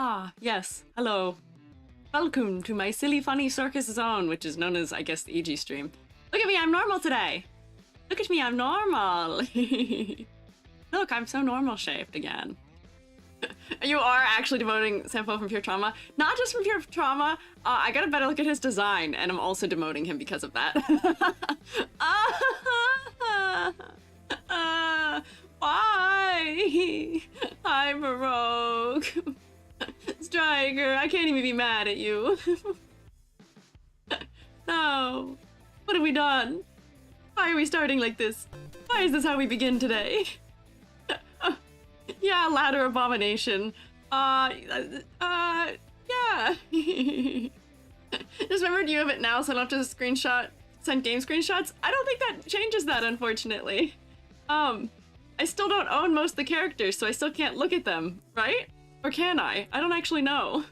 Ah, yes. Hello. Welcome to my silly funny circus zone, which is known as, I guess, the EG stream. Look at me, I'm normal today. Look at me, I'm normal. Look, I'm so normal shaped again. You are actually demoting Sampo from pure trauma. Not just from pure trauma. I got a better look at his design, and I'm also demoting him because of that. Why? I'm a rogue. Striker, I can't even be mad at you. No. What have we done? Why are we starting like this? Why is this how we begin today? Yeah, ladder abomination. Yeah. Just remembered you have it now, so I don't have to send game screenshots. I don't think that changes that, unfortunately. I still don't own most of the characters, so I still can't look at them, right? Or can I? I don't actually know.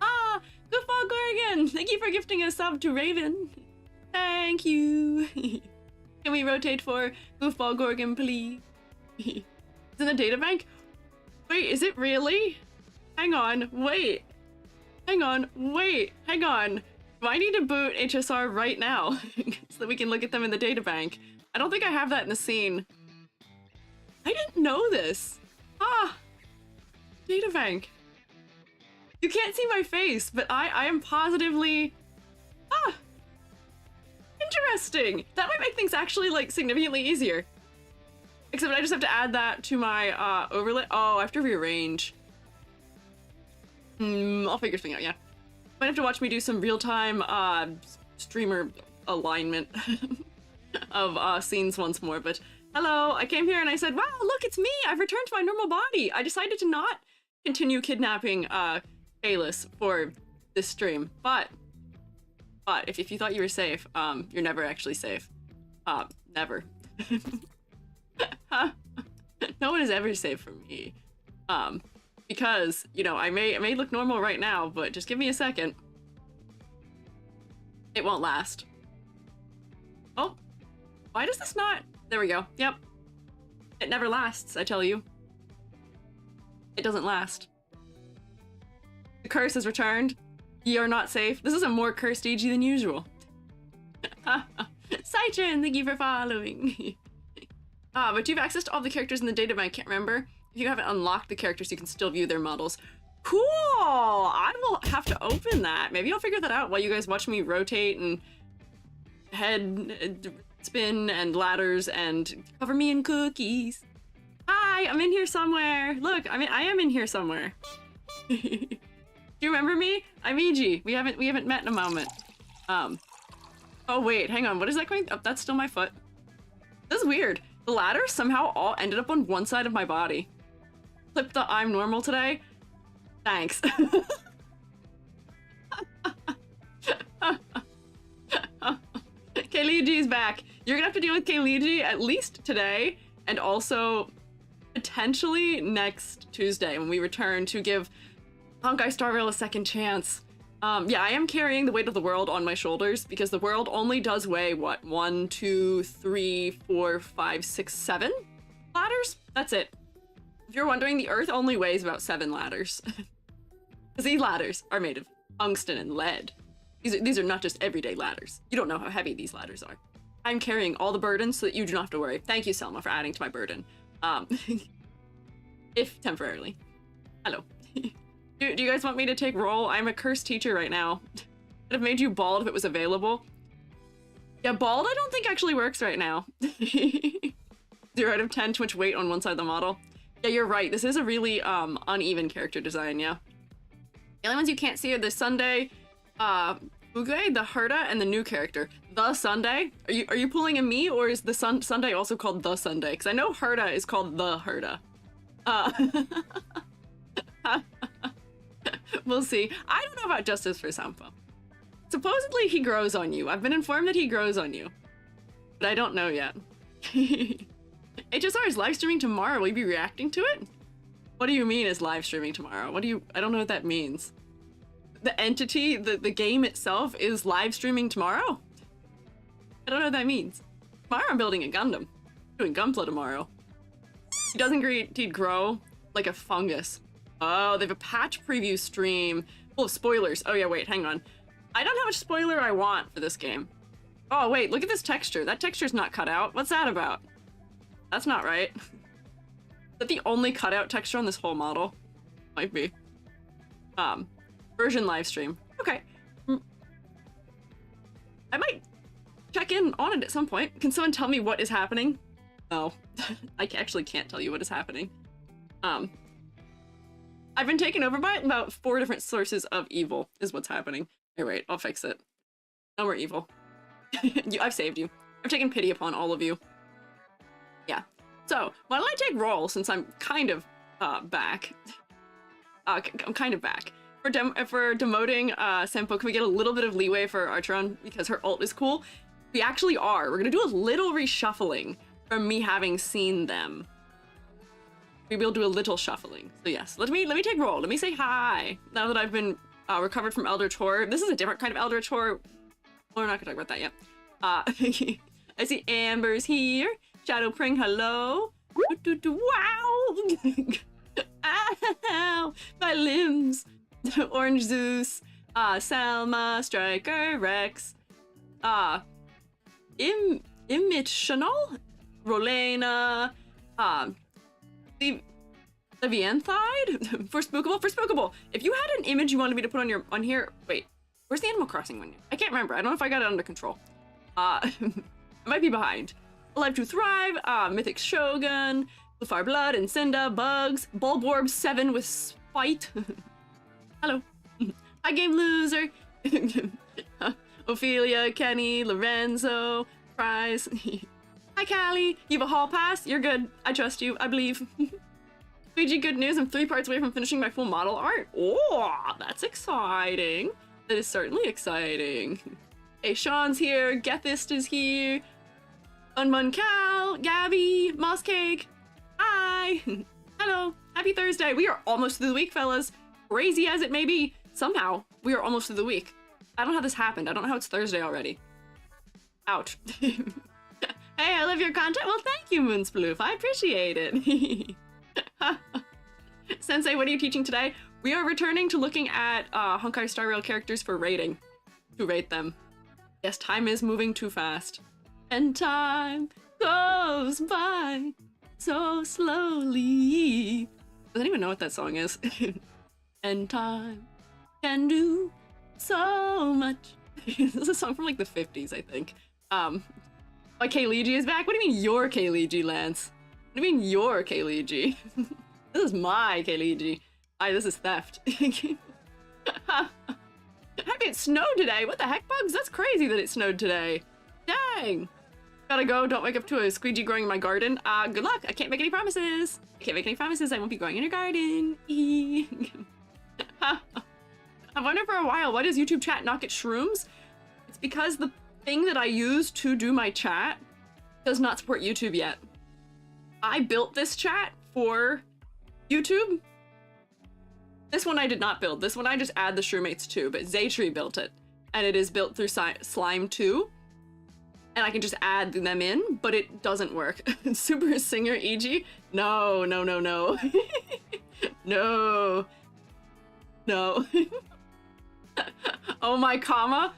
Goofball Gorgon! Thank you for gifting a sub to Raven. Thank you. Can we rotate for Goofball Gorgon, please? It's in the databank? Wait, is it really? Hang on, wait. Hang on, wait, hang on. Do I need to boot HSR right now so that we can look at them in the databank? I don't think I have that in the scene. I didn't know this. Databank. You can't see my face, but I am positively... Interesting. That might make things actually, like, significantly easier. Except I just have to add that to my overlay. Oh, I have to rearrange. I'll figure something out, yeah. Might have to watch me do some real-time streamer alignment of scenes once more, but hello, I came here and I said, wow, look, it's me! I've returned to my normal body! I decided to not continue kidnapping Kalis for this stream, but if you thought you were safe, you're never actually safe. Never. No one is ever safe from me. Because, you know, I may look normal right now, but just give me a second. It won't last. Oh, why does this not? There we go. Yep. It never lasts, I tell you. It doesn't last. The curse has returned. Ye are not safe. This is a more cursed EG than usual. Citron, thank you for following. But you have access to all the characters in the databank, I can't remember. If you haven't unlocked the characters, you can still view their models. Cool! I will have to open that. Maybe I'll figure that out while you guys watch me rotate and head spin and ladders and cover me in cookies. Hi, I'm in here somewhere. Look, I am in here somewhere. Do you remember me? I'm EG. We haven't met in a moment. Oh wait, hang on. What is that going? Oh, that's still my foot. This is weird. The ladders somehow all ended up on one side of my body. Clip the I'm normal today. Thanks. Kayleeji's back. You're gonna have to deal with Kayleeji at least today, and also potentially next Tuesday when we return to give Honkai Star Rail a second chance. Yeah, I am carrying the weight of the world on my shoulders because the world only does weigh, what, 1, 2, 3, 4, 5, 6, 7 ladders? That's it. If you're wondering, the Earth only weighs about 7 ladders. Because these ladders are made of tungsten and lead. These are not just everyday ladders. You don't know how heavy these ladders are. I'm carrying all the burdens so that you do not have to worry. Thank you, Selma, for adding to my burden. If temporarily. Hello. Do you guys want me to take roll? I'm a cursed teacher right now. I'd have made you bald if it was available. Yeah, bald I don't think actually works right now. 0 out of 10, too much weight on one side of the model. Yeah, you're right. This is a really uneven character design, yeah. The only ones you can't see are the Sunday, Fugue, the Herda, and the new character. The Sunday? Are you pulling a me, or is the Sunday also called the Sunday? Because I know Herda is called the Herda. We'll see. I don't know about Justice for Sampo. Supposedly he grows on you. I've been informed that he grows on you. But I don't know yet. HSR is live streaming tomorrow. Will you be reacting to it? What do you mean is live streaming tomorrow? I don't know what that means. The entity, the game itself is live streaming tomorrow? I don't know what that means. Tomorrow I'm building a Gundam. Doing Gunpla tomorrow. He doesn't indeed grow like a fungus. Oh, they have a patch preview stream full of spoilers. Oh yeah, wait, hang on. I don't know how much spoiler I want for this game. Oh wait, look at this texture. That texture's not cut out. What's that about? That's not right. Is that the only cutout texture on this whole model? Might be. Version live stream. Okay. I might check in on it at some point. Can someone tell me what is happening? No, I actually can't tell you what is happening. I've been taken over by about 4 different sources of evil is what's happening. All right, I'll fix it. No more evil. I've saved you. I've taken pity upon all of you. Yeah. So, why don't I take roll since I'm kind of back? I'm kind of back. For demoting Senpo, can we get a little bit of leeway for Archeron because her ult is cool? We actually are. We're gonna do a little reshuffling from me having seen them. Maybe we'll do a little shuffling. So yes, let me take roll. Let me say hi. Now that I've been recovered from Eldritch Horror. This is a different kind of Eldritch Horror. We're not gonna talk about that yet. I see Amber's here. Shadow Pring, hello. Wow! Ow! My limbs. Orange Zeus. Selma, Striker, Rex. Chanel, Rolena. Levianthide? For Spookable. If you had an image you wanted me to put on here, wait, where's the Animal Crossing one? I can't remember. I don't know if I got it under control. I might be behind. Alive to Thrive, Mythic Shogun, Blue Blood, Incinda, Bugs, Bulborb 7 with Spite. Hello. Hi, Game Loser. Ophelia, Kenny, Lorenzo, Prize. Hi, Callie. You have a hall pass? You're good. I trust you. I believe. Squiiji, good news. I'm 3 parts away from finishing my full model art. Oh, that's exciting. That is certainly exciting. Hey, Sean's here. Gethist is here. Unmun Cal, Gabby, Moss Cake. Hi. Hello. Happy Thursday. We are almost through the week, fellas. Crazy as it may be, somehow we are almost through the week. I don't know how this happened. I don't know how it's Thursday already. Ouch. Hey, I love your content. Well, thank you, Moonsploof. I appreciate it. Sensei, what are you teaching today? We are returning to looking at Honkai Star Rail characters for rating. To rate them. Yes, time is moving too fast. And time goes by so slowly. Does anyone know what that song is? And time can do so much. This is a song from like the 50s, I think. My K-Leegi is back? What do you mean your K-Leegi, Lance? What do you mean your K-Leegi? This is my K-Leegi. This is theft. Happy it snowed today. What the heck, Bugs? That's crazy that it snowed today. Dang. Gotta go. Don't wake up to a Squiiji growing in my garden. Good luck. I can't make any promises. I won't be growing in your garden. I've wondered for a while, why does YouTube chat not get shrooms? It's because the thing that I use to do my chat does not support YouTube yet. I built this chat for YouTube. This one I did not build. This one I just add the Shroomates to, but Zaytree built it. And it is built through Slime 2. And I can just add them in, but it doesn't work. Super Singer EG? No. No. No. Oh my comma?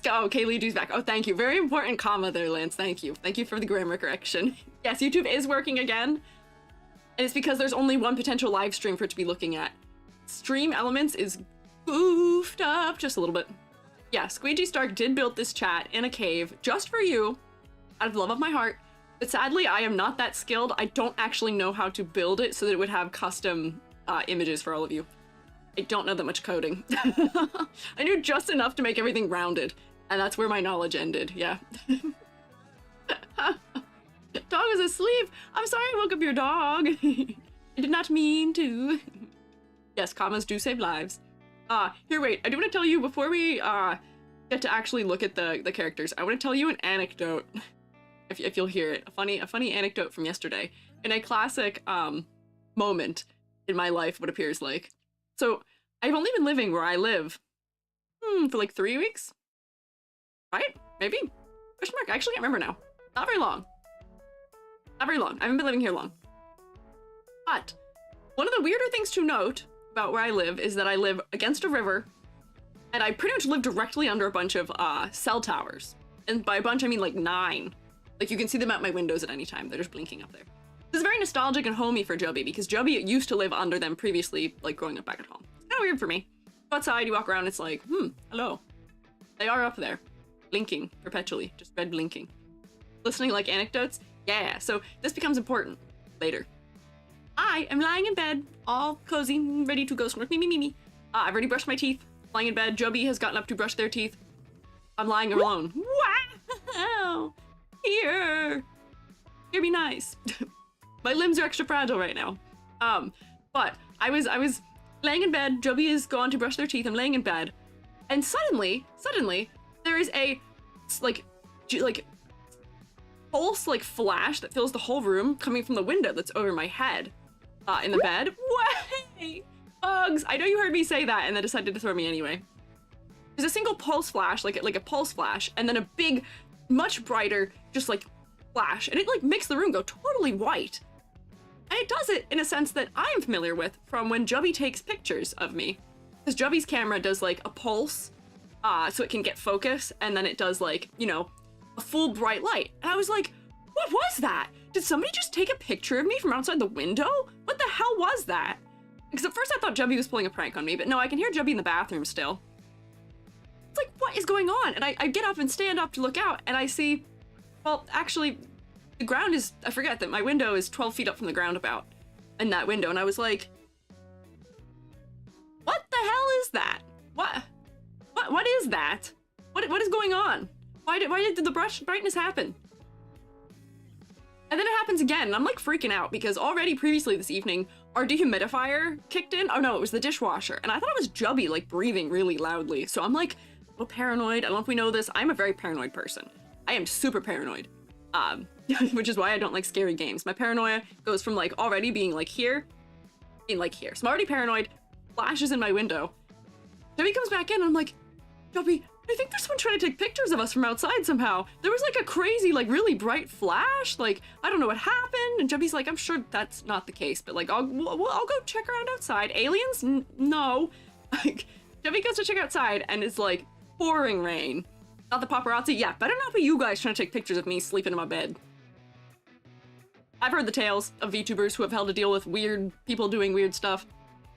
Oh, K-Leeju's back. Oh, thank you. Very important comma there, Lance. Thank you. Thank you for the grammar correction. Yes, YouTube is working again. And it's because there's only one potential live stream for it to be looking at. Stream Elements is goofed up just a little bit. Yeah, Squeegee Stark did build this chat in a cave just for you, out of the love of my heart. But sadly, I am not that skilled. I don't actually know how to build it so that it would have custom images for all of you. I don't know that much coding. I knew just enough to make everything rounded, and that's where my knowledge ended, yeah. Dog is asleep. I'm sorry I woke up your dog. I did not mean to. Yes, commas do save lives. Here, wait, I do want to tell you before we get to actually look at the characters, I want to tell you an anecdote, if you'll hear it. A funny anecdote from yesterday. In a classic moment in my life, what appears like. So, I've only been living where I live for like 3 weeks? Right? Maybe? Question mark, I actually can't remember now. Not very long. Not very long. I haven't been living here long. But, one of the weirder things to note about where I live is that I live against a river, and I pretty much live directly under a bunch of cell towers. And by a bunch, I mean like 9. Like, you can see them at my windows at any time. They're just blinking up there. This is very nostalgic and homey for Joby, because Joby used to live under them previously, like growing up back at home. It's kind of weird for me. Go outside, you walk around, it's like, hello. They are up there, blinking perpetually, just red blinking. Listening like anecdotes. Yeah, so this becomes important later. I am lying in bed, all cozy, ready to go snort me. I've already brushed my teeth, lying in bed. Jubby has gotten up to brush their teeth. I'm lying alone. Wow! Here! Be nice. My limbs are extra fragile right now. But I was laying in bed. Jubby has gone to brush their teeth. I'm laying in bed, and suddenly, there is a like pulse flash that fills the whole room coming from the window that's over my head, in the bed. Way bugs! I know you heard me say that, and then decided to throw me anyway. There's a single pulse flash, like a pulse flash, and then a big, much brighter, just flash, and it makes the room go totally white. And it does it in a sense that I'm familiar with from when Jubby takes pictures of me. Because Jubby's camera does a pulse, so it can get focus, and then it does a full bright light. And I was like, what was that? Did somebody just take a picture of me from outside the window? What the hell was that? Because at first I thought Jubby was pulling a prank on me, but no, I can hear Jubby in the bathroom still. It's like, what is going on? And I get up and stand up to look out, and I see, well, actually, the ground is, I forget that my window is 12 feet up from the ground about, in that window, and I was like, what the hell is that? What is that? What is going on? Why did the brightness happen? And then it happens again, and I'm freaking out because already previously this evening, our dehumidifier kicked in. Oh no, it was the dishwasher. And I thought it was Jubby breathing really loudly. So I'm a little paranoid. I don't know if we know this. I'm a very paranoid person. I am super paranoid. Which is why I don't like scary games. My paranoia goes from already being here, being here. So I'm already paranoid, flashes in my window. Jubby comes back in, and I'm like, Jubby, I think there's someone trying to take pictures of us from outside somehow. There was a crazy, really bright flash. I don't know what happened. And Jubby's like, I'm sure that's not the case, but I'll go check around outside. Aliens? No. Jubby goes to check outside, and it's pouring rain. Not the paparazzi? Yeah, better not be you guys trying to take pictures of me sleeping in my bed. I've heard the tales of VTubers who have had to deal with weird people doing weird stuff.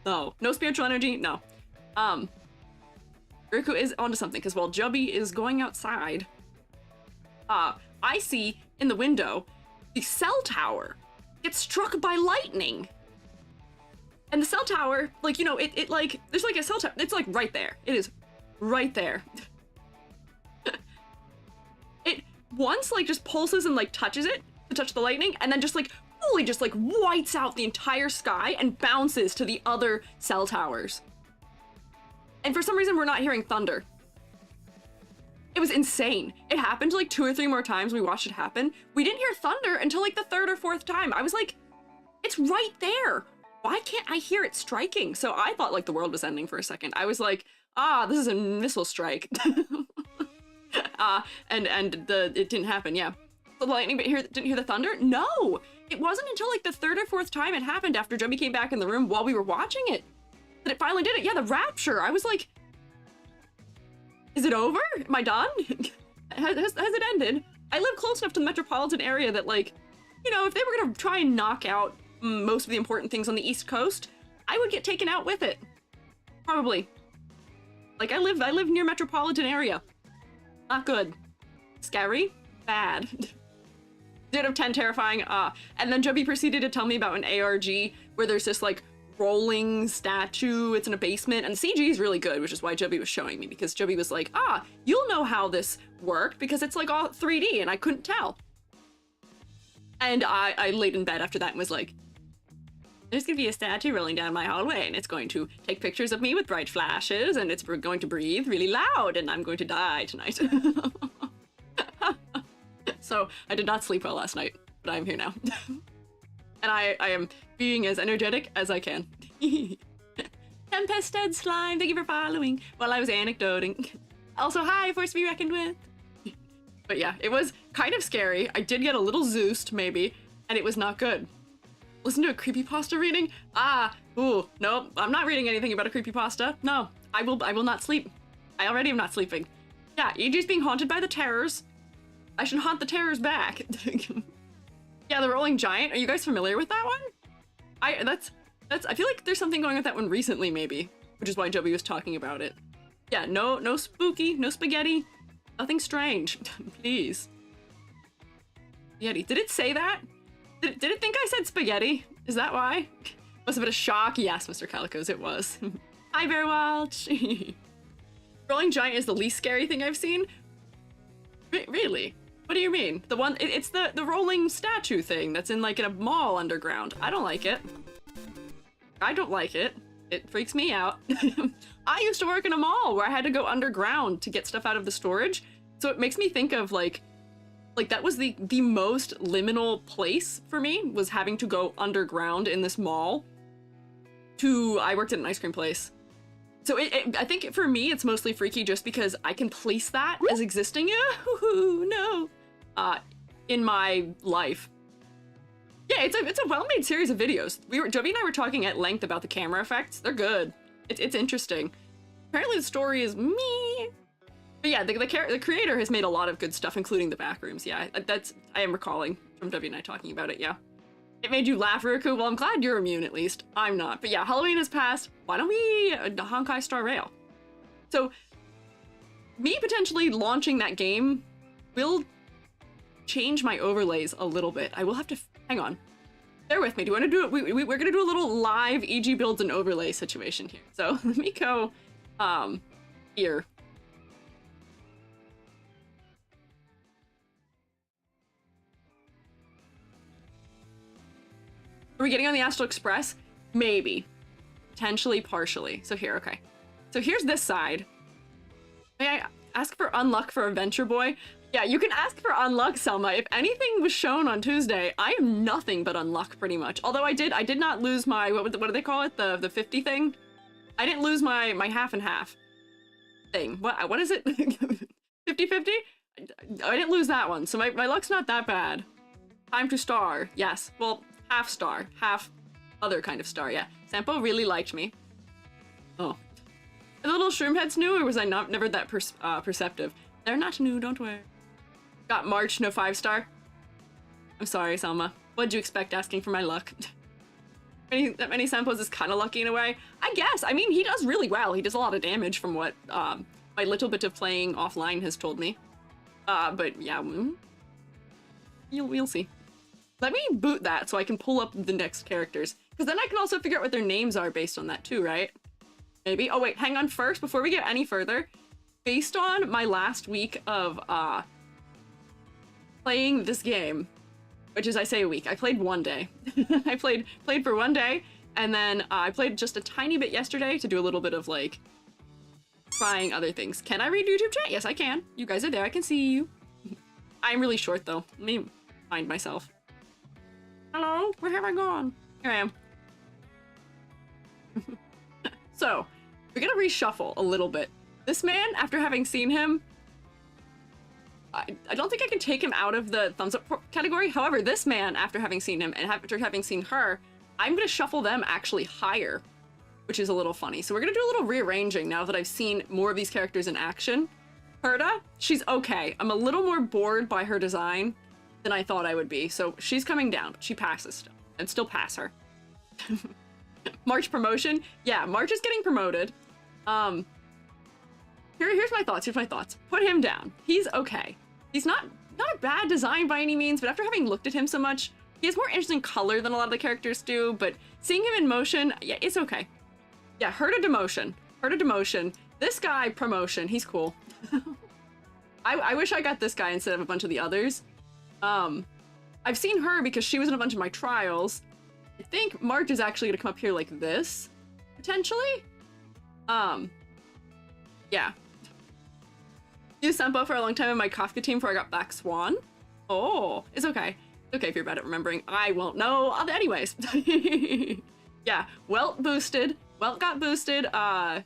No. No spiritual energy? No. Riku is onto something, because while Jubby is going outside, I see in the window the cell tower gets struck by lightning. And the cell tower, there's a cell tower, it's right there. It is right there. It once just pulses and touches it to touch the lightning, and then just fully just whites out the entire sky and bounces to the other cell towers. And for some reason, we're not hearing thunder. It was insane. It happened 2 or 3 more times. We watched it happen. We didn't hear thunder until the 3rd or 4th time. I was like, it's right there. Why can't I hear it striking? So I thought the world was ending for a second. I was like, this is a missile strike. It didn't happen, yeah. So the lightning didn't hear the thunder? No! It wasn't until the 3rd or 4th time it happened after Jubby came back in the room while we were watching it that it finally did it. Yeah, the rapture. I was like, is it over? Am I done? has it ended? I live close enough to the metropolitan area that if they were gonna try and knock out most of the important things on the East Coast, I would get taken out with it. Probably. I live near metropolitan area. Not good. Scary? Bad. 0 out of 10 terrifying. And then Jubby proceeded to tell me about an ARG where there's this rolling statue. It's in a basement, and the CG is really good, which is why Jubby was showing me, because Jubby was like, you'll know how this worked because it's all 3D, and I couldn't tell. And I laid in bed after that and was like, there's gonna be a statue rolling down my hallway, and it's going to take pictures of me with bright flashes, and it's going to breathe really loud, and I'm going to die tonight. So I did not sleep well last night, but I'm here now. And I am being as energetic as I can. Tempested Slime, thank you for following while I was anecdoting. Also, hi, force to be reckoned with. But yeah, it was kind of scary. I did get a little Zeused, maybe, and it was not good. Listen to a creepypasta reading? Ooh, no, I'm not reading anything about a creepypasta. No, I will not sleep. I already am not sleeping. Yeah, EG's being haunted by the terrors. I should haunt the terrors back. Yeah, the Rolling Giant. Are you guys familiar with that one? I feel like there's something going with that one recently, maybe, which is why Jubby was talking about it. Yeah, no spooky, no spaghetti, nothing strange, please. Spaghetti. Did it say that? Did it think I said spaghetti? Is that why? Must have been a shock. Yes, Mr. Calicos, it was. Hi, Bear Welch. Rolling giant is the least scary thing I've seen. Really? What do you mean? The one, it's the rolling statue thing that's in like in a mall underground. I don't like it. I don't like it. It freaks me out. I used to work in a mall where I had to go underground to get stuff out of the storage. So it makes me think of like that was the most liminal place for me, was having to go underground in this mall I worked at an ice cream place. So I think for me, it's mostly freaky just because I can place that as existing in my life. Yeah, it's a well-made series of videos. Jovi and I were talking at length about the camera effects. They're good. It's interesting. Apparently the story is me. But yeah, the creator has made a lot of good stuff, including the back rooms. Yeah, I am recalling from Jovi and I talking about it, yeah. It made you laugh, Ruku. Well, I'm glad you're immune at least. I'm not. But yeah, Halloween has passed. Why don't we Honkai Star Rail? So me potentially launching that game will change my overlays a little bit. I will have to hang on. Bear with me. Do you want to do it? We're gonna do a little live EG builds and overlay situation here. So let me go here. Are we getting on the Astral Express? Maybe. Potentially, partially. So here, okay. So here's this side. May I ask for unluck for Adventure Boy? Yeah, you can ask for unluck, Selma. If anything was shown on Tuesday, I am nothing but unluck, pretty much. Although I did not lose my, what do they call it? The 50 thing? I didn't lose my half and half thing. What is it? 50-50? I didn't lose that one, so my luck's not that bad. Time to star. Yes. Well, half star. Half other kind of star, yeah. Sampo really liked me. Oh. Are the little shroom heads new, or was I never that perceptive? They're not new, don't worry. Got March, no 5-star. I'm sorry, Selma. What'd you expect asking for my luck? That many Sampos is kind of lucky in a way. I guess. I mean, he does really well. He does a lot of damage from what my little bit of playing offline has told me. But yeah, we'll see. Let me boot that so I can pull up the next characters. Because then I can also figure out what their names are based on that too, right? Maybe. Oh wait, hang on first, before we get any further. Based on my last week of playing this game, which is, I say a week, I played one day. I played for one day, and then I played just a tiny bit yesterday to do a little bit of like trying other things. Can I read YouTube chat? Yes, I can. You guys are there, I can see you. I'm really short though. Let me find myself. Hello, where have I gone? Here I am. So, we're gonna reshuffle a little bit. This man, after having seen him, I don't think I can take him out of the thumbs up category. However, this man, after having seen him and after having seen her, I'm gonna shuffle them actually higher, which is a little funny. So we're gonna do a little rearranging now that I've seen more of these characters in action. Herda, she's okay. I'm a little more bored by her design than I thought I would be. So she's coming down, but she passes still. And still pass her. March promotion. Yeah, March is getting promoted. Here's my thoughts. Put him down. He's okay. He's not a bad design by any means, but after having looked at him so much, he has more interesting color than a lot of the characters do, but seeing him in motion, yeah, it's okay. Yeah, Herda demotion. This guy, promotion. He's cool. I wish I got this guy instead of a bunch of the others. I've seen her because she was in a bunch of my trials. I think March is actually gonna come up here like this, potentially. Yeah. Used Sempo for a long time in my Kafka team before I got Black Swan. Oh, it's okay. It's okay if you're bad at remembering. I won't know. Anyways. Yeah, Welt boosted. Welt got boosted. We got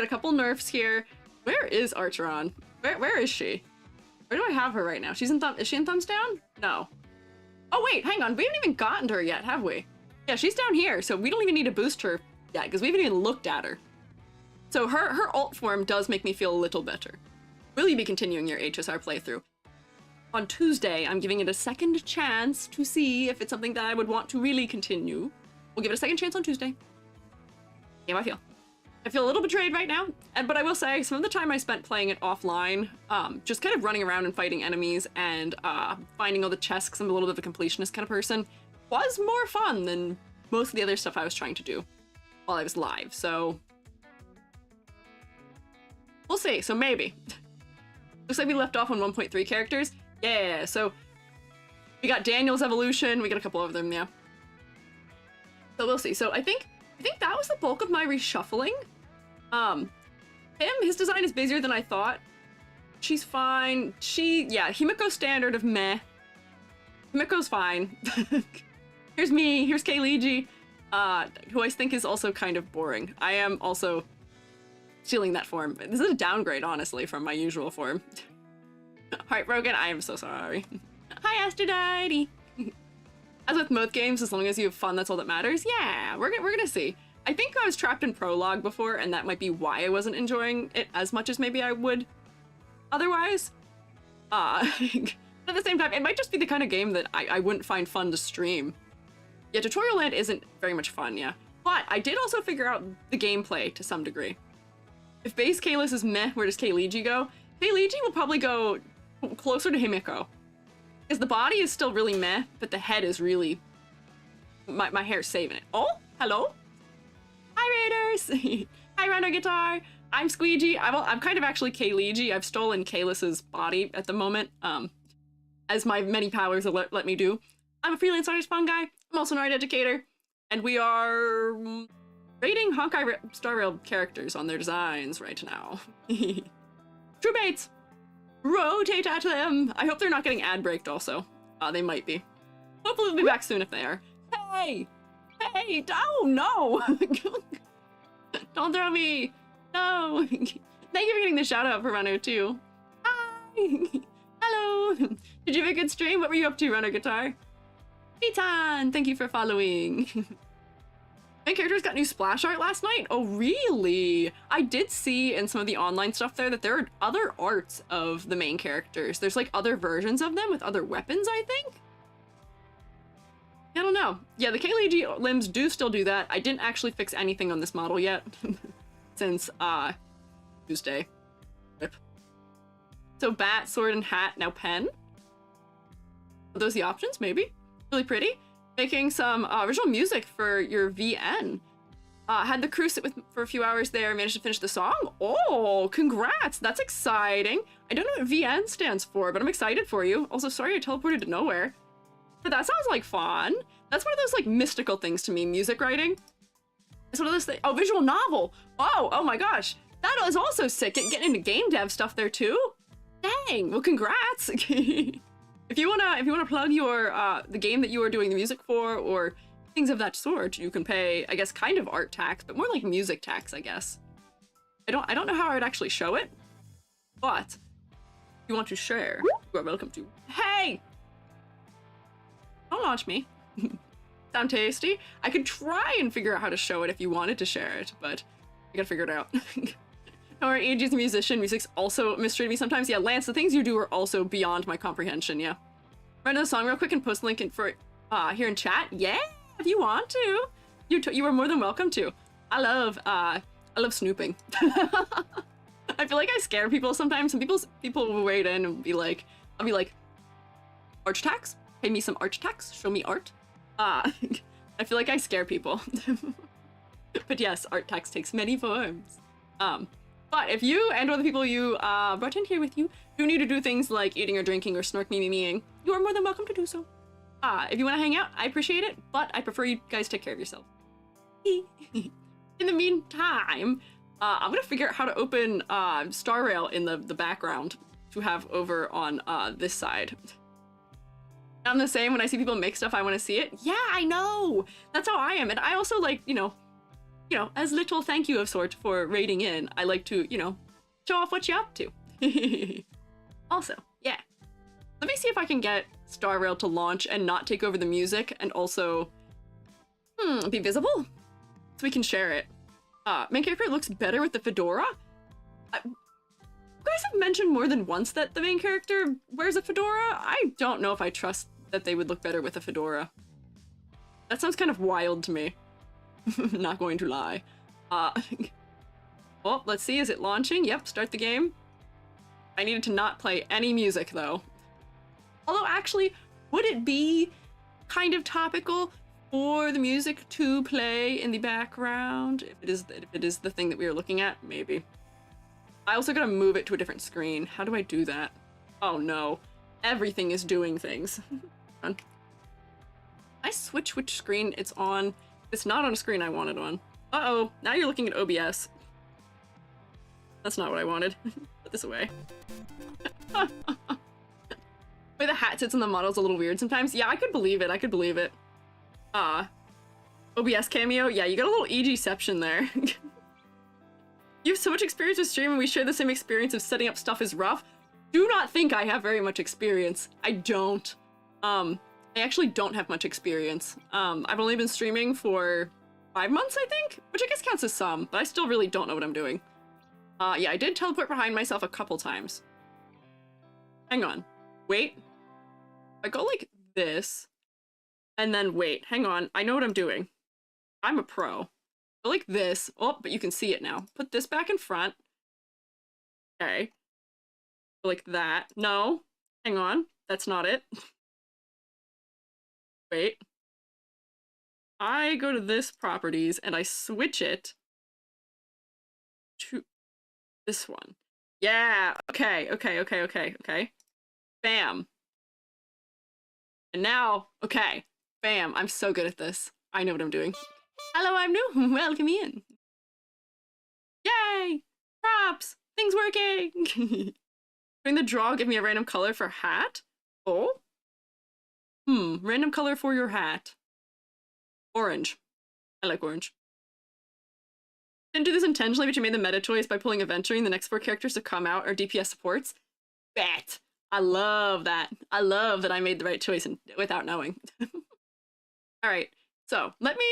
a couple nerfs here. Where is Archeron? Where is she? Where do I have her right now? She's in is she in thumbs down? No. Oh wait, hang on. We haven't even gotten to her yet, have we? Yeah, she's down here, so we don't even need to boost her yet because we haven't even looked at her. So her alt form does make me feel a little better. Will you be continuing your HSR playthrough? On Tuesday, I'm giving it a second chance to see if it's something that I would want to really continue. We'll give it a second chance on Tuesday. See how I feel. I feel a little betrayed right now, but I will say some of the time I spent playing it offline, just kind of running around and fighting enemies and finding all the chests, because I'm a little bit of a completionist kind of person, was more fun than most of the other stuff I was trying to do while I was live, so we'll see. So maybe. Looks like we left off on 1.3 characters. Yeah, so we got Daniel's evolution, we got a couple of them, yeah. So we'll see. So I think that was the bulk of my reshuffling. His design is busier than I thought. She's fine. Yeah, Himiko standard of meh. Himiko's fine. Here's me, here's Squiiji, who I think is also kind of boring. I am also stealing that form. This is a downgrade, honestly, from my usual form. Heartbroken, I am so sorry. Hi, Aphrodite! As with most games, as long as you have fun, that's all that matters. Yeah, we're gonna see. I think I was trapped in prologue before, and that might be why I wasn't enjoying it as much as maybe I would otherwise. But at the same time, it might just be the kind of game that I wouldn't find fun to stream. Yeah, Tutorial Land isn't very much fun, yeah. But I did also figure out the gameplay to some degree. If base Kalis is meh, where does Squiiji go? Squiiji will probably go closer to Himiko. Because the body is still really meh, but the head is really... My hair's saving it. Oh, hello? Hi, Raiders! Hi, Runner Guitar! I'm Squiiji. I'm kind of actually Squiiji. I've stolen Kalis's body at the moment, as my many powers let me do. I'm a freelance artist fun guy. I'm also an art educator. And we are rating Honkai Star Rail characters on their designs right now. True baits! Rotate at them! I hope they're not getting ad braked also. They might be. Hopefully they'll be back soon if they are. Hey! Hey! Oh no! Don't throw me! No! Thank you for getting the shout out for Runner too. Hi! Hello! Did you have a good stream? What were you up to, Runner Guitar? Pitan! Thank you for following. My characters got new splash art last night? Oh, really? I did see in some of the online stuff there that there are other arts of the main characters. There's like other versions of them with other weapons, I think? I don't know. Yeah, the Squiiji limbs do still do that. I didn't actually fix anything on this model yet. Since, Tuesday. Rip. So bat, sword, and hat, now pen. Are those the options? Maybe. Really pretty. Making some original music for your VN. Had the crew sit with for a few hours there, managed to finish the song. Oh, congrats! That's exciting. I don't know what VN stands for, but I'm excited for you. Also, sorry I teleported to nowhere. But that sounds like fun. That's one of those like mystical things to me, music writing. It's one of those things. Oh, visual novel. Oh my gosh. That is also sick. Getting into game dev stuff there too. Dang. Well, congrats. If you wanna plug your the game that you are doing the music for, or things of that sort, you can pay, I guess, kind of art tax, but more like music tax, I guess. I don't know how I would actually show it, but if you want to share, you are welcome to. Hey! Don't launch me. Sound tasty? I could try and figure out how to show it if you wanted to share it, but I gotta figure it out. Alright, AG is a musician. Music's also a mystery to me sometimes. Yeah, Lance, the things you do are also beyond my comprehension, yeah. Write the song real quick and post the link in for here in chat. Yeah, if you want to. You are more than welcome to. I love snooping. I feel like I scare people sometimes. Some people will wait in and be like, I'll be like, arch tax? Pay me some arch tax? Show me art? I feel like I scare people. But yes, art tax takes many forms. But if you and other people you brought in here with you do need to do things like eating or drinking or snark meing, you are more than welcome to do so. If you want to hang out, I appreciate it, but I prefer you guys take care of yourself. In the meantime, I'm gonna figure out how to open Star Rail in the background to have over on this side. I'm the same when I see people make stuff, I want to see it. Yeah, I know! That's how I am, and I also like, you know, as little thank you of sort for raiding in, I like to, show off what you're up to. Also, yeah. Let me see if I can get Star Rail to launch and not take over the music, and also, be visible? So we can share it. Main character looks better with the fedora? You guys have mentioned more than once that the main character wears a fedora. I don't know if I trust that they would look better with a fedora. That sounds kind of wild to me. Not going to lie. Oh, let's see, is it launching? Yep, start the game. I needed to not play any music, though. Although, actually, would it be kind of topical for the music to play in the background? If it is the thing that we are looking at, maybe. I also gotta move it to a different screen. How do I do that? Oh no. Everything is doing things. I switch which screen it's on. It's not on a screen I wanted on. Uh-oh, now you're looking at OBS. That's not what I wanted. Put this away. The way the hat sits on the model's a little weird sometimes. Yeah, I could believe it. I could believe it. OBS cameo? Yeah, you got a little EG-ception there. You have so much experience with streaming, we share the same experience of setting up stuff is rough. Do not think I have very much experience. I don't. I actually don't have much experience. I've only been streaming for 5 months, I think? Which I guess counts as some, but I still really don't know what I'm doing. Yeah, I did teleport behind myself a couple times. Hang on. Wait. I go like this, and then wait. Hang on. I know what I'm doing. I'm a pro. Go like this. Oh, but you can see it now. Put this back in front. Okay. Go like that. No. Hang on. That's not it. Wait. I go to this properties and I switch it to this one. Yeah. Okay. Okay. Bam. And now, okay. Bam. I'm so good at this. I know what I'm doing. Hello, I'm new. Welcome in. Yay! Props! Things working! During the draw, give me a random color for hat. Oh? Random color for your hat. Orange. I like orange. Didn't do this intentionally, but you made the meta choice by pulling Aventuring. The next 4 characters to come out are DPS supports. Bet! I love that. I love that I made the right choice without knowing. Alright, so let me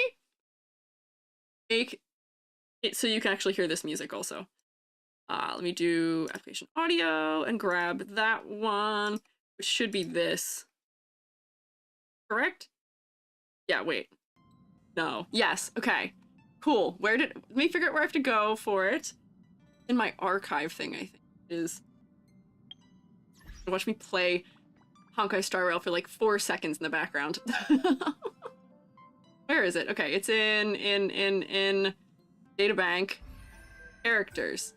make it so you can actually hear this music also. Let me do application audio and grab that one, which should be this. Correct? Yeah, wait. No. Yes, okay. Cool. Let me figure out where I have to go for it. In my archive thing, I think, is... Watch me play Honkai Star Rail for like 4 seconds in the background. Where is it? Okay, it's in databank characters.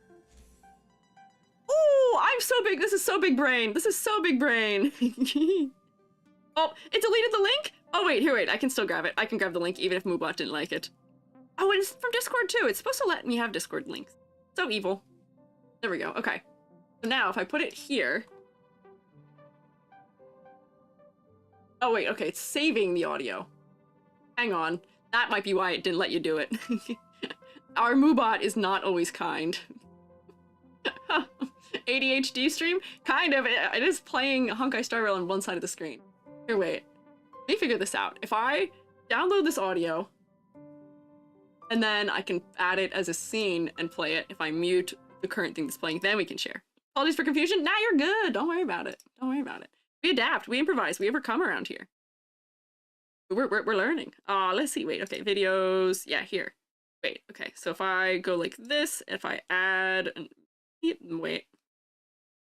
Ooh, I'm so big. This is so big brain. This is so big brain. Oh, it deleted the link? Oh, wait, here, wait. I can still grab it. I can grab the link even if Moobot didn't like it. Oh, and it's from Discord too. It's supposed to let me have Discord links. So evil. There we go. Okay. So now if I put it here. Oh, wait. Okay, it's saving the audio. Hang on. That might be why it didn't let you do it. Our Moobot is not always kind. ADHD stream? Kind of. It is playing Honkai Star Rail on one side of the screen. Here, wait. Let me figure this out. If I download this audio, and then I can add it as a scene and play it. If I mute the current thing that's playing, then we can share. Apologies for confusion. Nah, you're good. Don't worry about it. Don't worry about it. We adapt. We improvise. We overcome around here. We're learning. Let's see. Wait. Okay. Videos. Yeah, here. Wait. Okay. So if I go like this, if I add and wait,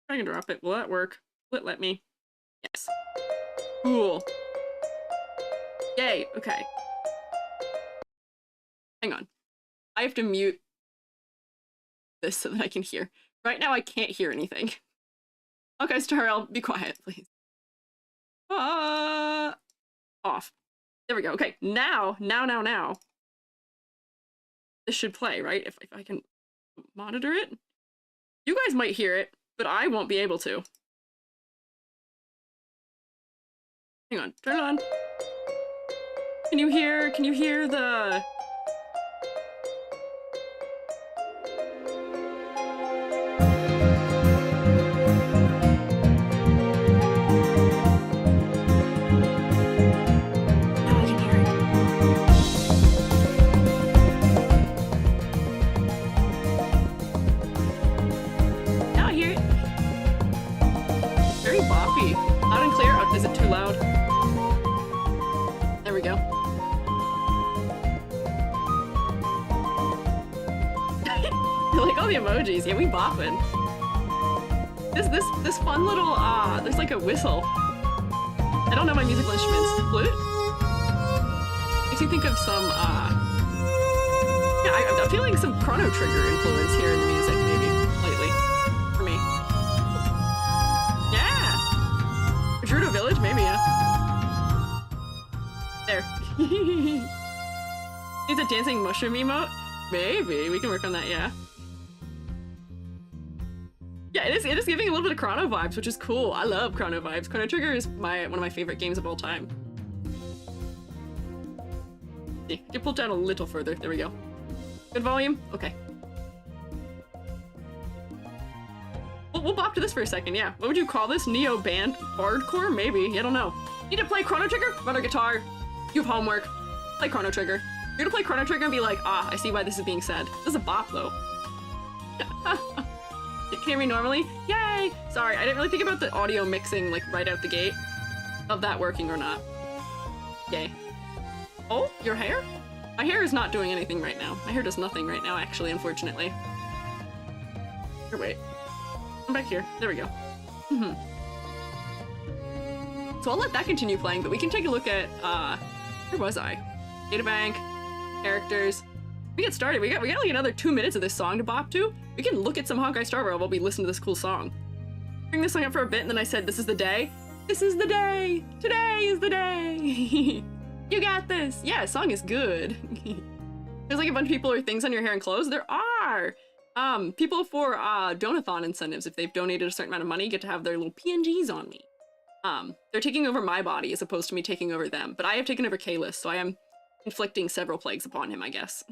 drag and drop it. Will that work? Will it let me? Yes. Cool. Yay. Okay. Hang on. I have to mute this so that I can hear. Right now I can't hear anything. Okay, Star Rail, be quiet, please. Off. There we go. Okay, now. This should play, right? If I can monitor it. You guys might hear it, but I won't be able to. Hang on, turn it on. Can you hear the... Is it too loud? There we go. like all the emojis. Yeah, we bopping. This fun little, there's like a whistle. I don't know my musical instruments. Flute? Makes me think of some, yeah, I'm feeling some Chrono Trigger influence here in the music, maybe, lately, for me. Yeah! Gerudo Village? Maybe, yeah. There. Needs a dancing mushroom emote? Maybe, we can work on that, yeah. Yeah, it is giving a little bit of Chrono vibes, which is cool. I love Chrono vibes. Chrono Trigger is one of my favorite games of all time. See, get pulled down a little further. There we go. Good volume? Okay. We'll bop to this for a second, yeah. What would you call this? Neo band? Bardcore? Maybe. I don't know. Need to play Chrono Trigger? Run a guitar. You have homework. Play Chrono Trigger. You're gonna play Chrono Trigger and be like, ah, I see why this is being said. This is a bop, though. You can hear me normally? Yay! Sorry, I didn't really think about the audio mixing, like, right out the gate. Of that working or not. Yay. Oh, your hair? My hair is not doing anything right now. My hair does nothing right now, actually, unfortunately. Here, wait. Come back here. There we go. So I'll let that continue playing, but we can take a look at, where was I? Databank, characters. We get started. We got like another 2 minutes of this song to bop to. We can look at some Honkai Star Rail while we listen to this cool song. Bring this song up for a bit, and then I said, this is the day. This is the day. Today is the day. You got this. Yeah, song is good. There's like a bunch of people or things on your hair and clothes. There are. People for donathon incentives, if they've donated a certain amount of money, get to have their little PNGs on me. They're taking over my body as opposed to me taking over them. But I have taken over Kalis, so I am inflicting several plagues upon him, I guess.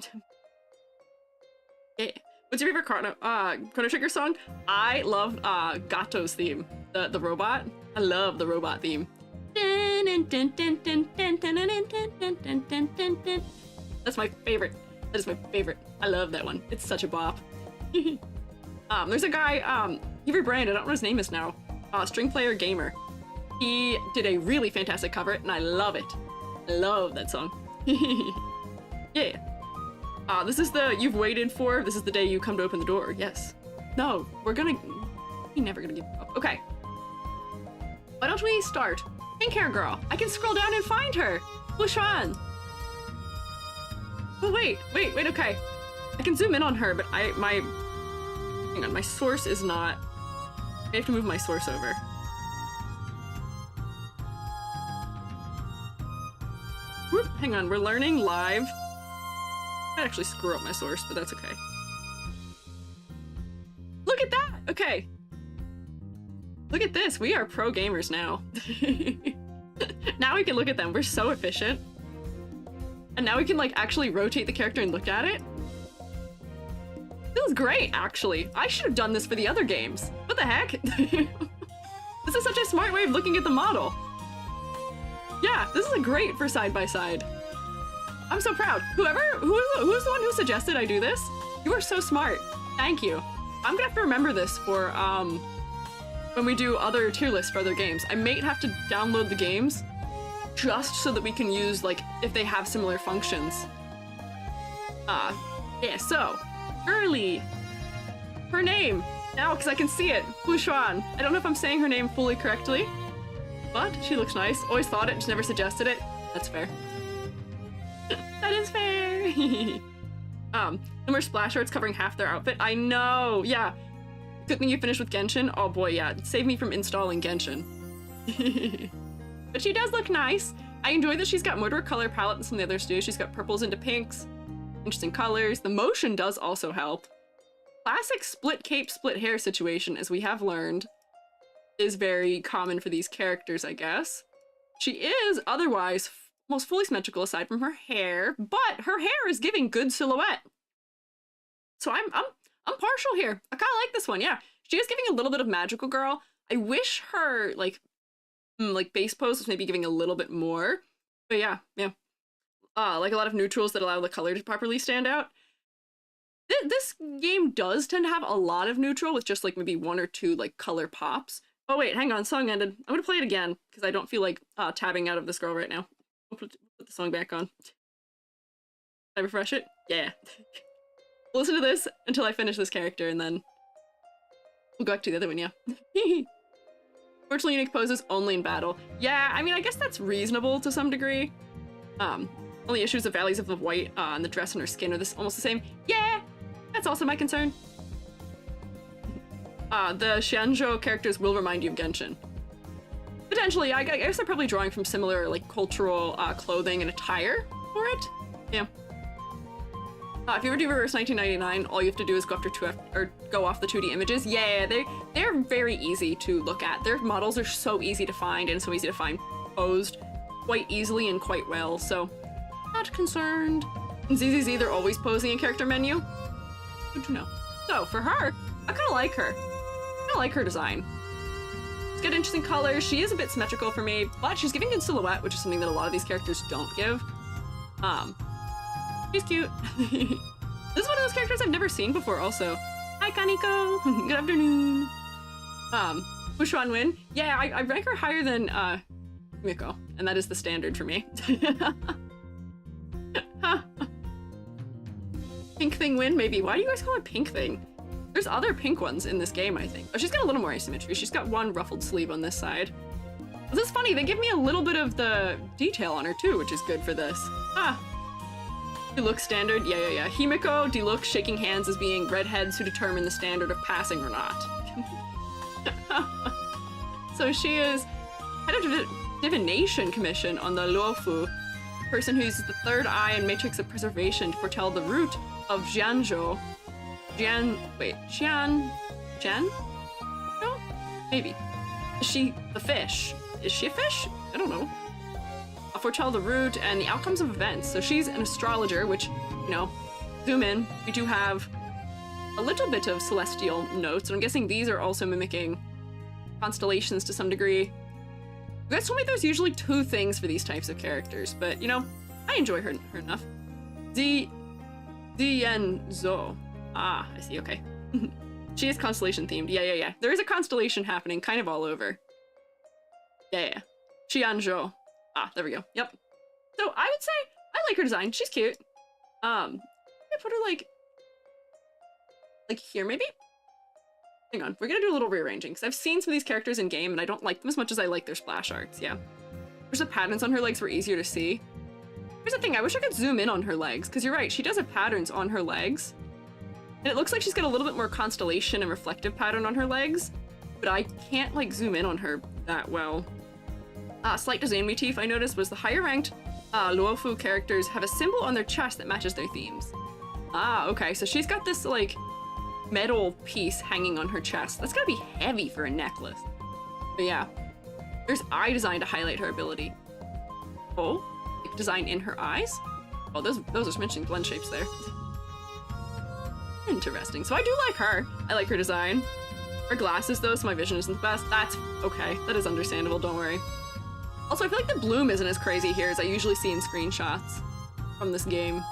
Yeah. What's your favorite Chrono Trigger song? I love Gato's theme, the robot. I love the robot theme. That's my favorite. That is my favorite. I love that one. It's such a bop. There's a guy, he rebranded, I don't know what his name is now. String Player Gamer. He did a really fantastic cover, and I love it. I love that song. Yeah. This is the you've waited for. This is the day you come to open the door. Yes. No, we're never gonna give up. Okay. Why don't we start? Pink hair girl. I can scroll down and find her. Lushan. Oh, wait, okay. I can zoom in on her, but hang on, my source is not, I have to move my source over. Whoop, hang on, we're learning live. I might actually screw up my source, but that's okay. Look at that! Okay. Look at this, we are pro gamers now. Now we can look at them, we're so efficient. And now we can like actually rotate the character and look at it. This is great, actually. I should have done this for the other games. What the heck? This is such a smart way of looking at the model. Yeah, this is a great for side-by-side. I'm so proud. Who's the one who suggested I do this? You are so smart. Thank you. I'm gonna have to remember this for when we do other tier lists for other games. I might have to download the games just so that we can use, like, if they have similar functions. Yeah, so, Early. Her name. Now, because I can see it. Fushuan. I don't know if I'm saying her name fully correctly, but she looks nice. Always thought it, just never suggested it. That's fair. That is fair. No more splash arts covering half their outfit. I know, yeah. Good thing you finished with Genshin. Oh boy, yeah. Save me from installing Genshin. But she does look nice. I enjoy that she's got more to her color palette than some of the others do. She's got purples into pinks. Interesting colors. The motion does also help. Classic split cape, split hair situation, as we have learned, is very common for these characters, I guess. She is otherwise almost fully symmetrical aside from her hair, but her hair is giving good silhouette. So I'm partial here. I kind of like this one, yeah. She is giving a little bit of magical girl. I wish her like base pose was maybe giving a little bit more, but yeah. Like a lot of neutrals that allow the color to properly stand out. This game does tend to have a lot of neutral with just like maybe one or two like color pops. Oh wait, hang on, song ended. I'm gonna play it again because I don't feel like tabbing out of this girl right now. I'll put the song back on. Did I refresh it? Yeah. We'll listen to this until I finish this character, and then we'll go back to the other one, yeah. Virtually unique poses only in battle. Yeah, I mean, I guess that's reasonable to some degree. Only issues of valleys of the white on the dress and her skin are almost the same. Yeah, that's also my concern. The Xianzhou characters will remind you of Genshin. Potentially, I guess they're probably drawing from similar, like, cultural clothing and attire for it. Yeah. If you ever do Reverse 1999, all you have to do is go go off the 2D images. Yeah, they're very easy to look at. Their models are so easy to find and so easy to find posed quite easily and quite well, so not concerned. In ZZZ, they're always posing in character menu. Good to know. So for her, I kind of like her. I kind of like her design. She's got interesting colors. She is a bit symmetrical for me, but she's giving good silhouette, which is something that a lot of these characters don't give. She's cute. This is one of those characters I've never seen before also. Hi, Kaniko. Good afternoon. Wushuan Win. Yeah, I rank her higher than Miko, and that is the standard for me. Pink Thing Win, maybe. Why do you guys call it Pink Thing? There's other pink ones in this game, I think. Oh, she's got a little more asymmetry. She's got one ruffled sleeve on this side. This is funny. They give me a little bit of the detail on her too, which is good for this. Look standard, yeah. Himiko, Diluc shaking hands as being redheads who determine the standard of passing or not. So she is head of divination commission on the Luofu, person who uses the third eye and matrix of preservation to foretell the route of Jianzhou. Xian? No? Maybe. Is she the fish? Is she a fish? I don't know. Foretell the route and the outcomes of events. So she's an astrologer, which, you know, zoom in, we do have a little bit of celestial notes, and I'm guessing these are also mimicking constellations to some degree. That's told me there's usually two things for these types of characters, but, you know, I enjoy her enough. Zienzo. Ah, I see, okay. She is constellation themed. Yeah. There is a constellation happening kind of all over. Yeah. Xianzhou. Ah, there we go. Yep. So I would say I like her design. She's cute. I put her like here maybe? Hang on, we're gonna do a little rearranging because I've seen some of these characters in game and I don't like them as much as I like their splash arts, yeah. Wish the patterns on her legs were easier to see. Here's the thing, I wish I could zoom in on her legs, because you're right, she does have patterns on her legs. And it looks like she's got a little bit more constellation and reflective pattern on her legs, but I can't like zoom in on her that well. Slight design motif I noticed was the higher ranked Luofu characters have a symbol on their chest that matches their themes. Ah, okay, so she's got this like metal piece hanging on her chest. That's gotta be heavy for a necklace. But yeah, there's eye design to highlight her ability. Oh, like design in her eyes? Oh, those are some interesting blend shapes there. Interesting. So I do like her. I like her design. Her glasses though, so my vision isn't the best. That's okay. That is understandable, don't worry. Also, I feel like the bloom isn't as crazy here as I usually see in screenshots from this game.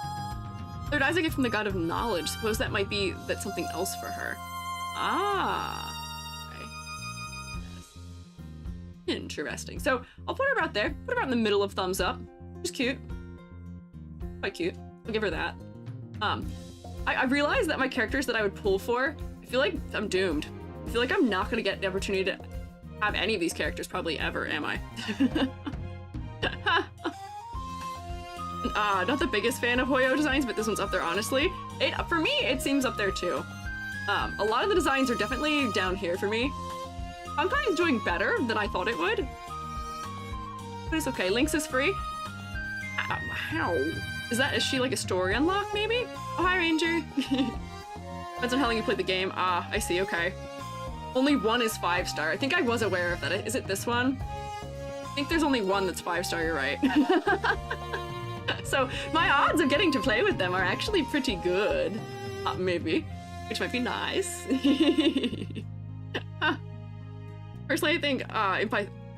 Third eye's a gift from the god of knowledge. Suppose that might be something else for her. Ah. Okay. Yes. Interesting. So I'll put her about there. Put her about in the middle of thumbs up. She's cute. Quite cute. I'll give her that. I realized that my characters that I would pull for, I feel like I'm doomed. I feel like I'm not gonna get the opportunity to have any of these characters probably ever, am I? Not the biggest fan of Hoyo designs, but this one's up there, honestly. For me, it seems up there too. A lot of the designs are definitely down here for me. Honkai is doing better than I thought it would. But it's okay, Lynx is free. How? Is she like a story unlock, maybe? Oh, hi, Ranger. Depends on how long you played the game. Ah, I see, okay. Only one is 5-star. I think I was aware of that. Is it this one? I think there's only one that's 5-star, you're right. So my odds of getting to play with them are actually pretty good. Maybe. Which might be nice. Personally, I think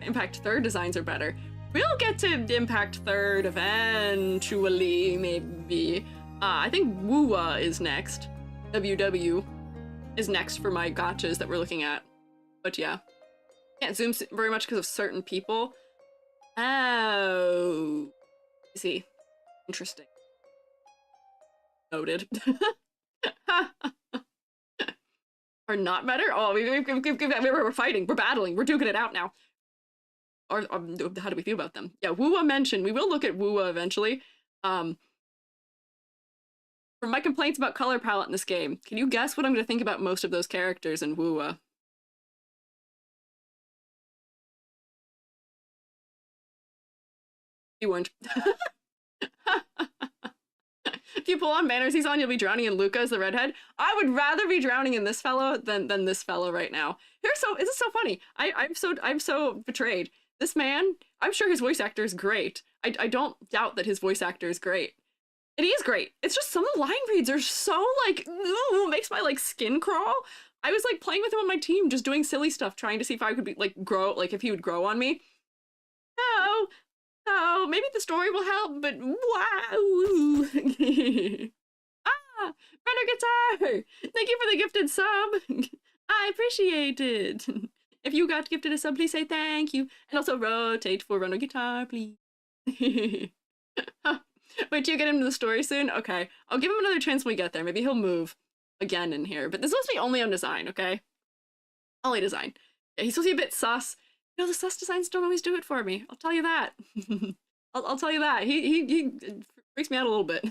Impact 3rd designs are better. We'll get to Impact 3rd eventually, maybe. I think WUWA is next. WW is next for my gotchas that we're looking at. But yeah. Can't zoom very much because of certain people. Oh. I see. Interesting. Noted. Are not better? Oh, we're fighting. We're battling. We're duking it out now. Or how do we feel about them? Yeah, Woowa mentioned. We will look at Woowa eventually. For my complaints about color palette in this game, can you guess what I'm going to think about most of those characters in Woowa? You won't. If you pull on Manners, he's on, you'll be drowning in Luca as the redhead. I would rather be drowning in this fellow than this fellow right now. This is so funny. I'm so betrayed. This man, I'm sure his voice actor is great. I don't doubt that his voice actor is great. And he is great. It's just some of the line reads are so like, ooh, makes my like skin crawl. I was like playing with him on my team, just doing silly stuff, trying to see if I could be like grow, like if he would grow on me. No, no, maybe the story will help, but wow. Ah, Runner Guitar! Thank you for the gifted sub. I appreciate it. If you got gifted a sub, please say thank you. And also rotate for Runner Guitar, please. Wait till you get into the story soon? Okay, I'll give him another chance when we get there. Maybe he'll move again in here. But this is supposed to be only on design, okay? Only design. Yeah, he's supposed to be a bit sus. You know, the sus designs don't always do it for me. I'll tell you that. I'll tell you that. He freaks me out a little bit.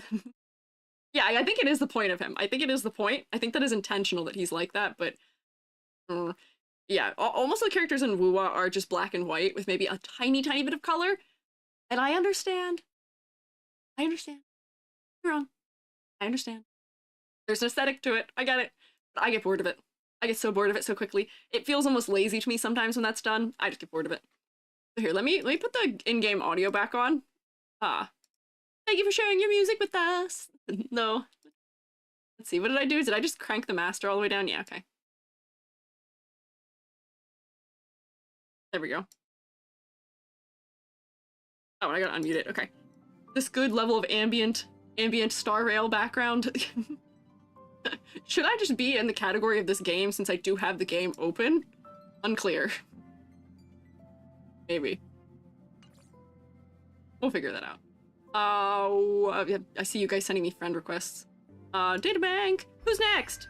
Yeah, I think it is the point of him. I think it is the point. I think that is intentional that he's like that, but yeah, almost all the characters in Woowa are just black and white with maybe a tiny bit of color. And I understand. I understand. You're wrong. I understand. There's an aesthetic to it. I get it. But I get bored of it. I get so bored of it so quickly. It feels almost lazy to me sometimes when that's done. I just get bored of it. So here, let me put the in-game audio back on. Thank you for sharing your music with us. No. Let's see, what did I do? Did I just crank the master all the way down? Yeah, okay. There we go. Oh, I gotta unmute it. Okay. This good level of ambient Star Rail background. Should I just be in the category of this game since I do have the game open? Unclear. Maybe. We'll figure that out. I see you guys sending me friend requests. Databank! Who's next?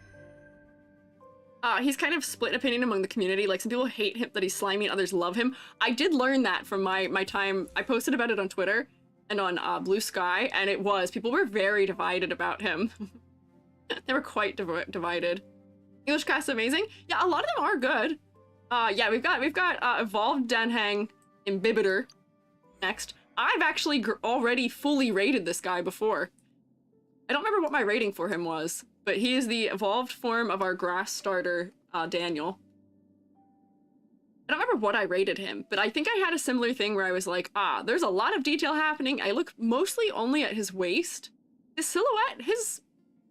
He's kind of split opinion among the community. Like, some people hate him, that he's slimy, and others love him. I did learn that from my time. I posted about it on Twitter and on Blue Sky, and it was. People were very divided about him. They were quite divided. English cast amazing? Yeah, a lot of them are good. Yeah, we've got Evolved Danhang Imbibitor next. I've actually already fully rated this guy before. I don't remember what my rating for him was, but he is the evolved form of our grass starter, Daniel. I don't remember what I rated him, but I think I had a similar thing where I was like, there's a lot of detail happening. I look mostly only at his waist. His silhouette, his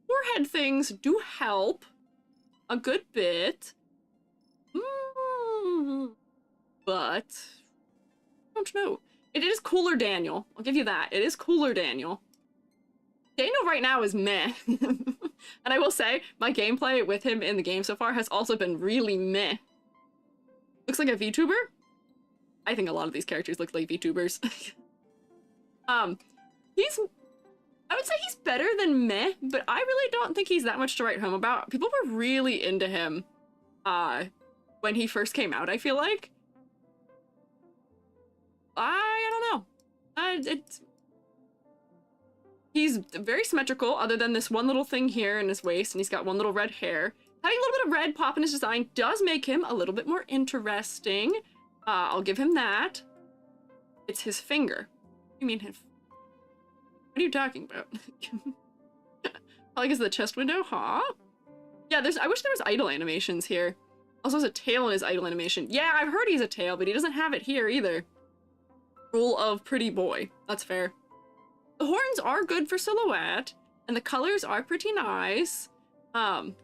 forehead things do help a good bit. But I don't know. It is cooler Daniel. I'll give you that. It is cooler Daniel. Daniel right now is meh. And I will say, my gameplay with him in the game so far has also been really meh. Looks like a VTuber? I think a lot of these characters look like VTubers. I would say he's better than meh, but I really don't think he's that much to write home about. People were really into him when he first came out, I feel like. I don't know. He's very symmetrical, other than this one little thing here in his waist, and he's got one little red hair. Having a little bit of red pop in his design does make him a little bit more interesting. I'll give him that. It's his finger. What do you mean his? What are you talking about? Probably because of the chest window, huh? Yeah, I wish there was idle animations here. Also, there's a tail in his idle animation. Yeah, I've heard he's a tail, but he doesn't have it here either. Rule of pretty boy. That's fair. The horns are good for silhouette, and the colors are pretty nice. Do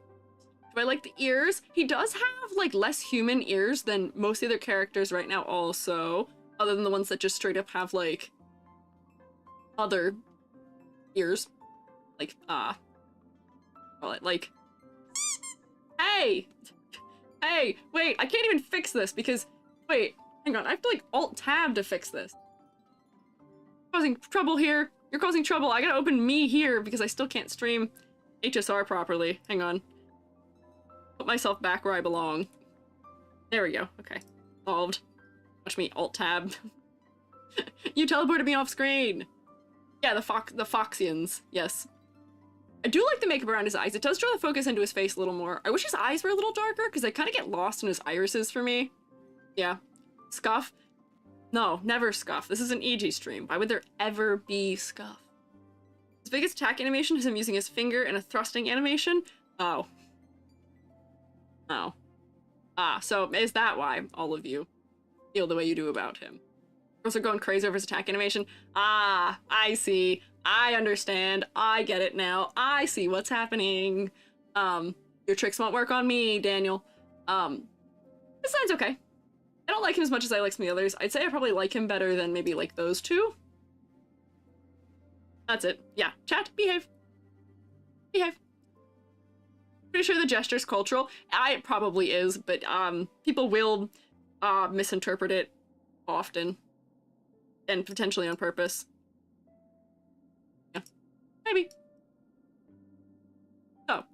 I like the ears? He does have, like, less human ears than most of the other characters right now also, other than the ones that just straight up have, like, other ears. Like, call it, like, hey! Hey, wait, I can't even fix this because, wait, hang on, I have to, like, Alt-Tab to fix this. Causing trouble here. You're causing trouble. I gotta open me here because I still can't stream. HSR properly. Hang on. Put myself back where I belong. There we go. Okay. Solved. Watch me alt-tab. You teleported me off screen! Yeah, the Foxians. Yes. I do like the makeup around his eyes. It does draw the focus into his face a little more. I wish his eyes were a little darker, because they kind of get lost in his irises for me. Yeah. Scuff? No, never Scuff. This is an EG stream. Why would there ever be Scuff? His biggest attack animation is him using his finger and a thrusting animation? Oh. Oh. Ah, so is that why all of you feel the way you do about him? Girls are going crazy over his attack animation. Ah, I see. I understand. I get it now. I see what's happening. Your tricks won't work on me, Daniel. This sign's okay. I don't like him as much as I like some of the others. I'd say I probably like him better than maybe like those two. That's it. Yeah. Chat, behave. Behave. Pretty sure the gesture's cultural. It probably is, but people will misinterpret it often. And potentially on purpose. Yeah. Maybe. So,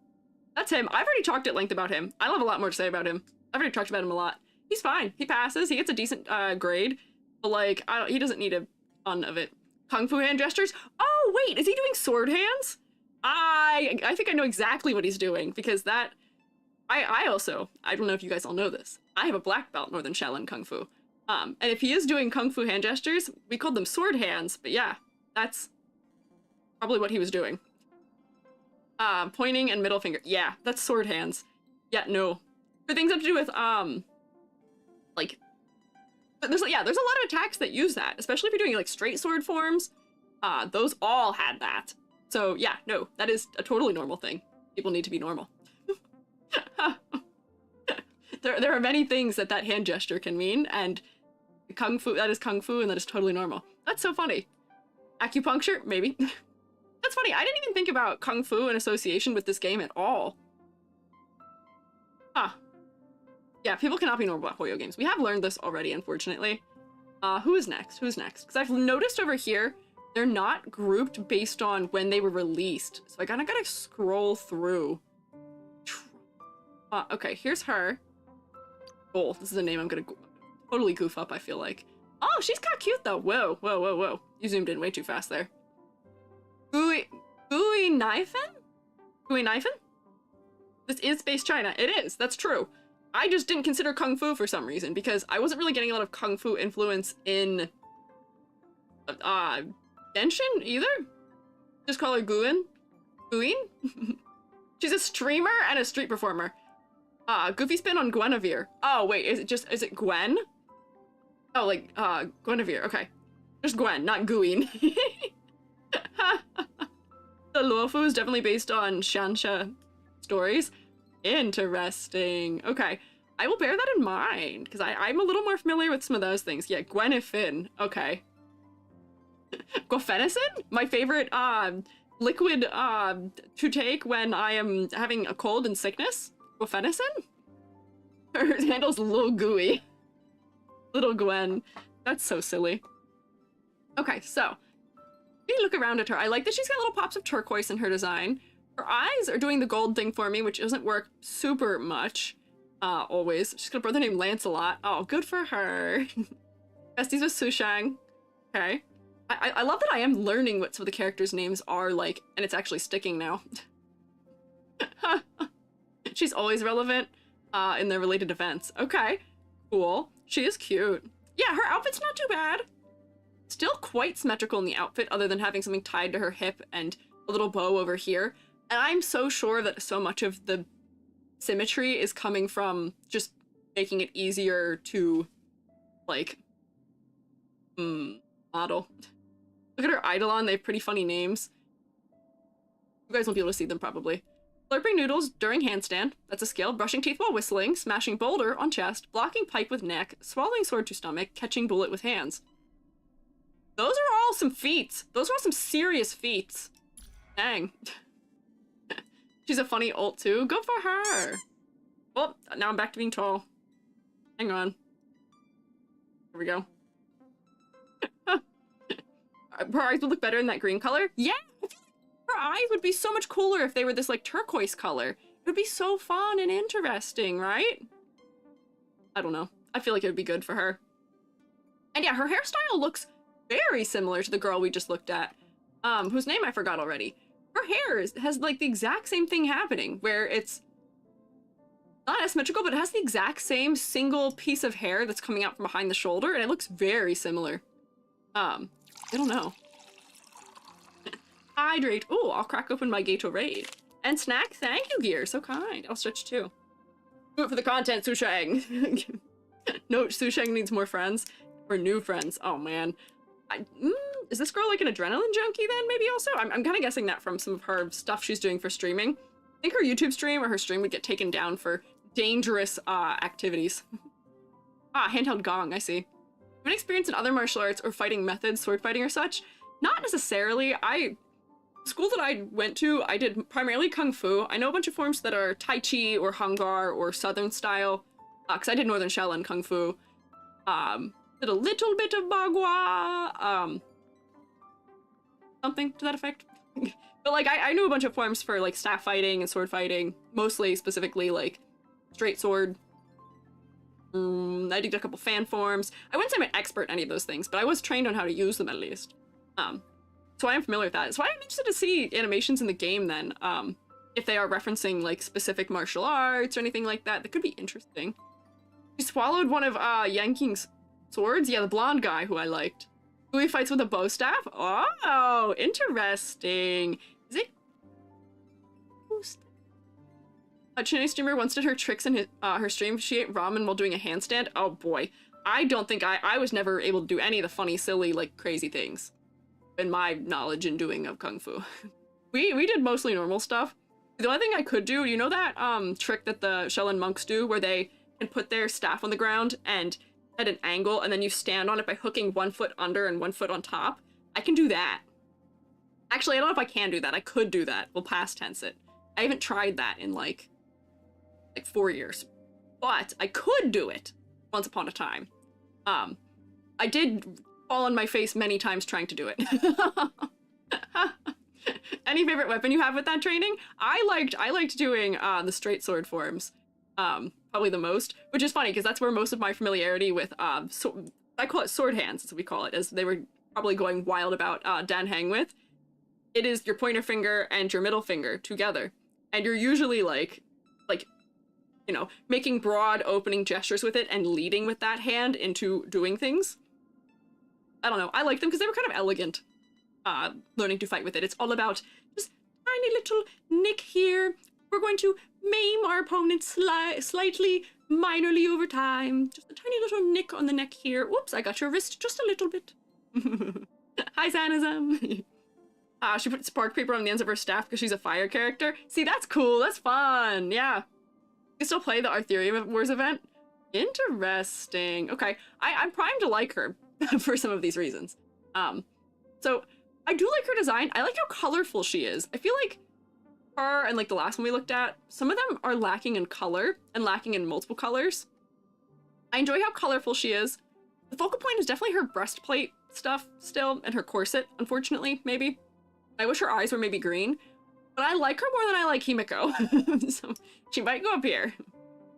that's him. I've already talked at length about him. I have a lot more to say about him. I've already talked about him a lot. He's fine. He passes. He gets a decent grade. But, like, he doesn't need a ton of it. Kung Fu hand gestures? Oh, wait! Is he doing sword hands? I think I know exactly what he's doing. Because that... I also... I don't know if you guys all know this. I have a black belt Northern Shaolin Kung Fu. And if he is doing Kung Fu hand gestures, we called them sword hands, but yeah, that's probably what he was doing. Pointing and middle finger. Yeah, that's sword hands. Yeah, no. For things that have to do with, like, there's a lot of attacks that use that, especially if you're doing, like, straight sword forms. Those all had that. So, yeah, no, that is a totally normal thing. People need to be normal. There are many things that hand gesture can mean, and Kung Fu, that is Kung Fu, and that is totally normal. That's so funny. Acupuncture? Maybe. That's funny. I didn't even think about Kung Fu in association with this game at all. Huh. Yeah, people cannot be normal at Hoyo games. We have learned this already, unfortunately. Who is next? Who's next? Because I've noticed over here, they're not grouped based on when they were released. So I kinda gotta scroll through. Okay, here's her. Oh, this is a name I'm gonna totally goof up, I feel like. Oh, she's kinda cute though. Whoa, whoa, whoa, whoa. You zoomed in way too fast there. Gui Knifin? Gui Knifin? This is Space China. It is, that's true. I just didn't consider Kung Fu for some reason, because I wasn't really getting a lot of Kung Fu influence in Genshin either? Just call her Guin? Guin? She's a streamer and a street performer. Goofy spin on Guinevere. Oh, wait, is it Gwen? Oh, like, Guinevere, okay. Just Gwen, not Guin. The Luofu is definitely based on Shansha stories. Interesting. Okay, I will bear that in mind, because I'm a little more familiar with some of those things. Yeah, Gwenifin, okay. Guafenison? My favorite, liquid, to take when I am having a cold and sickness? Guafenison? Her handle's Lil Gooey. Little Gwen. That's so silly. Okay, so, we look around at her. I like that she's got little pops of turquoise in her design. Her eyes are doing the gold thing for me, which doesn't work super much, always. She's got a brother named Lancelot. Oh, good for her. Besties with Sushang. Okay. I love that I am learning what some of the characters' names are like, and it's actually sticking now. She's always relevant in their related events. Okay, cool. She is cute. Yeah, her outfit's not too bad. Still quite symmetrical in the outfit, other than having something tied to her hip and a little bow over here. And I'm so sure that so much of the symmetry is coming from just making it easier to, like, model. Look at her Eidolon, they have pretty funny names. You guys won't be able to see them, probably. Slurping noodles during handstand, that's a skill. Brushing teeth while whistling, smashing boulder on chest, blocking pipe with neck, swallowing sword to stomach, catching bullet with hands. Those are all some feats. Those are all some serious feats. Dang. She's a funny ult too. Go for her. Well, now I'm back to being tall. Hang on. Here we go. Her eyes would look better in that green color. Yeah! Her eyes would be so much cooler if they were this like turquoise color. It would be so fun and interesting, right? I don't know. I feel like it would be good for her. And yeah, her hairstyle looks very similar to the girl we just looked at, whose name I forgot already. Her hair has like the exact same thing happening, where it's not asymmetrical, but it has the exact same single piece of hair that's coming out from behind the shoulder, and it looks very similar. I don't know. Hydrate. Oh, I'll crack open my Gatorade. And snack, thank you, Gear. So kind. I'll stretch too. Do it for the content, Sushang. No, Sushang needs more friends. Or new friends. Oh, man. Is this girl like an adrenaline junkie then, maybe also? I'm kind of guessing that from some of her stuff she's doing for streaming. I think her YouTube stream or her stream would get taken down for dangerous activities. Handheld gong, I see. Have an experience in other martial arts or fighting methods, sword fighting or such? Not necessarily. School that I went to, I did primarily Kung Fu. I know a bunch of forms that are Tai Chi or Hung Gar or Southern style, because I did Northern Shaolin Kung Fu. Did a little bit of Bagua, something to that effect. But like, I knew a bunch of forms for like staff fighting and sword fighting, mostly specifically like straight sword. I did a couple fan forms. I wouldn't say I'm an expert in any of those things, but I was trained on how to use them at least. So I am familiar with that. So I'm interested to see animations in the game then, if they are referencing like specific martial arts or anything like that. That could be interesting. She swallowed one of Yang King's swords. Yeah, the blonde guy who I liked. Who he fights with a bow staff. Oh, interesting. Is it? A Chinese streamer once did her tricks in her stream. She ate ramen while doing a handstand. Oh boy. I don't think I was never able to do any of the funny, silly, like crazy things in my knowledge and doing of Kung Fu. we did mostly normal stuff. The only thing I could do, you know that trick that the Shaolin monks do where they can put their staff on the ground and at an angle and then you stand on it by hooking 1 foot under and 1 foot on top? I can do that. Actually, I don't know if I can do that. I could do that. We'll past tense it. I haven't tried that in like 4 years. But I could do it once upon a time. I did fall on my face many times trying to do it. Any favorite weapon you have with that training? I liked doing the straight sword forms probably the most, which is funny because that's where most of my familiarity with I call it sword hands, as we call it, as they were probably going wild about Dan Hang with. It is your pointer finger and your middle finger together, and you're usually like you know, making broad opening gestures with it and leading with that hand into doing things. I don't know. I like them because they were kind of elegant. Learning to fight with it. It's all about just tiny little nick here. We're going to maim our opponent slightly, minorly over time. Just a tiny little nick on the neck here. Whoops, I got your wrist just a little bit. Hi, Sanism. She put spark paper on the ends of her staff because she's a fire character. See, that's cool. That's fun. Yeah. You still play the Arthurian Wars event? Interesting. Okay. I'm primed to like her for some of these reasons. So I do like her design. I like how colorful she is. I feel like her and like the last one we looked at, some of them are lacking in color and lacking in multiple colors. I enjoy how colorful she is. The focal point is definitely her breastplate stuff still and her corset, unfortunately, maybe. I wish her eyes were maybe green, but I like her more than I like Himiko. So she might go up here.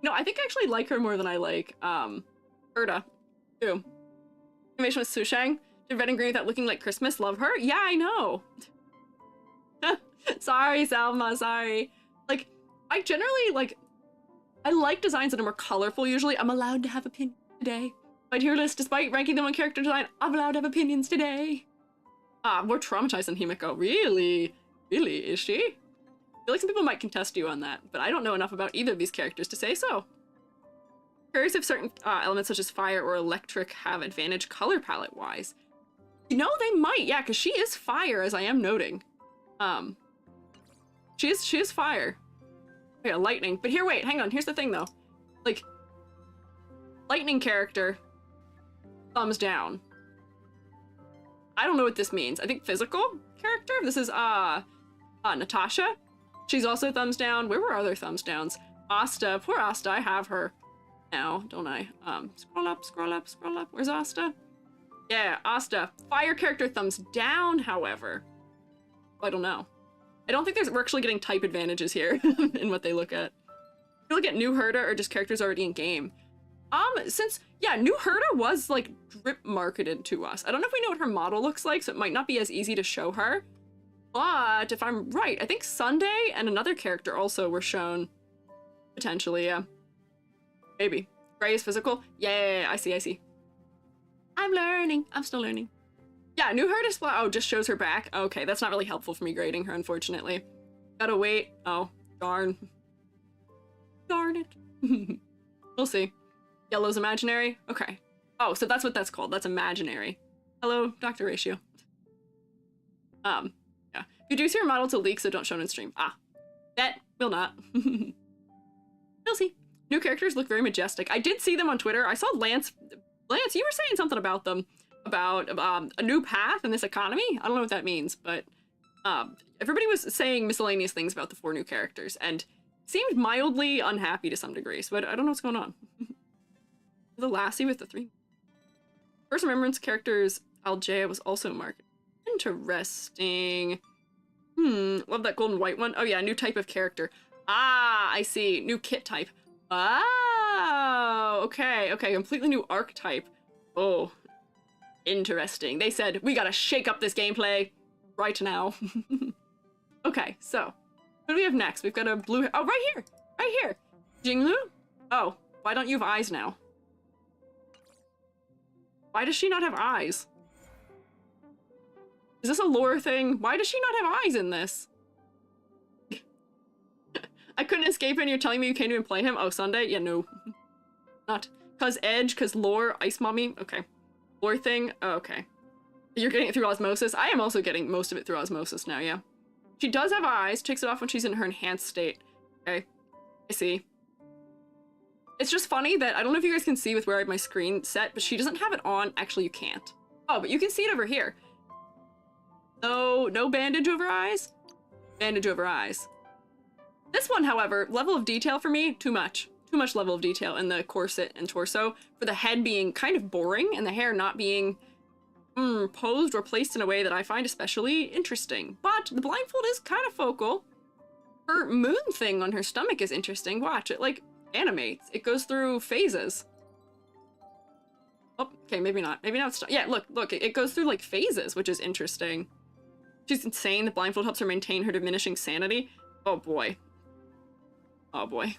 No, I think I actually like her more than I like Erda, too. Animation with Sushang. Did red and green without looking like Christmas. Love her. Yeah, I know. Sorry, Salma, sorry. Like, I generally, like, I like designs that are more colorful, usually. I'm allowed to have opinions today. My tier list, despite ranking them on character design, I'm allowed to have opinions today. More traumatized than Himiko. Really? Really, is she? I feel like some people might contest you on that, but I don't know enough about either of these characters to say so. Curious if certain elements such as fire or electric have advantage color palette-wise. You know, they might, yeah, because she is fire, as I am noting. She is fire. Yeah, lightning. But here, wait, hang on. Here's the thing, though. Like, lightning character, thumbs down. I don't know what this means. I think physical character? This is, Natasha. She's also thumbs down. Where were other thumbs downs? Asta. Poor Asta. I have her now, don't I? Scroll up, scroll up, scroll up. Where's Asta? Yeah, Asta. Fire character thumbs down, however. I don't know. I don't think we're actually getting type advantages here in what they look at. If you look at new Herda or just characters already in game. Since, yeah, new Herda was, like, drip marketed to us. I don't know if we know what her model looks like, so it might not be as easy to show her. But if I'm right, I think Sunday and another character also were shown. Potentially, yeah. Maybe. Gray is physical? Yeah, I see. I'm learning. I'm still learning. Yeah, new Herda display. Oh, just shows her back. Okay, that's not really helpful for me grading her, unfortunately. Gotta wait. Oh, darn. Darn it. We'll see. Yellow's imaginary? Okay. Oh, so that's what that's called. That's imaginary. Hello, Dr. Ratio. Yeah. You do see your model to leak, so don't show it in stream. Ah. Bet. Will not. We'll see. New characters look very majestic. I did see them on Twitter. I saw Lance. Lance, you were saying something about them. About a new path in this economy? I don't know what that means, but everybody was saying miscellaneous things about the 4 new characters, and seemed mildly unhappy to some degree, so I don't know what's going on. The lassie with the 3. First Remembrance characters, Algea was also marked. Interesting. Love that golden white one. Oh yeah, new type of character. Ah, I see. New kit type. Oh, okay, completely new archetype. Oh, interesting. They said, we gotta shake up this gameplay right now. Okay, so, what do we have next? We've got a blue, oh, right here, Jinglu? Oh, why don't you have eyes now? Why does she not have eyes? Is this a lore thing? Why does she not have eyes in this? I couldn't escape and you're telling me you can't even play him? Oh, Sunday? Yeah, no. Not. Cause Edge, cause lore, Ice Mommy? Okay. Lore thing? Oh, okay. You're getting it through osmosis? I am also getting most of it through osmosis now, yeah. She does have eyes, takes it off when she's in her enhanced state. Okay. I see. It's just funny that, I don't know if you guys can see with where I have my screen set, but she doesn't have it on. Actually, you can't. Oh, but you can see it over here. No bandage over eyes? Bandage over eyes. This one, however, level of detail for me, too much. Too much level of detail in the corset and torso, for the head being kind of boring and the hair not being posed or placed in a way that I find especially interesting. But the blindfold is kind of focal. Her moon thing on her stomach is interesting. Watch, it like animates. It goes through phases. Oh, okay, maybe not. Maybe not. Yeah, look, it goes through like phases, which is interesting. She's insane. The blindfold helps her maintain her diminishing sanity. Oh boy. Oh boy.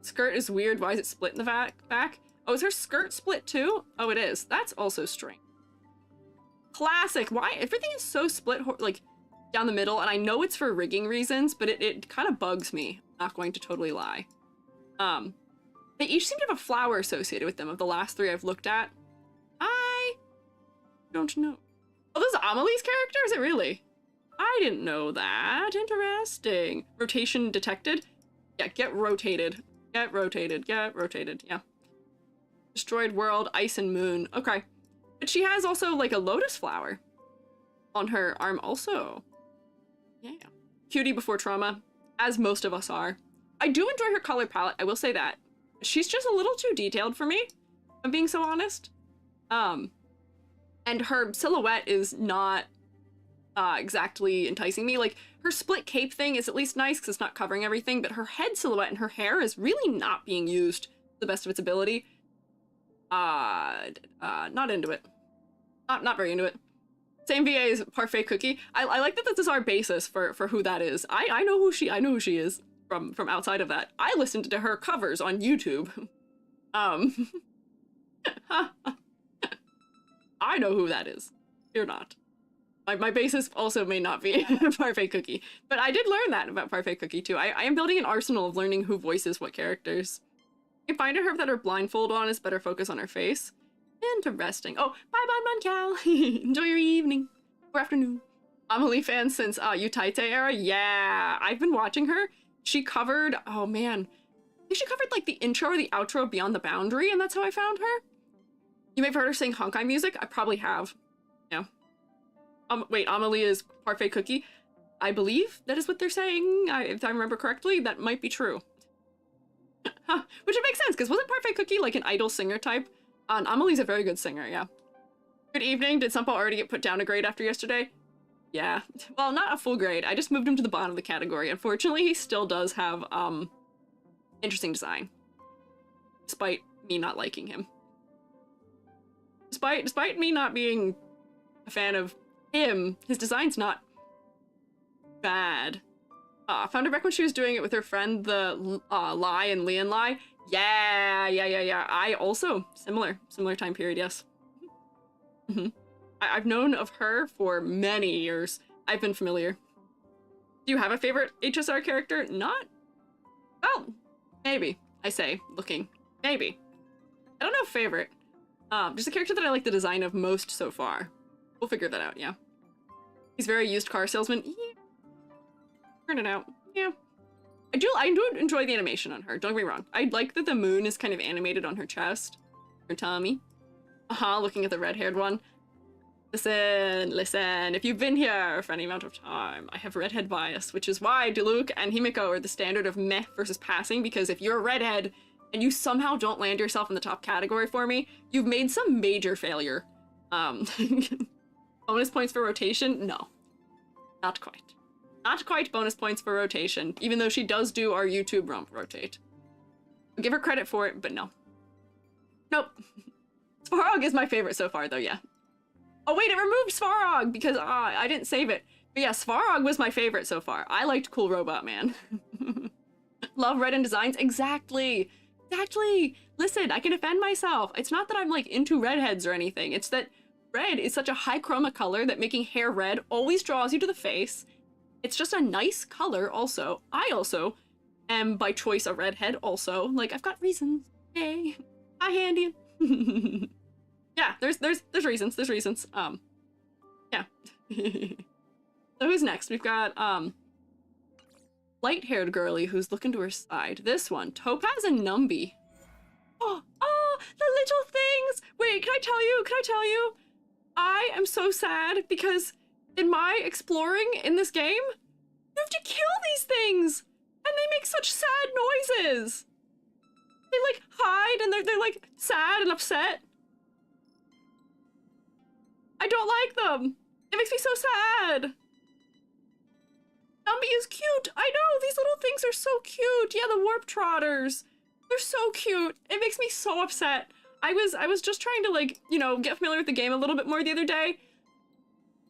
Skirt is weird. Why is it split in the back? Oh, is her skirt split too? Oh, it is. That's also strange. Classic. Why? Everything is so split, like, down the middle, and I know it's for rigging reasons, but it kind of bugs me. Not going to totally lie. They each seem to have a flower associated with them of the last 3 I've looked at. I don't know. Oh, this is Amelie's character? Is it really? I didn't know that. Interesting. Rotation detected? Yeah, get rotated. Get rotated. Get rotated. Yeah. Destroyed world, ice and moon. Okay. But she has also like a lotus flower on her arm also. Yeah. Cutie before trauma, as most of us are. I do enjoy her color palette, I will say that. She's just a little too detailed for me, if I'm being so honest. And her silhouette is not exactly enticing me. Like, her split cape thing is at least nice because it's not covering everything, but her head silhouette and her hair is really not being used to the best of its ability. Not into it. Not very into it. Same VA as Parfait Cookie. I like that this is our basis for who that is. I know who she is from outside of that. I listened to her covers on YouTube. I know who that is. You're not. My basis also may not be Parfait Cookie, but I did learn that about Parfait Cookie too. I am building an arsenal of learning who voices what characters. You find her that her blindfold on is better focus on her face. Interesting. Oh, bye Moncal. Enjoy your evening or afternoon. Amelie fan since Utaite era. Yeah, I've been watching her. She covered, oh man, I think she covered like the intro or the outro of Beyond the Boundary, and that's how I found her. You may have heard her sing Honkai music. I probably have. Yeah. Wait, Amelie is Parfait Cookie. I believe that is what they're saying. If I remember correctly, that might be true. Huh. Which it makes sense, because wasn't Parfait Cookie like an idol singer type? Amelie's a very good singer, yeah. Good evening. Did Sunpaw already get put down a grade after yesterday? Yeah. Well, not a full grade. I just moved him to the bottom of the category. Unfortunately, he still does have, interesting design. Despite me not liking him. Despite me not being a fan of him, his design's not bad. Found her back when she was doing it with her friend, the Lai and Leon Lai. Yeah. I also, similar time period, yes. I've known of her for many years. I've been familiar. Do you have a favorite HSR character? Not? Well, maybe, I say, looking. Maybe. I don't know favorite. Just a character that I like the design of most so far. We'll figure that out, yeah. He's very used car salesman. Yeah. Turn it out. Yeah. I do enjoy the animation on her, don't get me wrong. I like that the moon is kind of animated on her chest. Her tummy. Looking at the red-haired one. Listen, if you've been here for any amount of time, I have redhead bias, which is why Diluc and Himiko are the standard of meh versus passing, because if you're a redhead and you somehow don't land yourself in the top category for me, you've made some major failure. Bonus points for rotation? No. Not quite. Not quite bonus points for rotation, even though she does do our YouTube rump rotate. I'll give her credit for it, but no. Nope. Svarog is my favorite so far, though, yeah. Oh wait, it removed Svarog because I didn't save it. But yeah, Svarog was my favorite so far. I liked Cool Robot Man. Love red and designs? Exactly. Exactly. Listen, I can defend myself. It's not that I'm like into redheads or anything. It's that red is such a high chroma color that making hair red always draws you to the face. It's just a nice color also. I also am by choice a redhead also. Like, I've got reasons. Hey. Hi, Handy. Yeah, there's reasons. There's reasons. Yeah. So who's next? We've got light-haired girly who's looking to her side. This one, Topaz and Numby. Oh, the little things. Wait, can I tell you? I am so sad because in my exploring in this game, you have to kill these things, and they make such sad noises. They like hide and they're like sad and upset. I don't like them. It makes me so sad. Numby is cute. I know, these little things are so cute. Yeah, the warp trotters. They're so cute. It makes me so upset. I was just trying to, like, you know, get familiar with the game a little bit more the other day.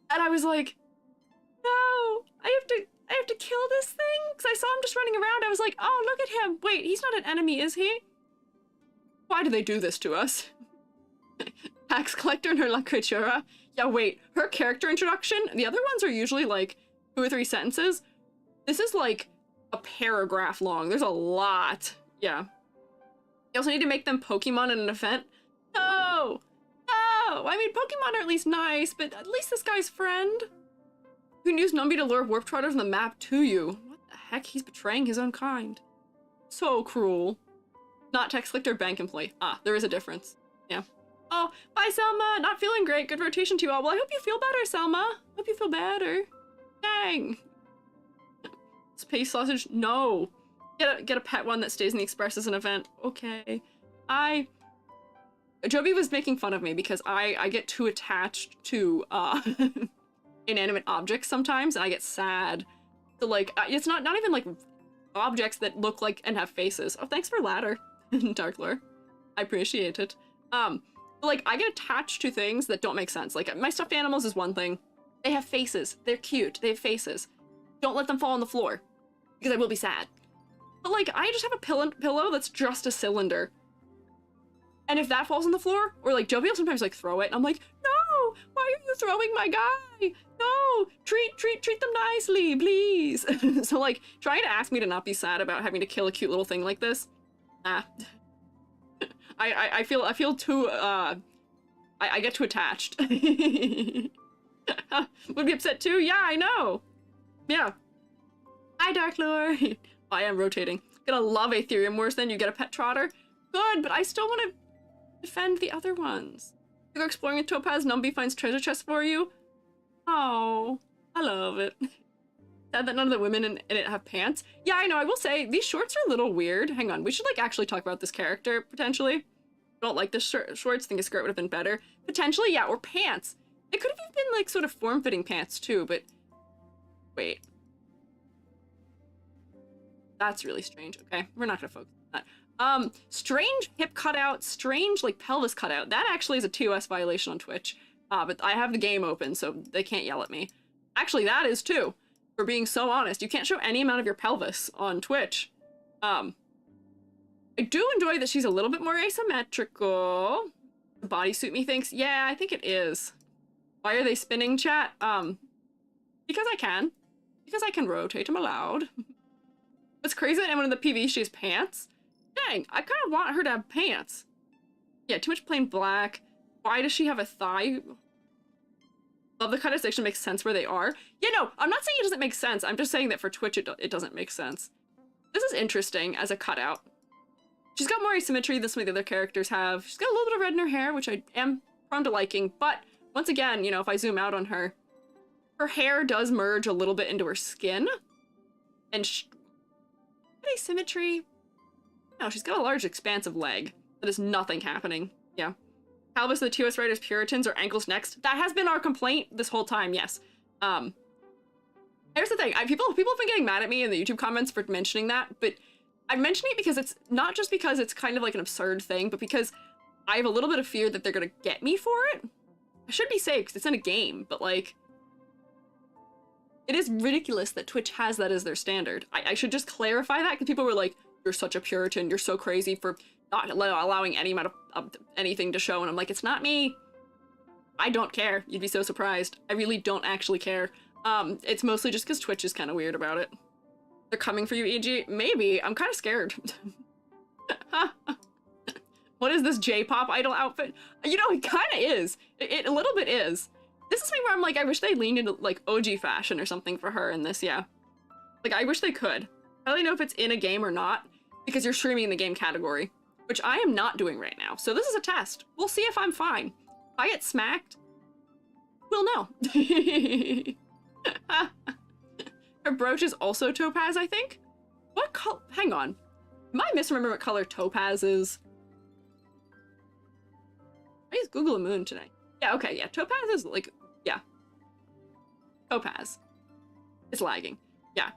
And I was like, no, I have to kill this thing? Because I saw him just running around. I was like, oh, look at him. Wait, he's not an enemy, is he? Why do they do this to us? Tax collector and her La Creatura. Yeah, wait, her character introduction, the other ones are usually like 2 or 3 sentences. This is like a paragraph long. There's a lot. Yeah. You also need to make them Pokemon in an event. No! No! I mean, Pokemon are at least nice, but at least this guy's friend. You can use Numby to lure warp trotters on the map to you. What the heck? He's betraying his own kind. So cruel. Not tax collector, bank employee. Ah, there is a difference. Yeah. Oh, bye, Selma. Not feeling great. Good rotation to you all. Well, I hope you feel better, Selma. Hope you feel better. Dang. Space sausage? No. Get a pet one that stays in the Express as an event. Okay. Joby was making fun of me because I get too attached to inanimate objects sometimes, and I get sad. So like, it's not even like objects that look like and have faces. Oh, thanks for ladder, Dark Lore. I appreciate it. Like, I get attached to things that don't make sense. Like, my stuffed animals is one thing. They have faces. They're cute. They have faces. Don't let them fall on the floor, because I will be sad. But, like, I just have a pillow that's just a cylinder. And if that falls on the floor, or, like, Joby will sometimes, like, throw it, and I'm like, no! Why are you throwing my guy? No! Treat them nicely, please! So, like, trying to ask me to not be sad about having to kill a cute little thing like this, I feel too, I get too attached. Would be upset too? Yeah, I know. Yeah. Hi, Dark Lore. I am rotating. Gonna love Aetherium worse than you get a pet trotter. Good, but I still want to defend the other ones. You go exploring with Topaz, Numby finds treasure chests for you. Oh, I love it. Sad that none of the women in it have pants. Yeah, I know, I will say, these shorts are a little weird. Hang on, we should, like, actually talk about this character, potentially. I don't like this shorts, think a skirt would have been better. Potentially, yeah, or pants. It could have even been, like, sort of form-fitting pants, too, but Wait. That's really strange. Okay, we're not gonna focus on that. Strange hip cutout, strange like pelvis cutout. That actually is a TOS violation on Twitch. But I have the game open, so they can't yell at me. Actually, that is too. For being so honest, you can't show any amount of your pelvis on Twitch. I do enjoy that she's a little bit more asymmetrical. The bodysuit me thinks, yeah, I think it is. Why are they spinning, chat? Because I can. Because I can rotate them aloud. What's crazy that everyone in the PV, she has pants? Dang, I kind of want her to have pants. Yeah, too much plain black. Why does she have a thigh? Love the cutout section makes sense where they are. Yeah, no, I'm not saying it doesn't make sense. I'm just saying that for Twitch, it doesn't make sense. This is interesting as a cutout. She's got more asymmetry than some of the other characters have. She's got a little bit of red in her hair, which I am prone to liking. But once again, you know, if I zoom out on her, her hair does merge a little bit into her skin. And asymmetry. No, she's got a large expansive leg. That is nothing happening. Yeah. Pelvis of the TOS writers Puritans or ankles next. That has been our complaint this whole time, yes. Here's the thing. People have been getting mad at me in the YouTube comments for mentioning that, but I'm mentioning it because it's not just because it's kind of like an absurd thing, but because I have a little bit of fear that they're gonna get me for it. I should be safe because it's in a game, but like, it is ridiculous that Twitch has that as their standard. I should just clarify that because people were like, you're such a Puritan, you're so crazy for not allowing any amount of anything to show, and I'm like, it's not me. I don't care. You'd be so surprised. I really don't actually care. It's mostly just because Twitch is kind of weird about it. They're coming for you, EG? Maybe. I'm kind of scared. What is this J-pop idol outfit? You know, it kind of is. It a little bit is. This is something where I'm like, I wish they leaned into like OG fashion or something for her in this, yeah. Like, I wish they could. I don't know if it's in a game or not, because you're streaming in the game category, which I am not doing right now. So this is a test. We'll see if I'm fine. If I get smacked, we'll know. Her brooch is also topaz, I think. What color? Hang on. Am I misremembering what color topaz is? I used Google a moon today. Yeah, okay, yeah. Topaz is like, yeah. Topaz. It's lagging. Yeah.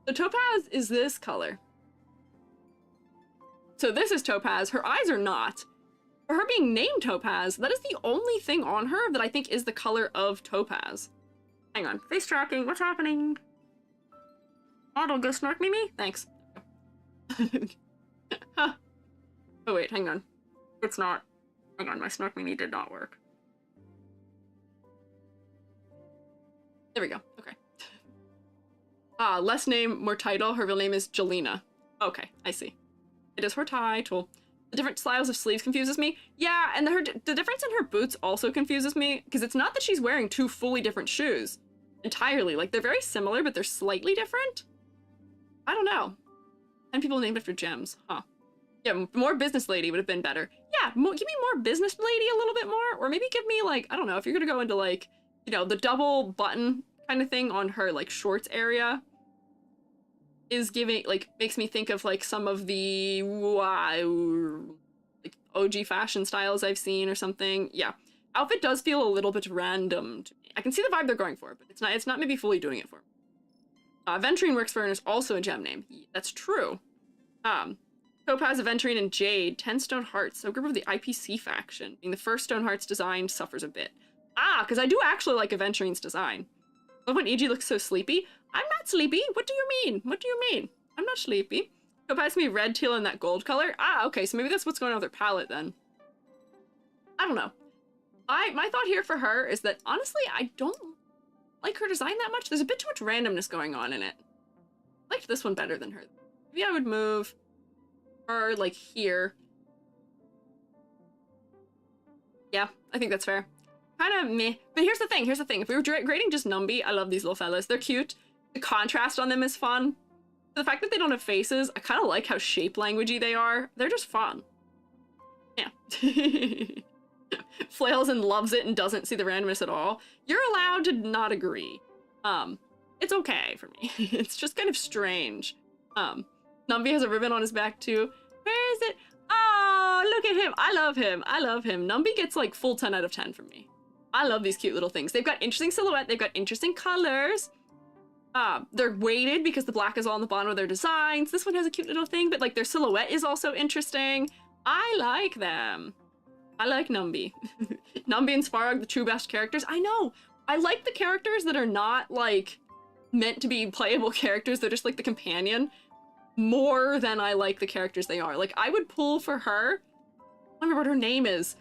So topaz is this color. So this is topaz. Her eyes are not. For her being named topaz, that is the only thing on her that I think is the color of topaz. Hang on. Face tracking. What's happening? Model, go snark me? Thanks. Huh. Oh wait, hang on. It's not. Hang on, my snark me did not work. There we go. Okay. Less name, more title. Her real name is Jelena. Okay, I see. It is her title. The different styles of sleeves confuses me. Yeah, and the difference in her boots also confuses me, because it's not that she's wearing two fully different shoes. Entirely. Like, they're very similar, but they're slightly different. I don't know. And people named after gems. Huh. Yeah, more business lady would have been better. Yeah, give me more business lady a little bit more, or maybe give me, like, I don't know, if you're gonna go into, like, you know, the double button kind of thing on her, like, shorts area is giving, like, makes me think of, like, some of the, like, OG fashion styles I've seen or something. Yeah. Outfit does feel a little bit random to me. I can see the vibe they're going for, but it's not maybe fully doing it for me. Venturine works for her and is also a gem name. That's true. Topaz, Aventurine, and Jade, 10 Stone Hearts, a group of the IPC faction. Being the first Stone Hearts design suffers a bit. Because I do actually like Aventurine's design. Love when EG looks so sleepy. I'm not sleepy. What do you mean? What do you mean? I'm not sleepy. Topaz can be red, teal, and that gold color. Okay, so maybe that's what's going on with her palette then. I don't know. My thought here for her is that, honestly, I don't like her design that much. There's a bit too much randomness going on in it. I liked this one better than her. Maybe I would move her, like, here. Yeah, I think that's fair. Kind of meh. But here's the thing. If we were grading just Numby, I love these little fellas. They're cute. The contrast on them is fun. The fact that they don't have faces, I kind of like how shape languagey they are. They're just fun. Yeah. Flails and loves it and doesn't see the randomness at all. You're allowed to not agree. It's okay for me. It's just kind of strange. Numby has a ribbon on his back too. Where is it? Oh, look at him. I love him. I love him. Numby gets like full 10 out of 10 from me. I love these cute little things. They've got interesting silhouette. They've got interesting colors. They're weighted because the black is all on the bottom of their designs. This one has a cute little thing, but like their silhouette is also interesting. I like them. I like Numby. Numby and Svarog, the two best characters. I know. I like the characters that are not like meant to be playable characters. They're just like the companion more than I like the characters they are. Like I would pull for her. I don't remember what her name is.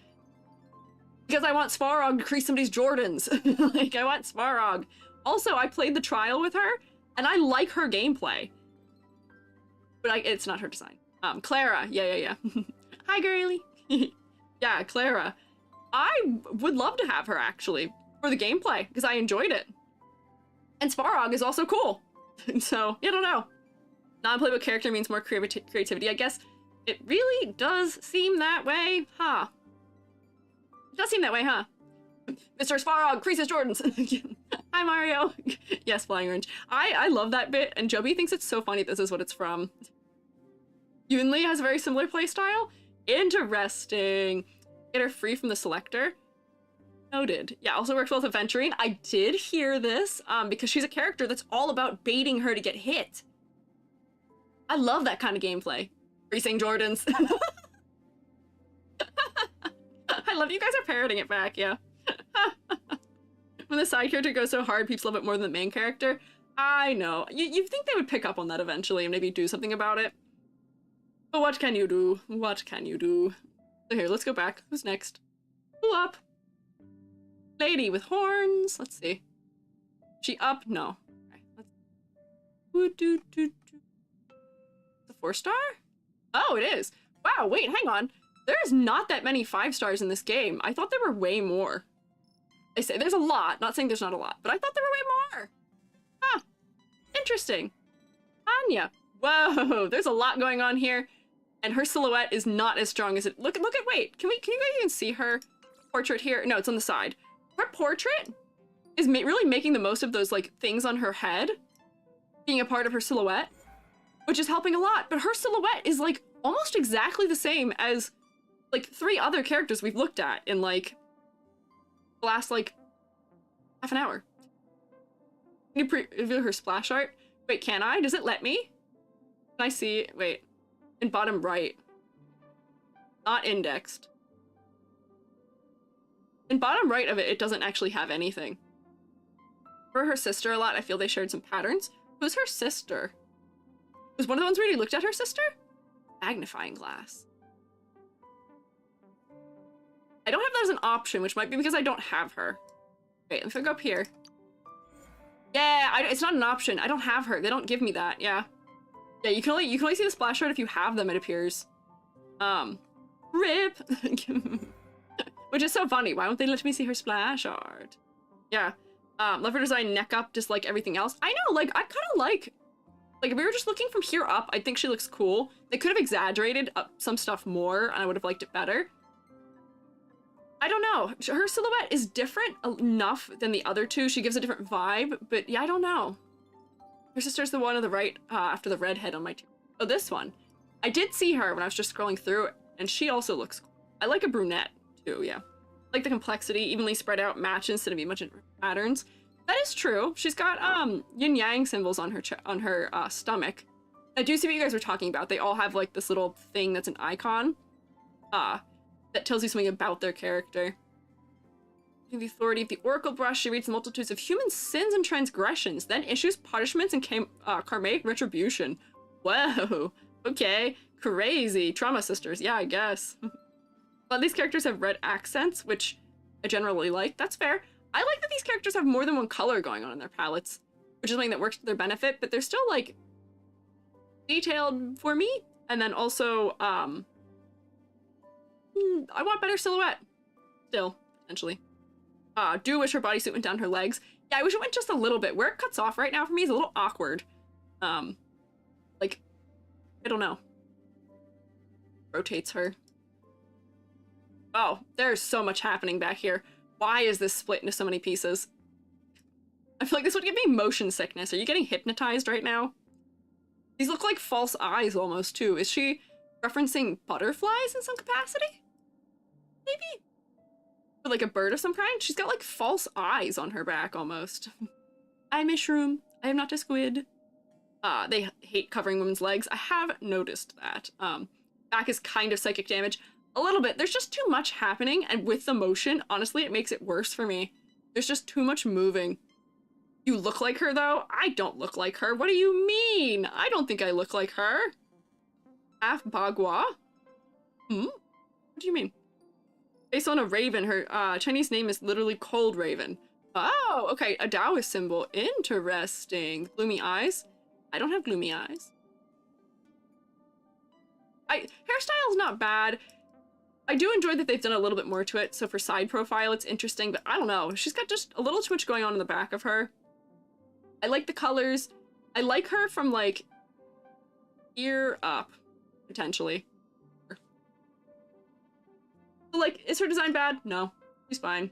Because I want Svarog to crease somebody's Jordans. Like I want Svarog. Also, I played the trial with her and I like her gameplay. But it's not her design. Clara. Yeah. Hi, girly. Yeah, Clara. I would love to have her, actually, for the gameplay, because I enjoyed it. And Svarog is also cool. So, I don't know. Non-playable character means more creativity, I guess. It really does seem that way, huh? It does seem that way, huh? Mr. Svarog, creases Jordans. Hi, Mario. Yes, Flying Orange. I love that bit, and Joby thinks it's so funny this is what it's from. Yunli has a very similar playstyle. Interesting. Get her free from the selector. Noted. Yeah, also works well with Aventurine. I did hear this because she's a character that's all about baiting her to get hit. I love that kind of gameplay. Creasing Jordans. I love you guys are parroting it back, yeah. When the side character goes so hard, people love it more than the main character. I know. You think they would pick up on that eventually and maybe do something about it. But what can you do? What can you do? So here, let's go back. Who's next? Who up? Lady with horns. Let's see. She up? No. Okay, let's... The 4-star? Oh, it is. Wow, wait, hang on. There's not that many 5-stars in this game. I thought there were way more. I say there's a lot. Not saying there's not a lot, but I thought there were way more. Huh. Interesting. Anya. Whoa, there's a lot going on here. And her silhouette is not as strong as it. Look at, wait, can you guys even see her portrait here? No, it's on the side. Her portrait is really making the most of those like things on her head being a part of her silhouette, which is helping a lot. But her silhouette is like almost exactly the same as like 3 other characters we've looked at in like the last like half an hour. Can you reveal her splash art? Wait, can I? Does it let me? Can I see? Wait. In bottom right. Not indexed. In bottom right of it, it doesn't actually have anything. For her sister a lot, I feel they shared some patterns. Who's her sister? Was one of the ones where you looked at her sister? Magnifying glass. I don't have that as an option, which might be because I don't have her. Wait, let's go up here. Yeah, it's not an option. I don't have her. They don't give me that. Yeah. Yeah, you can only see the splash art if you have them, it appears. Rip. Which is so funny. Why won't they let me see her splash art? Yeah. Love her design neck up, just like everything else. I know, like, I kind of like if we were just looking from here up, I think she looks cool. They could have exaggerated some stuff more, and I would have liked it better. I don't know. Her silhouette is different enough than the other two. She gives a different vibe, but yeah, I don't know. Her sister's the one on the right after the redhead on my team. Oh, this one. I did see her when I was just scrolling through it, and she also looks cool. I like a brunette, too, yeah. I like the complexity, evenly spread out matches instead of being much in patterns. That is true. She's got yin-yang symbols on her stomach. I do see what you guys were talking about. They all have like this little thing that's an icon that tells you something about their character. The authority of the Oracle Brush, she reads the multitudes of human sins and transgressions, then issues punishments and karmic retribution. Whoa, okay, crazy. Trauma sisters, yeah, I guess. But these characters have red accents, which I generally like. That's fair. I like that these characters have more than one color going on in their palettes, which is something that works to their benefit, but they're still, like, detailed for me. And then also, I want better silhouette. Still, potentially. Do wish her bodysuit went down her legs. Yeah, I wish it went just a little bit. Where it cuts off right now for me is a little awkward. Like, I don't know. Rotates her. Oh, there's so much happening back here. Why is this split into so many pieces? I feel like this would give me motion sickness. Are you getting hypnotized right now? These look like false eyes almost, too. Is she referencing butterflies in some capacity? Maybe? Or like a bird of some kind? She's got like false eyes on her back almost. Eye mushroom. I am not a squid. They hate covering women's legs. I have noticed that. Back is kind of psychic damage. A little bit. There's just too much happening, and with the motion, honestly, it makes it worse for me. There's just too much moving. You look like her, though? I don't look like her. What do you mean? I don't think I look like her. Half Bagua? What do you mean? Based on a raven, her Chinese name is literally Cold Raven. Oh, okay, a Taoist symbol. Interesting. Gloomy eyes? I don't have gloomy eyes. Hairstyle's not bad. I do enjoy that they've done a little bit more to it, so for side profile it's interesting, but I don't know. She's got just a little too much going on in the back of her. I like the colors. I like her from, like, ear up, potentially. So, like, is her design bad? No. She's fine.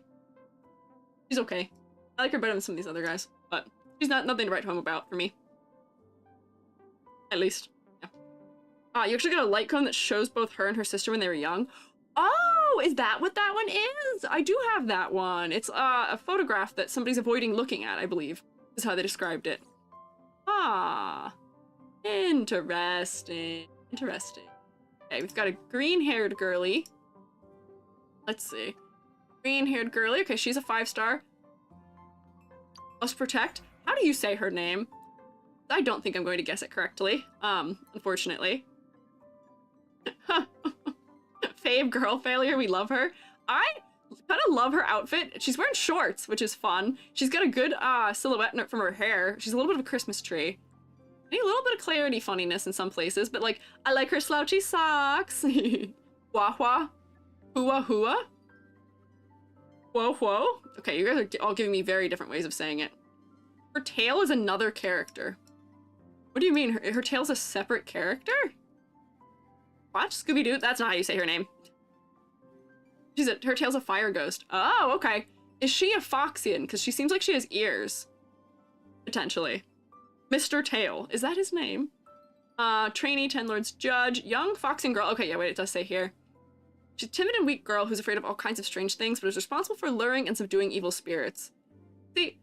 She's okay. I like her better than some of these other guys, but she's nothing to write home about for me. At least. Yeah. You actually got a light cone that shows both her and her sister when they were young. Oh, is that what that one is? I do have that one. It's a photograph that somebody's avoiding looking at, I believe, is how they described it. Ah, interesting. Interesting. Okay, we've got a green-haired girly. Let's see. Green-haired girly. Okay, she's a 5-star. Must protect. How do you say her name? I don't think I'm going to guess it correctly. Unfortunately. Fave girl failure, we love her. I kind of love her outfit. She's wearing shorts, which is fun. She's got a good silhouette from her hair. She's a little bit of a Christmas tree. I need a little bit of clarity funniness in some places, but like, I like her slouchy socks. Wah-wah. Hua-hua. Whoa-whoa. Okay, you guys are all giving me very different ways of saying it. Her tail is another character. What do you mean? Her tail's a separate character? What? Scooby-Doo? That's not how you say her name. Her tail's a fire ghost. Oh, okay. Is she a Foxian? Because she seems like she has ears. Potentially. Mr. Tail. Is that his name? Trainee, 10 Lords Judge, young Foxian girl. Okay, yeah, wait, it does say here. She's a timid and weak girl who's afraid of all kinds of strange things, but is responsible for luring and subduing evil spirits. See,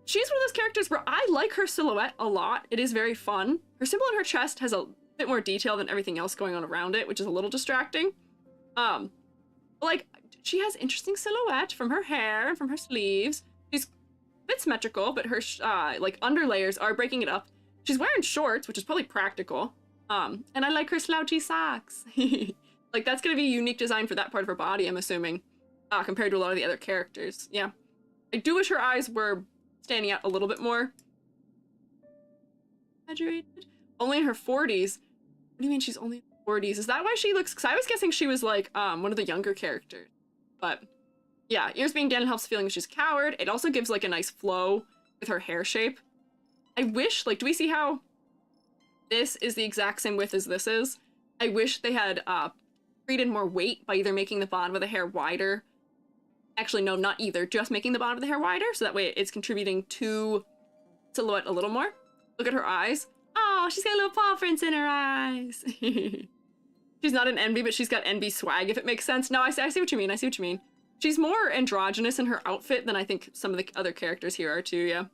she's one of those characters where I like her silhouette a lot. It is very fun. Her symbol on her chest has a bit more detail than everything else going on around it, which is a little distracting. Like, she has interesting silhouette from her hair and from her sleeves. She's a bit symmetrical, but her, like, underlayers are breaking it up. She's wearing shorts, which is probably practical. And I like her slouchy socks. Like, that's gonna be a unique design for that part of her body, I'm assuming, compared to a lot of the other characters. Yeah. I do wish her eyes were standing out a little bit more. Exaggerated? Only in her 40s. What do you mean she's only in her 40s? Is that why she looks... Because I was guessing she was, like, one of the younger characters. But, yeah, ears being down helps feeling she's a coward. It also gives, like, a nice flow with her hair shape. I wish, like, do we see how this is the exact same width as this is? I wish they had, created more weight by either making the bottom of the hair wider. Actually, no, not either. Just making the bottom of the hair wider, so that way it's contributing to silhouette a little more. Look at her eyes. Oh, she's got little paw prints in her eyes. She's not an NB, but she's got NB swag, if it makes sense. No, I see what you mean. I see what you mean. She's more androgynous in her outfit than I think some of the other characters here are too, yeah.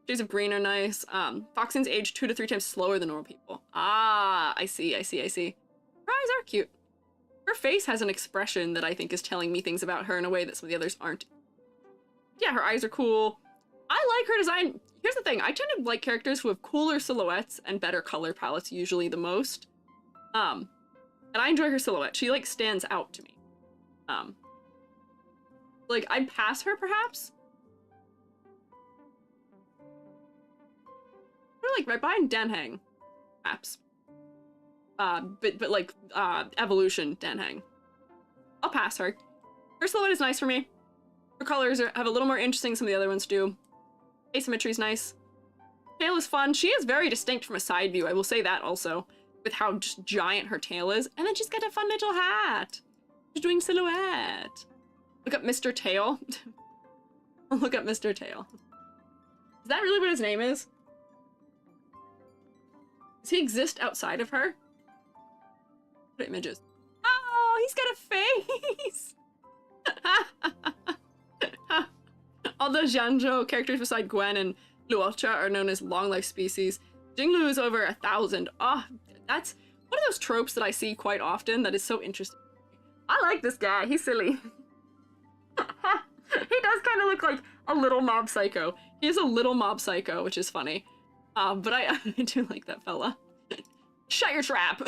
Shades of green are nice. Foxians age 2 to 3 times slower than normal people. Ah, I see. Her eyes are cute. Her face has an expression that I think is telling me things about her in a way that some of the others aren't. Yeah, her eyes are cool. I like her design. Here's the thing. I tend to like characters who have cooler silhouettes and better color palettes usually the most. And I enjoy her silhouette. She, like, stands out to me. Like, I'd pass her, perhaps? Or, like, right behind Denheng, perhaps. But like, evolution Denheng. I'll pass her. Her silhouette is nice for me. Her colors have a little more interesting than some of the other ones do. Asymmetry is nice. Tail is fun. She is very distinct from a side view, I will say that also, with how just giant her tail is. And then she's got a fun little hat. She's doing silhouette. Look up Mr. Tail. Look up Mr. Tail. Is that really what his name is? Does he exist outside of her? What images? Oh, he's got a face! All the Janjo characters beside Gwen and Luocha are known as long life species. Jinglu is over 1,000. Ah, that's one of those tropes that I see quite often that is so interesting. I like this guy. He's silly. He does kind of look like a little mob psycho. He is a little mob psycho, which is funny. But I do like that fella. Shut your trap.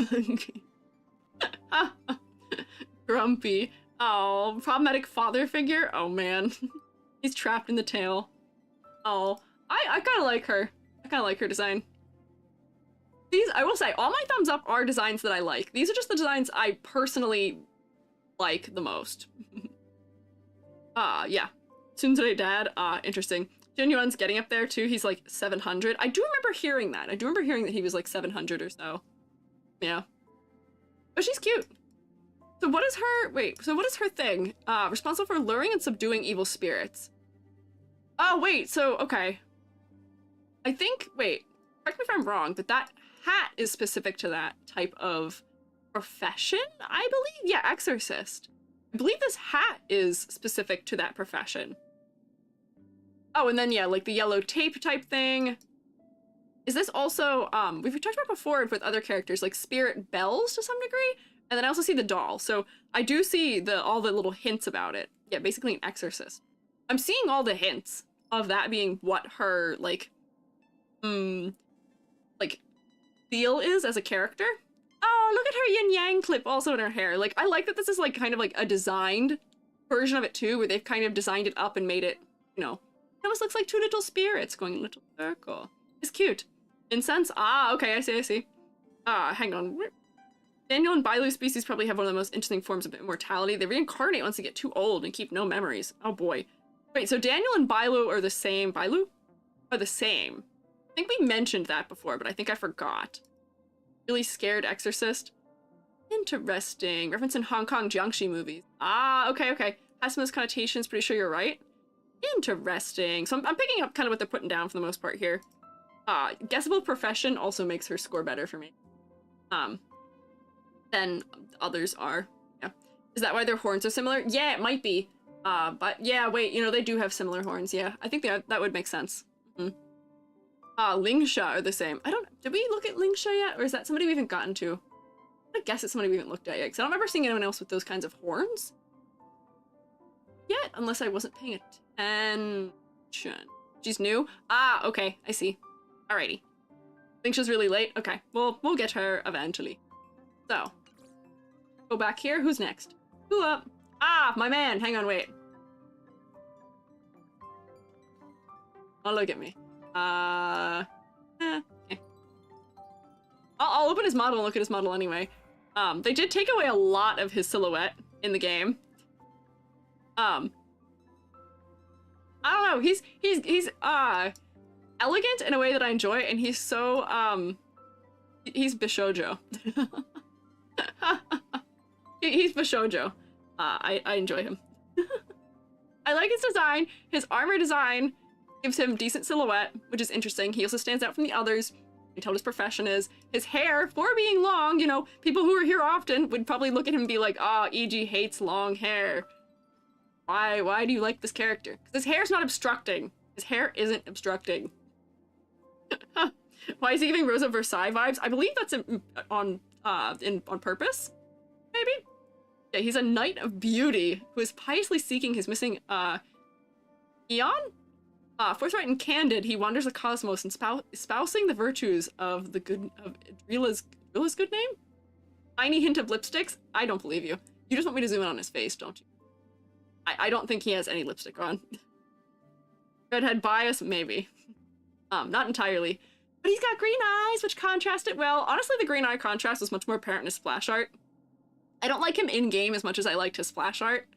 Grumpy. Oh, problematic father figure. Oh man, he's trapped in the tail. Oh, I kind of like her. I kind of like her design. These, I will say, all my thumbs up are designs that I like. These are just the designs I personally like the most. Yeah. Tsundere dad, interesting. Jinyuan's getting up there too. He's like 700. I do remember hearing that. I do remember hearing that he was like 700 or so. Yeah. But she's cute. So what is her, wait, so what is her thing? Responsible for luring and subduing evil spirits. Oh, wait, so, okay. I think, wait, correct me if I'm wrong, but that hat is specific to that type of profession, I believe? Yeah, exorcist. I believe this hat is specific to that profession. Oh, and then, yeah, like the yellow tape type thing. Is this also, we've talked about before with other characters, like spirit bells to some degree? And then I also see the doll, so I do see all the little hints about it. Yeah, basically an exorcist. I'm seeing all the hints of that being what her, like, like, feel is as a character. Oh, look at her yin-yang clip also in her hair. Like, I like that this is, like, kind of like a designed version of it, too, where they've kind of designed it up and made it, you know, it almost looks like two little spirits going in a little circle. It's cute. Incense? Ah, okay, I see. Hang on. Daniel and Bailu species probably have one of the most interesting forms of immortality. They reincarnate once they get too old and keep no memories. Oh boy. Wait, so Daniel and Bailu are the same. Bailu? Are the same. I think we mentioned that before, but I think I forgot. Really scared exorcist. Interesting. Reference in Hong Kong Jiangxi movies. Ah, okay. Has some of those connotations, pretty sure you're right. Interesting. So I'm picking up kind of what they're putting down for the most part here. Guessable profession also makes her score better for me. Than others are. Yeah. Is that why their horns are similar? Yeah, it might be. But yeah, wait, you know, they do have similar horns. Yeah, I think that would make sense. Lingsha are the same. Did we look at Lingsha yet? Or is that somebody we haven't gotten to? I guess it's somebody we haven't looked at yet, because I don't remember seeing anyone else with those kinds of horns yet, unless I wasn't paying attention. She's new? Ah, okay, I see. Alrighty. Lingsha's really late? Okay, well, we'll get her eventually. So, go back here. Who's next? Who up? Ah, my man. Hang on, wait. Oh, look at me. Okay. I'll open his model and look at his model anyway. They did take away a lot of his silhouette in the game. I don't know. He's elegant in a way that I enjoy, and he's so he's Bishoujo. He's Bishoujo. I enjoy him. I like his design. His armor design gives him decent silhouette, which is interesting. He also stands out from the others. You can tell what his profession is. His hair, for being long, you know, people who are here often would probably look at him and be like, ah, E.G. hates long hair. Why do you like this character? Because his hair's not obstructing. His hair isn't obstructing. Why is he giving Rosa Versailles vibes? I believe that's on purpose, maybe? Yeah, he's a knight of beauty who is piously seeking his missing, Eon? Forthright and candid, he wanders the cosmos and espousing the virtues of Rila's good name? Tiny hint of lipsticks? I don't believe you. You just want me to zoom in on his face, don't you? I don't think he has any lipstick on. Redhead bias? Maybe. Not entirely. But he's got green eyes, which contrast it well. Honestly, the green eye contrast was much more apparent in his splash art. I don't like him in-game as much as I liked his splash art.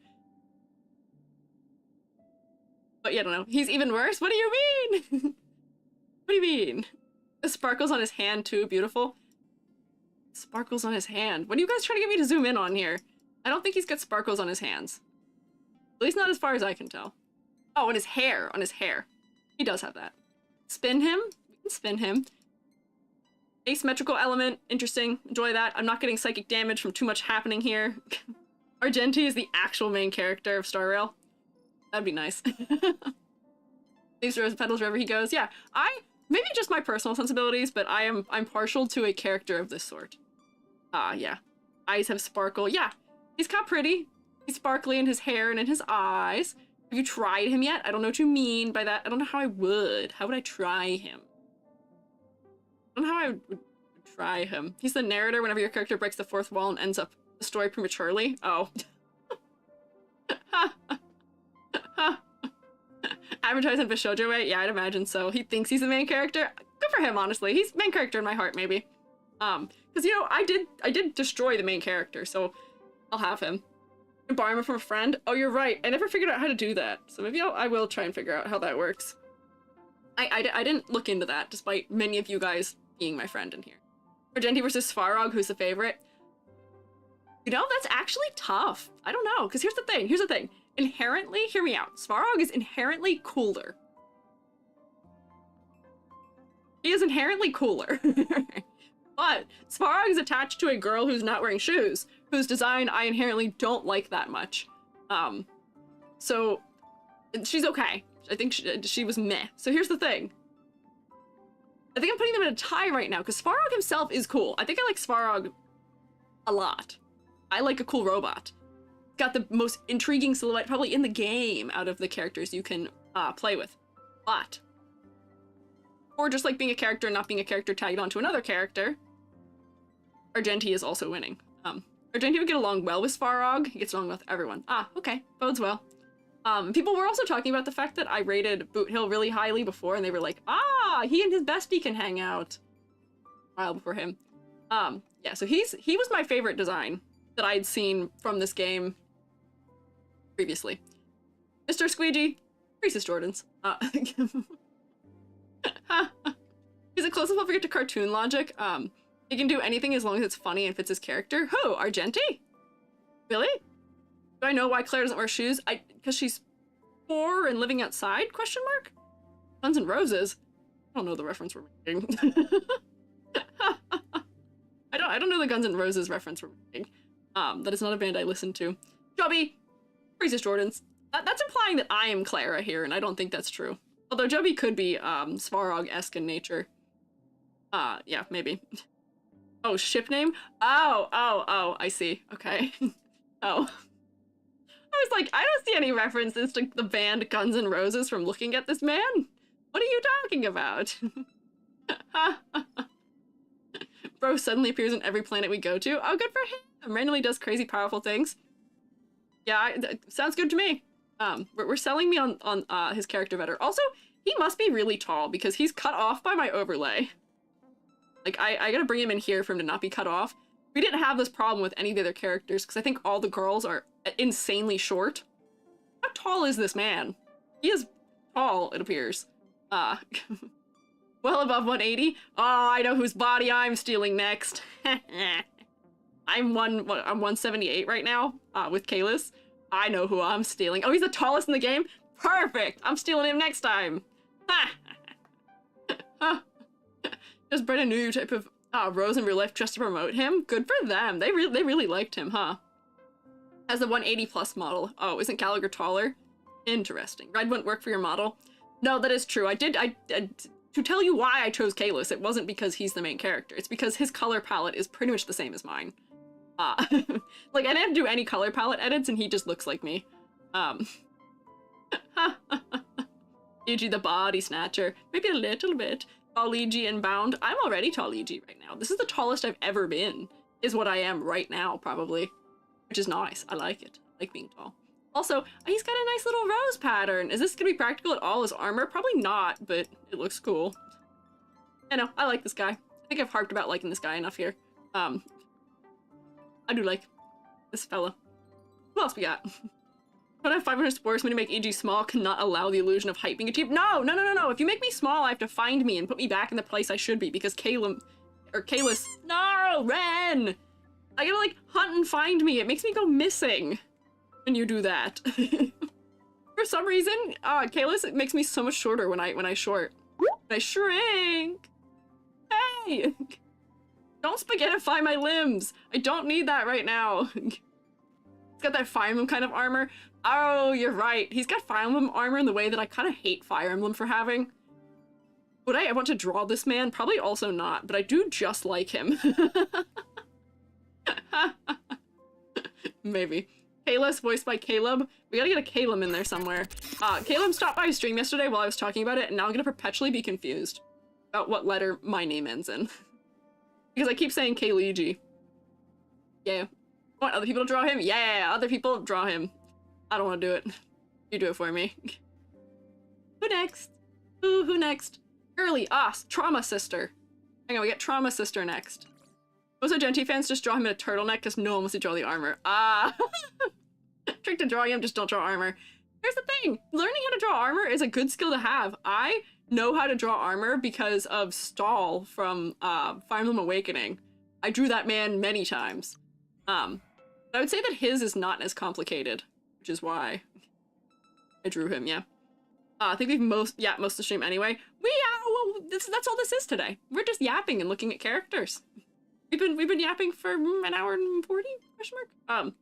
But yeah, I don't know. He's even worse? What do you mean? What do you mean? The sparkles on his hand, too. Beautiful. Sparkles on his hand. What are you guys trying to get me to zoom in on here? I don't think he's got sparkles on his hands. At least not as far as I can tell. Oh, and his hair. On his hair. He does have that. Spin him. We can spin him. Asymmetrical element. Interesting. Enjoy that. I'm not getting psychic damage from too much happening here. Argenti is the actual main character of Star Rail. That'd be nice. Leaves rose petals wherever he goes. Yeah, maybe just my personal sensibilities, but I'm partial to a character of this sort. Yeah. Eyes have sparkle. Yeah, he's kind of pretty. He's sparkly in his hair and in his eyes. Have you tried him yet? I don't know what you mean by that. I don't know how I would. How would I try him? I don't know how I would try him. He's the narrator whenever your character breaks the fourth wall and ends up the story prematurely. Oh. Advertised in Bishoujo way? Yeah, I'd imagine so. He thinks he's the main character. Good for him, honestly. He's main character in my heart, maybe. Because, you know, I did destroy the main character, so I'll have him. Borrow him from a friend? Oh, you're right. I never figured out how to do that. So maybe I will try and figure out how that works. I didn't look into that, despite many of you guys being my friend in here. Argenti versus Svarog, who's the favorite? You know, that's actually tough. I don't know, because here's the thing. Inherently, hear me out, Svarog is inherently cooler. He is inherently cooler. But Svarog is attached to a girl who's not wearing shoes, whose design I inherently don't like that much. So she's okay. I think she was meh. So here's the thing. I think I'm putting them in a tie right now, because Svarog himself is cool. I think I like Svarog a lot. I like a cool robot. Got the most intriguing silhouette probably in the game out of the characters you can play with. But, or just like being a character and not being a character tagged onto another character, Argenti is also winning. Argenti would get along well with Svarog. He gets along with everyone. Ah, okay. Bodes well. People were also talking about the fact that I rated Boot Hill really highly before, and they were like, ah, he and his bestie can hang out. A while before him. Yeah, so he was my favorite design that I'd seen from this game previously. Mr. Squiiji, racist Jordans. He's a close-up figure to cartoon logic. He can do anything as long as it's funny and fits his character. Who? Argenti? Really? Do I know why Claire doesn't wear shoes? Because she's poor and living outside? Question mark? Guns N' Roses. I don't know the reference we're making. I don't know the Guns N' Roses reference we're making. That is not a band I listen to. Joby, racist Jordans. That's implying that I am Clara here, and I don't think that's true. Although Joby could be Svarog-esque in nature. Yeah, maybe. Oh, ship name? Oh, I see. Okay. Oh. I was like, I don't see any references to the band Guns N' Roses from looking at this man. What are you talking about? Bro suddenly appears on every planet we go to. Oh, good for him. Randomly does crazy powerful things. Yeah, sounds good to me. We're selling me on his character better. Also, he must be really tall because he's cut off by my overlay. Like, I gotta bring him in here for him to not be cut off. We didn't have this problem with any of the other characters because I think all the girls are insanely short. How tall is this man? He is tall, it appears. Well above 180. Oh, I know whose body I'm stealing next. I'm 178 right now, with Kalis. I know who I'm stealing. Oh, he's the tallest in the game? Perfect! I'm stealing him next time. Just bred a new type of Rose in real life just to promote him? Good for them. They really liked him, huh? As the 180 plus model. Oh, isn't Gallagher taller? Interesting. Red wouldn't work for your model? No, that is true. To tell you why I chose Kalis, it wasn't because he's the main character. It's because his color palette is pretty much the same as mine. Like, I didn't do any color palette edits and he just looks like me. Luigi the body snatcher. Maybe a little bit. Tall Luigi inbound. I'm already tall Luigi right now. This is the tallest I've ever been. Is what I am right now, probably. Which is nice. I like it. I like being tall. Also, he's got a nice little rose pattern. Is this gonna be practical at all as armor? Probably not, but it looks cool. I know, I like this guy. I think I've harped about liking this guy enough here. I do like this fella. Who else we got? Don't have 500 spores when you make EG small cannot allow the illusion of height being achieved. No. If you make me small, I have to find me and put me back in the place I should be because Kalis. No, Ren! I gotta like hunt and find me. It makes me go missing when you do that. For some reason, Kalis, it makes me so much shorter when I short. When I shrink. Hey! Don't spaghettify my limbs. I don't need that right now. It's got that Fire Moon kind of armor. Oh, you're right. He's got Fire Emblem armor in the way that I kind of hate Fire Emblem for having. Would I want to draw this man? Probably also not, but I do just like him. Maybe. Kalos, voiced by Caleb. We gotta get a Caleb in there somewhere. Caleb stopped by a stream yesterday while I was talking about it, and now I'm gonna perpetually be confused about what letter my name ends in. Because I keep saying Kaleiji. Yeah. Want other people to draw him? Yeah, other people draw him. I don't want to do it. You do it for me. Who next? Who next? Girly, us, Trauma Sister. Hang on, we get Trauma Sister next. Most of Genti fans just draw him in a turtleneck because no one wants to draw the armor. Ah! Trick to drawing him, just don't draw armor. Here's the thing. Learning how to draw armor is a good skill to have. I know how to draw armor because of Stall from Fire Emblem Awakening. I drew that man many times. I would say that his is not as complicated, which is why I drew him, yeah. I think we've most of the stream anyway. Well, that's all this is today. We're just yapping and looking at characters. We've been yapping for an hour and 40, question mark?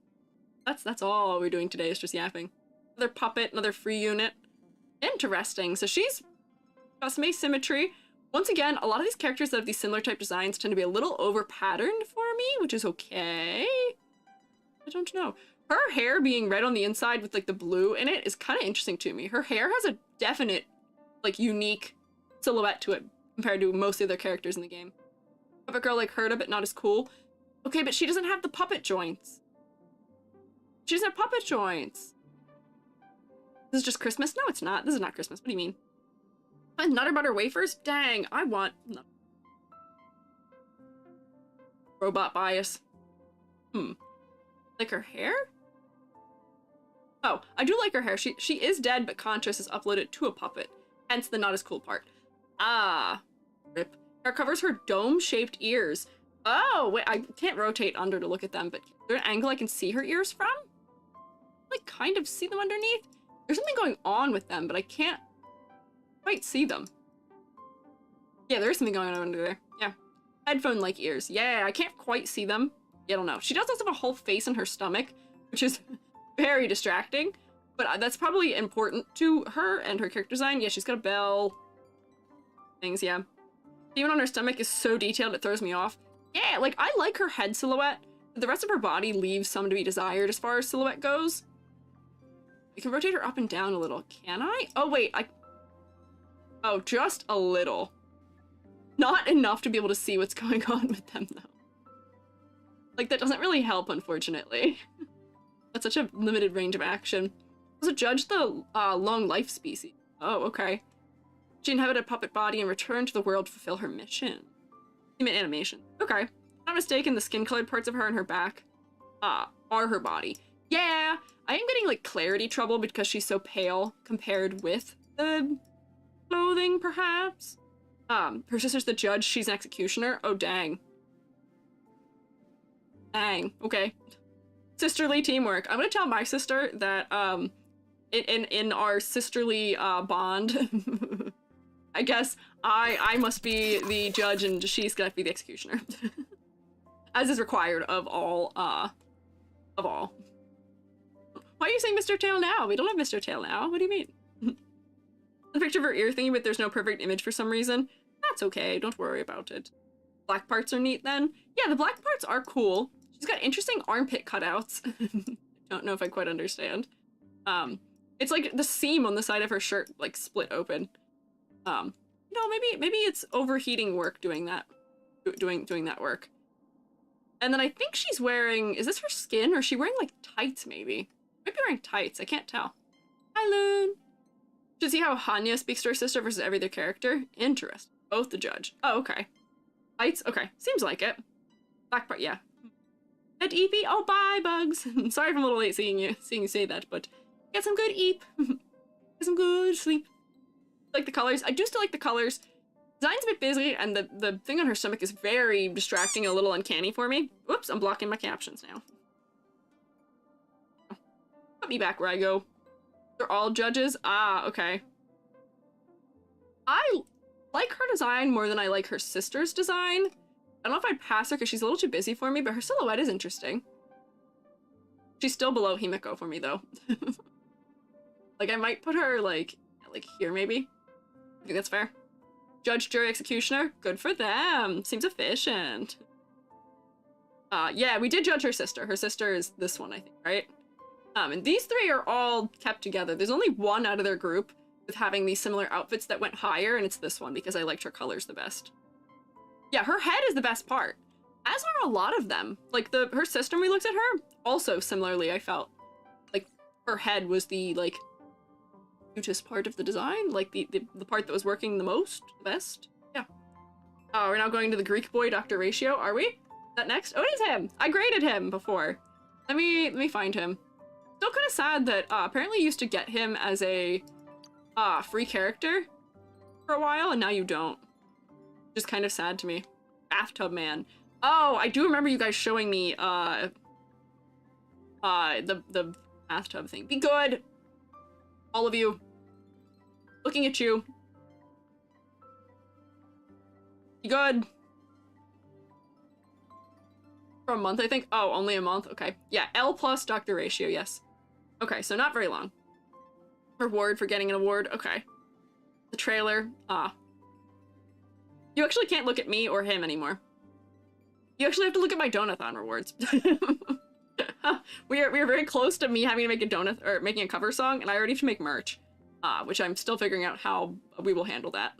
That's all we're doing today is just yapping. Another puppet, another free unit. Interesting. So she's got some asymmetry. Once again, a lot of these characters that have these similar type designs tend to be a little over patterned for me, which is okay. I don't know. Her hair being red on the inside with like the blue in it is kind of interesting to me. Her hair has a definite, like, unique silhouette to it compared to most of the other characters in the game. Puppet girl like Herta, but not as cool. Okay, but she doesn't have the puppet joints. She doesn't have puppet joints. This is just Christmas? No, it's not. This is not Christmas. What do you mean? Nutter butter wafers? Dang, I want... No. Robot bias. Like her hair? Oh, I do like her hair. She is dead, but Contrast is uploaded to a puppet. Hence the not as cool part. Ah. Rip. Hair covers her dome-shaped ears. Oh, wait, I can't rotate under to look at them, but is there an angle I can see her ears from? Like, kind of see them underneath? There's something going on with them, but I can't quite see them. Yeah, there is something going on under there. Yeah. Headphone-like ears. Yeah, I can't quite see them. Yeah, I don't know. She does also have a whole face in her stomach, which is very distracting, but that's probably important to her and her character design. Yeah, she's got a bell. Things, yeah. Even on her stomach is so detailed it throws me off. Yeah, like, I like her head silhouette. The rest of her body leaves some to be desired as far as silhouette goes. You can rotate her up and down a little. Can I? Oh, wait, Oh, just a little. Not enough to be able to see what's going on with them, though. Like, that doesn't really help, unfortunately. That's such a limited range of action. Also, judge the long life species. Oh, okay. She inhabited a puppet body and returned to the world to fulfill her mission. Human animation. Okay. Not mistaken, the skin-colored parts of her and her back are her body. Yeah, I am getting, like, clarity trouble because she's so pale compared with the clothing, perhaps? Her sister's the judge, she's an executioner. Oh, dang. Dang, okay. Sisterly teamwork. I'm gonna tell my sister that, in our sisterly, bond, I guess I must be the judge and she's gonna be the executioner. As is required of all. Why are you saying Mr. Tail now? We don't have Mr. Tail now. What do you mean? The picture of her ear thingy, but there's no perfect image for some reason. That's okay, don't worry about it. Black parts are neat then. Yeah, the black parts are cool. She's got interesting armpit cutouts. Don't know if I quite understand. It's like the seam on the side of her shirt, like, split open. You know, maybe it's overheating work doing that. Doing that work. And then I think she's wearing, is this her skin, or is she wearing, like, tights, maybe? Might be wearing tights, I can't tell. Hi, Loon! Should see how Hanya speaks to her sister versus every other character? Interesting. Both the judge. Oh, okay. Tights? Okay. Seems like it. Black part, yeah. Good Eepy? Oh, bye, Bugs! Sorry if I'm a little late seeing you say that, but get some good Eep. Get some good sleep. I like the colors. I do still like the colors. Design's a bit busy, and the thing on her stomach is very distracting, a little uncanny for me. Whoops, I'm blocking my captions now. Put me back where I go. They're all judges? Ah, okay. I like her design more than I like her sister's design. I don't know if I'd pass her because she's a little too busy for me, but her silhouette is interesting. She's still below Himiko for me, though. Like, I might put her, like here, maybe? I think that's fair. Judge, jury, executioner? Good for them. Seems efficient. Yeah, we did judge her sister. Her sister is this one, I think, right? And these three are all kept together. There's only one out of their group with having these similar outfits that went higher, and it's this one because I liked her colors the best. Yeah, her head is the best part. As are a lot of them. Like, her sister, when we looked at her, also similarly, I felt. Like, her head was the, like, cutest part of the design. Like, the part that was working the most, the best. Yeah. Oh, we're now going to the Greek boy, Dr. Ratio, are we? Is that next? Oh, it is him! I graded him before. Let me find him. Still kind of sad that apparently you used to get him as a free character for a while, and now you don't. Just kind of sad to me. Bathtub man. Oh, I do remember you guys showing me the bathtub thing. Be good, all of you. Looking at you. Be good. For a month, I think. Oh, only a month. Okay. Yeah, L plus Dr. Ratio. Yes. Okay, so not very long. Reward for getting an award. Okay. The trailer. You actually can't look at me or him anymore. You actually have to look at my donathon rewards. we are very close to me having to make a donut or making a cover song, and I already have to make merch. Which I'm still figuring out how we will handle that.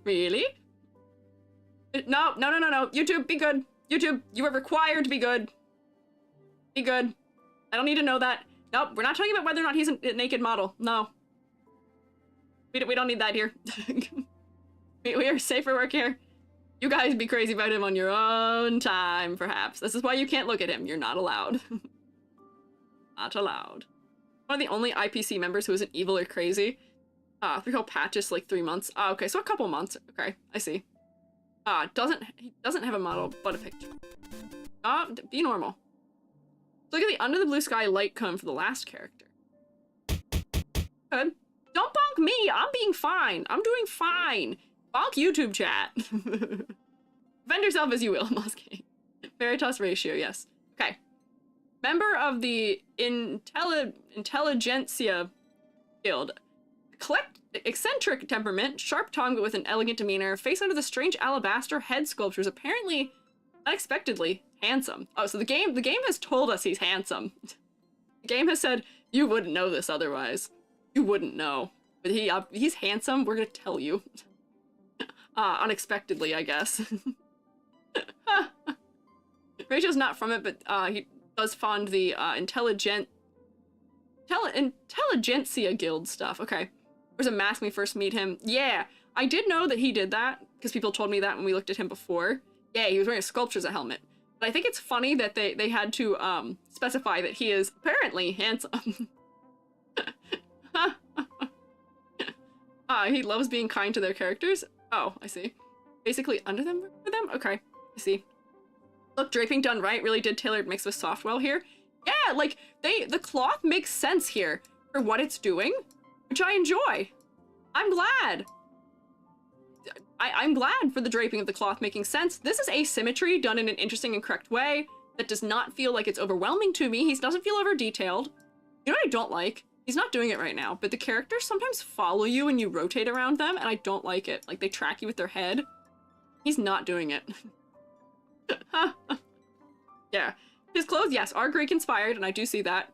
Really? No. YouTube, be good. YouTube, you are required to be good. Be good. I don't need to know that. Nope, we're not talking about whether or not he's a naked model. No. We don't need that here. we are safe for work here. You guys be crazy about him on your own time, perhaps. This is why you can't look at him. You're not allowed. Not allowed. One of the only IPC members who isn't evil or crazy. 3 whole patches, like 3 months. Okay, so a couple months. Okay, I see. He doesn't have a model, but a picture. Be normal. Look at the under the blue sky light cone for the last character. Good. Don't bonk me! I'm being fine. I'm doing fine. Bonk YouTube chat. Defend yourself as you will, Muskie. Veritas Ratio, yes. Okay. Member of the Intelligentsia Guild. Eccentric temperament, sharp tongue but with an elegant demeanor, face under the strange alabaster head sculptures, apparently unexpectedly handsome. Oh, so the game has told us he's handsome. The game has said, you wouldn't know this otherwise. You wouldn't know. But he's handsome, we're gonna tell you. Unexpectedly, I guess. Rachel's not from it, but he does fond the Intelligentsia Guild stuff. Okay. There's a mask when we first meet him. Yeah, I did know that he did that, because people told me that when we looked at him before. Yeah, he was wearing a sculpture as a helmet. But I think it's funny that they had to specify that he is apparently handsome. He loves being kind to their characters. Oh, I see. Basically under them for them? Okay, I see. Look, draping done right really did tailored mix with softwell here. Yeah, like, the cloth makes sense here for what it's doing, which I enjoy. I'm glad. I'm glad for the draping of the cloth making sense. This is asymmetry done in an interesting and correct way that does not feel like it's overwhelming to me. He doesn't feel over detailed. You know what I don't like? He's not doing it right now, but the characters sometimes follow you when you rotate around them, and I don't like it. Like, they track you with their head. He's not doing it. Yeah. His clothes, yes, are Greek inspired, and I do see that.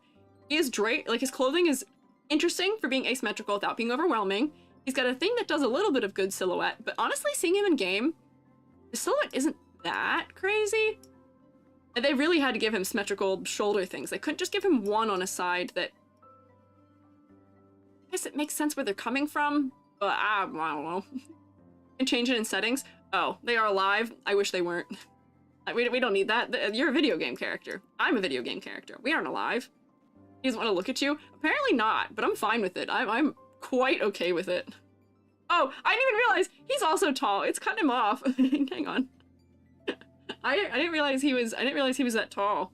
He is like, his clothing is interesting for being asymmetrical without being overwhelming. He's got a thing that does a little bit of good silhouette, but honestly, seeing him in game, the silhouette isn't that crazy. And they really had to give him symmetrical shoulder things. They couldn't just give him one on a side that... I guess it makes sense where they're coming from, but I don't know. And change it in settings. Oh, they are alive. I wish they weren't. We don't need that. You're a video game character. I'm a video game character. We aren't alive. He doesn't want to look at you? Apparently not, but I'm fine with it. I'm quite okay with it. Oh, I didn't even realize he's also tall. It's cutting him off. Hang on. I didn't realize he was that tall.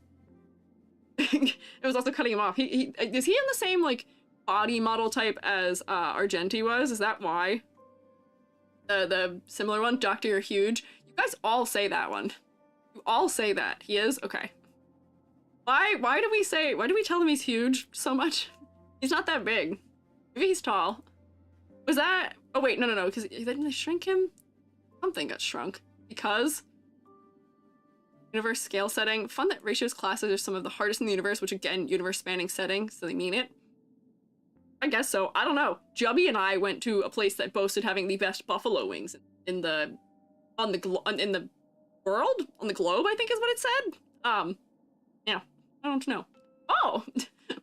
It was also cutting him off. Is he in the same like body model type as Argenti was? Is that why? The similar one? Doctor, you're huge. You guys all say that one. You all say that. He is? Okay. Why do we tell him he's huge so much? He's not that big. Maybe he's tall. Was that... Oh, wait, no, because didn't they shrink him? Something got shrunk. Because... Universe scale setting. Fun that ratios classes are some of the hardest in the universe, which again, universe spanning setting, so they mean it. I guess so. I don't know. Jubby and I went to a place that boasted having the best buffalo wings in the world? On the globe, I think is what it said. Yeah. I don't know. Oh!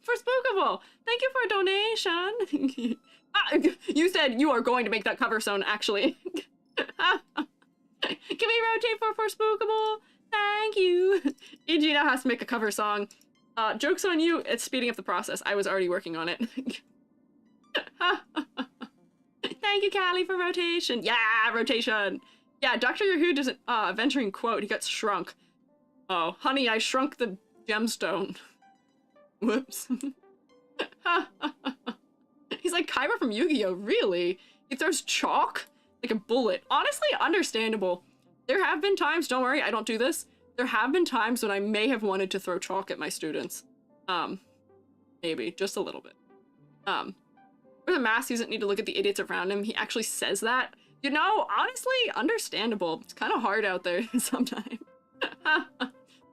For Spookable! Thank you for a donation! You said you are going to make that cover song, actually. Can we rotate for Spookable? Thank you! EG now has to make a cover song. Joke's on you, it's speeding up the process. I was already working on it. Thank you, Callie, for rotation. Yeah, rotation! Yeah, Dr. Yahoo doesn't, venturing quote, he got shrunk. Oh, honey, I shrunk the gemstone. Whoops. He's like Kyra from Yu-Gi-Oh! Really? He throws chalk? Like a bullet. Honestly, understandable. There have been times, don't worry, I don't do this. There have been times when I may have wanted to throw chalk at my students. Maybe, just a little bit. With a mask, he doesn't need to look at the idiots around him. He actually says that. You know, honestly, understandable. It's kind of hard out there sometimes.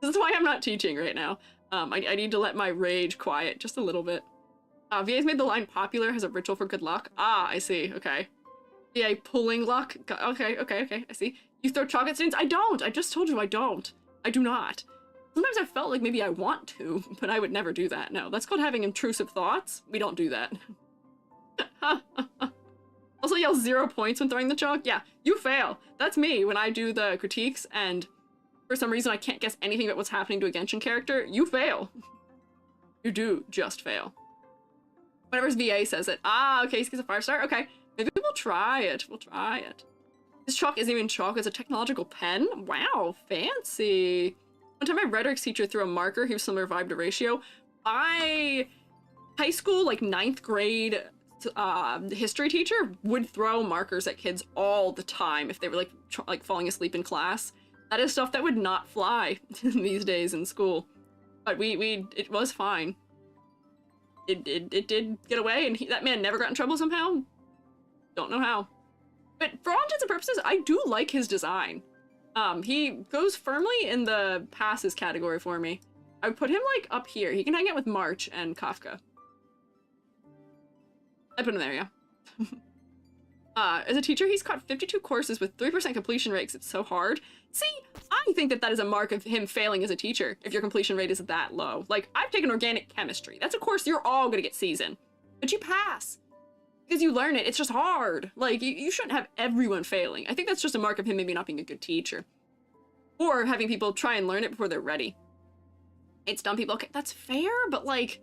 This is why I'm not teaching right now. I need to let my rage quiet just a little bit. VA's made the line popular, has a ritual for good luck. Ah, I see, okay. VA pulling luck. Okay, I see. You throw chalk at students? I don't! I just told you I don't. I do not. Sometimes I felt like maybe I want to, but I would never do that. No, that's called having intrusive thoughts. We don't do that. Also yell 0 points when throwing the chalk. Yeah, you fail. That's me when I do the critiques and for some reason I can't guess anything about what's happening to a Genshin character. You fail. You do just fail. Whenever VA says it. Ah, okay, he's a 5-star. Okay, maybe we'll try it. We'll try it. This chalk isn't even chalk, it's a technological pen? Wow, fancy. One time my rhetorics teacher threw a marker, he was similar vibe to Ratio. My high school, like 9th grade history teacher would throw markers at kids all the time if they were like falling asleep in class. That is stuff that would not fly these days in school. But it was fine. It did get away, and that man never got in trouble somehow. Don't know how. But for all intents and purposes, I do like his design. He goes firmly in the passes category for me. I would put him like up here. He can hang out with March and Kafka. I put him there, yeah. As a teacher, he's caught 52 courses with 3% completion rates. It's so hard. See, I think that is a mark of him failing as a teacher if your completion rate is that low. Like, I've taken organic chemistry. That's a course you're all gonna get C's in. But you pass. Because you learn it. It's just hard. Like, you shouldn't have everyone failing. I think that's just a mark of him maybe not being a good teacher. Or having people try and learn it before they're ready. It's dumb people. Okay, that's fair, but like,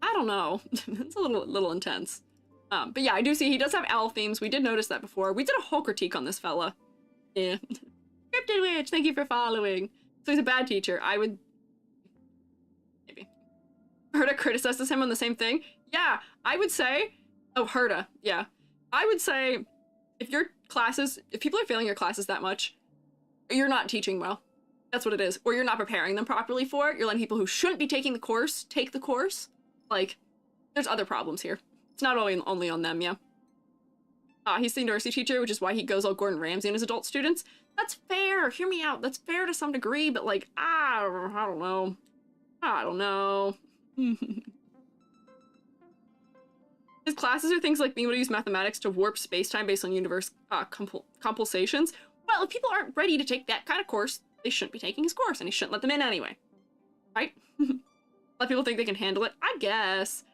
I don't know. It's a little intense. But yeah, I do see he does have owl themes. We did notice that before. We did a whole critique on this fella. Yeah. Cryptid Witch, thank you for following. So he's a bad teacher. I would... Maybe. Herta criticizes him on the same thing. Yeah, I would say... Oh, Herta, yeah. I would say if people are failing your classes that much, you're not teaching well. That's what it is. Or you're not preparing them properly for it. You're letting people who shouldn't be taking the course take the course. Like, there's other problems here. It's not only on them, yeah. He's the university teacher, which is why he goes all Gordon Ramsay on his adult students. That's fair. Hear me out. That's fair to some degree, but like, I don't know. I don't know. His classes are things like being able to use mathematics to warp space-time based on universe compensations. Well, if people aren't ready to take that kind of course, they shouldn't be taking his course, and he shouldn't let them in anyway. Right? Let people think they can handle it. I guess.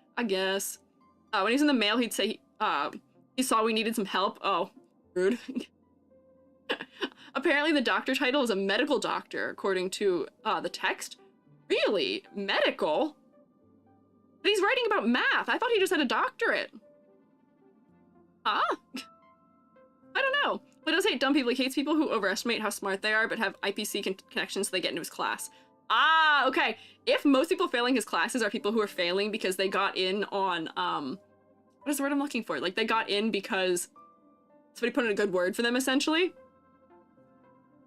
When he's in the mail, he'd say he saw we needed some help. Oh, rude. Apparently the doctor title is a medical doctor, according to the text. Really? Medical? But he's writing about math. I thought he just had a doctorate. Huh? I don't know. But he does hate dumb people. He hates people who overestimate how smart they are, but have IPC connections so they get into his class. Ah, okay. If most people failing his classes are people who are failing because they got in on, what is the word I'm looking for? Like, they got in because somebody put in a good word for them, essentially.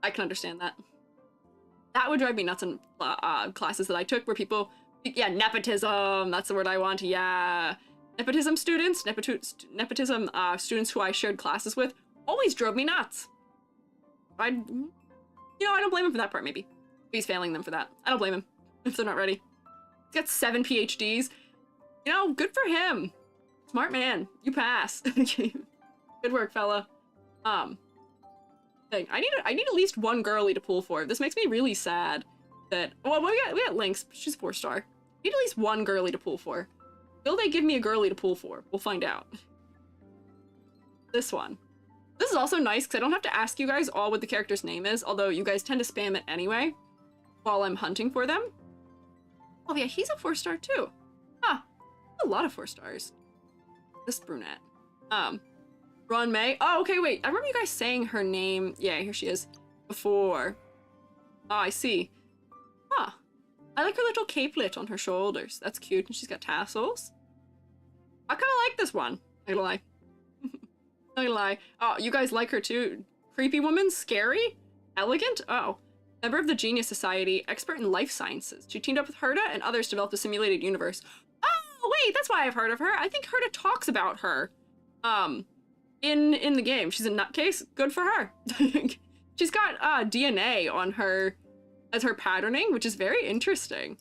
I can understand that. That would drive me nuts in classes that I took where people, yeah, nepotism, that's the word I want, yeah. Nepotism students, nepotism students who I shared classes with, always drove me nuts. I don't blame him for that part, maybe. He's failing them for that. I don't blame him if they're not ready. He's got 7 PhDs. You know, good for him. Smart man. You pass. Good work, fella. I need at least one girly to pull for. This makes me really sad that, well, we got Lynx. She's a 4-star. Need at least one girly to pull for. Will they give me a girly to pull for? We'll find out. This one. This is also nice because I don't have to ask you guys all what the character's name is, although you guys tend to spam it anyway while I'm hunting for them. Oh yeah, he's a 4-star too. Huh. A lot of 4 stars. This brunette. Ron May. Oh, okay, wait. I remember you guys saying her name. Yeah, here she is. Before. Oh, I see. Huh. I like her little capelet on her shoulders. That's cute, and she's got tassels. I kind of like this one. Not gonna lie. Not gonna lie. Oh, you guys like her too. Creepy woman? Scary? Elegant? Oh. Member of the Genius Society, expert in life sciences. She teamed up with Herta and others to develop a simulated universe. Oh, wait, that's why I've heard of her. I think Herta talks about her. In the game. She's a nutcase. Good for her. She's got DNA on her as her patterning, which is very interesting.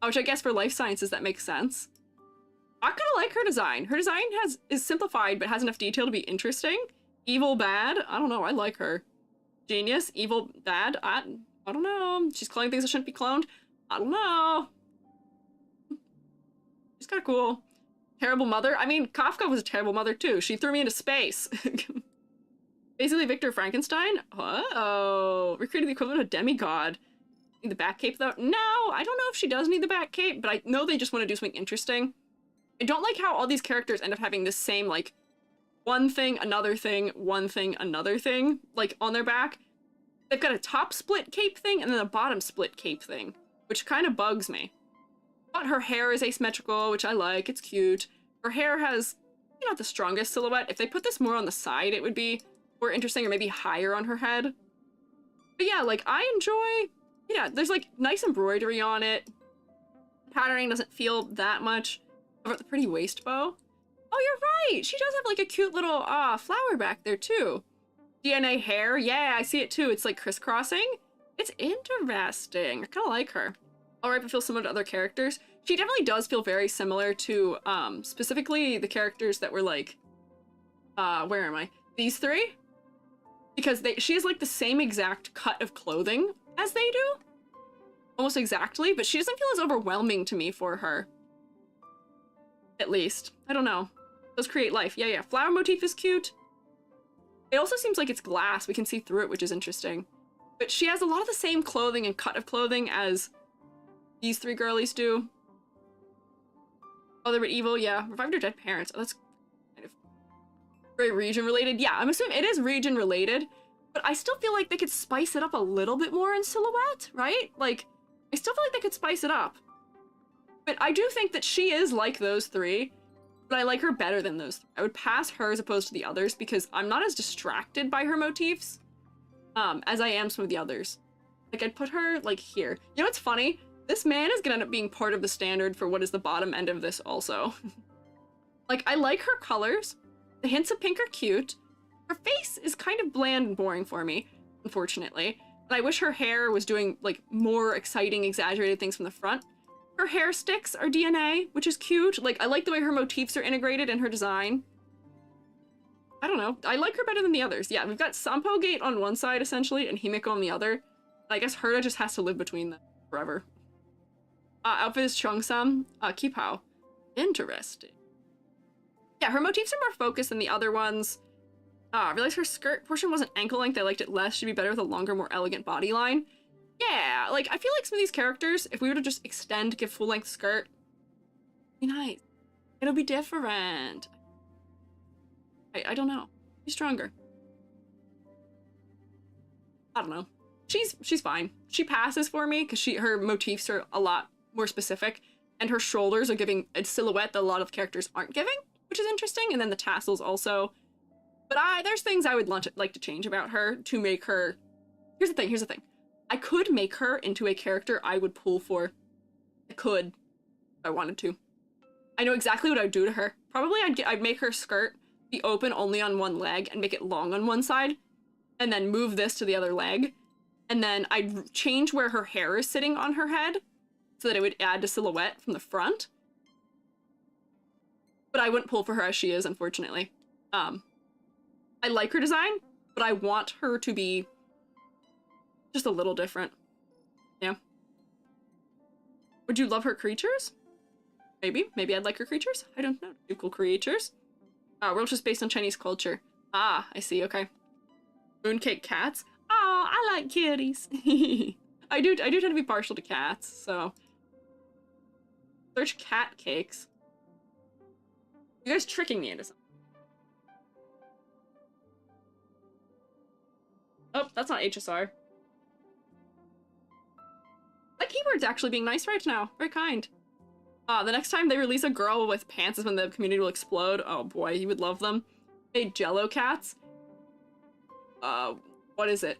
Which I guess for life sciences that makes sense. I kind of like her design. Her design is simplified but has enough detail to be interesting. Evil, bad. I don't know. I like her. Genius, evil, bad. I don't know. She's cloning things that shouldn't be cloned. I don't know. She's kind of cool. Terrible mother. I mean, Kafka was a terrible mother too. She threw me into space. Basically, Victor Frankenstein. Oh, recreated the equivalent of a demigod. Need the back cape though? No, I don't know if she does need the back cape, but I know they just want to do something interesting. I don't like how all these characters end up having the same, like, one thing, another thing, one thing, another thing, like, on their back. They've got a top split cape thing and then a bottom split cape thing, which kind of bugs me. But her hair is asymmetrical, which I like. It's cute. Her hair has, not the strongest silhouette. If they put this more on the side, it would be more interesting, or maybe higher on her head. But yeah, like, I enjoy... Yeah, there's, like, nice embroidery on it. Patterning doesn't feel that much. About the pretty waist bow. Oh, you're right! She does have, like, a cute little, flower back there, too. DNA hair. Yeah, I see it, too. It's, like, crisscrossing. It's interesting. I kind of like her. Alright, but feels similar to other characters. She definitely does feel very similar to, specifically the characters that were, like, where am I? These 3? Because she has, like, the same exact cut of clothing as they do. Almost exactly, but she doesn't feel as overwhelming to me for her. At least. I don't know. Those create life. Yeah, yeah. Flower motif is cute. It also seems like it's glass. We can see through it, which is interesting. But she has a lot of the same clothing and cut of clothing as these 3 girlies do. Oh, they were evil. Yeah. Revived her dead parents. Oh, that's kind of very region related. Yeah, I'm assuming it is region related. But I still feel like they could spice it up a little bit more in silhouette, right? Like, I still feel like they could spice it up. But I do think that she is like those 3, but I like her better than those 3. I would pass her as opposed to the others because I'm not as distracted by her motifs as I am some of the others. Like, I'd put her, like, here. You know what's funny? This man is gonna end up being part of the standard for what is the bottom end of this also. Like, I like her colors. The hints of pink are cute. Her face is kind of bland and boring for me, unfortunately. And I wish her hair was doing, like, more exciting, exaggerated things from the front. Her hair sticks are DNA, which is cute. Like, I like the way her motifs are integrated in her design. I don't know. I like her better than the others. Yeah, we've got Sampo Gate on one side, essentially, and Himiko on the other. And I guess Herta just has to live between them forever. Outfit is Cheongsam. Kipao. Interesting. Yeah, her motifs are more focused than the other ones. I realized her skirt portion wasn't ankle length. I liked it less. She'd be better with a longer, more elegant body line. Yeah, like, I feel like some of these characters, if we were to just extend, give full-length skirt, it'd be nice. It'll be different. I don't know. Be stronger. I don't know. She's fine. She passes for me because her motifs are a lot more specific, and her shoulders are giving a silhouette that a lot of characters aren't giving, which is interesting, and then the tassels also. But there's things I would like to change about her to make her... Here's the thing. I could make her into a character I would pull for. I could, if I wanted to. I know exactly what I would do to her. probably I'd make her skirt be open only on one leg and make it long on one side, and then move this to the other leg, and then I'd change where her hair is sitting on her head so that it would add to silhouette from the front. But I wouldn't pull for her as she is, unfortunately. I like her design, but I want her to be just a little different. Yeah. Would you love her creatures? Maybe. Maybe I'd like her creatures? I don't know. Do cool creatures. World just based on Chinese culture. Ah, I see. Okay. Mooncake cats. Oh, I like kitties. I do tend to be partial to cats, so. Search cat cakes. You guys tricking me into something. Oh, that's not HSR. My keyboard's actually being nice right now. Very kind. The next time they release a girl with pants is when the community will explode. Oh boy, you would love them. Made Jello cats. What is it?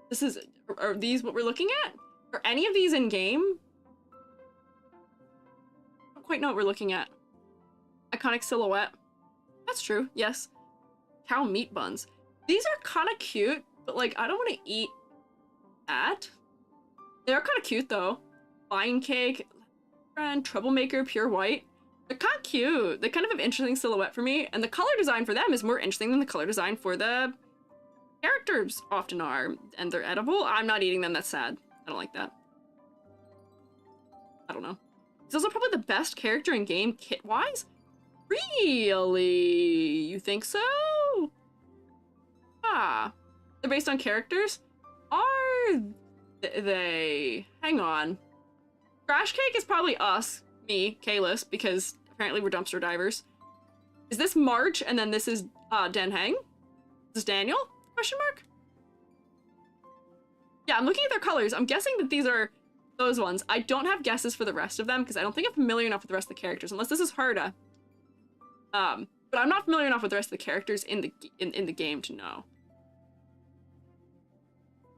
This is... Are these what we're looking at? Are any of these in game? I don't quite know what we're looking at. Iconic silhouette. That's true, yes. Cow meat buns. These are kind of cute, but like, I don't want to eat that. They are kind of cute though. Vine cake, friend, troublemaker, pure white. They're kind of cute. They kind of have interesting silhouette for me, and the color design for them is more interesting than the color design for the characters often are. And they're edible. I'm not eating them. That's sad. I don't like that. I don't know. He's also probably the best character in game kit-wise. Really? You think so? Ah. They're based on characters? Are they? Hang on. Crash Cake is probably us. Me, Kalis, because apparently we're dumpster divers. Is this March and then this is Den Heng? Is this Daniel? Question mark? Yeah, I'm looking at their colors. I'm guessing that these are those ones. I don't have guesses for the rest of them because I don't think I'm familiar enough with the rest of the characters, unless this is Herda. But I'm not familiar enough with the rest of the characters in the game to know.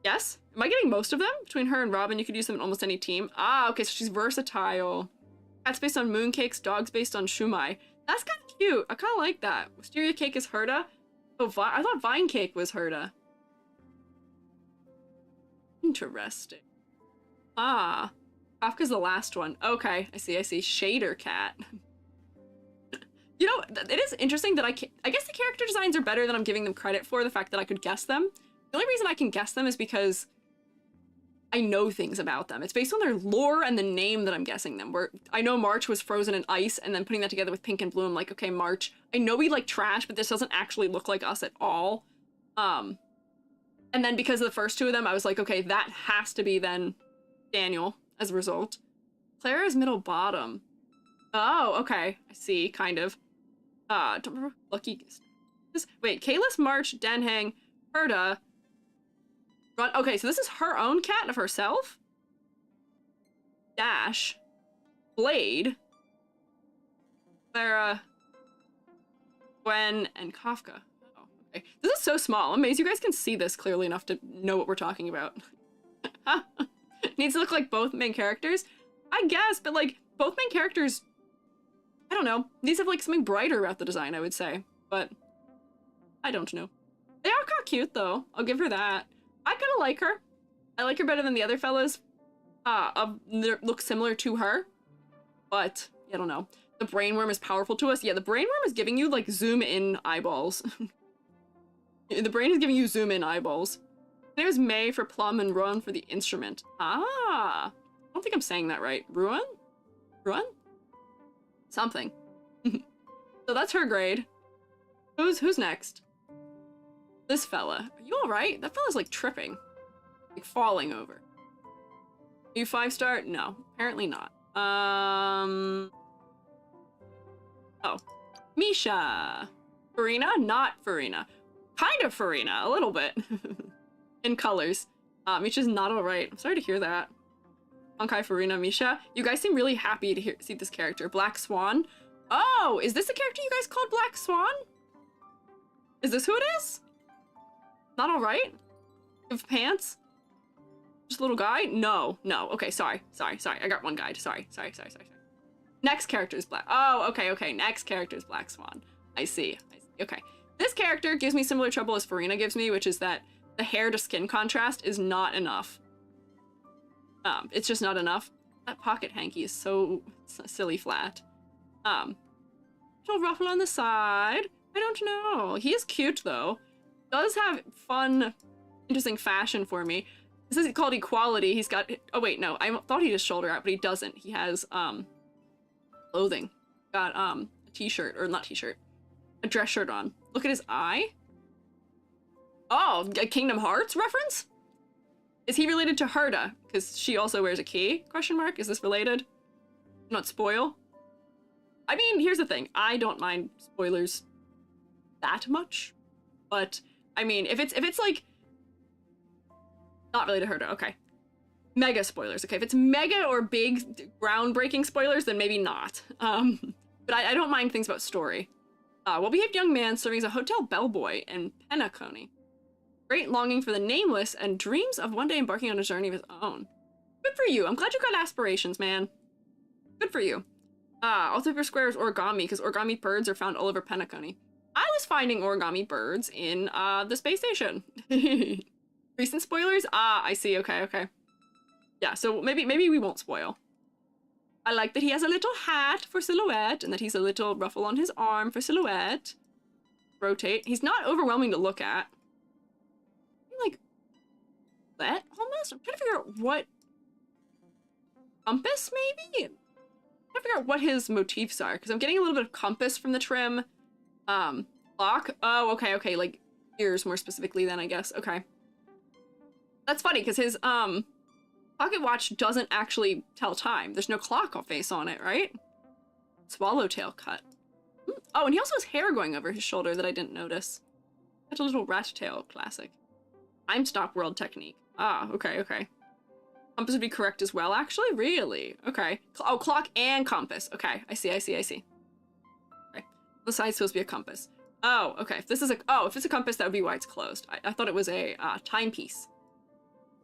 Yes? Am I getting most of them? Between her and Robin, you could use them in almost any team. Ah, okay, so she's versatile. Cats based on mooncakes, dogs based on shumai. That's kind of cute. I kind of like that. Wisteria cake is Herda. Oh, I thought Vine cake was Herda. Interesting. Ah. Kafka's the last one. Okay, I see. Shader cat. You know, it is interesting that I guess the character designs are better than I'm giving them credit for, the fact that I could guess them. The only reason I can guess them is because I know things about them. It's based on their lore and the name that I'm guessing them. Where I know March was frozen in ice, and then putting that together with pink and blue, I'm like, okay, March. I know we like trash, but this doesn't actually look like us at all. And then because of the first two of them, I was like, okay, that has to be then Daniel as a result. Clara's middle bottom. Oh, okay. I see, kind of. Don't remember. Lucky. Wait, Kalis, March, Denheng, Herda. Okay, so this is her own cat of herself? Dash. Blade. Clara. Gwen, and Kafka. Oh, okay. This is so small. I'm amazed you guys can see this clearly enough to know what we're talking about. Needs to look like both main characters? I guess, but like, both main characters, I don't know. Needs to have like something brighter about the design, I would say. But, I don't know. They are kind of cute though. I'll give her that. I kind of like her. I like her better than the other fellas. Look similar to her. But, I don't know. The brainworm is powerful to us. Yeah, the brainworm is giving you, like, zoom-in eyeballs. The brain is giving you zoom-in eyeballs. Her name is May for plum and Ruan for the instrument. Ah! I don't think I'm saying that right. Ruan? Ruan? Something. So that's her grade. Who's next? This fella. Are you alright? That fella's like tripping. Like falling over. Are you 5-star? No. Apparently not. Oh. Misha. Farina? Not Farina. Kind of Farina. A little bit. In colors. Misha's not alright. I'm sorry to hear that. Honkai Farina, Misha. You guys seem really happy to see this character. Black Swan. Oh! Is this the character you guys called Black Swan? Is this who it is? Not alright? Give pants? Just a little guy? No. Okay, sorry. I got one guide. Sorry. Next character is Black. Oh, okay, okay. Next character is Black Swan. I see. Okay. This character gives me similar trouble as Farina gives me, which is that the hair to skin contrast is not enough. It's just not enough. That pocket hanky is so silly flat. Little ruffle on the side. I don't know. He is cute though. Does have fun, interesting fashion for me. This is called equality. He's got, oh wait, no, I thought he just shoulder out, but he doesn't. He has, clothing. Got, a t-shirt, or not t-shirt, a dress shirt on. Look at his eye. Oh, a Kingdom Hearts reference? Is he related to Herta? Because she also wears a key, question mark? Is this related? Not spoil? I mean, here's the thing. I don't mind spoilers that much. But, I mean, if it's like, not related to Herta, okay. Mega spoilers, okay. If it's mega or big, groundbreaking spoilers, then maybe not. But I don't mind things about story. Well-behaved young man serving as a hotel bellboy in Penacony. Great longing for the nameless and dreams of one day embarking on a journey of his own. Good for you. I'm glad you got aspirations, man. Good for you. All-paper square is origami, because origami birds are found all over Penacony. I was finding origami birds in the space station. Recent spoilers? I see. Okay, okay. Yeah, so maybe we won't spoil. I like that he has a little hat for silhouette, and that he's a little ruffle on his arm for silhouette. Rotate. He's not overwhelming to look at. Like, that almost? I'm trying to figure out what... Compass, maybe? I'm trying to figure out what his motifs are, because I'm getting a little bit of compass from the trim. Clock? Oh, okay, okay, like, ears more specifically then, I guess. Okay. That's funny, because his, pocket watch doesn't actually tell time. There's no clock face on it, right? Swallowtail cut. Oh, and he also has hair going over his shoulder that I didn't notice. That's a little rat tail, classic. Time stop world technique. Ah, okay, okay. Compass would be correct as well, actually? Really? Okay. Oh, clock and compass. Okay, I see. Okay. The side's supposed to be a compass. Oh, okay. If it's a compass, that would be why it's closed. I thought it was a timepiece.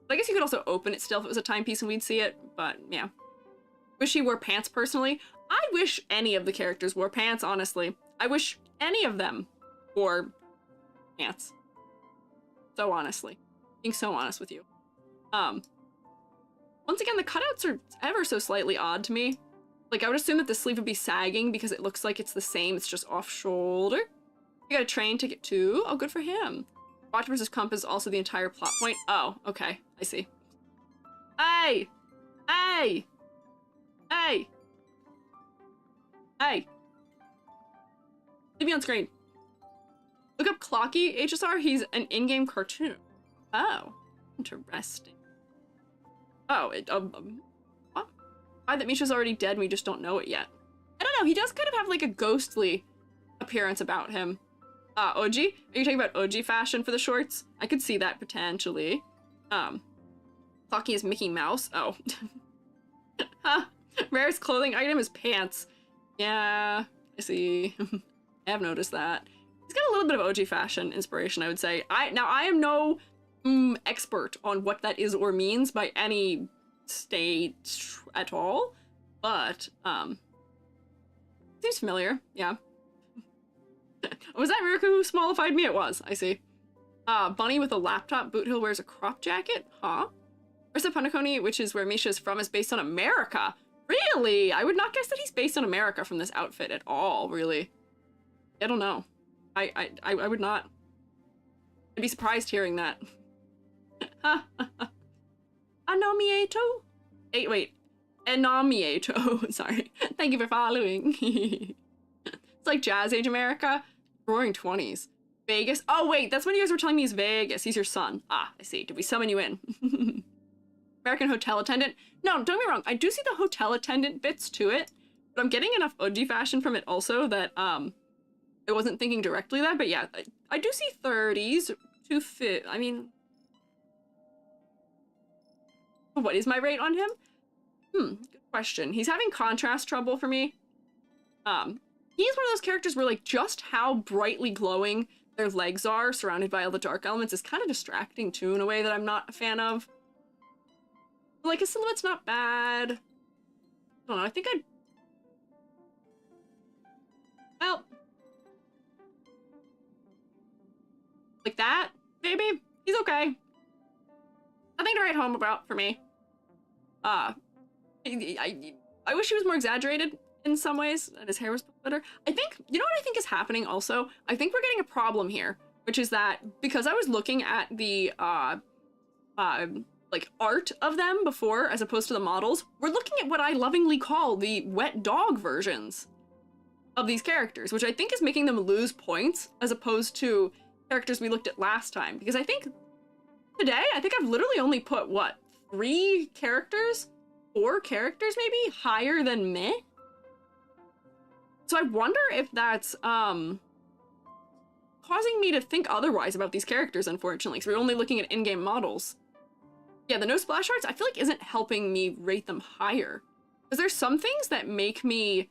But I guess you could also open it still if it was a timepiece and we'd see it, but yeah. Wish he wore pants personally. I wish any of the characters wore pants, honestly. I wish any of them wore pants. So honestly. Being so honest with you. Once again, the cutouts are ever so slightly odd to me. Like, I would assume that the sleeve would be sagging because it looks like it's the same, it's just off shoulder. You got a train ticket too? Oh, good for him. Watch versus compass, also the entire plot point. Oh, okay. I see. Hey! Hey! Hey! Hey! Leave me on screen. Look up Clocky HSR. He's an in-game cartoon. Oh. Interesting. Oh, what? Why that Misha's already dead and we just don't know it yet. I don't know. He does kind of have like a ghostly appearance about him. OG? Are you talking about OG fashion for the shorts? I could see that potentially. Clocky is Mickey Mouse. Oh. Huh. Rarest clothing item is pants. Yeah, I see. I have noticed that. He's got a little bit of OG fashion inspiration, I would say. I am no expert on what that is or means by any state at all, but seems familiar. Yeah. Was that Miraku who smallified me? It was. I see. Bunny with a laptop. Boot Hill wears a crop jacket. Huh? Versa Penacony, which is where Misha is from, is based on America. Really? I would not guess that he's based on America from this outfit at all, really. I don't know. I would not. I'd be surprised hearing that. Anomieto? Wait. Anomieto. Sorry. Thank you for following. It's like Jazz Age America. Roaring 20s. Vegas. Oh, wait. That's when you guys were telling me he's Vegas. He's your son. Ah, I see. Did we summon you in? American hotel attendant. No, don't get me wrong. I do see the hotel attendant bits to it, but I'm getting enough OG fashion from it also that I wasn't thinking directly that. But yeah, I do see 30s to fit. I mean, what is my rate on him? Good question. He's having contrast trouble for me. He's one of those characters where like just how brightly glowing their legs are surrounded by all the dark elements is kind of distracting too in a way that I'm not a fan of. Like, his silhouette's not bad. I don't know, I think I'd Well, like that, maybe? He's okay. Nothing to write home about for me. I wish he was more exaggerated in some ways, and his hair was better. I think, you know what I think is happening also? I think we're getting a problem here, which is that because I was looking at the, like, art of them before, as opposed to the models, we're looking at what I lovingly call the wet dog versions of these characters, which I think is making them lose points, as opposed to characters we looked at last time. Because I think today, I think I've literally only put, what, 3 characters? 4 characters, maybe? Higher than meh? So I wonder if that's, causing me to think otherwise about these characters, unfortunately, because we're only looking at in-game models. Yeah, the no splash arts, I feel like isn't helping me rate them higher. Because there's some things that make me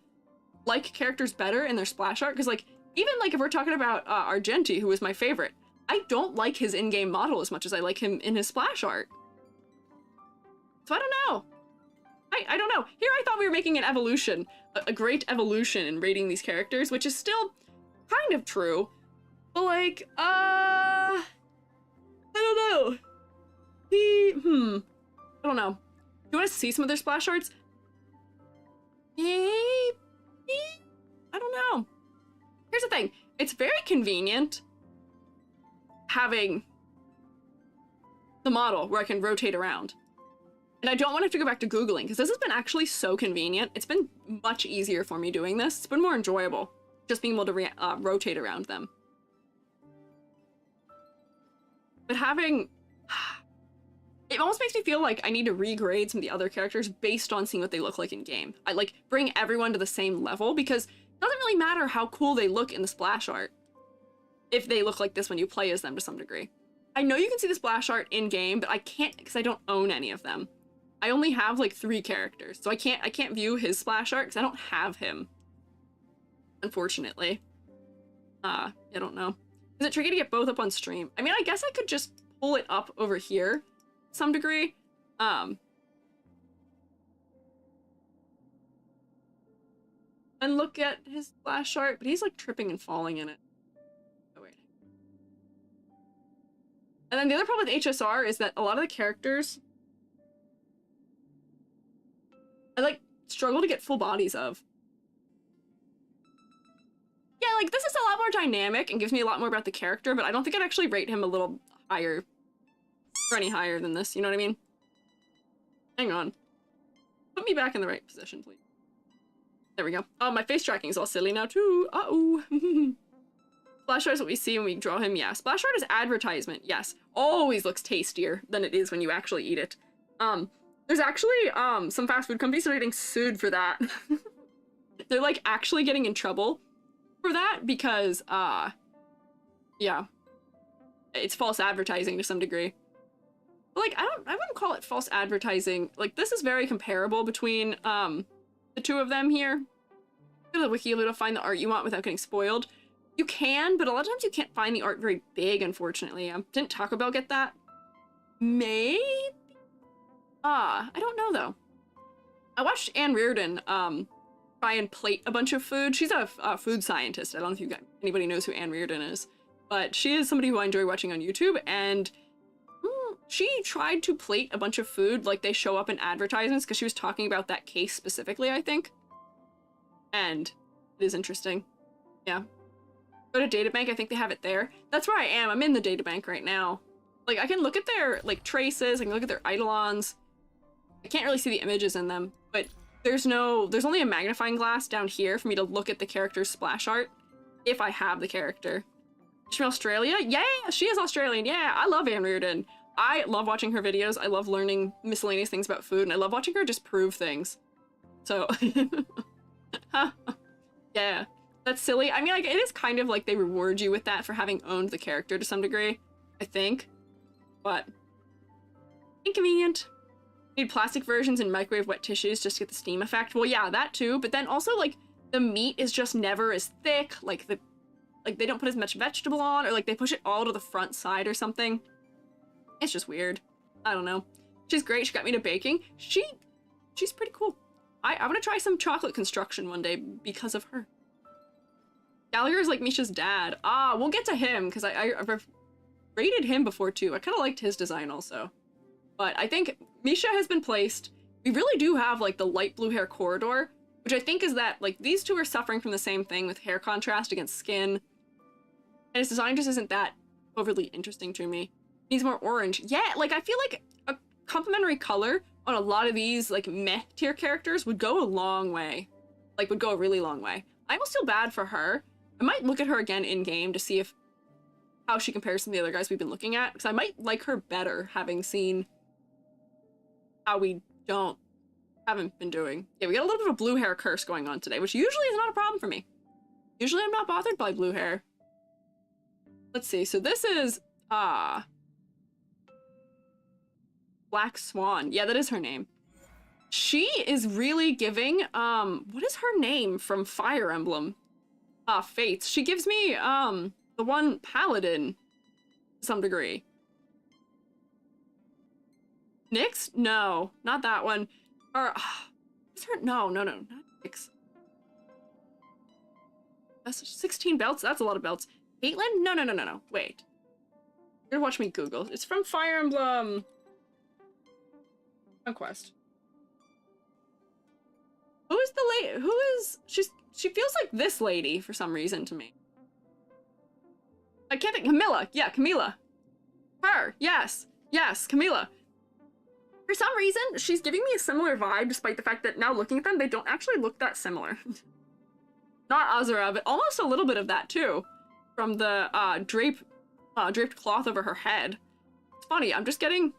like characters better in their splash art, because, like, even, like, if we're talking about Argenti, who was my favorite, I don't like his in-game model as much as I like him in his splash art. So I don't know. I don't know. Here I thought we were making an evolution, a great evolution in rating these characters, which is still kind of true. But, like, I don't know. I don't know. Do you want to see some of their splash arts? Maybe? I don't know. Here's the thing. It's very convenient having the model where I can rotate around. And I don't want to have to go back to Googling, because this has been actually so convenient. It's been much easier for me doing this. It's been more enjoyable, just being able to rotate around them. But having... It almost makes me feel like I need to regrade some of the other characters based on seeing what they look like in game. I like bring everyone to the same level, because it doesn't really matter how cool they look in the splash art if they look like this when you play as them to some degree. I know you can see the splash art in game, but I can't because I don't own any of them. I only have like 3 characters, so I can't view his splash art because I don't have him. Unfortunately. I don't know. Is it tricky to get both up on stream? I mean, I guess I could just pull it up over here to some degree. And look at his splash art, but he's like tripping and falling in it. Oh wait. And then the other problem with HSR is that a lot of the characters I like struggle to get full bodies of. Yeah, like this is a lot more dynamic and gives me a lot more about the character, but I don't think I'd actually rate him a little higher or any higher than this, you know what I mean? Hang on. Put me back in the right position, please. There we go. Oh, my face tracking is all silly now too. Uh-oh. Splash art is what we see when we draw him. Yeah, splash art is advertisement. Yes. Always looks tastier than it is when you actually eat it. There's actually some fast food companies that are getting sued for that. They're like actually getting in trouble for that because yeah. It's false advertising to some degree. But like I wouldn't call it false advertising. Like this is very comparable between the 2 of them here. Go to the wiki to find the art you want without getting spoiled. You can, but a lot of times you can't find the art very big, unfortunately. Didn't Taco Bell get that? Maybe? I don't know though. I watched Anne Reardon try and plate a bunch of food. She's a food scientist. I don't know if you guys, anybody knows who Anne Reardon is, but she is somebody who I enjoy watching on YouTube, and she tried to plate a bunch of food like they show up in advertisements because she was talking about that case specifically, I think. And it is interesting. Yeah. Go to databank, I think they have it there. That's where I am. I'm in the databank right now. Like I can look at their like traces, I can look at their eidolons. I can't really see the images in them, but there's only a magnifying glass down here for me to look at the character's splash art if I have the character. She's from Australia? Yeah, she is Australian. Yeah, I love Anne Reardon. I love watching her videos. I love learning miscellaneous things about food, and I love watching her just prove things. So, yeah, that's silly. I mean, like, it is kind of like they reward you with that for having owned the character to some degree, I think. But, inconvenient. Need plastic versions and microwave wet tissues just to get the steam effect. Well, yeah, that too. But then also, like, the meat is just never as thick. Like, they don't put as much vegetable on, or like they push it all to the front side or something. It's just weird. I don't know. She's great. She got me into baking. She's pretty cool. I want to try some chocolate construction one day because of her. Gallagher's like Misha's dad. Ah, we'll get to him, because I've rated him before too. I kind of liked his design also. But I think Misha has been placed. We really do have like the light blue hair corridor, which I think is that like these two are suffering from the same thing with hair contrast against skin. And his design just isn't that overly interesting to me. He's more orange. Yeah, like I feel like a complementary color on a lot of these like meh tier characters would go a long way. Like would go a really long way. I almost feel bad for her. I might look at her again in game to see if how she compares to the other guys we've been looking at, because I might like her better having seen how we haven't been doing. Yeah, we got a little bit of a blue hair curse going on today, which usually is not a problem for me. Usually I'm not bothered by blue hair. Let's see, so this is Black Swan. Yeah, that is her name. She is really giving what is her name from Fire Emblem? Fates. She gives me the one paladin to some degree. Nyx? No, not that one. Or is her no, not Nyx. That's 16 belts. That's a lot of belts. Caitlyn? No. Wait. You're gonna watch me Google. It's from Fire Emblem Conquest. Who is the lady? Who is she feels like this lady for some reason to me. I can't think. Camilla. Yeah, Camilla. Her. Yes, Camilla. For some reason, she's giving me a similar vibe, despite the fact that now looking at them, they don't actually look that similar. Not Azura, but almost a little bit of that too, from the draped cloth over her head. It's funny. I'm just getting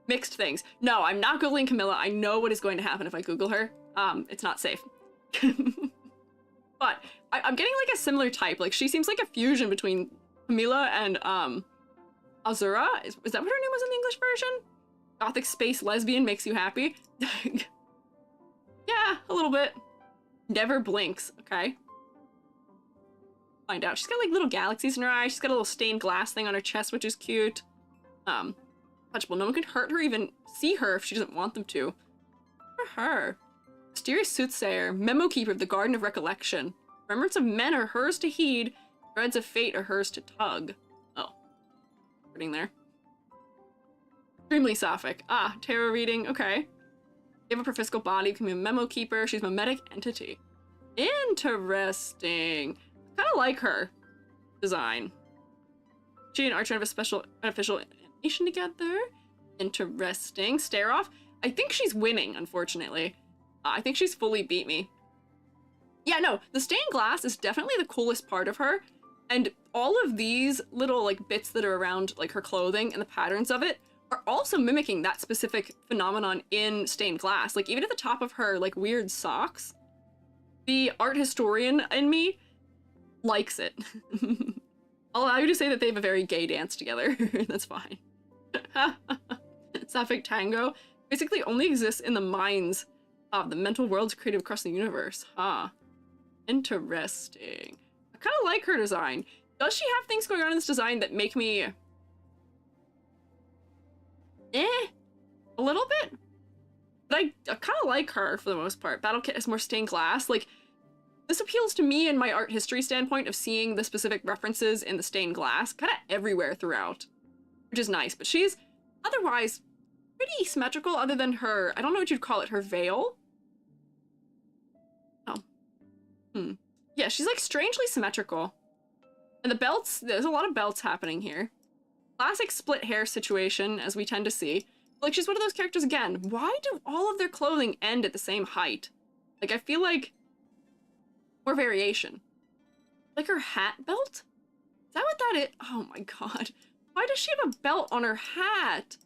mixed things. No, I'm not Googling Camilla. I know what is going to happen if I Google her. It's not safe. But I'm getting like a similar type. Like she seems like a fusion between Camilla and Azura. Is that what her name was in the English version? Gothic space lesbian makes you happy? Yeah, a little bit. Never blinks, okay? Find out. She's got like little galaxies in her eyes. She's got a little stained glass thing on her chest, which is cute. Touchable. No one can hurt her, even see her if she doesn't want them to. For her. Mysterious soothsayer, memo keeper of the Garden of Recollection. Remembrance of men are hers to heed, threads of fate are hers to tug. Oh. Putting there. Extremely sapphic. Ah, tarot reading, okay. You have a prophysical body, can be a memo keeper, she's a memetic entity. Interesting. I kinda like her design. She and Archer have a unofficial animation together. Interesting. Stare off. I think she's winning, unfortunately. I think she's fully beat me. Yeah, no, the stained glass is definitely the coolest part of her. And all of these little like bits that are around like her clothing and the patterns of it are also mimicking that specific phenomenon in stained glass. Like even at the top of her like weird socks, the art historian in me likes it. I'll allow you to say that they have a very gay dance together. That's fine. Sapphic tango basically only exists in the minds of the mental worlds created across the universe. Huh. Interesting. I kind of like her design. Does she have things going on in this design that make me... a little bit? But I kind of like her for the most part. Battle Kit has more stained glass. Like, this appeals to me in my art history standpoint of seeing the specific references in the stained glass kind of everywhere throughout, which is nice. But she's otherwise pretty symmetrical other than her, I don't know what you'd call it, her veil? Oh. Yeah, she's like strangely symmetrical. And the belts, there's a lot of belts happening here. Classic split hair situation, as we tend to see. Like, she's one of those characters again. Why do all of their clothing end at the same height? Like, I feel like more variation. Like her hat belt? Is that what that is? Oh my god. Why does she have a belt on her hat?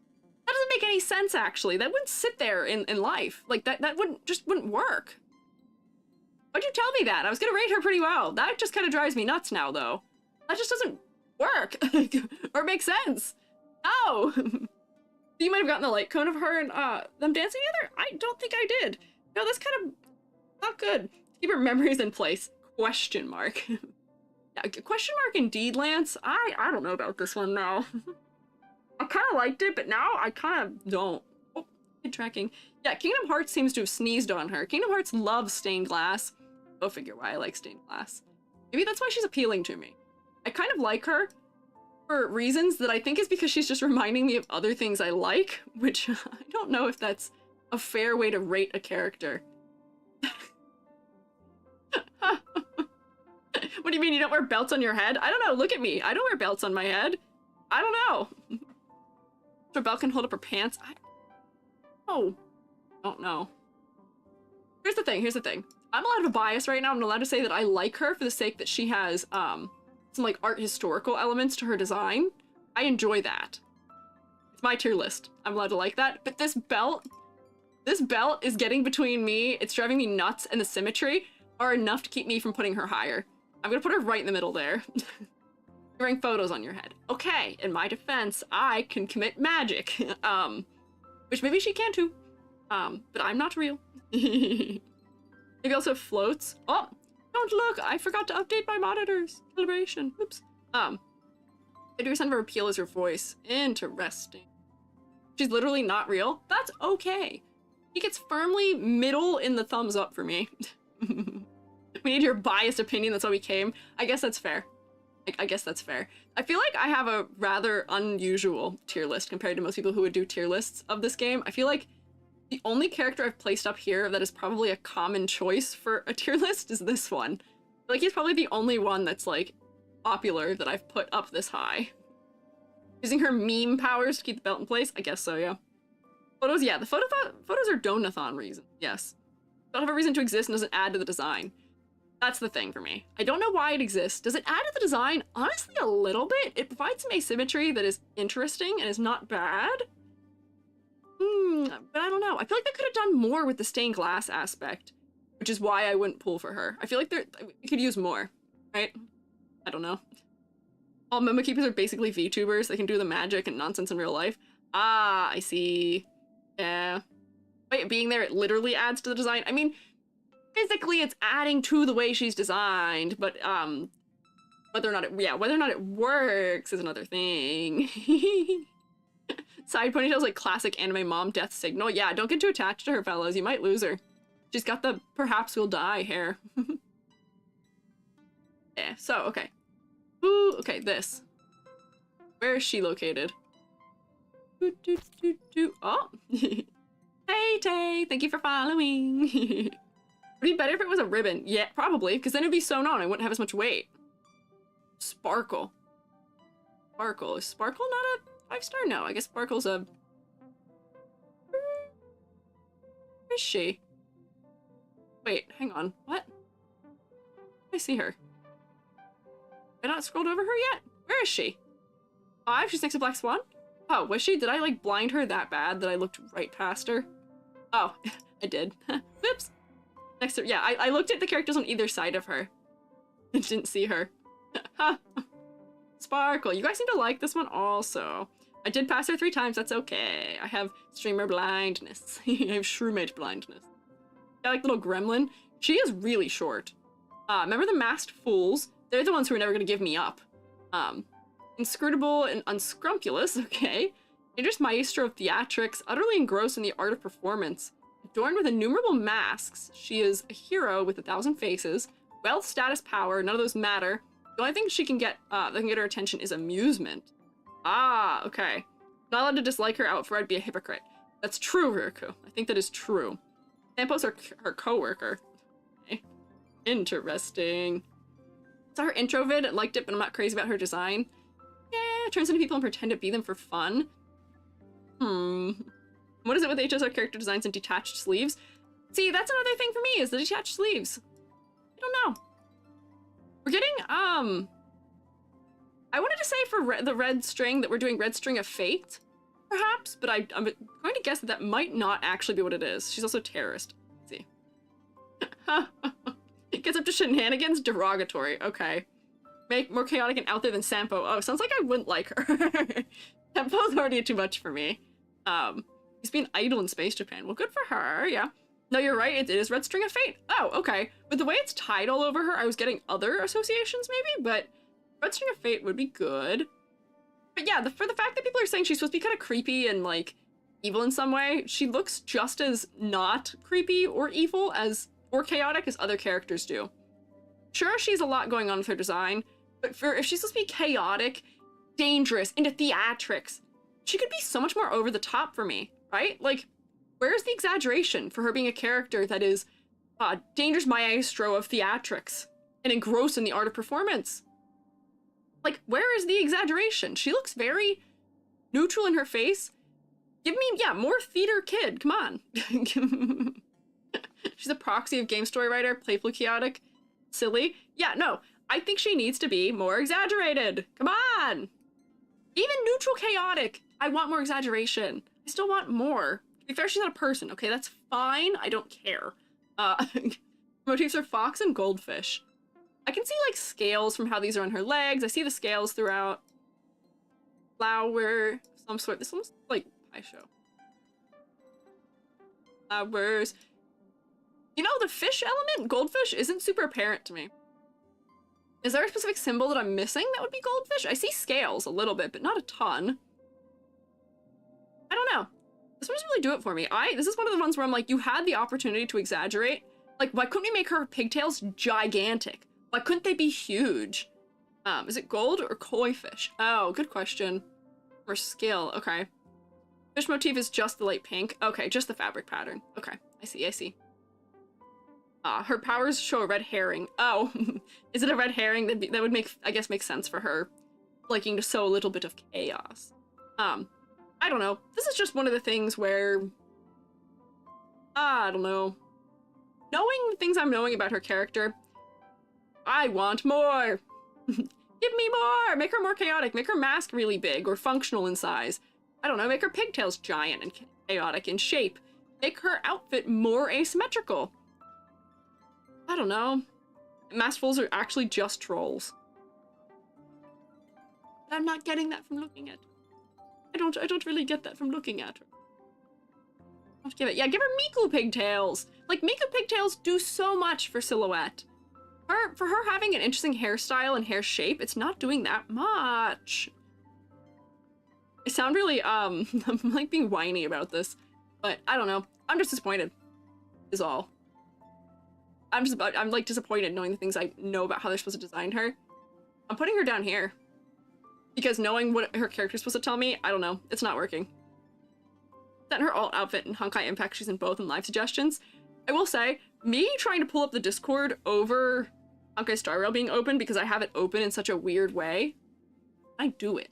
That doesn't make any sense, actually. That wouldn't sit there in life. Like, that wouldn't work. Why'd you tell me that? I was gonna rate her pretty well. That just kind of drives me nuts now, though. That just doesn't work. Or make sense. No! You might have gotten the light cone of her and them dancing together? I don't think I did. No, that's kind of not good. Keep her memories in place. Question mark. Yeah, question mark indeed, Lance. I don't know about this one now. I kind of liked it, but now I kind of don't. Oh, good tracking. Yeah, Kingdom Hearts seems to have sneezed on her. Kingdom Hearts loves stained glass. Go figure why I like stained glass. Maybe that's why she's appealing to me. I kind of like her for reasons that I think is because she's just reminding me of other things I like, which I don't know if that's a fair way to rate a character. What do you mean you don't wear belts on your head? I don't know, look at me. I don't wear belts on my head. I don't know. So Belle can hold up her pants. I don't know. Here's the thing. I'm allowed to bias right now. I'm allowed to say that I like her for the sake that she has some like art historical elements to her design. I enjoy that. It's my tier list. I'm allowed to like that. But this belt is getting between me. It's driving me nuts, and the symmetry are enough to keep me from putting her higher. I'm gonna put her right in the middle there. You're wearing photos on your head. Okay, in my defense, I can commit magic. Which maybe she can too. But I'm not real. Maybe also floats. Oh, don't look, I forgot to update my monitors. Calibration, oops. 50% of her appeal is her voice. Interesting. She's literally not real. That's okay. She gets firmly middle in the thumbs up for me. We need your biased opinion, that's why we came. I guess that's fair. I guess that's fair. I feel like I have a rather unusual tier list compared to most people who would do tier lists of this game. I feel like the only character I've placed up here that is probably a common choice for a tier list is this one. Like, he's probably the only one that's, like, popular that I've put up this high. Using her meme powers to keep the belt in place? I guess so, yeah. Photos, yeah, the photos are donathon reason, yes. Don't have a reason to exist and doesn't add to the design. That's the thing for me. I don't know why it exists. Does it add to the design? Honestly, a little bit. It provides some asymmetry that is interesting and is not bad. But I don't know. I feel like they could have done more with the stained glass aspect, which is why I wouldn't pull for her. I feel like we could use more, right? I don't know. All Memo Keepers are basically VTubers. They can do the magic and nonsense in real life. Ah, I see. Yeah. Wait, being there, it literally adds to the design. I mean, physically it's adding to the way she's designed, but whether or not it works is another thing. Side ponytails like classic anime mom death signal. Yeah, don't get too attached to her, fellas. You might lose her. She's got the perhaps we'll die hair. Yeah, so, okay. Ooh, okay, this. Where is she located? Oh! Hey, Tay! Thank you for following! Would be better if it was a ribbon. Yeah, probably, because then it'd be sewn on. I wouldn't have as much weight. Sparkle. Sparkle. Is Sparkle not a 5-star? No, I guess Sparkle's a... Where is she? Wait, hang on. What? I see her. Have I not scrolled over her yet? Where is she? 5? She's next to Black Swan? Oh, was she? Did I, like, blind her that bad that I looked right past her? Oh, I did. Whoops. Next to, yeah, I looked at the characters on either side of her. And didn't see her. Sparkle. You guys seem to like this one also. I did pass her 3 times. That's okay. I have streamer blindness. I have shroomage blindness. I like little gremlin. She is really short. Remember the masked fools? They're the ones who are never going to give me up. Inscrutable and unscrumpulous, okay. Dangerous maestro of theatrics, utterly engrossed in the art of performance. Adorned with innumerable masks, she is a hero with 1,000 faces. Wealth, status, power, none of those matter. The only thing she can get, that can get her attention is amusement. Ah, okay. Not allowed to dislike her outfit, I'd be a hypocrite. That's true, Riku. I think that is true. Sampo's her co-worker. Okay. Interesting. Saw her intro vid, liked it, but I'm not crazy about her design. Yeah, turns into people and pretend to be them for fun. What is it with HSR character designs and detached sleeves? See, that's another thing for me, is the detached sleeves. I don't know. We're getting, I wanted to say for the red string that we're doing Red String of Fate, perhaps, but I'm going to guess that that might not actually be what it is. She's also a terrorist. Let's see. It gets up to shenanigans? Derogatory. Okay. Make more chaotic and out there than Sampo. Oh, sounds like I wouldn't like her. Sampo's already too much for me. He's been idle in Space Japan. Well, good for her, yeah. No, you're right, it is Red String of Fate. Oh, okay. With the way it's tied all over her, I was getting other associations maybe, but Red String of Fate would be good. But yeah, for the fact that people are saying she's supposed to be kind of creepy and, like, evil in some way, she looks just as not creepy or evil as, or chaotic as other characters do. Sure, she's a lot going on with her design, but if she's supposed to be chaotic, dangerous, into theatrics, she could be so much more over the top for me, right? Like, where's the exaggeration for her being a character that is dangerous maestro of theatrics and engrossed in the art of performance? Like, where is the exaggeration? She looks very neutral in her face. Give me, yeah, more theater kid, come on. She's a proxy of game story writer, playful, chaotic, silly. Yeah, no, I think she needs to be more exaggerated. Come on. Even neutral chaotic, I want more exaggeration. I still want more. To be fair, she's not a person, okay? That's fine, I don't care. Motifs are fox and goldfish. I can see, like, scales from how these are on her legs. I see the scales throughout. Flower, some sort. This one's like pie show. Flowers. You know, the fish element, goldfish, isn't super apparent to me. Is there a specific symbol that I'm missing that would be goldfish? I see scales a little bit, but not a ton. I don't know. This one doesn't really do it for me. This is one of the ones where I'm like, you had the opportunity to exaggerate. Like, why couldn't we make her pigtails gigantic? Why couldn't they be huge? Is it gold or koi fish? Oh, good question. Or skill, okay. Fish motif is just the light pink. Okay, just the fabric pattern. Okay, I see. Her powers show a red herring. Oh, is it a red herring? That would make, I guess, make sense for her liking to sow a little bit of chaos. I don't know. This is just one of the things where, I don't know. Knowing the things I'm knowing about her character, I want more. Give me more! Make her more chaotic. Make her mask really big or functional in size. I don't know, make her pigtails giant and chaotic in shape. Make her outfit more asymmetrical. I don't know. Maskfuls are actually just trolls. But I'm not getting that from looking at her. I don't really get that from looking at her. I'll have to give it. Yeah, give her Miku pigtails. Like, Miku pigtails do so much for silhouette. For her having an interesting hairstyle and hair shape, it's not doing that much. I sound really, I'm like being whiny about this, but I don't know. I'm just disappointed, is all. I'm like disappointed knowing the things I know about how they're supposed to design her. I'm putting her down here. Because knowing what her character's supposed to tell me, I don't know. It's not working. That her alt outfit and Honkai Impact, she's in both in live suggestions. I will say, me trying to pull up the Discord over Honkai Star Rail being open because I have it open in such a weird way, I do it.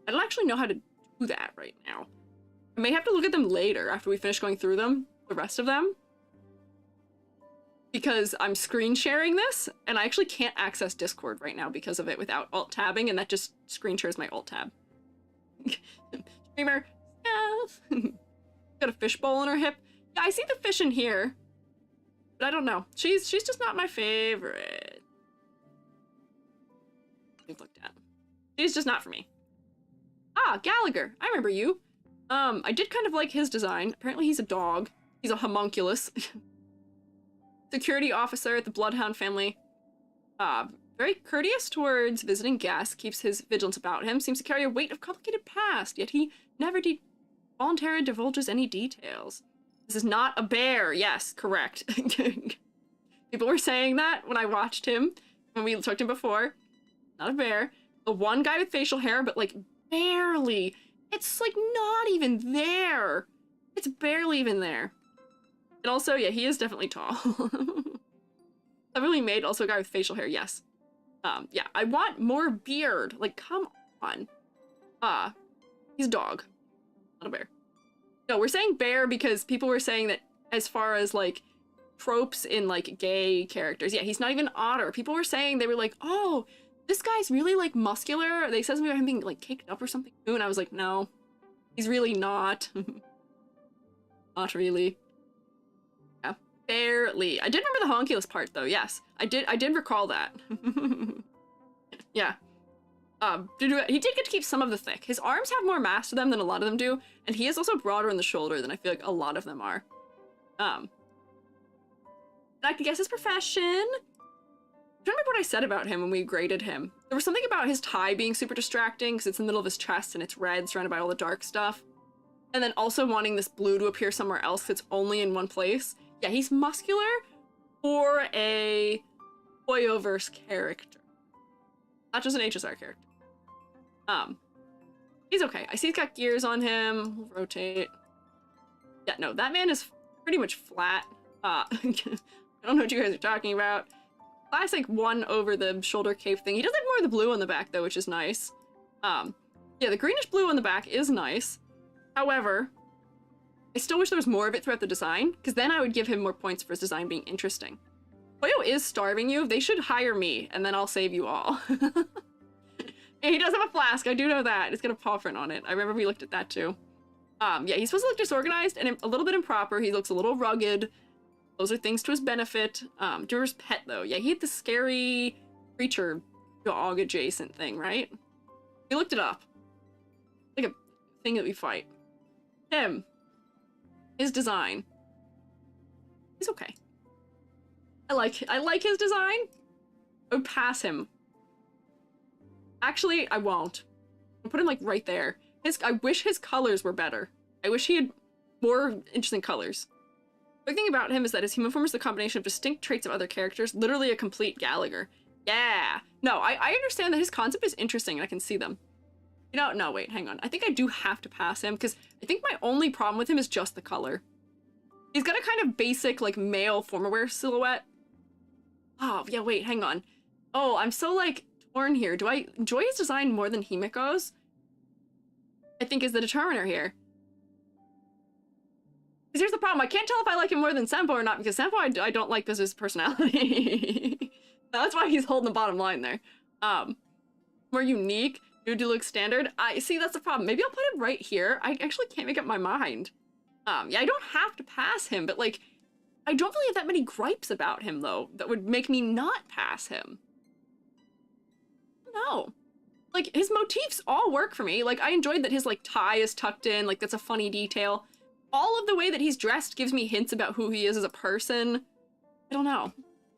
I don't actually know how to do that right now. I may have to look at them later after we finish going through them, the rest of them. Because I'm screen sharing this, and I actually can't access Discord right now because of it without alt-tabbing, and that just screen shares my alt-tab. Streamer, yeah. Got a fishbowl on her hip. Yeah, I see the fish in here. But I don't know. She's just not my favorite. We've looked at. She's just not for me. Ah, Gallagher. I remember you. I did kind of like his design. Apparently he's a dog. He's a homunculus. Security officer at the Bloodhound family. Very courteous towards visiting guests, keeps his vigilance about him, seems to carry a weight of complicated past, yet he never voluntarily divulges any details. This is not a bear. Yes, correct. People were saying that when I watched him, when we talked to him before. Not a bear. The one guy with facial hair, but like barely. It's like not even there. It's barely even there. And also, yeah, he is definitely tall. Heavily made, also a guy with facial hair, yes. Yeah, I want more beard. Like, come on. He's a dog, not a bear. No, we're saying bear because people were saying that as far as, like, tropes in, like, gay characters. Yeah, he's not even otter. People were saying, they were like, oh, this guy's really, like, muscular. They said something about him being, like, caked up or something too, and I was like, no, he's really not. Not really. Barely. I did remember the homunculus part though, yes. I did recall that. Yeah. He did get to keep some of the thick. His arms have more mass to them than a lot of them do, and he is also broader in the shoulder than I feel like a lot of them are. And I can guess his profession. I don't remember what I said about him when we graded him. There was something about his tie being super distracting because it's in the middle of his chest and it's red, surrounded by all the dark stuff. And then also wanting this blue to appear somewhere else because it's only in one place. Yeah, he's muscular for a Hoyoverse character. Not just an HSR character. He's okay. I see he's got gears on him. We'll rotate. Yeah, no, that man is pretty much flat. I don't know what you guys are talking about. Classic one over the shoulder cape thing. He does have more of the blue on the back though, which is nice. Yeah, the greenish blue on the back is nice. However, I still wish there was more of it throughout the design, because then I would give him more points for his design being interesting. Hoyo is starving you. They should hire me, and then I'll save you all. He does have a flask. I do know that. It's got a paw print on it. I remember we looked at that too. Yeah, he's supposed to look disorganized and a little bit improper. He looks a little rugged. Those are things to his benefit. Duer's pet, though. Yeah, he had the scary creature dog adjacent thing, right? We looked it up. Like a thing that we fight. Him. His design. He's okay. I like his design. I would pass him. Actually, I won't. I'll put him like right there. I wish his colors were better. I wish he had more interesting colors. The big thing about him is that his human form is the combination of distinct traits of other characters, literally a complete Gallagher. Yeah. No, I understand that his concept is interesting and I can see them. You know, no, wait, hang on. I think I do have to pass him because I think my only problem with him is just the color. He's got a kind of basic, like, male formalwear silhouette. Oh, yeah, wait, hang on. Oh, I'm so, like, torn here. Do I enjoy his design more than Himiko's? I think is the determiner here. Because here's the problem. I can't tell if I like him more than Senpo or not, because Senpo I don't like because of his personality. That's why he's holding the bottom line there. More unique. Do look standard. I see, that's the problem. Maybe I'll put him right here. I actually can't make up my mind. Yeah, I don't have to pass him, but like, I don't really have that many gripes about him though that would make me not pass him. No. Like, his motifs all work for me. Like, I enjoyed that his like tie is tucked in, like that's a funny detail. All of the way that he's dressed gives me hints about who he is as a person. I don't know.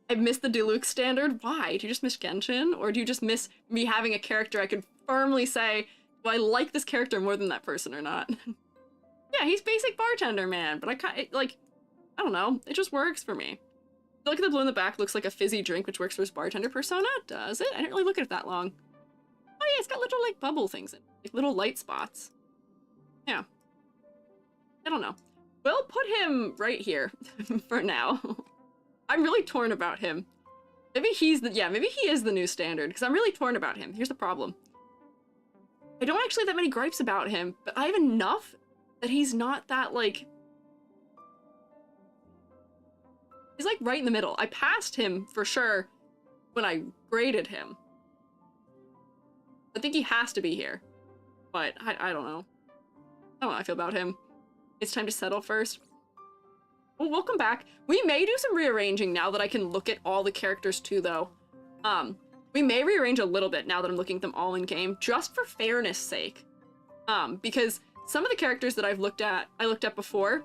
I missed the Deluxe standard. Why? Do you just miss Genshin? Or do you just miss me having a character I could firmly say, do I like this character more than that person or not? Yeah, he's basic bartender, man. But I don't know. It just works for me. Look at the blue in the back. Looks like a fizzy drink, which works for his bartender persona. Does it? I didn't really look at it that long. Oh yeah, it's got little, like, bubble things in it. Like, little light spots. Yeah. I don't know. We'll put him right here for now. I'm really torn about him. Maybe he's the, yeah, maybe he is the new standard, because I'm really torn about him. Here's the problem. I don't actually have that many gripes about him, but I have enough that he's not that, like... He's, like, right in the middle. I passed him, for sure, when I graded him. I think he has to be here. But, I don't know. I don't know how I feel about him. It's time to settle first. Well, welcome back. We may do some rearranging now that I can look at all the characters too, though. We may rearrange a little bit now that I'm looking at them all in game, just for fairness sake. Because some of the characters that I looked at before,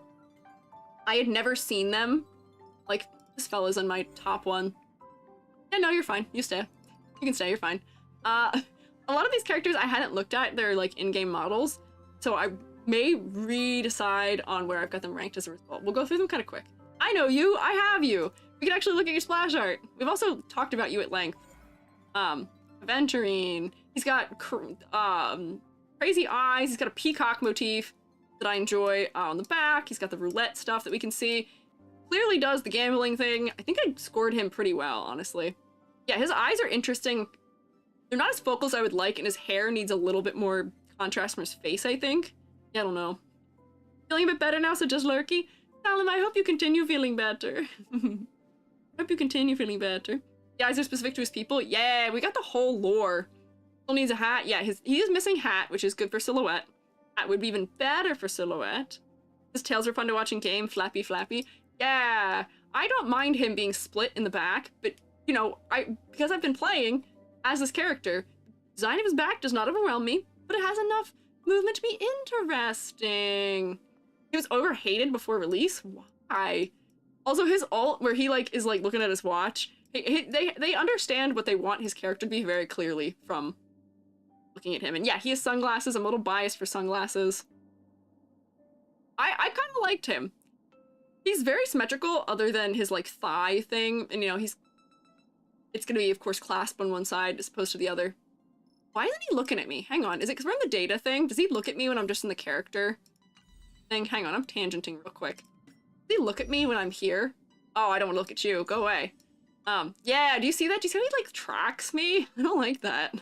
I had never seen them. Like, this fella's in my top one. Yeah, no, you're fine. You stay. You can stay, you're fine. A lot of these characters I hadn't looked at, they're like in-game models, so I may re-decide on where I've got them ranked as a result. We'll go through them kind of quick. I know you, I have you. We can actually look at your splash art. We've also talked about you at length. Aventurine. He's got crazy eyes. He's got a peacock motif that I enjoy on the back. He's got the roulette stuff that we can see. Clearly does the gambling thing. I think I scored him pretty well, honestly. Yeah, his eyes are interesting. They're not as focal as I would like, and his hair needs a little bit more contrast from his face, I think. Yeah, I don't know. Feeling a bit better now, so just lurky? Callum, I hope you continue feeling better. Hope you continue feeling better. The eyes are specific to his people. Yeah, we got the whole lore. Still needs a hat. Yeah, he is missing hat, which is good for silhouette. Hat would be even better for silhouette. His tails are fun to watch in game. Flappy, flappy. Yeah, I don't mind him being split in the back, but, you know, because I've been playing as this character, the design of his back does not overwhelm me, but it has enough movement to be interesting. He was overhated before release. Why? Also, his ult, where he like is like looking at his watch, they understand what they want his character to be very clearly from looking at him. And yeah, he has sunglasses. I'm a little biased for sunglasses. I kind of liked him. He's very symmetrical, other than his like thigh thing, and you know he's it's gonna be, of course, clasp on one side as opposed to the other. Why isn't he looking at me? Hang on, is it because we're in the data thing? Does he look at me when I'm just in the character thing? Hang on, I'm tangenting real quick. Does he look at me when I'm here? Oh, I don't want to look at you. Go away. Yeah, do you see that? Do you see how he, like, tracks me? I don't like that.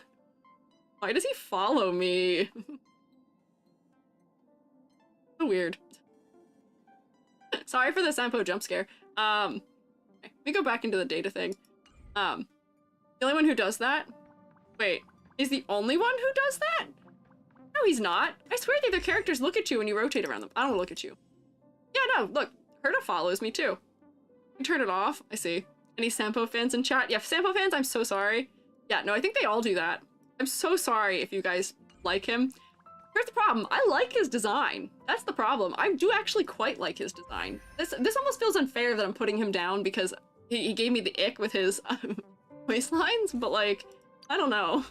Why does he follow me? So weird. Sorry for the Sampo jump scare. Okay, let me go back into the data thing. The only one who does that? Wait, is the only one who does that? No, he's not. I swear the other characters look at you when you rotate around them. I don't look at you. Yeah, no, look, Herta follows me too. You turn it off. I see. Any Sampo fans in chat? Yeah, Sampo fans, I'm so sorry. Yeah, no, I think they all do that. I'm so sorry if you guys like him. Here's the problem. I like his design. That's the problem. I do actually quite like his design. This almost feels unfair that I'm putting him down because he gave me the ick with his voice lines, but like, I don't know.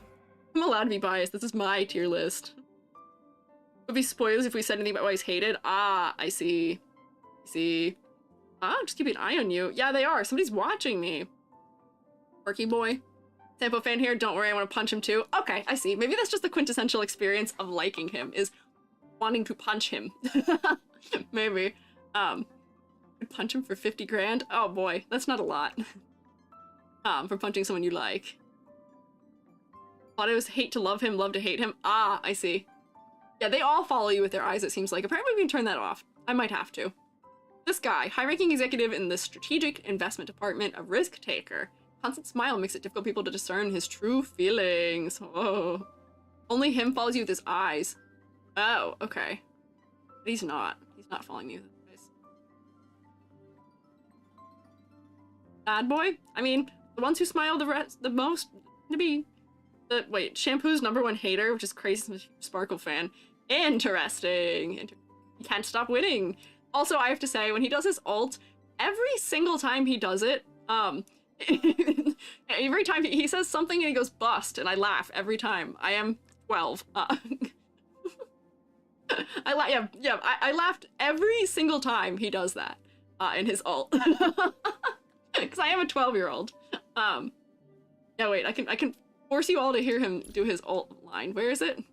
I'm allowed to be biased. This is my tier list. It would be spoilers if we said anything about why he's hated. Ah, I see. I see. Ah, just keeping an eye on you. Yeah, they are. Somebody's watching me. Quirky boy. Sampo fan here. Don't worry, I want to punch him too. Okay, I see. Maybe that's just the quintessential experience of liking him, is wanting to punch him. Maybe. I'd punch him for 50 grand? Oh boy, that's not a lot. For punching someone you like. Thought it was hate to love him, love to hate him. Ah, I see. Yeah, they all follow you with their eyes, it seems like. Apparently we can turn that off. I might have to. This guy, high-ranking executive in the strategic investment department, a risk taker. Constant smile makes it difficult for people to discern his true feelings. Oh. Only him follows you with his eyes. Oh, okay. But he's not. He's not following you with his eyes. Bad boy? I mean, the ones who smile the most to be wait, Shampoo's #1 hater, which is crazy. Sparkle fan. Interesting. He can't stop winning. Also, I have to say, when he does his ult, every single time he does it, every time he says something and he goes bust, and I laugh every time. I am 12. I laughed every single time he does that in his ult. Because I am a 12-year-old. Yeah, wait, I can force you all to hear him do his ult line. Where is it?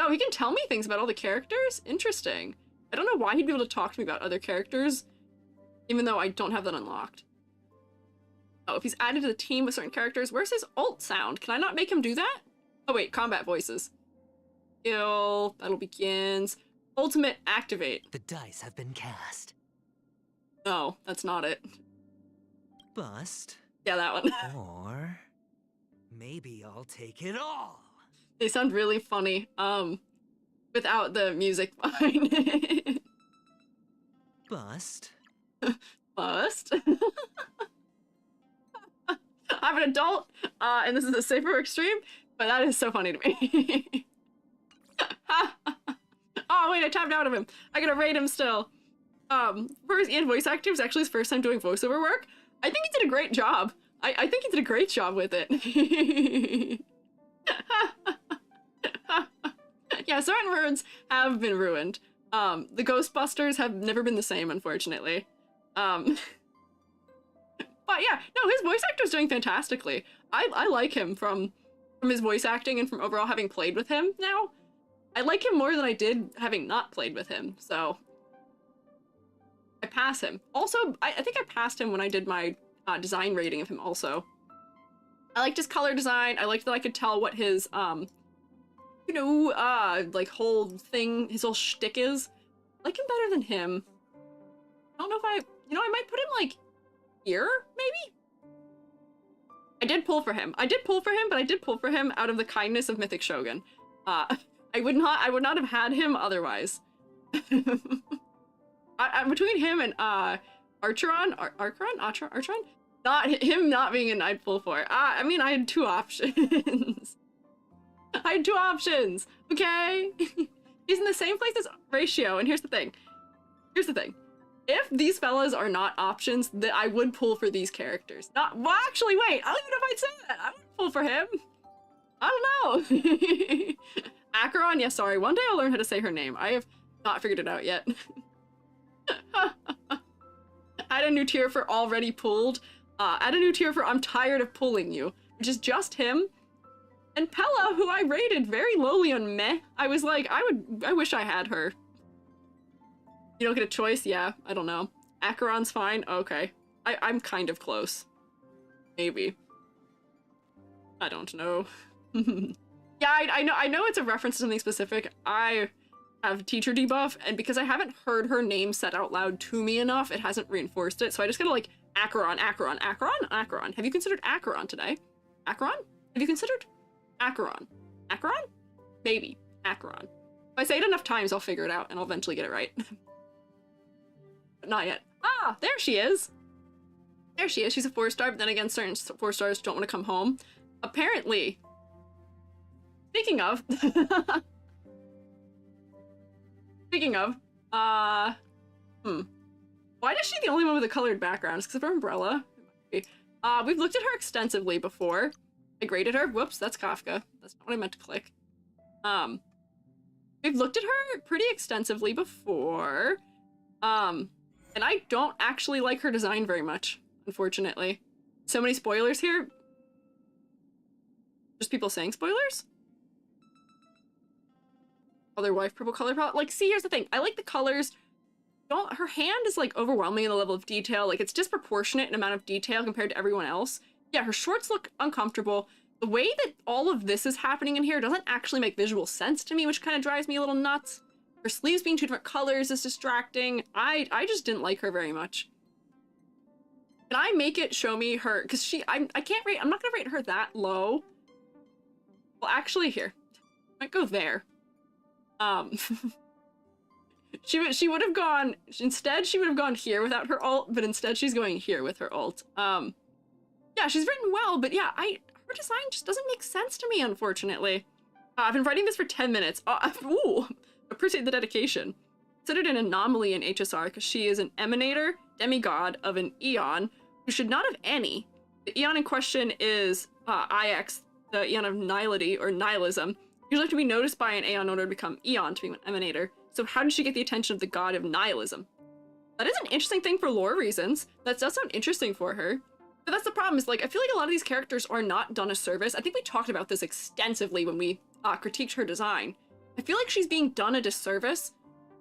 Oh, he can tell me things about all the characters? Interesting. I don't know why he'd be able to talk to me about other characters, even though I don't have that unlocked. Oh, if he's added to the team with certain characters, where's his ult sound? Can I not make him do that? Oh wait, combat voices. Kill, battle begins. Ultimate activate. The dice have been cast. No, that's not it. Bust. Yeah, that one. Or maybe I'll take it all. They sound really funny, without the music behind it. Bust. Bust. I'm an adult, and this is a safer work stream, but that is so funny to me. Oh wait, I tapped out of him. I gotta rate him still. For his voice acting, it was actually his first time doing voiceover work. I think he did a great job. I think he did a great job with it. Yeah, certain words have been ruined. The Ghostbusters have never been the same, unfortunately. But yeah, no, his voice actor's doing fantastically. I like him from his voice acting and from overall having played with him now. I like him more than I did having not played with him, so I pass him. Also, I think I passed him when I did my design rating of him also. I liked his color design. I liked that I could tell what his, you know, like whole thing, his whole shtick is. I like him better than him. I don't know if you know, I might put him like here, maybe? I did pull for him. I did pull for him, but I did pull for him out of the kindness of Mythic Shogun. I would not have had him otherwise. Between him and Archeron, not being an I'd pull for. I mean, I had two options. I had two options, okay? He's in the same place as Ratio, and here's the thing. If these fellas are not options, that I would pull for these characters. Well, actually, wait. I don't even know if I'd say that. I would pull for him. I don't know. Acheron? Yeah, sorry. One day I'll learn how to say her name. I have not figured it out yet. Add a new tier for already pulled. Add a new tier for I'm tired of pulling you, which is just him. And Pella, who I rated very lowly on meh. I was like, I wish I had her. You don't get a choice? Yeah, I don't know. Acheron's fine? Okay. I'm kind of close. Maybe. I don't know. Yeah, I know it's a reference to something specific. I have teacher debuff, and because I haven't heard her name said out loud to me enough, it hasn't reinforced it, so I just gotta like, Acheron, Acheron, Acheron, Acheron. Have you considered Acheron today? Acheron? Have you considered Acheron? Acheron? Maybe. Acheron. If I say it enough times, I'll figure it out, and I'll eventually get it right. But not yet. Ah, there she is! There she is. She's a 4-star, but then again, certain 4-stars don't want to come home. Apparently. Speaking of. Speaking of. Why is she the only one with a colored background? It's because of her umbrella. We've looked at her extensively before. I graded her. Whoops, that's Kafka. That's not what I meant to click. We've looked at her pretty extensively before. And I don't actually like her design very much, unfortunately. So many spoilers here. Just people saying spoilers? Other wife purple color palette. Like, see, here's the thing. I like the colors. Her hand is like overwhelming in the level of detail. Like, it's disproportionate in amount of detail compared to everyone else. Yeah, her shorts look uncomfortable. The way that all of this is happening in here doesn't actually make visual sense to me, which kind of drives me a little nuts. Her sleeves being 2 different colors is distracting. I just didn't like her very much. Can I make it show me her? Because I can't rate, I'm not gonna rate her that low. Well, actually, here. Might go there. She would have gone, instead she would have gone here without her ult, but instead she's going here with her ult. Yeah, she's written well, but yeah, her design just doesn't make sense to me, unfortunately. I've been writing this for 10 minutes. Ooh, appreciate the dedication. Considered an anomaly in HSR because she is an emanator, demigod of an Eon who should not have any. The Eon in question is IX, the Eon of Nihility or Nihilism. Usually have to be noticed by an Aeon in order to become Eon to be an emanator. So how did she get the attention of the god of nihilism? That is an interesting thing for lore reasons. That does sound interesting for her. But that's the problem, is like, I feel like a lot of these characters are not done a service. I think we talked about this extensively when we critiqued her design. I feel like she's being done a disservice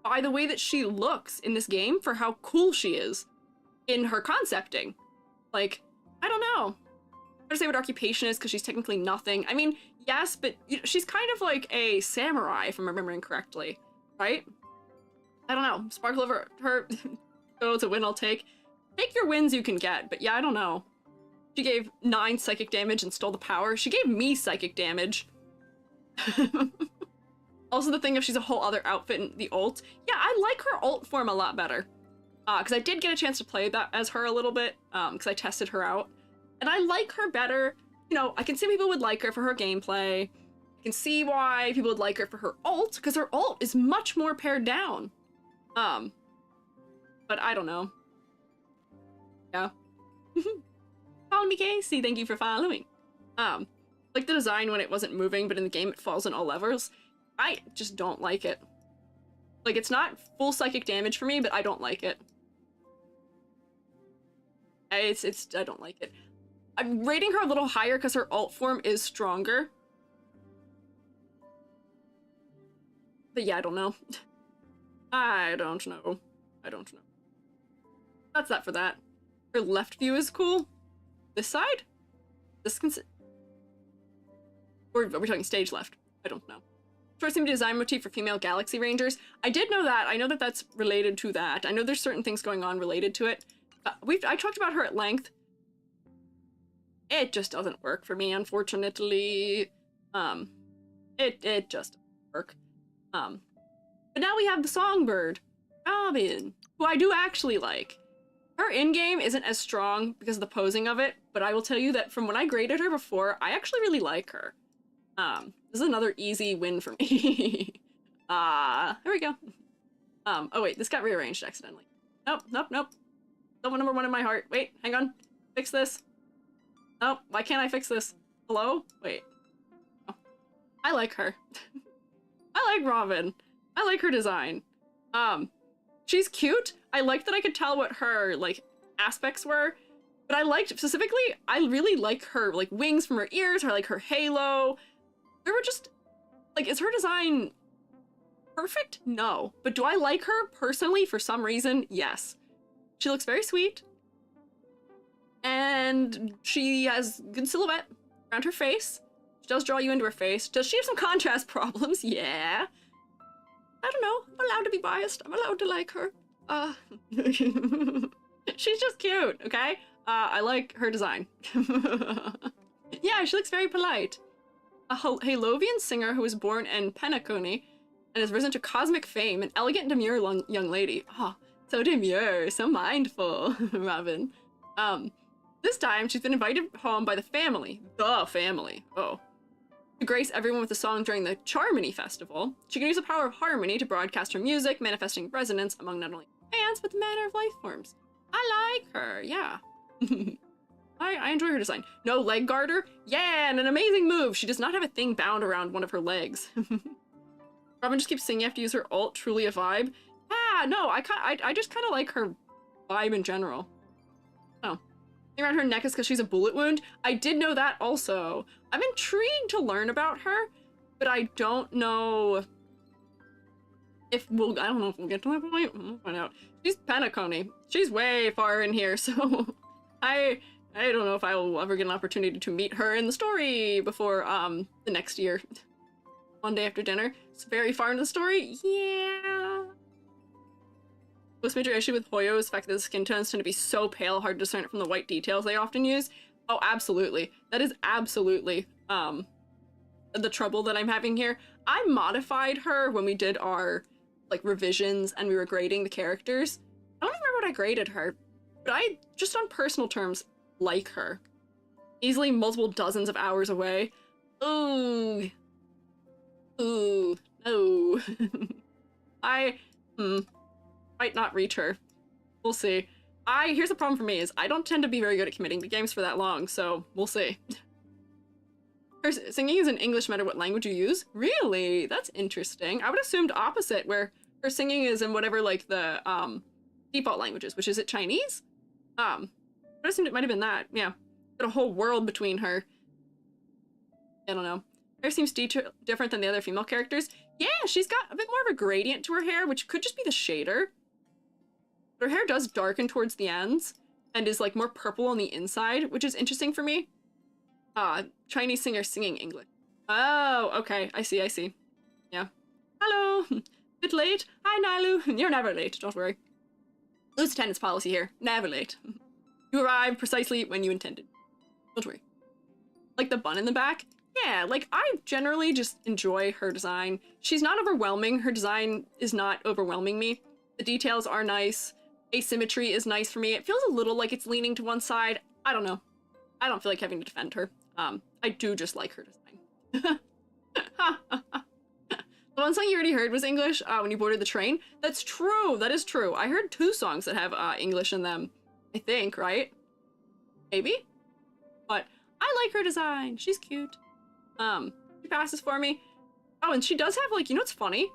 by the way that she looks in this game for how cool she is in her concepting. Like, I don't know. I'm gonna say what her occupation is because she's technically nothing. I mean, yes, but you know, she's kind of like a samurai, if I'm remembering correctly, right? I don't know. Sparkle over her. Oh, it's a win I'll take. Take your wins you can get, but yeah, I don't know. She gave 9 psychic damage and stole the power. She gave me psychic damage. Also, the thing if she's a whole other outfit in the ult. Yeah, I like her ult form a lot better. Because I did get a chance to play that as her a little bit, because I tested her out. And I like her better. You know, I can see people would like her for her gameplay. I can see why people would like her for her ult, because her ult is much more pared down. But I don't know. Yeah. Follow me, Casey. Thank you for following. Like the design when it wasn't moving, but in the game it falls on all levels. I just don't like it. Like, it's not full psychic damage for me, but I don't like it. I don't like it. I'm rating her a little higher because her ult form is stronger. But yeah, I don't know. I don't know. I don't know. That's that for that. Her left view is cool. This side? This or are we talking stage left? I don't know. Short seemed design motif for female Galaxy Rangers. I did know that. I know that that's related to that. I know there's certain things going on related to it. I talked about her at length. It just doesn't work for me, unfortunately. It just doesn't work. But now we have the Songbird, Robin, who I do actually like. Her in-game isn't as strong because of the posing of it, but I will tell you that from when I graded her before, I actually really like her. This is another easy win for me. There we go. Oh wait, this got rearranged accidentally. Nope. Someone number 1 in my heart. Wait, hang on. Fix this. Nope, why can't I fix this? Hello? Wait. Oh. I like her. I like Robin. I like her design. She's cute. I like that I could tell what her, like, aspects were. But I liked, specifically, I really like her, like, wings from her ears, like her halo. There were just, like, is her design perfect? No. But do I like her personally for some reason? Yes. She looks very sweet. And she has good silhouette around her face. She does draw you into her face. Does she have some contrast problems? Yeah. I don't know. I'm allowed to be biased. I'm allowed to like her. She's just cute, okay? I like her design. Yeah, she looks very polite. A Halovian singer who was born in Penacony and has risen to cosmic fame, an elegant, demure young lady. Oh, so demure, so mindful, Robin. This time she's been invited home by the family. Oh. To grace everyone with a song during the Charmony Festival. She can use the power of harmony to broadcast her music, manifesting resonance among not only fans, but the manner of life forms. I like her, yeah. I enjoy her design. No leg garter? Yeah, and an amazing move. She does not have a thing bound around one of her legs. Robin just keeps singing, you have to use her ult, truly a vibe. Ah, no, I just kind of like her vibe in general. Oh. Around her neck is because she's a bullet wound. I did know that also. I'm intrigued to learn about her, but I don't know if we'll, I don't know if we'll get to that point. We'll find out. She's Penacony. She's way far in here, so I don't know if I will ever get an opportunity to meet her in the story before the next year. One day after dinner. It's very far into the story. Yeah. Most major issue with Hoyo is the fact that the skin tones tend to be so pale, hard to discern it from the white details they often use. Oh, absolutely. That is absolutely the trouble that I'm having here. I modified her when we did our like revisions and we were grading the characters. I don't remember what I graded her, but I, just on personal terms, like her. Easily multiple dozens of hours away. Ooh. Ooh. No. I might not reach her. We'll see. Here's the problem for me is I don't tend to be very good at committing to games for that long, so we'll see. Her singing is in English no matter what language you use? Really? That's interesting. I would have assumed opposite, where her singing is in whatever, like, the, default languages, which is it Chinese? I would assumed it might have been that, yeah. Got a whole world between her. I don't know. Hair seems different than the other female characters. Yeah, she's got a bit more of a gradient to her hair, which could just be the shader. But her hair does darken towards the ends, and is, like, more purple on the inside, which is interesting for me. Chinese singer singing English. Oh, okay. I see. Yeah. Hello. Bit late. Hi, Nilu. You're never late. Don't worry. Loose attendance policy here. Never late. You arrived precisely when you intended. Don't worry. Like the bun in the back? Yeah, like, I generally just enjoy her design. She's not overwhelming. Her design is not overwhelming me. The details are nice. Asymmetry is nice for me. It feels a little like it's leaning to one side. I don't know. I don't feel like having to defend her. I do just like her design. The one song you already heard was English when you boarded the train. That's true. That is true. I heard 2 songs that have English in them. I think, right? Maybe? But I like her design. She's cute. She passes for me. Oh, and she does have, like, you know what's funny?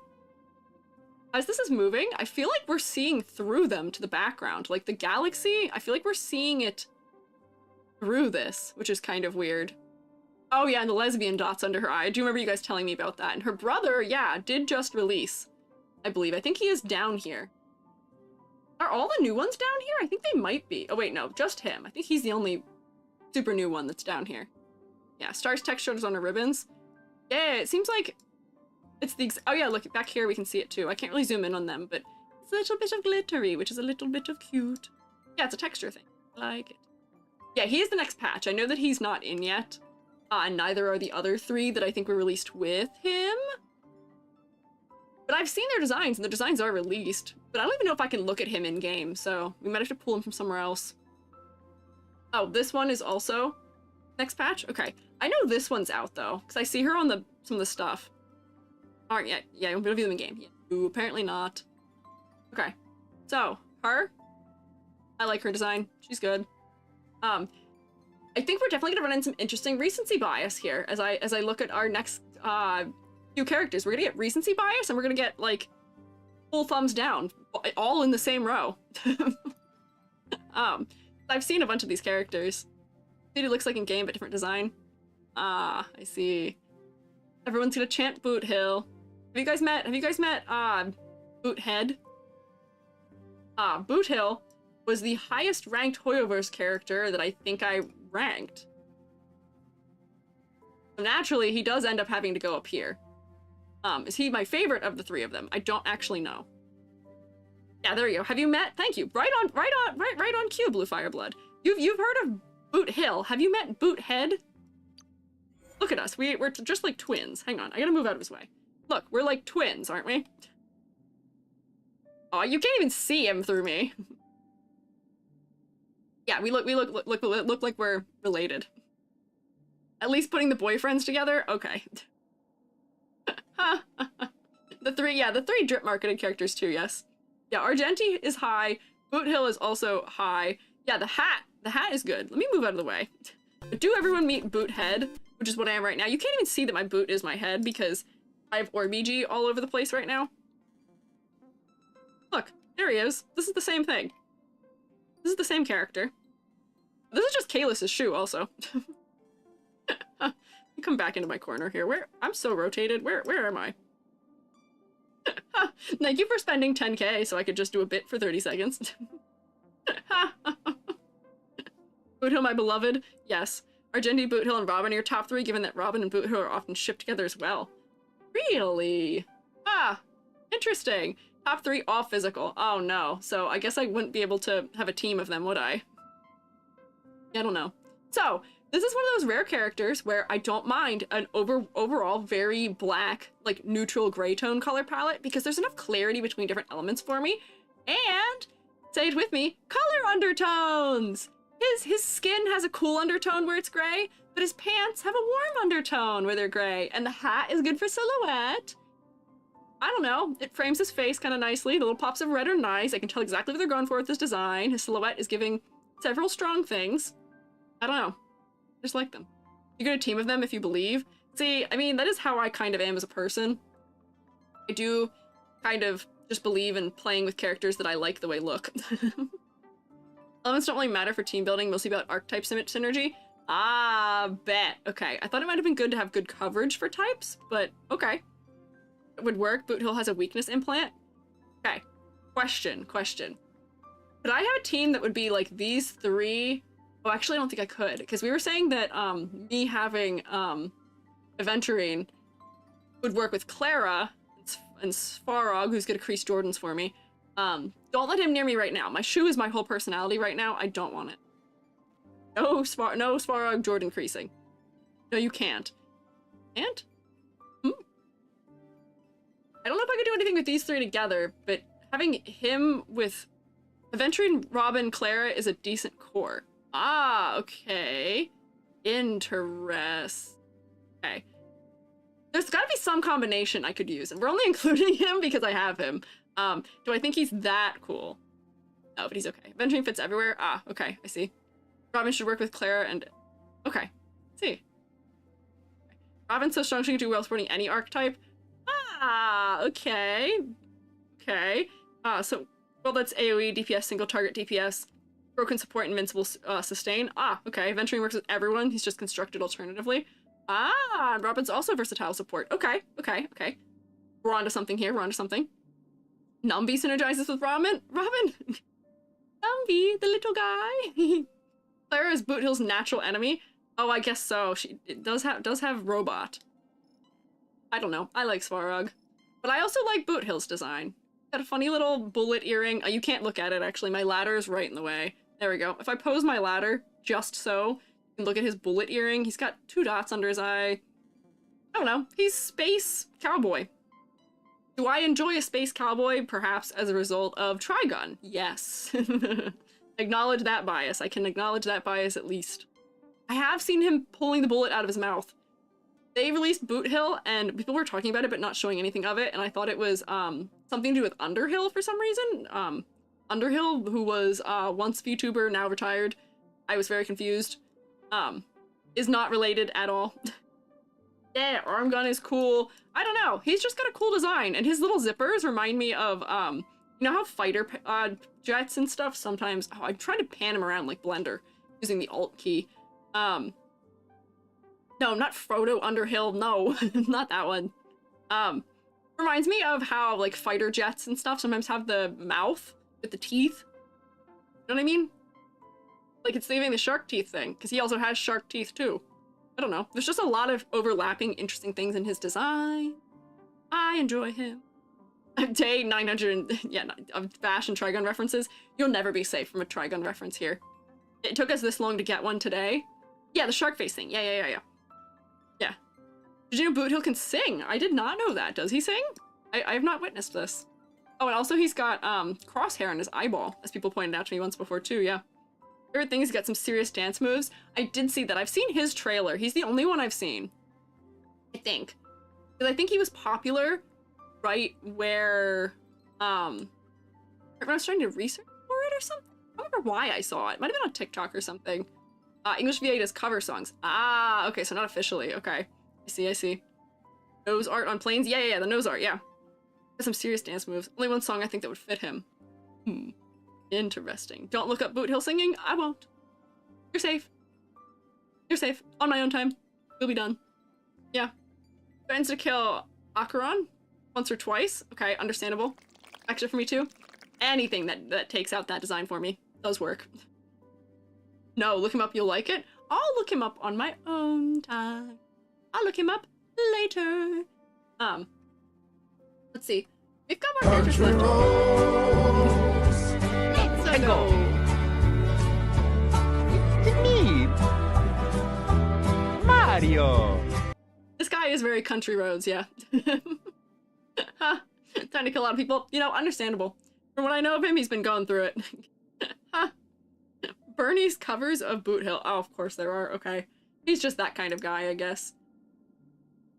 As this is moving, I feel like we're seeing through them to the background. Like, the galaxy, I feel like we're seeing it through this, which is kind of weird. Oh yeah, and the lesbian dots under her eye. I do remember you guys telling me about that. And her brother, yeah, did just release, I believe. I think he is down here. Are all the new ones down here? I think they might be. Oh wait, no, just him. I think he's the only super new one that's down here. Yeah, Star's textures on her ribbons. Yeah, it seems like it's the oh yeah, look, back here we can see it too. I can't really zoom in on them, but it's a little bit of glittery, which is a little bit of cute. Yeah, it's a texture thing. I like it. Yeah, he is the next patch. I know that he's not in yet. And neither are the other 3 that I think were released with him. But I've seen their designs, and the designs are released. But I don't even know if I can look at him in-game, so we might have to pull him from somewhere else. Oh, this one is also next patch? Okay. I know this one's out, though, because I see her on some of the stuff. Aren't yet. Yeah, we'll view them in-game. Yeah. Ooh, apparently not. Okay. So, her. I like her design. She's good. I think we're definitely gonna run into some interesting recency bias here as I look at our next few characters. We're gonna get recency bias and we're gonna get like full thumbs down, all in the same row. I've seen a bunch of these characters. See what he looks like in game, but different design. Ah, I see. Everyone's gonna chant Boot Hill. Have you guys met, Boot Head? Boot Hill was the highest ranked Hoyoverse character that I think I ranked. So naturally, he does end up having to go up here. Is he my favorite of the three of them? I don't actually know. Yeah, there you go. Have you met? Thank you. Right on cue, Blue Fireblood. You've heard of Boot Hill. Have you met Boot Head? Look at us. We're just like twins. Hang on. I gotta move out of his way. Look, we're like twins, aren't we? Oh, you can't even see him through me. Yeah, we look like we're related. At least putting the boyfriends together? Okay. The three drip marketed characters too, yes. Yeah, Argenti is high. Boot Hill is also high. Yeah, the hat is good. Let me move out of the way. But do everyone meet Boot Head, which is what I am right now. You can't even see that my boot is my head because I have Orbiji all over the place right now. Look, there he is. This is the same thing. This is the same character. This is just Kaelus's shoe also. Come back into my corner here. I'm so rotated. Where am I? Thank you for spending 10k so I could just do a bit for 30 seconds. Boot Hill, my beloved. Yes. Argenti, Boot Hill, and Robin are your top three, given that Robin and Boot Hill are often shipped together as well. Really? Interesting. Top three all physical. Oh no. So I guess I wouldn't be able to have a team of them, would I? I don't know. So, this is one of those rare characters where I don't mind an overall very black, like neutral gray tone color palette because there's enough clarity between different elements for me. And, say it with me, color undertones! His skin has a cool undertone where it's gray, but his pants have a warm undertone where they're gray, and the hat is good for silhouette. I don't know, it frames his face kind of nicely. The little pops of red are nice. I can tell exactly what they're going for with this design. His silhouette is giving several strong things. I don't know. I just like them. You get a team of them if you believe. See, I mean, that is how I kind of am as a person. I do kind of just believe in playing with characters that I like the way look. Elements don't really matter for team building, mostly about archetype synergy. Ah, bet. Okay, I thought it might have been good to have good coverage for types, but okay. It would work. Boot Hill has a weakness implant. Okay, question. Could I have a team that would be like these three? Oh, actually, I don't think I could, because we were saying that me having Aventurine would work with Clara and Svarog, who's gonna crease Jordans for me. Don't let him near me right now. My shoe is my whole personality right now. I don't want it. No Svarog Jordan creasing. No, you can't. And? I don't know if I could do anything with these three together, but having him with Aventurine, Robin, Clara is a decent core. Ah, okay. Interest. Okay. There's gotta be some combination I could use, and we're only including him because I have him. Do I think he's that cool? No, but he's okay. Aventurine fits everywhere. Ah, okay, I see. Robin should work with Clara and... Okay, let's see. Robin's so strong she can do well supporting any archetype. Ah, okay. Okay. So, well, that's AoE, DPS, single target DPS, broken support, invincible sustain. Ah, okay. Aventurine works with everyone. He's just constructed alternatively. Ah, Robin's also versatile support. Okay. We're onto something here. Numby synergizes with Robin. Numby, the little guy. Clara is Boot Hill's natural enemy. Oh, I guess so. She does have robot. I don't know. I like Svarog. But I also like Boot Hill's design. Got a funny little bullet earring. You can't look at it, actually. My ladder is right in the way. There we go. If I pose my ladder just so, you can look at his bullet earring. He's got 2 dots under his eye. I don't know. He's space cowboy. Do I enjoy a space cowboy? Perhaps as a result of Trigun. Yes. Acknowledge that bias. I can acknowledge that bias at least. I have seen him pulling the bullet out of his mouth. They released Boot Hill, and people were talking about it but not showing anything of it, and I thought it was something to do with Underhill for some reason. Underhill, who was once VTuber, now retired, I was very confused, is not related at all. Yeah, arm gun is cool. I don't know. He's just got a cool design, and his little zippers remind me of You know how fighter jets and stuff sometimes... Oh, I'm trying to pan him around like Blender using the Alt key. No, not Frodo Underhill. No, not that one. Reminds me of how like fighter jets and stuff sometimes have the mouth with the teeth. You know what I mean? Like it's leaving the shark teeth thing, because he also has shark teeth too. I don't know. There's just a lot of overlapping interesting things in his design. I enjoy him. Day 900, yeah, of Bash and Trigun references. You'll never be safe from a Trigun reference here. It took us this long to get one today. Yeah, the shark face thing. Yeah. Yeah. Did you know Boot Hill can sing? I did not know that. Does he sing? I have not witnessed this. Oh, and also he's got crosshair on his eyeball, as people pointed out to me once before too, yeah. Favorite thing, he's got some serious dance moves. I did see that. I've seen his trailer. He's the only one I've seen. I think. Because I think he was popular right where, when I was trying to research for it or something. I don't remember why I saw it. Might have been on TikTok or something. English VA does cover songs. Ah, okay, so not officially. Okay. I see. Nose art on planes? Yeah, the nose art, yeah. Some serious dance moves. Only one song I think that would fit him. Interesting. Don't look up Boot Hill singing? I won't. You're safe. You're safe. On my own time. We'll be done. Yeah. Plans to kill Acheron once or twice. Okay, understandable. Extra for me too. Anything that takes out that design for me does work. No, look him up, you'll like it. I'll look him up on my own time. I'll look him up later. Let's see. We've got more characters left. Let's go. It's me, Mario. This guy is very country roads, yeah. Time to kill a lot of people. You know, understandable. From what I know of him, he's been going through it. Bernie's covers of Boot Hill. Oh, of course there are. Okay. He's just that kind of guy, I guess.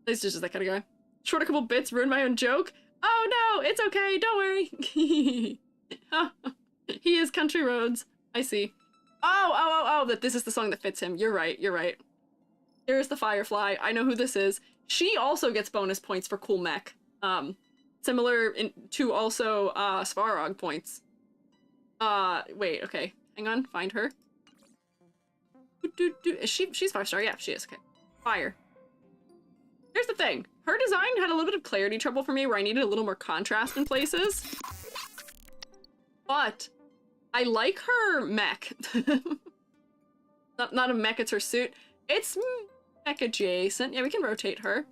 He's just that kind of guy. Short a couple bits, ruined my own joke. Oh no, it's okay, don't worry. He is country roads. I see. Oh, that this is the song that fits him. You're right. Here's the Firefly. I know who this is. She also gets bonus points for cool mech. Similar to also Svarog points. Wait, okay. Hang on, find her. Is she's 5-star? Yeah, she is. Okay. Fire. Here's the thing. Her design had a little bit of clarity trouble for me where I needed a little more contrast in places. But I like her mech. not a mech, it's her suit. It's mech adjacent. Yeah, we can rotate her.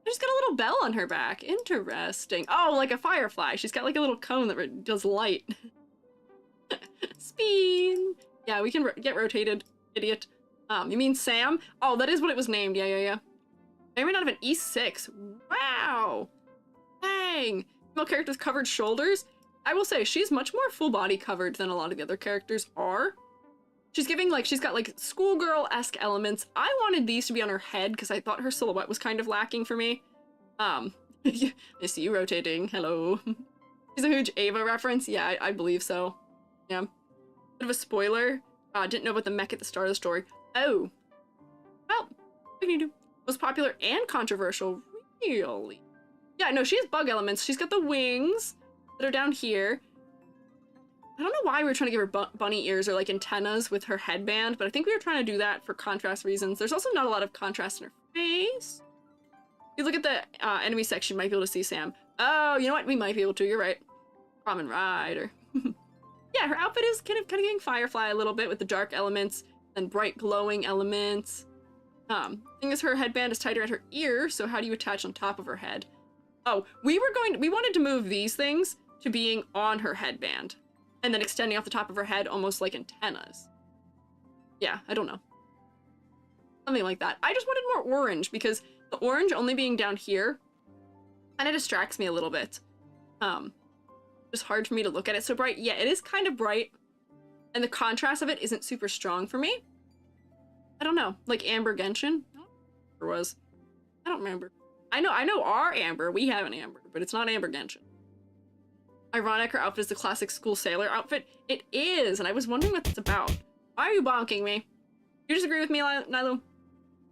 She's got a little bell on her back. Interesting. Oh, like a firefly. She's got like a little cone that does light. Spin. Yeah, we can get rotated. Idiot. You mean Sam? Oh, that is what it was named. Yeah. I ran out of an E6. Wow. Dang. Female characters covered shoulders. I will say, she's much more full body covered than a lot of the other characters are. She's giving, like, she's got, like, schoolgirl-esque elements. I wanted these to be on her head because I thought her silhouette was kind of lacking for me. I see you rotating. Hello. She's a huge Ava reference. Yeah, I believe so. Yeah. Bit of a spoiler. Didn't know about the mech at the start of the story. Oh. Well, what can you do? Most popular and controversial. Really? Yeah, no, she has bug elements. She's got the wings that are down here. I don't know why we were trying to give her bunny ears or like antennas with her headband, but I think we were trying to do that for contrast reasons. There's also not a lot of contrast in her face. If you look at the enemy section, you might be able to see Sam. Oh, you know what? We might be able to. You're right. Common Rider. Yeah, her outfit is kind of giving Firefly a little bit with the dark elements and bright glowing elements. Thing is, her headband is tighter at her ear, so how do you attach on top of her head? Oh, we wanted to move these things to being on her headband and then extending off the top of her head almost like antennas. Yeah, I don't know. Something like that. I just wanted more orange because the orange only being down here kind of distracts me a little bit. It's hard for me to look at it so bright. Yeah, it is kind of bright and the contrast of it isn't super strong for me. I don't know, like Amber Genshin? Or was. I don't remember. I know our Amber. We have an Amber, but it's not Amber Genshin. Ironic, her outfit is the classic school sailor outfit. It is, and I was wondering what it's about. Why are you bonking me? You disagree with me, Nilo?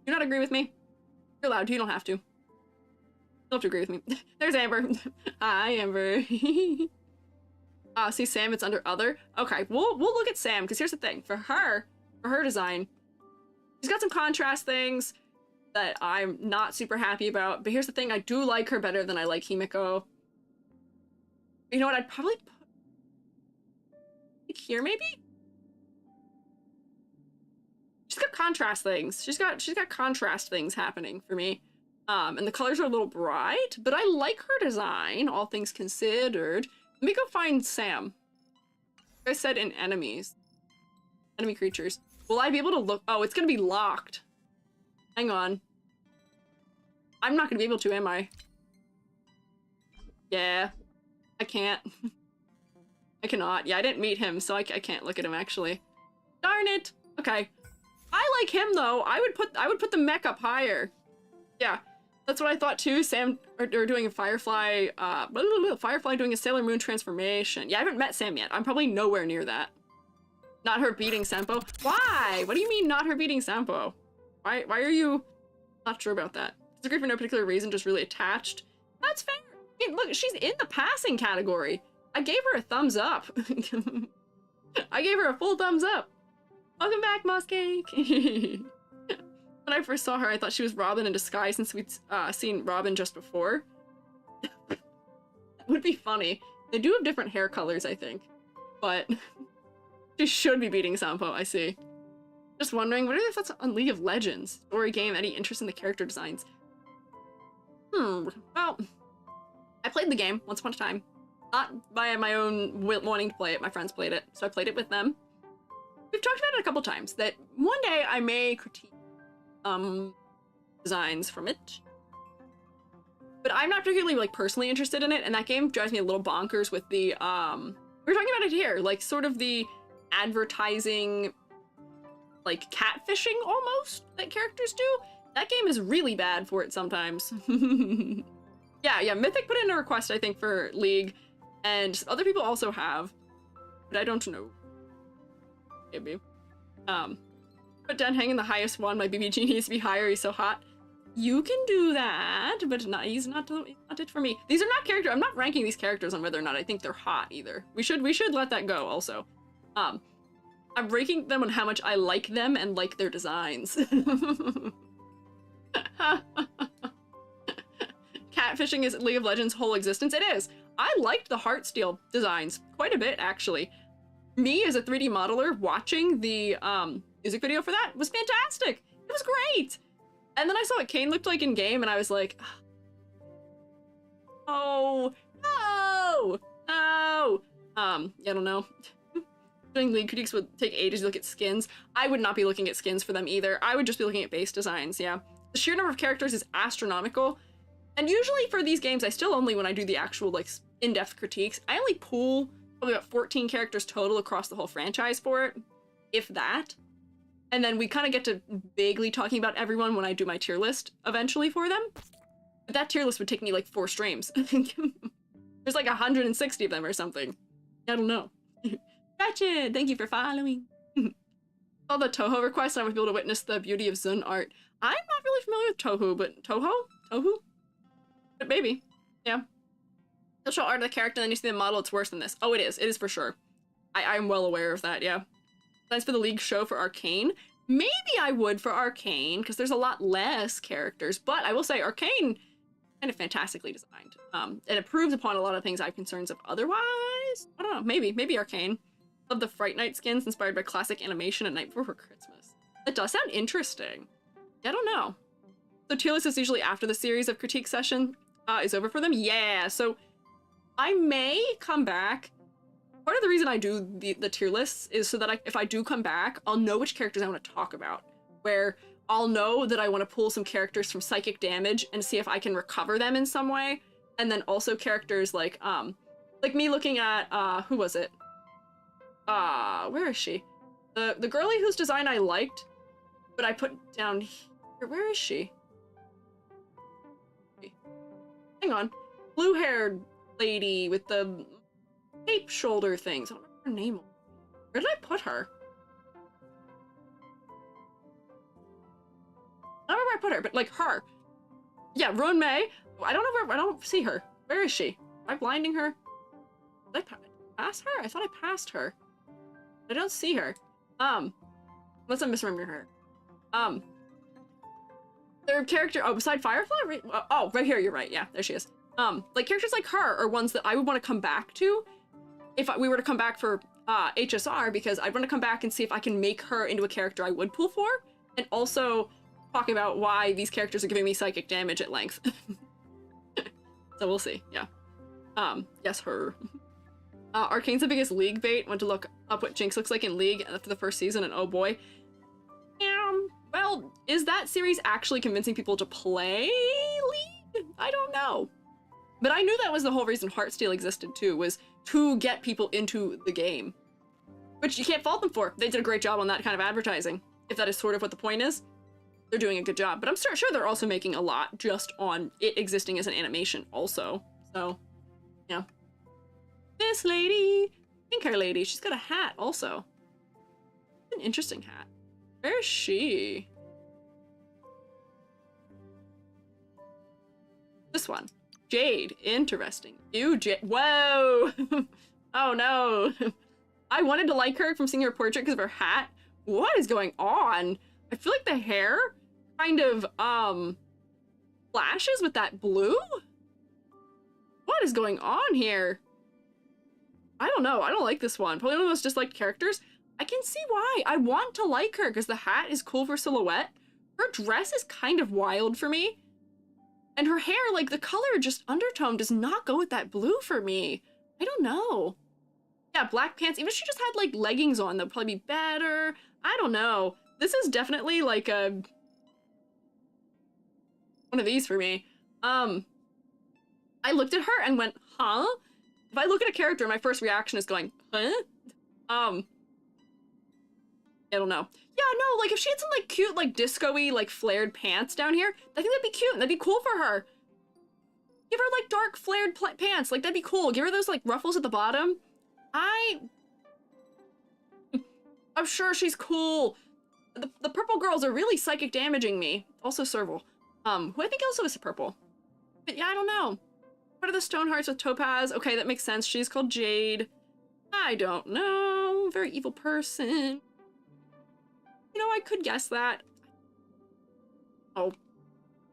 You not agree with me? You're allowed to, you don't have to. You don't have to agree with me. There's Amber. Hi, Amber. See Sam, it's under other. Okay, we'll look at Sam, because here's the thing. For her design, she's got some contrast things that I'm not super happy about, but here's the thing, I do like her better than I like Himiko. You know what, I'd probably put here, maybe? She's got contrast things. She's got contrast things happening for me. And the colors are a little bright, but I like her design, all things considered. Let me go find Sam. I said in enemies. Enemy creatures. Will I be able to look? Oh, it's gonna be locked. Hang on. I'm not gonna be able to, am I? Yeah. I can't. I cannot. Yeah, I didn't meet him, so I can't look at him, actually. Darn it! Okay. I like him, though. I would put the mech up higher. Yeah. That's what I thought too. Sam are doing a Firefly, Firefly doing a Sailor Moon transformation. Yeah, I haven't met Sam yet. I'm probably nowhere near that. Not her beating Sampo. Why? What do you mean not her beating Sampo? Why are you not sure about that? Disagree for no particular reason, just really attached. That's fair. I mean, look, she's in the passing category. I gave her a thumbs up. I gave her a full thumbs up. Welcome back, Moss Cake. When I first saw her, I thought she was Robin in disguise since we'd seen Robin just before. That would be funny. They do have different hair colors, I think. But she should be beating Sampo, I see. Just wondering, what if that's on League of Legends? Story game, any interest in the character designs? Well, I played the game once upon a time. Not by my own wanting to play it, my friends played it, so I played it with them. We've talked about it a couple times, that one day I may critique designs from it. But I'm not particularly, like, personally interested in it, and that game drives me a little bonkers with the, we're talking about it here, like, sort of the advertising, like, catfishing, almost, that characters do. That game is really bad for it sometimes. Yeah, Mythic put in a request, I think, for League, and other people also have, but I don't know. Maybe. But Dan hanging the highest one, my BBG needs to be higher, he's so hot. You can do that, but he's not it for me. These are not characters, I'm not ranking these characters on whether or not I think they're hot either. We should let that go also. I'm ranking them on how much I like them and like their designs. Catfishing is League of Legends' whole existence. It is. I liked the Heartsteel designs quite a bit, actually. Me as a 3D modeler watching the music video for that was fantastic. It was great. And then I saw what Kane looked like in game, and I was like, oh no. I don't know. Doing League critiques would take ages to look at skins. I would not be looking at skins for them either. I would just be looking at base designs. Yeah, the sheer number of characters is astronomical. And usually for these games, I still only, when I do the actual, like, in-depth critiques, I only pull probably about 14 characters total across the whole franchise for it, if that. And then we kind of get to vaguely talking about everyone when I do my tier list eventually for them. But that tier list would take me like 4 streams. There's like 160 of them or something. I don't know. Gretchen, thank you for following. All the Toho requests, I would be able to witness the beauty of Zun art. I'm not really familiar with Toho, but Toho? But maybe, yeah. They'll show art of the character, and then you see the model, it's worse than this. Oh, it is for sure. I'm well aware of that, yeah. Plans for the League show for Arcane? Maybe I would for Arcane, because there's a lot less characters, but I will say Arcane, kind of fantastically designed. And it proves upon a lot of things I have concerns of otherwise. I don't know, maybe Arcane. Love the Fright Night skins inspired by classic animation at Night Before Christmas. It does sound interesting. I don't know. So tier list is usually after the series of critique session is over for them? Yeah, so I may come back. Part of the reason I do the tier lists is so that if I do come back, I'll know which characters I want to talk about. Where I'll know that I want to pull some characters from Psychic Damage and see if I can recover them in some way. And then also characters like me looking at, who was it? Where is she? The girlie whose design I liked, but I put down here. Where is she? Hang on. Blue-haired lady with the cape shoulder things. I don't remember her name. Where did I put her? I don't know where I put her, but like her. Yeah, Roan May. I don't know where, I don't see her. Where is she? Am I blinding her? I pass her? I thought I passed her. I don't see her. Unless I'm misremembering her. Their character, oh, beside Firefly? Right, oh, right here, you're right. Yeah, there she is. Like, characters like her are ones that I would want to come back to if we were to come back for HSR, because I'd want to come back and see if I can make her into a character I would pull for, and also talking about why these characters are giving me psychic damage at length. So we'll see, yeah. Yes, her. Arcane's the biggest League bait. Went to look up what Jinx looks like in League after the first season, and oh boy. Well, is that series actually convincing people to play League? I don't know. But I knew that was the whole reason Heartsteel existed too, was to get people into the game. Which you can't fault them for. They did a great job on that kind of advertising. If that is sort of what the point is, they're doing a good job. But I'm sure they're also making a lot just on it existing as an animation also. So, yeah. This lady, pink hair lady, she's got a hat also. An interesting hat. Where is she? This one. Jade. Interesting. You, Jade. Whoa! Oh no. I wanted to like her from seeing her portrait because of her hat. What is going on? I feel like the hair kind of, flashes with that blue? What is going on here? I don't know. I don't like this one. Probably one of the most disliked characters. I can see why. I want to like her because the hat is cool for silhouette. Her dress is kind of wild for me. And her hair, like the color, just undertone does not go with that blue for me. I don't know. Yeah, black pants. Even if she just had like leggings on, that would probably be better. I don't know. This is definitely like a one of these for me. I looked at her and went, huh? If I look at a character, my first reaction is going, huh? I don't know. Yeah, no, like if she had some like cute, like disco-y, like flared pants down here, I think that'd be cute and that'd be cool for her. Give her like dark flared pants, like that'd be cool. Give her those like ruffles at the bottom. I'm sure she's cool. The purple girls are really psychic damaging me. Also Serval, who I think also is purple. But yeah, I don't know. What are the stone hearts with topaz? Okay, that makes sense. She's called Jade. I don't know. Very evil person. You know, I could guess that. Oh,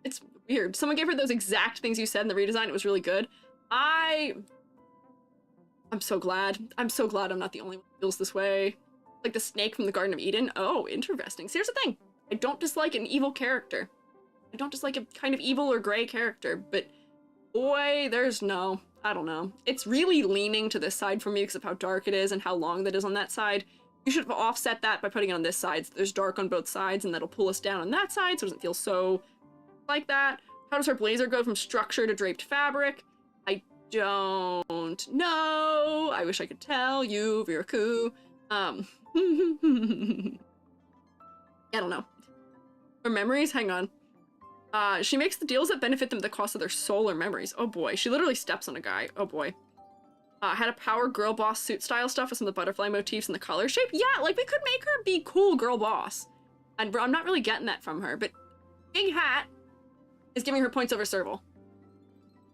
it's weird. Someone gave her those exact things you said in the redesign. It was really good. I'm so glad. I'm so glad I'm not the only one who feels this way. Like the snake from the Garden of Eden. Oh, interesting. See, here's the thing. I don't dislike an evil character. I don't dislike a kind of evil or gray character, but boy, there's no, I don't know. It's really leaning to this side for me because of how dark it is and how long that is on that side. You should have offset that by putting it on this side. So there's dark on both sides and that'll pull us down on that side so it doesn't feel so like that. How does her blazer go from structure to draped fabric? I don't know. I wish I could tell you, Viraku. I don't know. Her memories? Hang on. She makes the deals that benefit them at the cost of their soul or memories. Oh boy, she literally steps on a guy. Oh boy. Had a power girl boss suit style stuff with some of the butterfly motifs and the collar shape. Yeah, like we could make her be cool girl boss. And I'm not really getting that from her, but big hat is giving her points over Serval.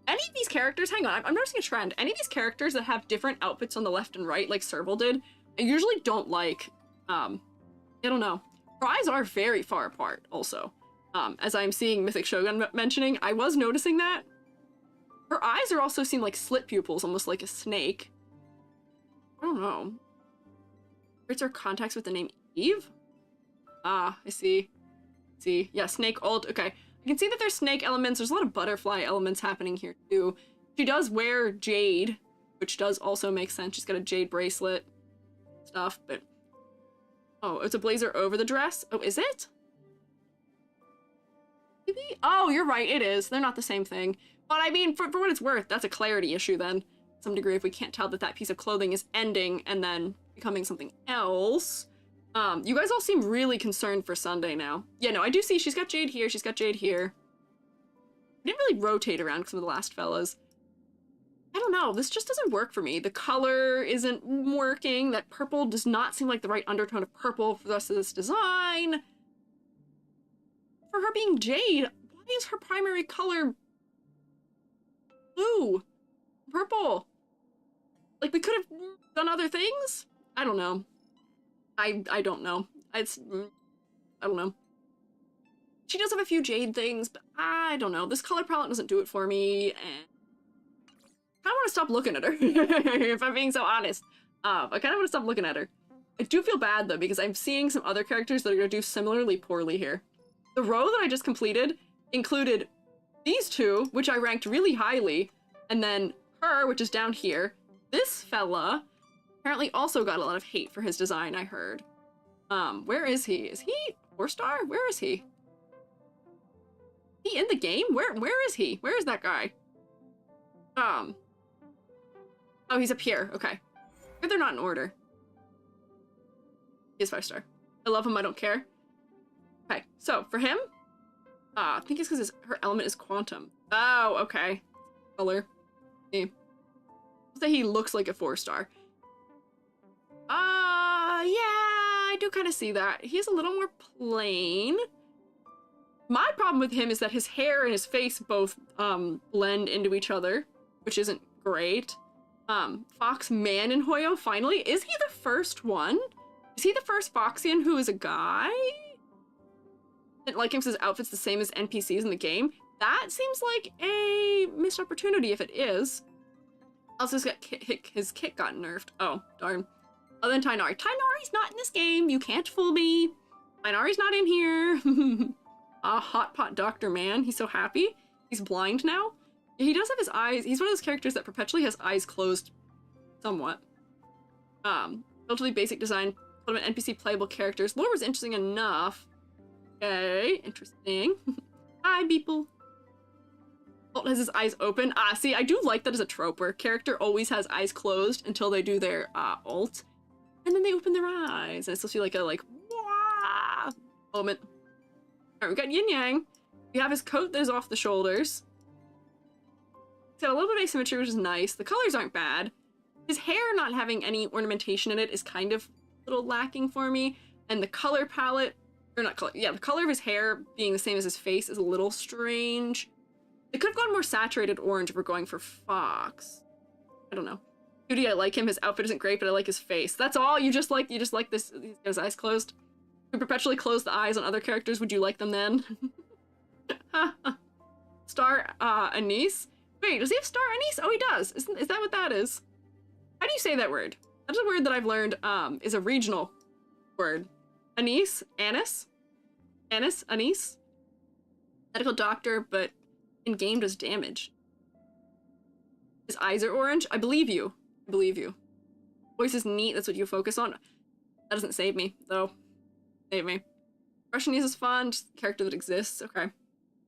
Any of these characters, hang on, I'm noticing a trend. Any of these characters that have different outfits on the left and right, like Serval did, I usually don't like. I don't know. Her eyes are very far apart also. As I'm seeing Mythic Shogun mentioning, I was noticing that. Her eyes are also seem like slit pupils, almost like a snake. I don't know. Where's her contacts with the name Eve? Ah, I see. See, yeah, snake ult. Okay, I can see that there's snake elements. There's a lot of butterfly elements happening here too. She does wear jade, which does also make sense. She's got a jade bracelet stuff, but oh, it's a blazer over the dress. Oh, is it? Maybe? Oh, you're right. It is. They're not the same thing. But I mean, for what it's worth, that's a clarity issue then. To some degree, if we can't tell that that piece of clothing is ending and then becoming something else. You guys all seem really concerned for Sunday now. Yeah, no, I do see she's got jade here. She's got jade here. I didn't really rotate around some of the last fellas. I don't know. This just doesn't work for me. The color isn't working. That purple does not seem like the right undertone of purple for the rest of this design. For her being jade, why is her primary color blue? Purple? Like, we could have done other things? I don't know. I don't know. I don't know. She does have a few jade things, but I don't know. This color palette doesn't do it for me, and I kind of want to stop looking at her, if I'm being so honest. I kind of want to stop looking at her. I do feel bad, though, because I'm seeing some other characters that are going to do similarly poorly here. The row that I just completed included these two, which I ranked really highly, and then her, which is down here. This fella apparently also got a lot of hate for his design, I heard. Where is he? Is he 4-star? Where is he? Is he in the game? Where is he? Where is that guy? Oh, he's up here. Okay. But they're not in order. He is 5-star. I love him, I don't care. Okay, so for him, I think it's because her element is quantum. Oh, okay. Color. See. Say he looks like a 4-star. Yeah, I do kind of see that. He's a little more plain. My problem with him is that his hair and his face both blend into each other, which isn't great. Fox Man in Hoyo, finally. Is he the first one? Is he the first Foxian who is a guy? And like him because his outfit's the same as NPCs in the game? That seems like a missed opportunity if it is. Also, his kit got nerfed. Oh, darn. Other than Tainari. Tainari's not in this game. You can't fool me. Tainari's not in here. Hot Pot Dr. Man. He's so happy. He's blind now. He does have his eyes. He's one of those characters that perpetually has eyes closed somewhat. Relatively basic design. Put him in NPC playable characters. Lore was interesting enough. Okay, interesting. Hi, people. Bolt has his eyes open. See, I do like that as a trope where a character always has eyes closed until they do their ult. And then they open their eyes. And it's supposed to be like a, wah moment. Alright, we got Yin Yang. We have his coat that is off the shoulders. He's got a little bit of asymmetry, which is nice. The colors aren't bad. His hair not having any ornamentation in it is kind of a little lacking for me. And the color palette, or not color, yeah, the color of his hair being the same as his face is a little strange. It could have gone more saturated orange if we're going for Fox. I don't know. Cutie, I like him. His outfit isn't great, but I like his face. That's all? You just like this, his eyes closed? We perpetually close the eyes on other characters. Would you like them then? Star, Anise? Wait, does he have Star Anise? Oh, he does. Is that what that is? How do you say that word? That's a word that I've learned, is a regional word. Anise? Anise? Anise? Anise? Medical doctor, but in-game does damage. His eyes are orange? I believe you. I believe you. Voice is neat, that's what you focus on. That doesn't save me, though. Save me. Russian is fun, just a character that exists. Okay.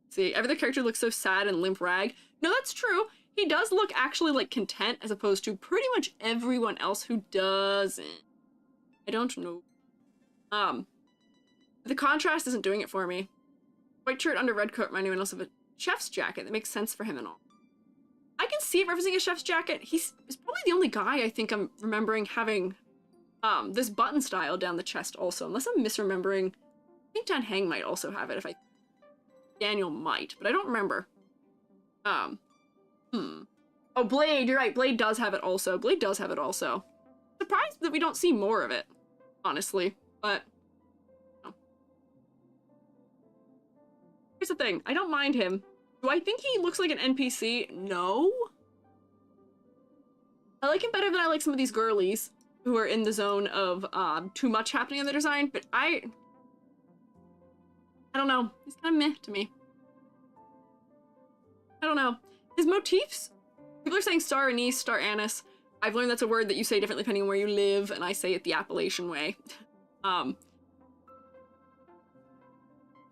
See, every other character looks so sad and limp rag. No, that's true. He does look actually like content as opposed to pretty much everyone else who doesn't. I don't know. The contrast isn't doing it for me. White shirt under red coat remind anyone else of a chef's jacket. That makes sense for him and all. I can see it referencing a chef's jacket. He's probably the only guy I think I'm remembering having this button style down the chest also, unless I'm misremembering. I think Dan Hang might also have it Daniel might, but I don't remember. Oh, Blade, you're right. Blade does have it also. Blade does have it also. Surprised that we don't see more of it, honestly, but no. Here's the thing. I don't mind him. Do I think he looks like an NPC? No. I like him better than I like some of these girlies who are in the zone of too much happening in the design, but I don't know. He's kind of meh to me. I don't know. His motifs? People are saying Star Anise, Star Anise. I've learned that's a word that you say differently depending on where you live, and I say it the Appalachian way. They're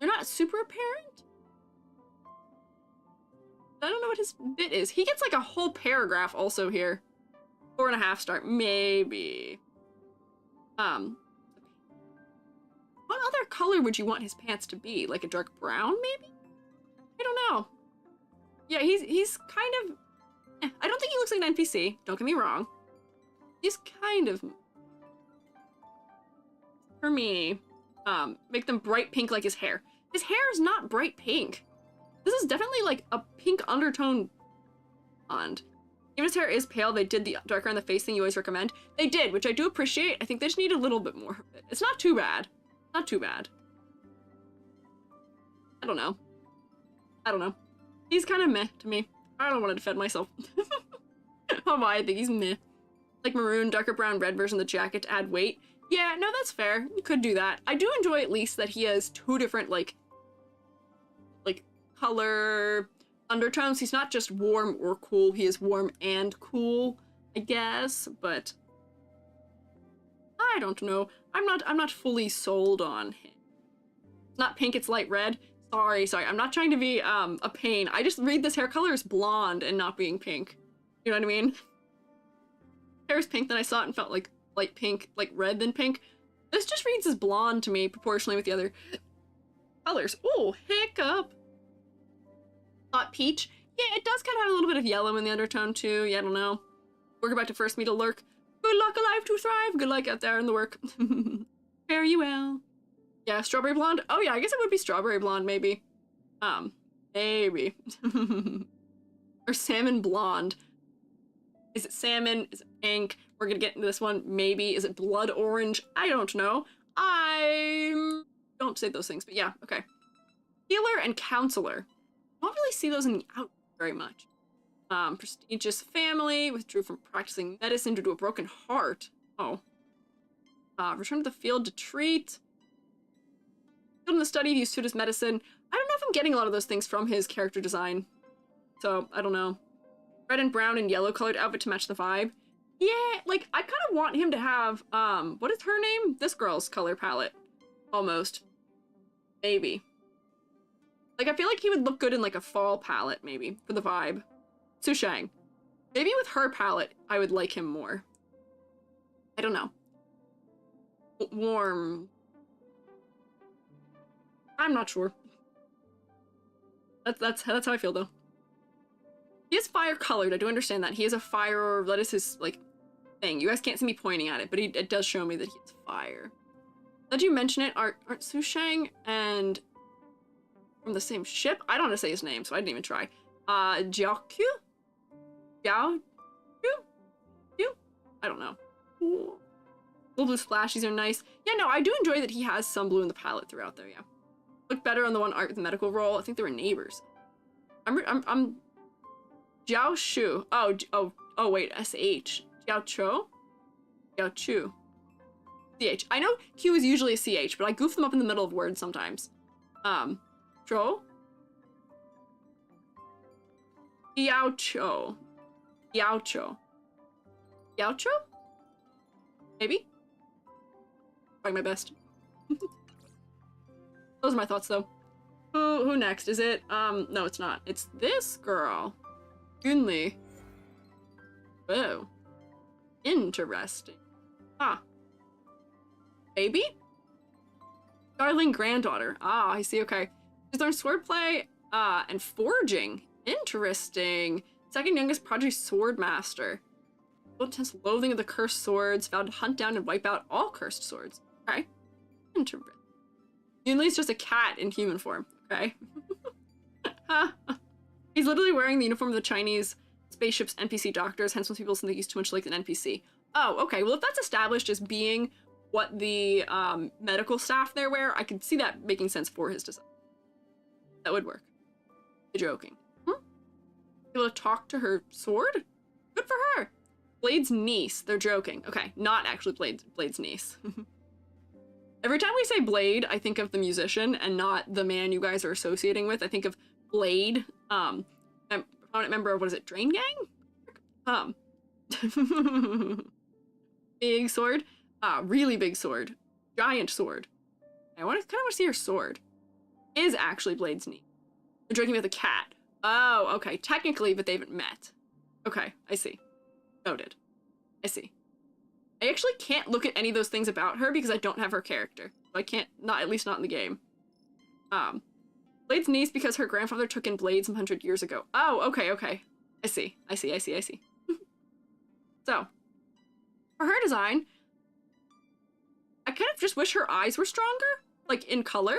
not super apparent. I don't know what his bit is. He gets like a whole paragraph also here. 4.5 star, maybe. What other color would you want his pants to be? Like a dark brown, maybe? I don't know. Yeah, he's kind of... I don't think he looks like an NPC. Don't get me wrong. He's kind of... For me, make them bright pink like his hair. His hair is not bright pink. This is definitely like a pink undertone blonde. Even his hair is pale, they did the darker on the face thing you always recommend. They did, which I do appreciate. I think they just need a little bit more of it. It's not too bad. Not too bad. I don't know. I don't know. He's kind of meh to me. I don't want to defend myself. Oh my, I think he's meh. Like maroon, darker brown, red version of the jacket to add weight. Yeah, no, that's fair. You could do that. I do enjoy at least that he has two different, like color undertones. He's not just warm or cool. He is warm and cool, I guess, but I don't know. I'm not fully sold on him. It's not pink, it's light red. Sorry. I'm not trying to be a pain. I just read this hair color as blonde and not being pink. You know what I mean? Hair is pink, then I saw it and felt like light pink, like red than pink. This just reads as blonde to me, proportionally with the other colors. Oh, hiccup. Thought peach. Yeah, it does kind of have a little bit of yellow in the undertone too. Yeah, I don't know. We're about to first meet a lurk. Good luck alive to thrive. Good luck out there in the work. Fare you well. Yeah, strawberry blonde. Oh yeah, I guess it would be strawberry blonde maybe. Maybe. Or salmon blonde. Is it salmon? Is it pink? We're gonna get into this one. Maybe. Is it blood orange? I don't know. I don't say those things, but yeah, okay. Healer and counselor. I don't really see those in the out very much. Prestigious family, withdrew from practicing medicine due to a broken heart. Oh. Returned to the field to treat. Still in the study, used food as medicine. I don't know if I'm getting a lot of those things from his character design. So, I don't know. Red and brown and yellow colored outfit to match the vibe. Yeah, like, I kind of want him to have, what is her name? This girl's color palette. Almost. Maybe. Like, I feel like he would look good in, like, a fall palette, maybe, for the vibe. Sushang. Maybe with her palette, I would like him more. I don't know. Warm. I'm not sure. That's how I feel, though. He is fire-colored, I do understand that. He is a fire, that is his, like, thing. You guys can't see me pointing at it, but it does show me that he is fire. Did you mention it? Aren't Sushang and... from the same ship? I don't know how to say his name, so I didn't even try. Jiaokyu? Jiaokyu? I don't know. Ooh. Little blue splashies are nice. Yeah, no, I do enjoy that he has some blue in the palette throughout there, yeah. Look better on the one art with the medical role. I think they were neighbors. I'm Jiao Shu. Oh, wait, S-H. Jiao Cho? Jiao Chu. C-H. I know Q is usually a C-H, but I goof them up in the middle of words sometimes. Cho? Yao Cho. Yao Cho. Yao Cho? Maybe? Trying my best. Those are my thoughts, though. Who next? Is it, no, it's not. It's this girl. Yunli. Whoa. Interesting. Ah. Baby? Darling granddaughter. Ah, I see, okay. She's learned swordplay, and forging. Interesting. Second youngest prodigy sword master. Intense loathing of the cursed swords, vowed to hunt down and wipe out all cursed swords. Okay. Interesting. Yunli's just a cat in human form. Okay. He's literally wearing the uniform of the Chinese spaceship's NPC doctors, hence when people think he's too much like an NPC. Oh, okay. Well, if that's established as being what the medical staff there wear, I could see that making sense for his design. That would work. You're joking. Able to talk to her sword? Good for her. Blade's niece. They're joking. Okay, not actually Blade's niece. Every time we say Blade, I think of the musician and not the man you guys are associating with. I think of Blade. I'm a prominent member of, what is it, Drain Gang? Big sword. Really big sword. Giant sword. I kind of want to see her sword. Is actually Blade's niece. They're joking with a cat. Oh, okay. Technically, but they haven't met. Okay, I see. Noted. I see. I actually can't look at any of those things about her because I don't have her character. So I can't, at least not in the game. Blade's niece because her grandfather took in Blade some 100 years ago. Oh, okay. I see. So, for her design, I kind of just wish her eyes were stronger, like in color,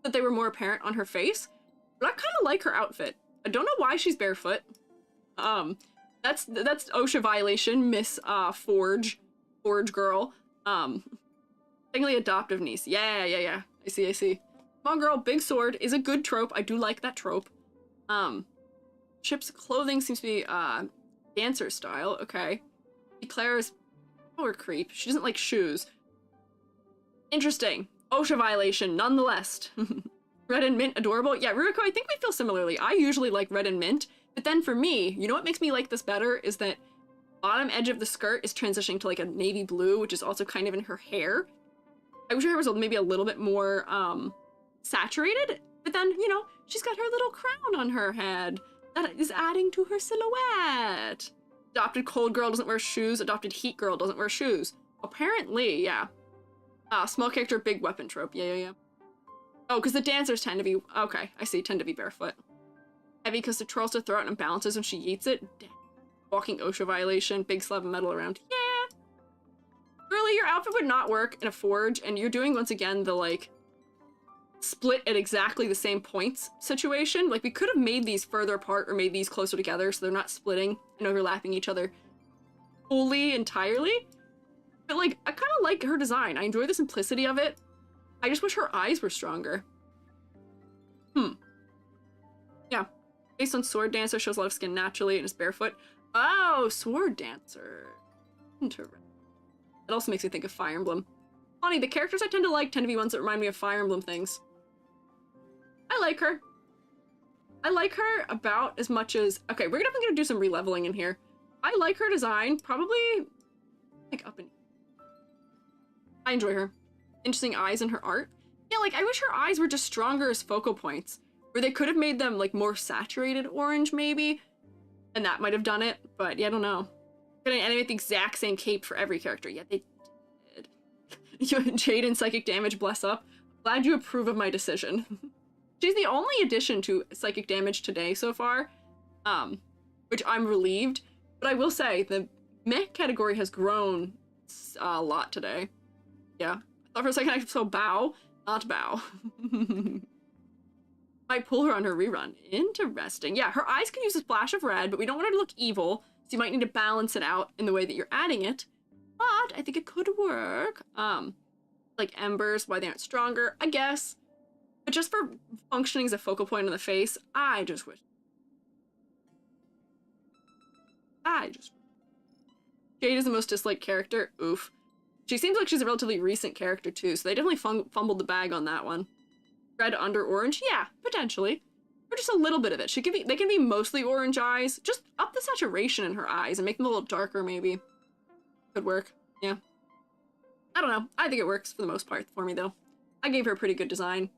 that they were more apparent on her face. But I kind of like her outfit. I don't know why she's barefoot. That's OSHA violation, Miss Forge girl. Technically adoptive niece. Yeah. I see. Small girl, big sword is a good trope. I do like that trope. Chip's clothing seems to be dancer style. Okay. Claire's power creep. She doesn't like shoes. Interesting. OSHA violation, nonetheless. Red and mint, adorable. Yeah, Ruiko, I think we feel similarly. I usually like red and mint, but then for me, you know what makes me like this better is that bottom edge of the skirt is transitioning to like a navy blue, which is also kind of in her hair. I wish her hair was maybe a little bit more saturated, but then, you know, she's got her little crown on her head that is adding to her silhouette. Adopted cold girl doesn't wear shoes. Adopted heat girl doesn't wear shoes. Apparently, yeah. Small character, big weapon trope. Yeah. Oh, because the dancers tend to be, okay, I see, tend to be barefoot. Heavy because the twirls to throw out and balances when she eats it. Walking OSHA violation, big slab of metal around. Yeah. Really, your outfit would not work in a forge, and you're doing, once again, the, like, split at exactly the same points situation. Like, we could have made these further apart or made these closer together so they're not splitting and overlapping each other fully, entirely. But, like, I kind of like her design. I enjoy the simplicity of it. I just wish her eyes were stronger. Yeah. Based on sword dancer, shows a lot of skin naturally and is barefoot. Oh, sword dancer. Interesting. It also makes me think of Fire Emblem. Funny, the characters I tend to be ones that remind me of Fire Emblem things. I like her. I like her about as much as... Okay, we're definitely gonna do some re-leveling in here. I like her design, probably... like up in... I enjoy her. Interesting eyes in her art. Yeah, like, I wish her eyes were just stronger as focal points. Where they could have made them, like, more saturated orange, maybe. And that might have done it, but yeah, I don't know. Gonna animate the exact same cape for every character. Yeah, they did. Jade and psychic damage, bless up. Glad you approve of my decision. She's the only addition to psychic damage today so far, which I'm relieved. But I will say, the mech category has grown a lot today. Yeah. I thought for a second I saw bow, not bow. Might pull her on her rerun. Interesting. Yeah, her eyes can use a splash of red, but we don't want her to look evil, so you might need to balance it out in the way that you're adding it. But I think it could work. Like embers, why they aren't stronger, I guess. But just for functioning as a focal point on the face, I just wish. Jade is the most disliked character. Oof. She seems like she's a relatively recent character too, so they definitely fumbled the bag on that one. Red under orange? Yeah, potentially. Or just a little bit of it. They can be mostly orange eyes. Just up the saturation in her eyes and make them a little darker, maybe. Could work. Yeah. I don't know. I think it works for the most part for me, though. I gave her a pretty good design.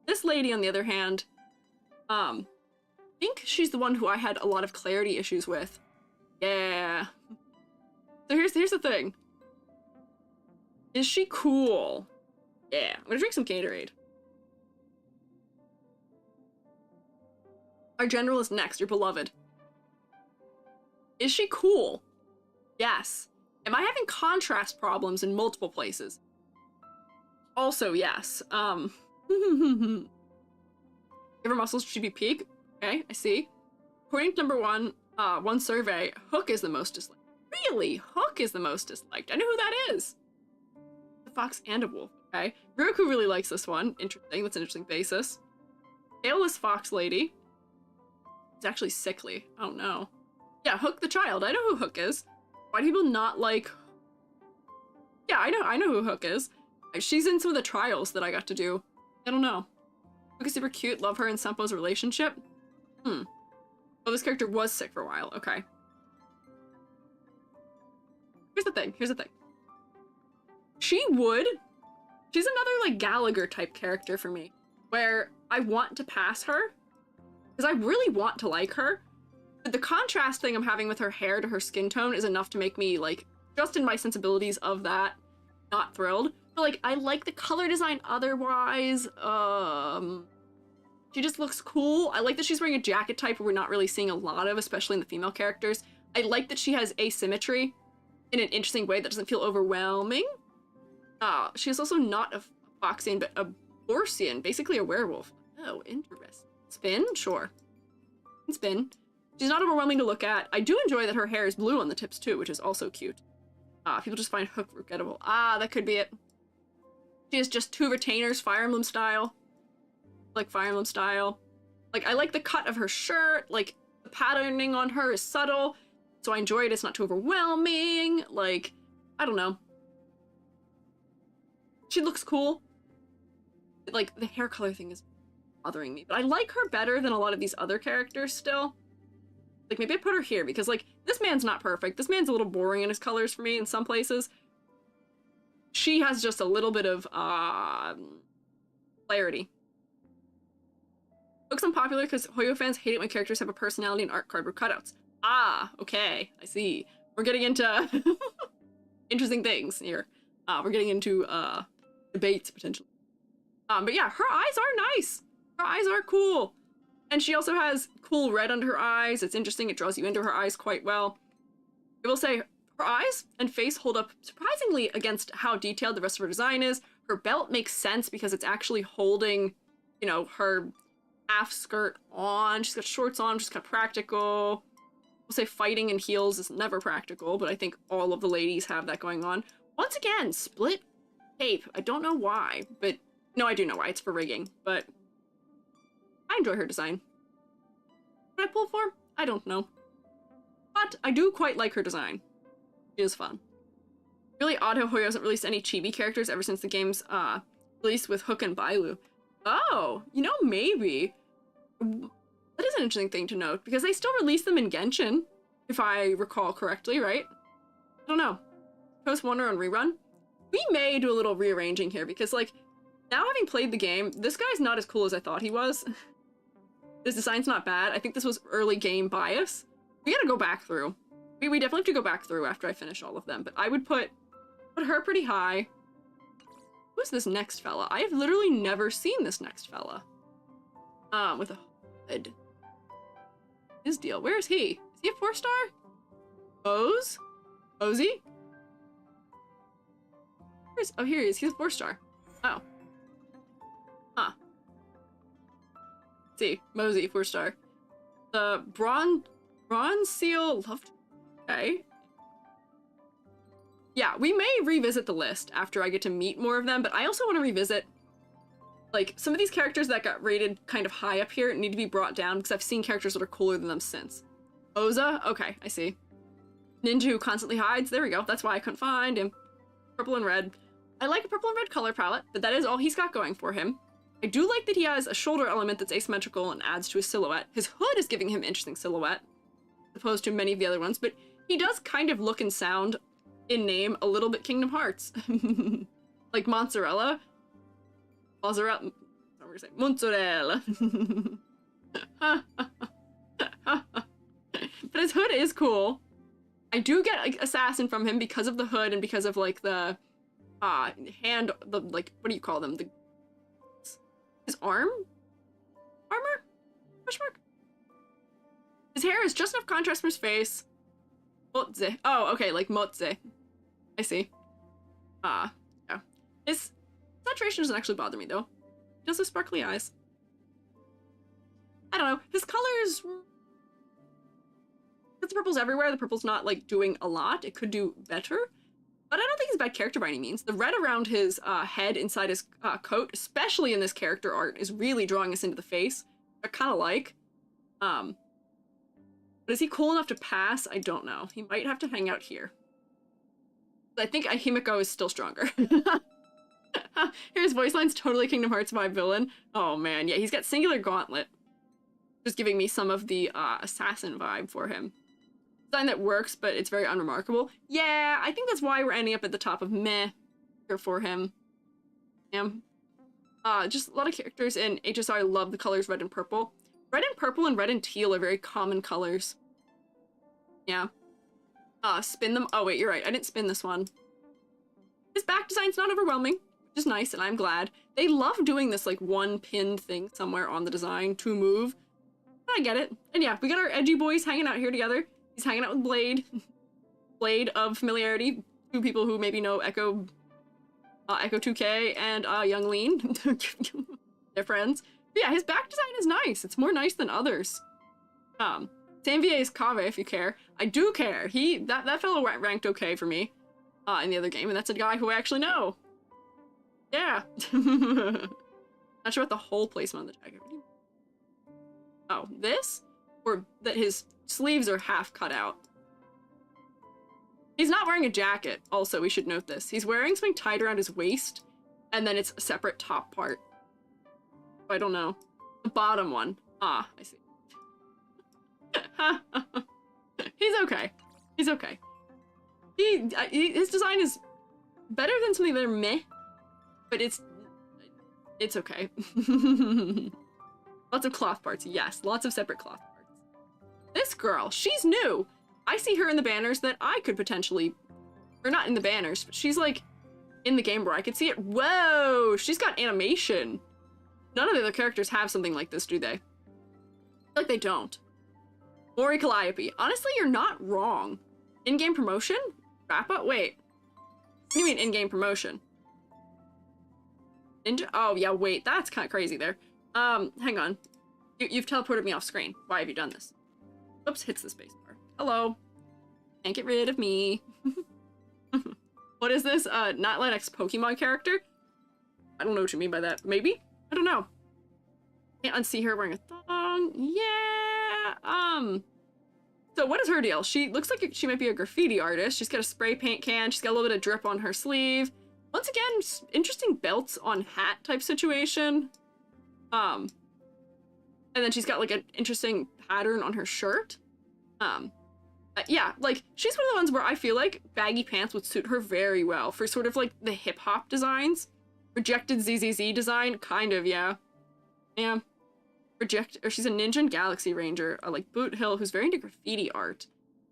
This lady, on the other hand, I think she's the one who I had a lot of clarity issues with. Yeah. So here's the thing. Is she cool? Yeah. I'm gonna drink some Gatorade. Our general is next, your beloved. Is she cool? Yes. Am I having contrast problems in multiple places? Also, yes. Give her muscles, she be peak. Okay, I see. According to number one survey, Hook is the most disliked. Really? Hook is the most disliked. I know who that is. A fox and a wolf. Okay. Ruku really likes this one. Interesting. That's an interesting basis. Tailless fox lady. It's actually sickly. Oh no. Yeah, Hook the child. I know who Hook is. Why do people not like... Yeah, I know who Hook is. She's in some of the trials that I got to do. I don't know. Hook is super cute. Love her and Senpo's relationship. Oh, this character was sick for a while. Okay. Here's the thing. She's another, like, Gallagher type character for me. Where I want to pass her. Because I really want to like her. But the contrast thing I'm having with her hair to her skin tone is enough to make me, like, just in my sensibilities of that, not thrilled. But, like, I like the color design otherwise. She just looks cool. I like that she's wearing a jacket type we're not really seeing a lot of, especially in the female characters. I like that she has asymmetry in an interesting way that doesn't feel overwhelming. She's also not a Foxian, but a Borsian, basically a werewolf. Oh, interesting. Spin? Sure. Spin. She's not overwhelming to look at. I do enjoy that her hair is blue on the tips too, which is also cute. People just find Hook forgettable. That could be it. She has just 2 retainers, Fire Emblem style. Like Fire Emblem style. Like, I like the cut of her shirt. Like, the patterning on her is subtle. So I enjoy it. It's not too overwhelming. Like, I don't know. She looks cool. Like, the hair color thing is bothering me. But I like her better than a lot of these other characters still. Like, maybe I put her here because, like, this man's not perfect. This man's a little boring in his colors for me in some places. She has just a little bit of, clarity. Hook's unpopular because Hoyo fans hate it when characters have a personality and art cardboard cutouts. Okay, I see. We're getting into interesting things here. We're getting into, debates, potentially. But yeah, her eyes are nice. Her eyes are cool. And she also has cool red under her eyes. It's interesting. It draws you into her eyes quite well. I will say, her eyes and face hold up surprisingly against how detailed the rest of her design is. Her belt makes sense because it's actually holding, you know, her half skirt on. She's got shorts on, which is kind of practical. We'll say fighting in heels is never practical, but I think all of the ladies have that going on. Once again, split cape. I don't know why, but no, I do know why. It's for rigging, but I enjoy her design. What did I pull for? I don't know. But I do quite like her design. She is fun. Really odd how Hoyo hasn't released any chibi characters ever since the game's release with Hook and Bailu. Oh, you know, maybe. That is an interesting thing to note, because they still release them in Genshin, if I recall correctly, right? I don't know. Post Wonder on Rerun? We may do a little rearranging here, because, like, now having played the game, this guy's not as cool as I thought he was. His design's not bad. I think this was early game bias. We gotta go back through. We definitely have to go back through after I finish all of them, but I would put her pretty high. Who's this next fella? I have literally never seen this next fella. With a hood. His deal. Where is he? Is he a 4-star? Bose? Bozy? Oh, here he is. He's a 4-star. Oh. Huh. Let's see. Mosey, 4-star. The Bronze Seal loved. Okay. Yeah, we may revisit the list after I get to meet more of them, but I also want to revisit, like, some of these characters that got rated kind of high up here need to be brought down because I've seen characters that are cooler than them since. Oza? Okay, I see. Ninja who constantly hides. There we go. That's why I couldn't find him. Purple and red. I like a purple and red color palette, but that is all he's got going for him. I do like that he has a shoulder element that's asymmetrical and adds to his silhouette. His hood is giving him interesting silhouette, as opposed to many of the other ones, but he does kind of look and sound, in name, a little bit Kingdom Hearts. Like mozzarella. Mozzarella. I'm gonna say mozzarella. But his hood is cool. I do get, like, assassin from him because of the hood and because of, like, the hand, the, like, what do you call them? His arm? Armor? Question mark? His hair is just enough contrast from his face. Motze. Oh, okay, like Motze. I see. Yeah. His saturation doesn't actually bother me, though. He does have sparkly eyes. I don't know. His colors... The purple's everywhere. The purple's not, like, doing a lot. It could do better. But I don't think he's a bad character by any means. The red around his head inside his coat, especially in this character art, is really drawing us into the face. I kind of like. But is he cool enough to pass? I don't know. He might have to hang out here. I think Himiko is still stronger. His voice line's totally Kingdom Hearts vibe villain. Oh man, yeah, he's got Singular Gauntlet. Just giving me some of the assassin vibe for him. Design that works, but it's very unremarkable. Yeah, I think that's why we're ending up at the top of meh here for him. Yeah. Just a lot of characters in HSR love the colors red and purple. Red and purple and red and teal are very common colors. Yeah. Spin them. Oh wait, you're right. I didn't spin this one. His back design's not overwhelming, which is nice, and I'm glad. They love doing this, like, one pinned thing somewhere on the design to move. I get it. And yeah, we got our edgy boys hanging out here together. He's hanging out with Blade. Blade of familiarity. Two people who maybe know Echo 2K and Young Lean. They're friends. But yeah, his back design is nice. It's more nice than others. Same Same VA as Kave, if you care. I do care. That fellow ranked okay for me in the other game, and that's a guy who I actually know. Yeah. Not sure what the whole placement on the jacket. Oh, this? Or that his sleeves are half cut out. He's not wearing a jacket, also, we should note this. He's wearing something tied around his waist, and then it's a separate top part. I don't know. The bottom one. Ah, I see. He's okay. He's okay. His design is better than something that are meh, but it's okay. Lots of cloth parts, yes. Lots of separate cloth parts. This girl, she's new. I see her in the banners that I could potentially, or not in the banners, but she's like in the game where I could see it. Whoa, she's got animation. None of the other characters have something like this, do they? I feel like they don't. Mori Calliope. Honestly, you're not wrong. In-game promotion? Rappa? Wait. What do you mean in-game promotion? Ninja? Oh, yeah, wait. That's kind of crazy there. Hang on. You've teleported me off screen. Why have you done this? Oops, hits the spacebar. Hello. Can't get rid of me. What is this? Not Linux Pokemon character? I don't know what you mean by that. Maybe? I don't know. Can't unsee her wearing a thong. Yeah. So what is her deal? She looks like she might be a graffiti artist. She's got a spray paint can. She's got a little bit of drip on her sleeve. Once again, interesting belts on hat type situation. And then she's got like an interesting pattern on her shirt. Yeah, like she's one of the ones where I feel like baggy pants would suit her very well for sort of like the hip hop designs. Rejected ZZZ design, kind of, yeah. Yeah. Or she's a ninja and galaxy ranger, like Boot Hill, who's very into graffiti art.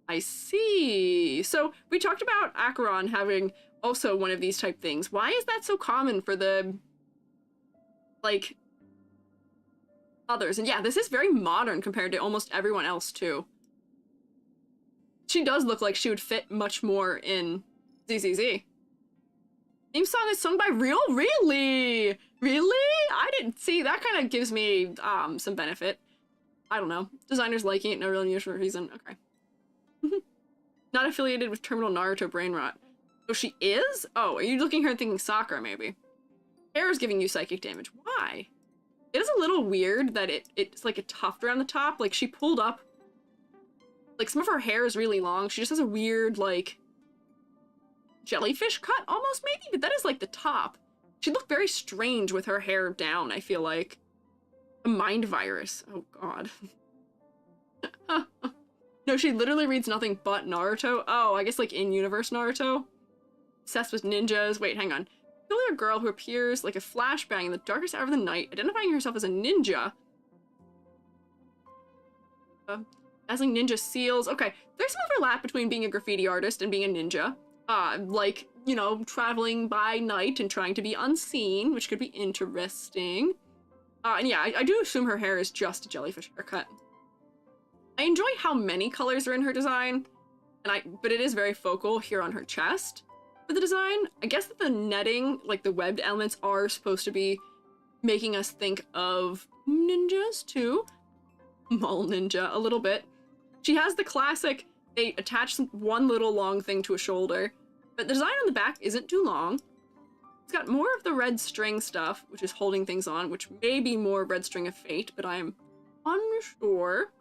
I see. So we talked about Acheron having also one of these type things. Why is that so common for the, like, others? And yeah, this is very modern compared to almost everyone else too. She does look like she would fit much more in ZZZ. Theme song is sung by Real? Really? Really? I didn't see. That kind of gives me some benefit. I don't know. Designers liking it, no real unusual reason. Okay. Not affiliated with Terminal Naruto Brain Rot. Oh, she is? Oh, are you looking at her and thinking Sakura, maybe? Hair is giving you psychic damage. Why? It is a little weird that it's like a tuft around the top. Like, she pulled up. Like, some of her hair is really long. She just has a weird, like, jellyfish cut almost, maybe? But that is, like, the top. She looked very strange with her hair down, I feel like. A mind virus. Oh, God. No, she literally reads nothing but Naruto. Oh, I guess, like, in-universe Naruto. Obsessed with ninjas. Wait, hang on. Peculiar girl who appears like a flashbang in the darkest hour of the night, identifying herself as a ninja. Dazzling ninja seals. Okay, there's some overlap between being a graffiti artist and being a ninja. Like, you know, traveling by night and trying to be unseen, which could be interesting. And yeah, I do assume her hair is just a jellyfish haircut. I enjoy how many colors are in her design, but it is very focal here on her chest for the design. I guess that the netting, like the webbed elements, are supposed to be making us think of ninjas too. Mall ninja, a little bit. She has the classic, they attach one little long thing to a shoulder, but the design on the back isn't too long. It's got more of the red string stuff, which is holding things on, which may be more red string of fate, but I'm unsure.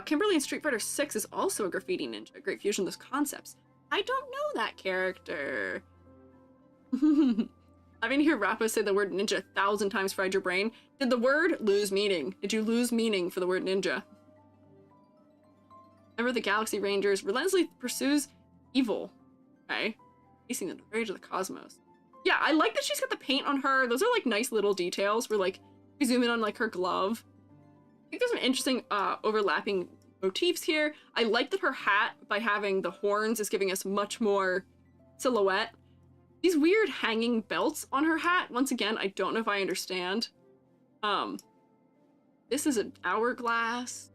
Kimberly in Street Fighter 6 is also a graffiti ninja, a great fusion of those concepts. I don't know that character. Having to hear Rappa say the word ninja 1,000 times fried your brain. Did the word lose meaning? Did you lose meaning for the word ninja? Remember the Galaxy Rangers relentlessly pursues evil. Okay. Facing the rage of the cosmos. Yeah, I like that she's got the paint on her. Those are like nice little details where like, we zoom in on like her glove. I think there's some interesting overlapping motifs here. I like that her hat, by having the horns, is giving us much more silhouette. These weird hanging belts on her hat, once again, I don't know if I understand. This is an hourglass.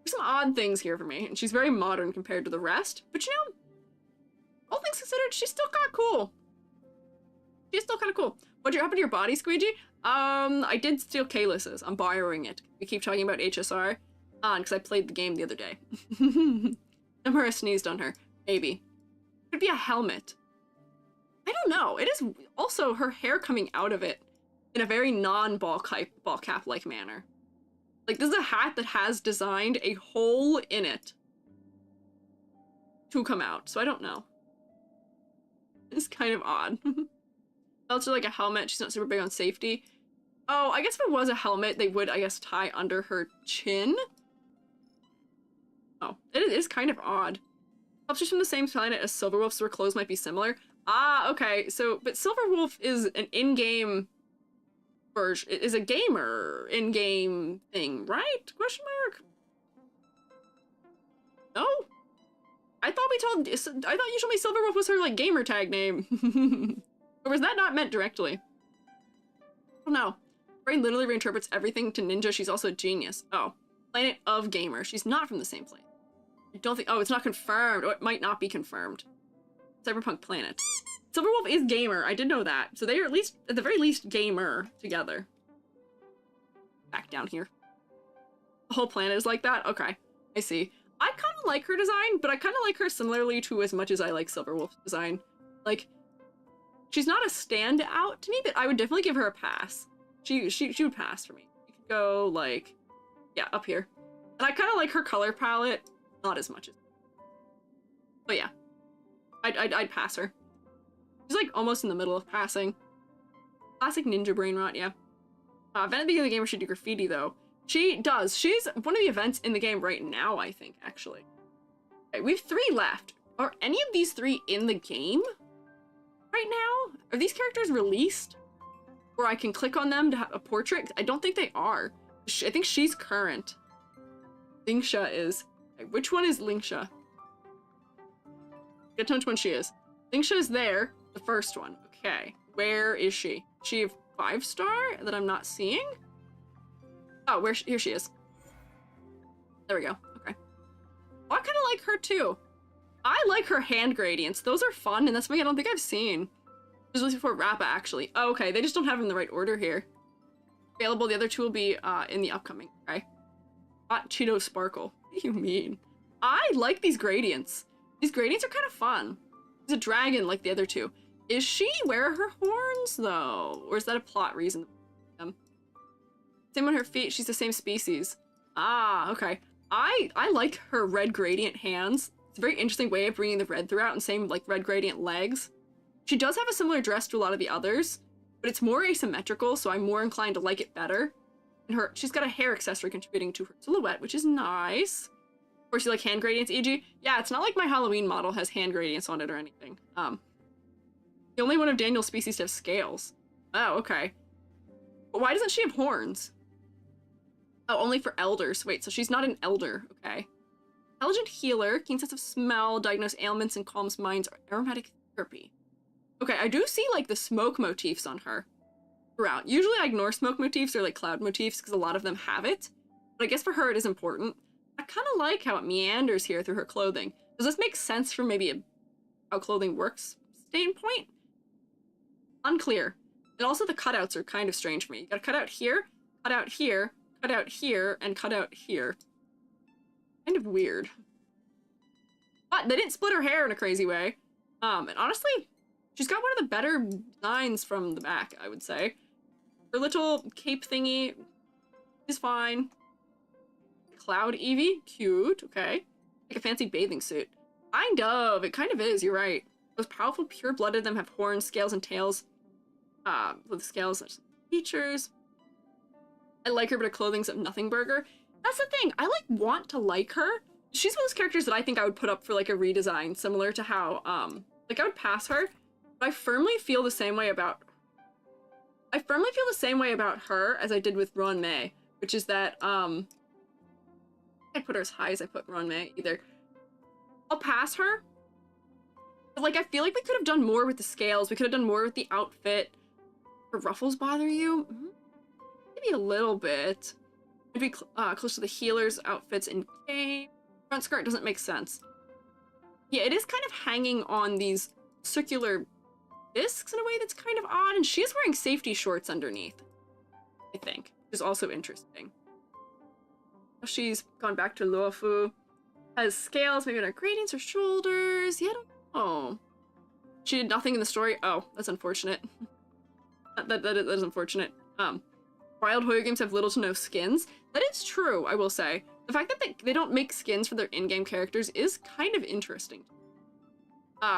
There's some odd things here for me, and she's very modern compared to the rest. But you know, all things considered, she's still kind of cool. She's still kind of cool. What'd happen to your body, Squiiji? I did steal Kalis's. I'm borrowing it. We keep talking about HSR. On, because I played the game the other day. Nomura sneezed on her. Maybe. Could be a helmet. I don't know. It is also her hair coming out of it in a very non-ball cap-like manner. Like, this is a hat that has designed a hole in it to come out, so I don't know. It's kind of odd. Also, like a helmet, she's not super big on safety. Oh, I guess if it was a helmet, they would, I guess, tie under her chin. Oh, it is kind of odd. Perhaps she's from the same planet as Silverwolf, so her clothes might be similar. Ah, okay, so, but Silverwolf is an in-game version, is a gamer in-game thing, right? Question mark? No? I thought you told me Silverwolf was her, like, gamer tag name. Or was that not meant directly? I don't know. Brain literally reinterprets everything to ninja. She's also a genius. Oh. Planet of gamer. She's not from the same planet. I don't think- oh, it's not confirmed. Oh, it might not be confirmed. Cyberpunk planet. Silverwolf is gamer. I did know that. So they are at the very least, gamer together. Back down here. The whole planet is like that? Okay. I see. I kind of like her design, but I kind of like her similarly to as much as I like Silverwolf's design. Like, she's not a standout to me, but I would definitely give her a pass. She would pass for me. You could go, like, yeah, up here. And I kind of like her color palette, not as much as. But yeah, I'd pass her. She's like almost in the middle of passing. Classic ninja brain rot, yeah. Event at the beginning of the game where she do graffiti though. She does. She's one of the events in the game right now, I think, actually. Okay, we have 3 left. Are any of these 3 in the game right now? Are these characters released? Or I can click on them to have a portrait? I don't think they are. I think she's current. Lingsha is. Okay, which one is Lingsha? Get to know which one she is. Lingsha is there. The first one. Okay. Where is she? Is she a 5-star that I'm not seeing? Oh, here she is. There we go. Okay. Oh, I kind of like her too. I like her hand gradients. Those are fun, and that's something I don't think I've seen. This was before Rappa, actually. Oh, okay, they just don't have them in the right order here. Available, the other 2 will be in the upcoming, okay? Hot Cheeto Sparkle. What do you mean? I like these gradients. These gradients are kind of fun. There's a dragon like the other 2. Is she wear her horns, though? Or is that a plot reason? Same on her feet, she's the same species. Ah, okay. I like her red gradient hands. It's a very interesting way of bringing the red throughout, and same like red gradient legs. She does have a similar dress to a lot of the others, but it's more asymmetrical, so I'm more inclined to like it better. And she's got a hair accessory contributing to her silhouette, which is nice. Of course, you like hand gradients, e.g. Yeah, it's not like my Halloween model has hand gradients on it or anything. The only one of Daniel's species to have scales. Oh, okay. But why doesn't she have horns? Oh, only for elders. Wait, so she's not an elder, okay. Intelligent healer, keen sense of smell, diagnose ailments, and calms minds, aromatic therapy. Okay, I do see, like, the smoke motifs on her throughout. Usually I ignore smoke motifs or, like, cloud motifs because a lot of them have it. But I guess for her it is important. I kind of like how it meanders here through her clothing. Does this make sense from maybe how clothing works standpoint? Unclear. And also the cutouts are kind of strange for me. You got a cutout here, cutout here, cutout here, and cutout here. Kind of weird. But they didn't split her hair in a crazy way. And honestly, she's got one of the better designs from the back, I would say. Her little cape thingy is fine. Cloud Eevee, cute, okay. Like a fancy bathing suit. Kind of, it kind of is, you're right. Those powerful, pure-blooded of them have horns, scales, and tails. With the scales, there's some features. I like her, but her clothing's a nothing burger. That's the thing, I, like, want to like her. She's one of those characters that I think I would put up for, like, a redesign, similar to how, like, I would pass her, but I firmly feel the same way about her as I did with Ron May, which is that, I put her as high as I put Ron May, either. I'll pass her, but, like, I feel like we could have done more with the scales, we could have done more with the outfit. Her ruffles bother you? Maybe a little bit. Maybe close to the healer's outfits in game. Front skirt doesn't make sense. Yeah, it is kind of hanging on these circular discs in a way that's kind of odd, and she is wearing safety shorts underneath, I think, which is also interesting. She's gone back to Luofu. Has scales, maybe on her gradients or shoulders. Yeah, I don't know. She did nothing in the story. Oh, that's unfortunate. that is unfortunate. Wild Hoyo games have little to no skins. That is true, I will say. The fact that they don't make skins for their in-game characters is kind of interesting.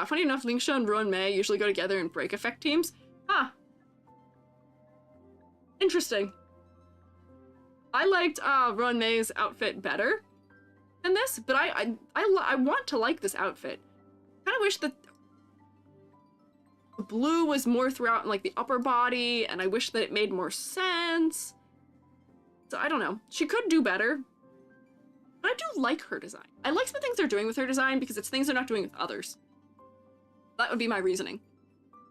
Funny enough, Lingsha and Ruan Mei usually go together in break effect teams. Huh. Interesting. I liked Ruan Mei's outfit better than this, but I want to like this outfit. Kind of wish that the blue was more throughout in like the upper body, and I wish that it made more sense. So I don't know. She could do better, but I do like her design. I like some things they're doing with her design because it's things they're not doing with others. That would be my reasoning.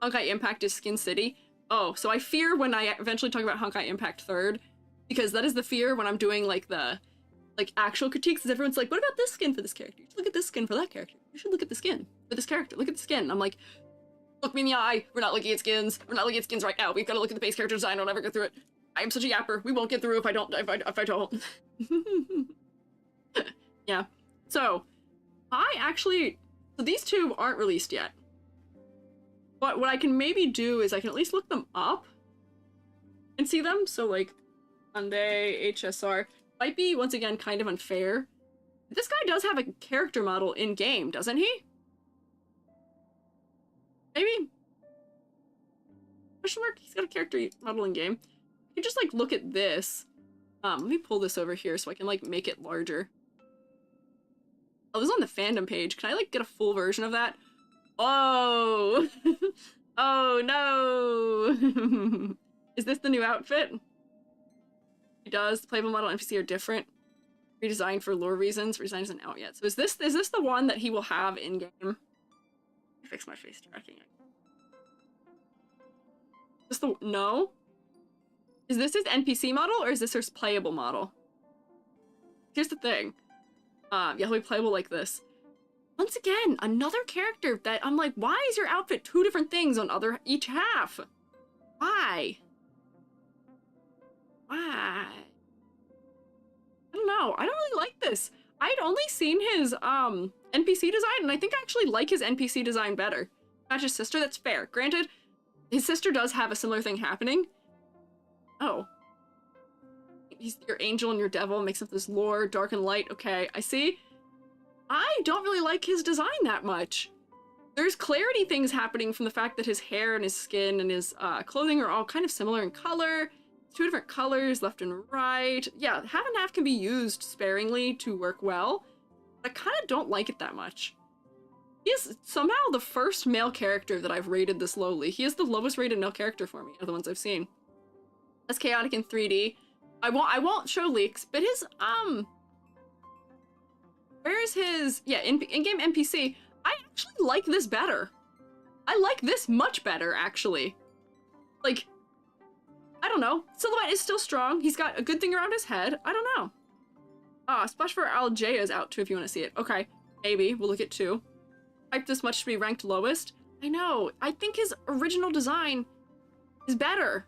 Honkai Impact is Skin City. Oh, so I fear when I eventually talk about Honkai Impact 3rd, because that is the fear when I'm doing like the actual critiques, is everyone's like, what about this skin for this character? You should look at this skin for that character. You should look at the skin for this character. Look at the skin. I'm like, look me in the eye. We're not looking at skins. We're not looking at skins right now. We've got to look at the base character design. I'll never get through it. I am such a yapper. We won't get through if I don't. Yeah. So these two aren't released yet. But what I can maybe do is I can at least look them up and see them. So like Hyundai, HSR might be once again kind of unfair. This guy does have a character model in game, doesn't he? Maybe? Question mark? He's got a character model in game. You can just like look at this. Let me pull this over here so I can like make it larger. Oh, this is on the fandom page. Can I like get a full version of that? Oh! Oh no! Is this the new outfit? It does. The playable model and NPC are different. Redesigned for lore reasons. Redesign isn't out yet. So is this the one that he will have in game? Let me fix my face tracking. Is this no? Is this his NPC model or is this his playable model? Here's the thing. Yeah, he'll be playable like this. Once again, another character that I'm like, why is your outfit two different things on each half? Why? Why? I don't know. I don't really like this. I'd only seen his NPC design, and I think I actually like his NPC design better. Not his sister, that's fair. Granted, his sister does have a similar thing happening. Oh. He's your angel and your devil, mix up this lore, dark and light. Okay, I see. I don't really like his design that much. There's clarity things happening from the fact that his hair and his skin and his clothing are all kind of similar in color. Two different colors, left and right. Yeah, half and half can be used sparingly to work well. But I kind of don't like it that much. He is somehow the first male character that I've rated this lowly. He is the lowest rated male character for me of the ones I've seen. That's chaotic in 3D. I won't show leaks, but his where's his in-game NPC? I actually like this better. I like this much better, actually. Like, I don't know. Silhouette is still strong. He's got a good thing around his head. I don't know. Splash for Algea is out too if you want to see it. Okay, maybe. We'll look at 2. Hype this much to be ranked lowest. I know. I think his original design is better.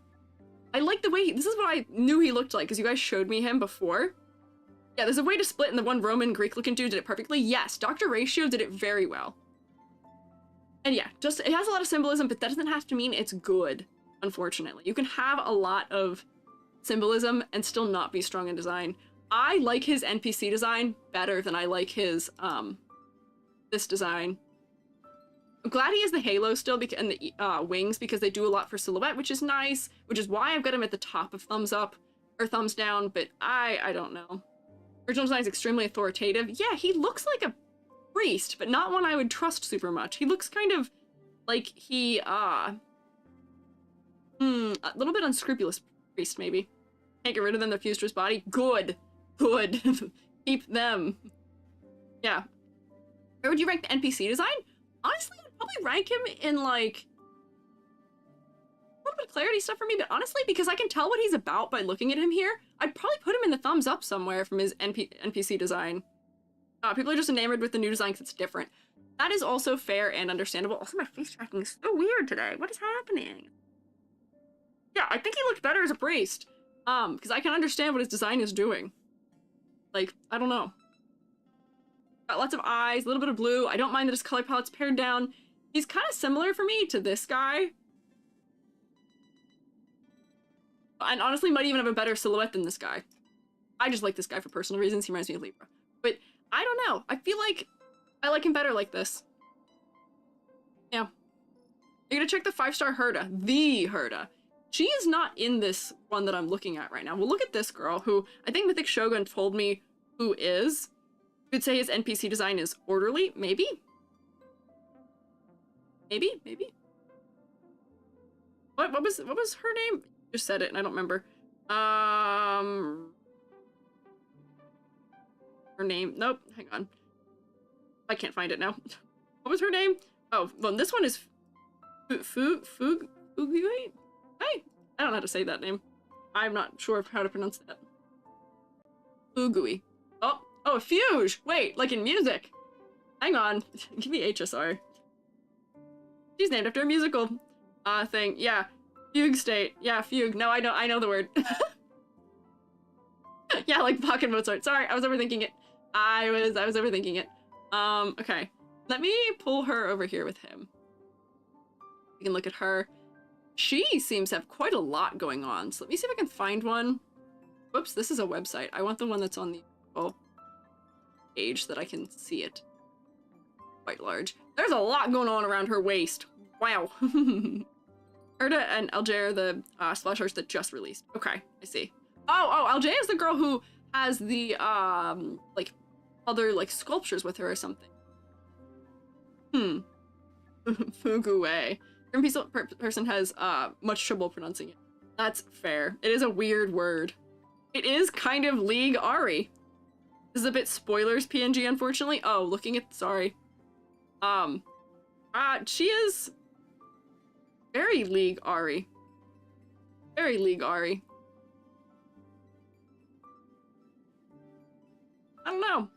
I like the way this is what I knew he looked like, because you guys showed me him before. Yeah, there's a way to split, and the one Roman Greek-looking dude did it perfectly. Yes, Dr. Ratio did it very well. And yeah, just it has a lot of symbolism, but that doesn't have to mean it's good, unfortunately. You can have a lot of symbolism and still not be strong in design. I like his NPC design better than I like his, this design. I'm glad he has the halo still and the wings, because they do a lot for silhouette, which is nice, which is why I've got him at the top of thumbs up, or thumbs down, but I don't know. Original design is extremely authoritative. Yeah, he looks like a priest, but not one I would trust super much. He looks kind of like he, a little bit unscrupulous priest, maybe. Can't get rid of them, they're fused to his body. Good. Good. Keep them. Yeah. Where would you rank the NPC design? Honestly, I'd probably rank him in, like, a little bit of clarity stuff for me, but honestly, because I can tell what he's about by looking at him here, I'd probably put him in the thumbs up somewhere from his NPC design. People are just enamored with the new design because it's different. That is also fair and understandable. Also, my face tracking is so weird today. What is happening? Yeah, I think he looked better as a priest. Because I can understand what his design is doing. Like, I don't know. Got lots of eyes, a little bit of blue. I don't mind that his color palette's pared down. He's kind of similar for me to this guy. And honestly might even have a better silhouette than this guy. I just like this guy for personal reasons. He reminds me of Libra. But I don't know. I feel like I like him better like this. Yeah. You're gonna check the 5-star Herda. The Herda. She is not in this one that I'm looking at right now. Well, look at this girl who I think Mythic Shogun told me who is. Could say his NPC design is orderly. Maybe? Maybe? Maybe? What was her name? Just said it and I don't remember. Her name. Nope. Hang on. I can't find it now. What was her name? Oh, well, this one is Fugui? Hey, I don't know how to say that name. I'm not sure how to pronounce that. Fugui. Oh, a fuge! Wait, like in music. Hang on. Give me HSR. She's named after a musical thing. Yeah. Fugue state. Yeah, fugue. No, I know the word. Yeah, like Bach and Mozart. Sorry, I was overthinking it. I was overthinking it. Okay. Let me pull her over here with him. We can look at her. She seems to have quite a lot going on. So let me see if I can find one. Whoops, this is a website. I want the one that's on the page so that I can see it. Quite large. There's a lot going on around her waist. Wow. Erda and Aljair, the splash arts that just released. Okay, I see. Oh, Aljair is the girl who has the like other like sculptures with her or something. Fugue. Person has much trouble pronouncing it. That's fair. It is a weird word. It is kind of League Ari. This is a bit spoilers PNG, unfortunately. Oh, looking at sorry. She is very League Ari. Very League Ari. I don't know.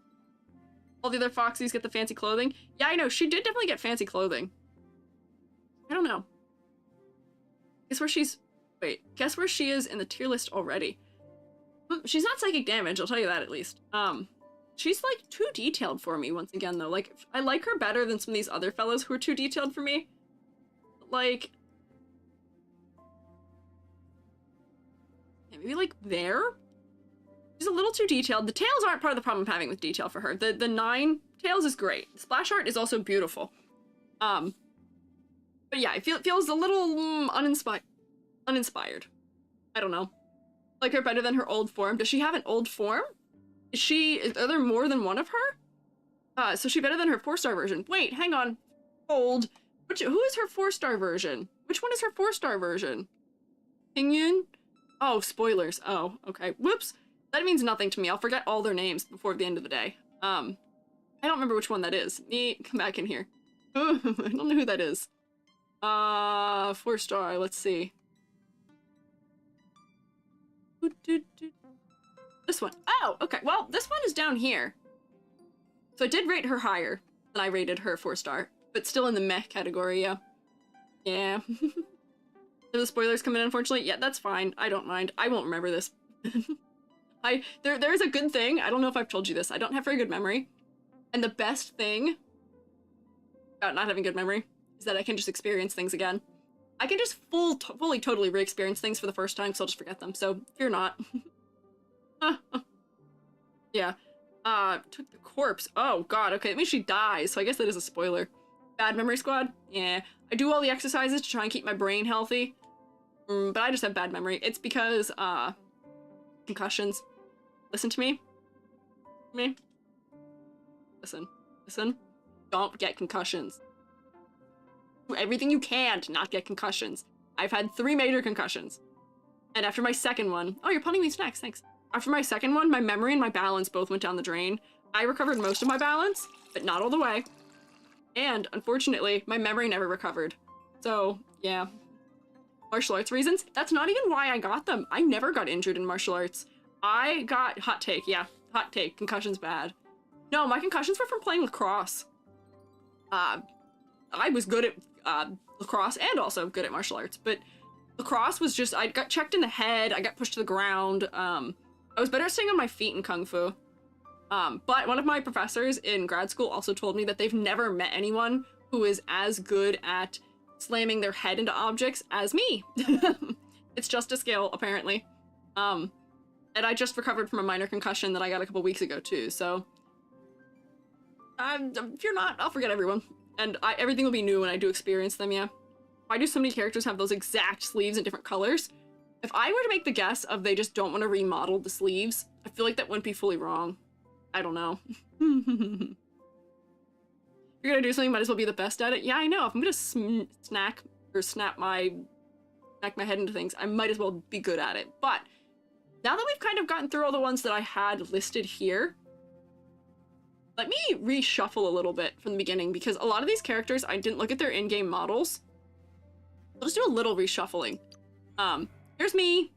All the other Foxies get the fancy clothing. Yeah, I know. She did definitely get fancy clothing. I don't know. Guess where she's... Wait. Guess where she is in the tier list already. She's not psychic damage, I'll tell you that at least. She's like too detailed for me once again though. Like, I like her better than some of these other fellows who are too detailed for me. Like... Yeah, maybe like there? She's a little too detailed. The tails aren't part of the problem I'm having with detail for her. The 9 tails is great. The splash art is also beautiful. But yeah, it feels a little uninspired. I don't know. Like her better than her old form. Does she have an old form? Are there more than one of her? So she better than her 4-star version. Wait, hang on. Hold. Who is her 4-star version? Which one is her 4-star version? Pingyun? Oh, spoilers. Oh, okay. Whoops. That means nothing to me. I'll forget all their names before the end of the day. I don't remember which one that is. Come back in here. I don't know who that is. 4-star, let's see. This one. Oh, okay. Well, this one is down here. So I did rate her higher than I rated her 4-star, but still in the meh category, yeah. Yeah. The spoilers come in, unfortunately. Yeah, that's fine. I don't mind. I won't remember this. There's a good thing. I don't know if I've told you this. I don't have very good memory. And the best thing about not having good memory is that I can just experience things again. I can just fully, totally re-experience things for the first time, so I'll just forget them. So, fear not. Yeah. Took the corpse. Oh, God. Okay, that means she dies, so I guess that is a spoiler. Bad memory squad? Yeah. I do all the exercises to try and keep my brain healthy. But I just have bad memory. It's because, concussions. Listen to me. Listen. Don't get concussions. Do everything you can to not get concussions. I've had 3 major concussions. And after my second one... Oh, you're punning me snacks, thanks. After my second one, my memory and my balance both went down the drain. I recovered most of my balance, but not all the way. And, unfortunately, my memory never recovered. So, yeah. Martial arts reasons? That's not even why I got them. I never got injured in martial arts. I got... Hot take, yeah. Hot take. Concussion's bad. No, my concussions were from playing lacrosse. I was good at lacrosse and also good at martial arts, but lacrosse was just... I got checked in the head, I got pushed to the ground. I was better at staying on my feet in Kung Fu. But one of my professors in grad school also told me that they've never met anyone who is as good at slamming their head into objects as me. It's just a skill, apparently. And I just recovered from a minor concussion that I got a couple weeks ago, too, so... if you're not, I'll forget everyone. And everything will be new when I do experience them, yeah. Why do so many characters have those exact sleeves in different colors? If I were to make the guess of they just don't want to remodel the sleeves, I feel like that wouldn't be fully wrong. I don't know. If you're gonna do something, might as well be the best at it. Yeah, I know. If I'm gonna snap my head into things, I might as well be good at it. But now that we've kind of gotten through all the ones that I had listed here, let me reshuffle a little bit from the beginning, because a lot of these characters, I didn't look at their in-game models. I'll just do a little reshuffling. Here's me.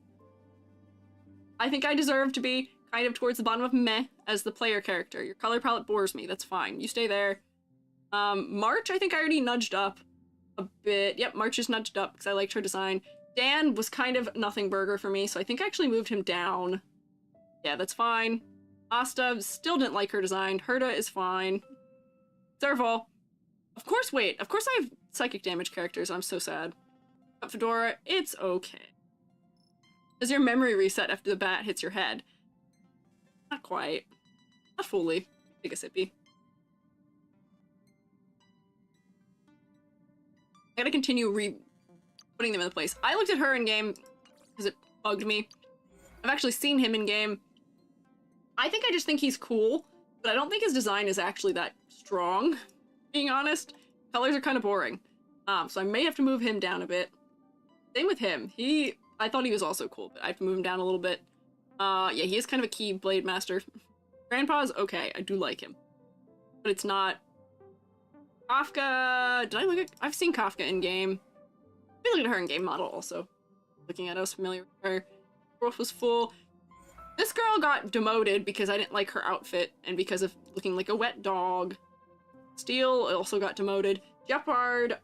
I think I deserve to be kind of towards the bottom of meh as the player character. Your color palette bores me. That's fine. You stay there. March, I think I already nudged up a bit. Yep, March is nudged up because I liked her design. Dan was kind of nothing burger for me, so I think I actually moved him down. Yeah, that's fine. Asta still didn't like her design. Herta is fine. Serval. Of course, wait. Of course I have psychic damage characters. I'm so sad. But Fedora, it's okay. Does your memory reset after the bat hits your head? Not quite. Not fully. Take a sippy. I gotta continue putting them in place. I looked at her in game because it bugged me. I've actually seen him in game. I just think he's cool, but I don't think his design is actually that strong, being honest. Colors are kind of boring. So I may have to move him down a bit. Same with him. I thought he was also cool, but I have to move him down a little bit. Yeah, he is kind of a key blade master. Grandpa's okay. I do like him. But it's not... Kafka... Did I look at... I've seen Kafka in-game. I looked at her in-game model also. Looking at us, familiar with her. Wolf was full. This girl got demoted because I didn't like her outfit and because of looking like a wet dog. Steel also got demoted. Jeopard...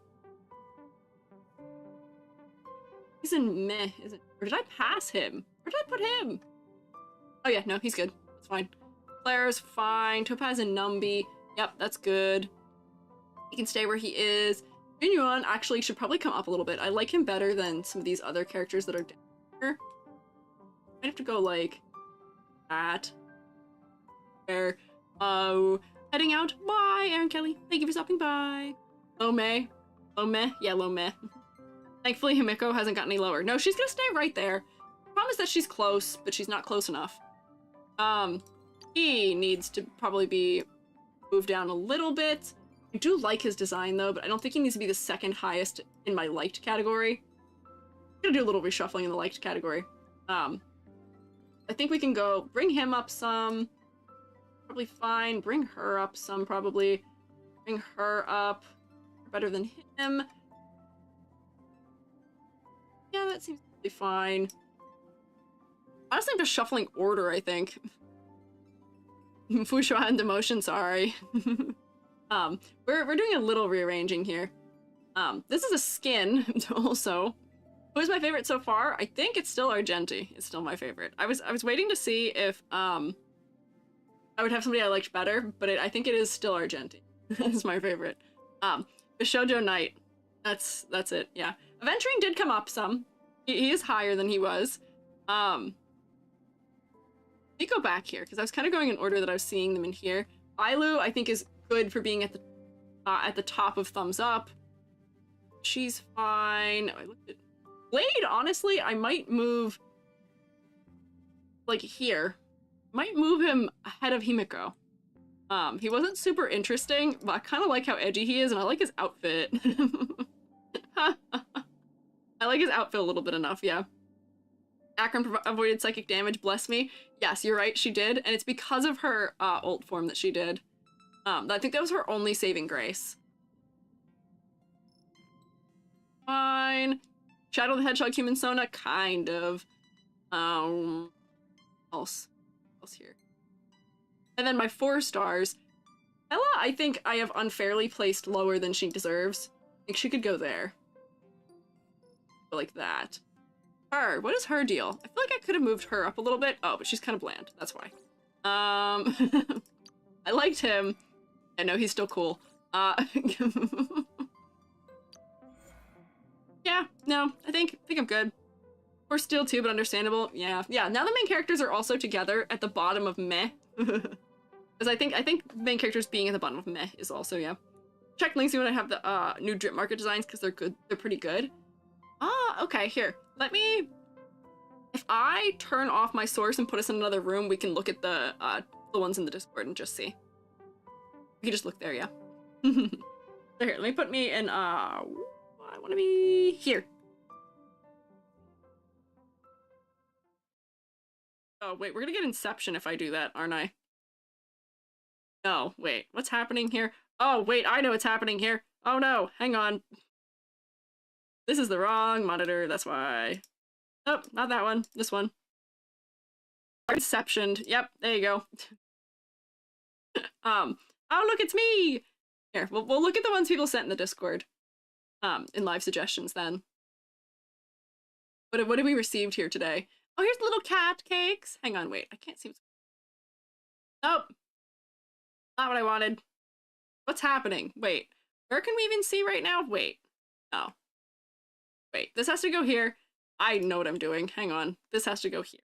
He's in meh, isn't... Or did I pass him? Where did I put him? Oh yeah, no, he's good. That's fine. Claire's fine. Topaz and Numby. Yep, that's good. He can stay where he is. Junyuan actually should probably come up a little bit. I like him better than some of these other characters that are down here. I have to go like that. There. Oh, heading out. Bye, Aaron Kelly. Thank you for stopping by. Low May. Low meh? Yeah, low meh. Thankfully, Himiko hasn't gotten any lower. No, she's gonna stay right there. I promise that she's close, but she's not close enough. He needs to probably be moved down a little bit. I do like his design, though, but I don't think he needs to be the second highest in my liked category. I'm gonna do a little reshuffling in the liked category. I think we can go bring him up some. Probably fine. Bring her up some, probably. Bring her up. Better than him. Yeah, that seems to be fine. Honestly, I'm just shuffling order, I think. Fushua and demotion, sorry. We're doing a little rearranging here. This is a skin, also. Who's my favorite so far? I think it's still Argenti. It's still my favorite. I was waiting to see if, I would have somebody I liked better, but I think it is still Argenti. That's my favorite. The Shoujo Knight. That's it, yeah. Aventuring did come up some. He is higher than he was. Let me go back here, because I was kind of going in order that I was seeing them in here. Ailu, I think, is good for being at the top of thumbs up. She's fine. I looked at Blade, honestly, I might move like here. Might move him ahead of Himiko. He wasn't super interesting, but I kind of like how edgy he is, and I like his outfit. I like his outfit a little bit enough, yeah. Akron avoided psychic damage, bless me. Yes, you're right, she did, and it's because of her ult form that she did. I think that was her only saving grace. Fine. Shadow the Hedgehog, Human Sona, kind of. Else here. And then my 4 stars. Ella, I think I have unfairly placed lower than she deserves. I think she could go there. Go like that. Her, what is her deal? I feel like I could have moved her up a little bit. Oh, but she's kind of bland. That's why. I liked him. I know he's still cool. Yeah, no, I think I'm good. Or still too, but understandable. Yeah. Now the main characters are also together at the bottom of meh. Because I think main characters being at the bottom of meh is also, yeah. Check links when I have the new drip market designs because they're good. They're pretty good. Okay, here. Let me... If I turn off my source and put us in another room, we can look at the ones in the Discord and just see. We can just look there, yeah. So here, let me put me in, I want to be here. Oh, wait, we're gonna get Inception if I do that, aren't I? No, wait, what's happening here? Oh, wait, I know what's happening here. Oh no, hang on. This is the wrong monitor, that's why. Oh, not that one, this one. Inceptioned, yep, there you go. Oh, look, it's me! Here, we'll look at the ones people sent in the Discord. In live suggestions then. What have we received here today? Oh, here's little cat cakes. Hang on, wait. I can't seem to... Nope. Not what I wanted. What's happening? Wait. Where can we even see right now? Wait. Oh. Wait. This has to go here. I know what I'm doing. Hang on. This has to go here.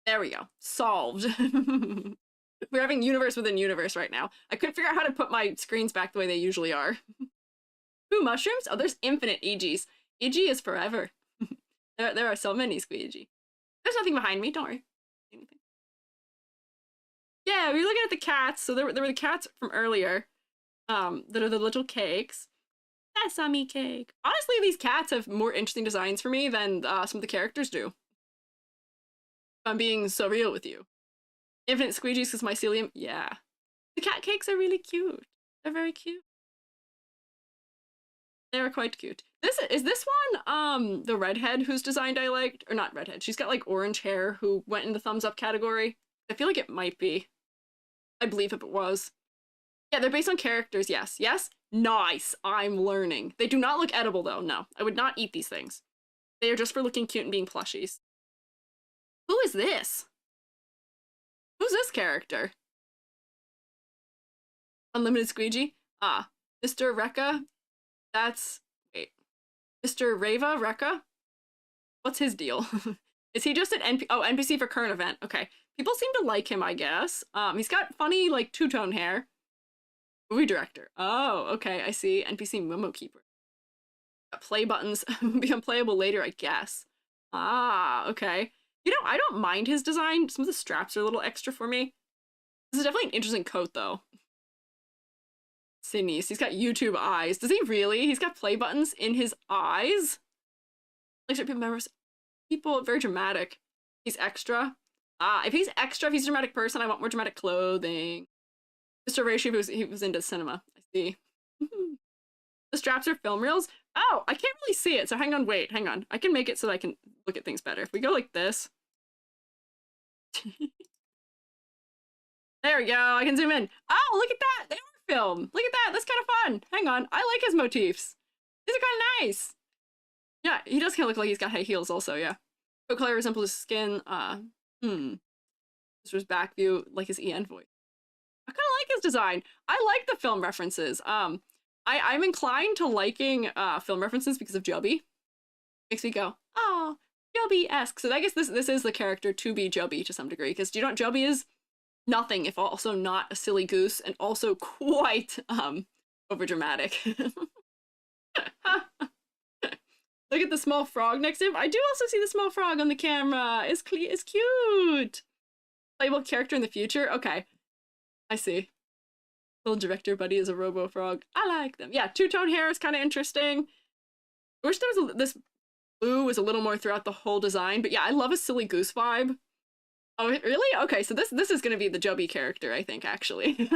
There we go. Solved. We're having universe within universe right now. I couldn't figure out how to put my screens back the way they usually are. Ooh, mushrooms? Oh, there's infinite EGs. EG is forever. There are so many Squiiji. There's nothing behind me, don't worry. Anything. Yeah, we were looking at the cats. So there were the cats from earlier. That are the little cakes. Sesame cake. Honestly, these cats have more interesting designs for me than some of the characters do. If I'm being so real with you. Infinite Squeegees because mycelium. Yeah. The cat cakes are really cute. They're very cute. They were quite cute. Is this one the redhead whose designed I liked? Or not redhead. She's got like orange hair who went in the thumbs up category. I feel like it might be. I believe it was. Yeah, they're based on characters, yes. Yes? Nice. I'm learning. They do not look edible though, no. I would not eat these things. They are just for looking cute and being plushies. Who is this? Who's this character? Unlimited Squeegee? Ah, Mr. Rekka? That's... Wait. Mr. Reva Rekka? What's his deal? Is he just an NPC for current event? Okay. People seem to like him, I guess. He's got funny, like, two-tone hair. Movie director. Oh, okay, I see. NPC Momo Keeper. Play buttons become playable later, I guess. Ah, okay. You know, I don't mind his design. Some of the straps are a little extra for me. This is definitely an interesting coat, though. Sinise. He's got YouTube eyes. Does he really? He's got play buttons in his eyes? Like, people members. People, very dramatic. He's extra. Ah, if he's extra, if he's a dramatic person, I want more dramatic clothing. Mr. Ratio, he was into cinema. I see. The straps are film reels. Oh, I can't really see it. So hang on, wait, hang on. I can make it so that I can look at things better. If we go like this. There we go. I can zoom in. Oh, look at that. They are film. Look at that. That's kind of fun. Hang on. I like his motifs. These are kind of nice. Yeah, he does kind of look like he's got high heels also, yeah. Coat color resembles his skin. This was back view, like his EN voice. I kind of like his design. I like the film references. I'm inclined to liking film references because of Jubby. Makes me go, oh, Jubby-esque. So I guess this is the character to be Jubby to some degree, because do you know what Jubby is? Nothing, if also not a silly goose, and also quite overdramatic. Look at the small frog next to him. I do also see the small frog on the camera. It's cute. Playable character in the future. Okay, I see. Little director buddy is a robo frog. I like them. Yeah, two-tone hair is kind of interesting. I wish there was this blue was a little more throughout the whole design, but yeah, I love a silly goose vibe. Oh, really? Okay, so this is going to be the Jubby character, I think, actually.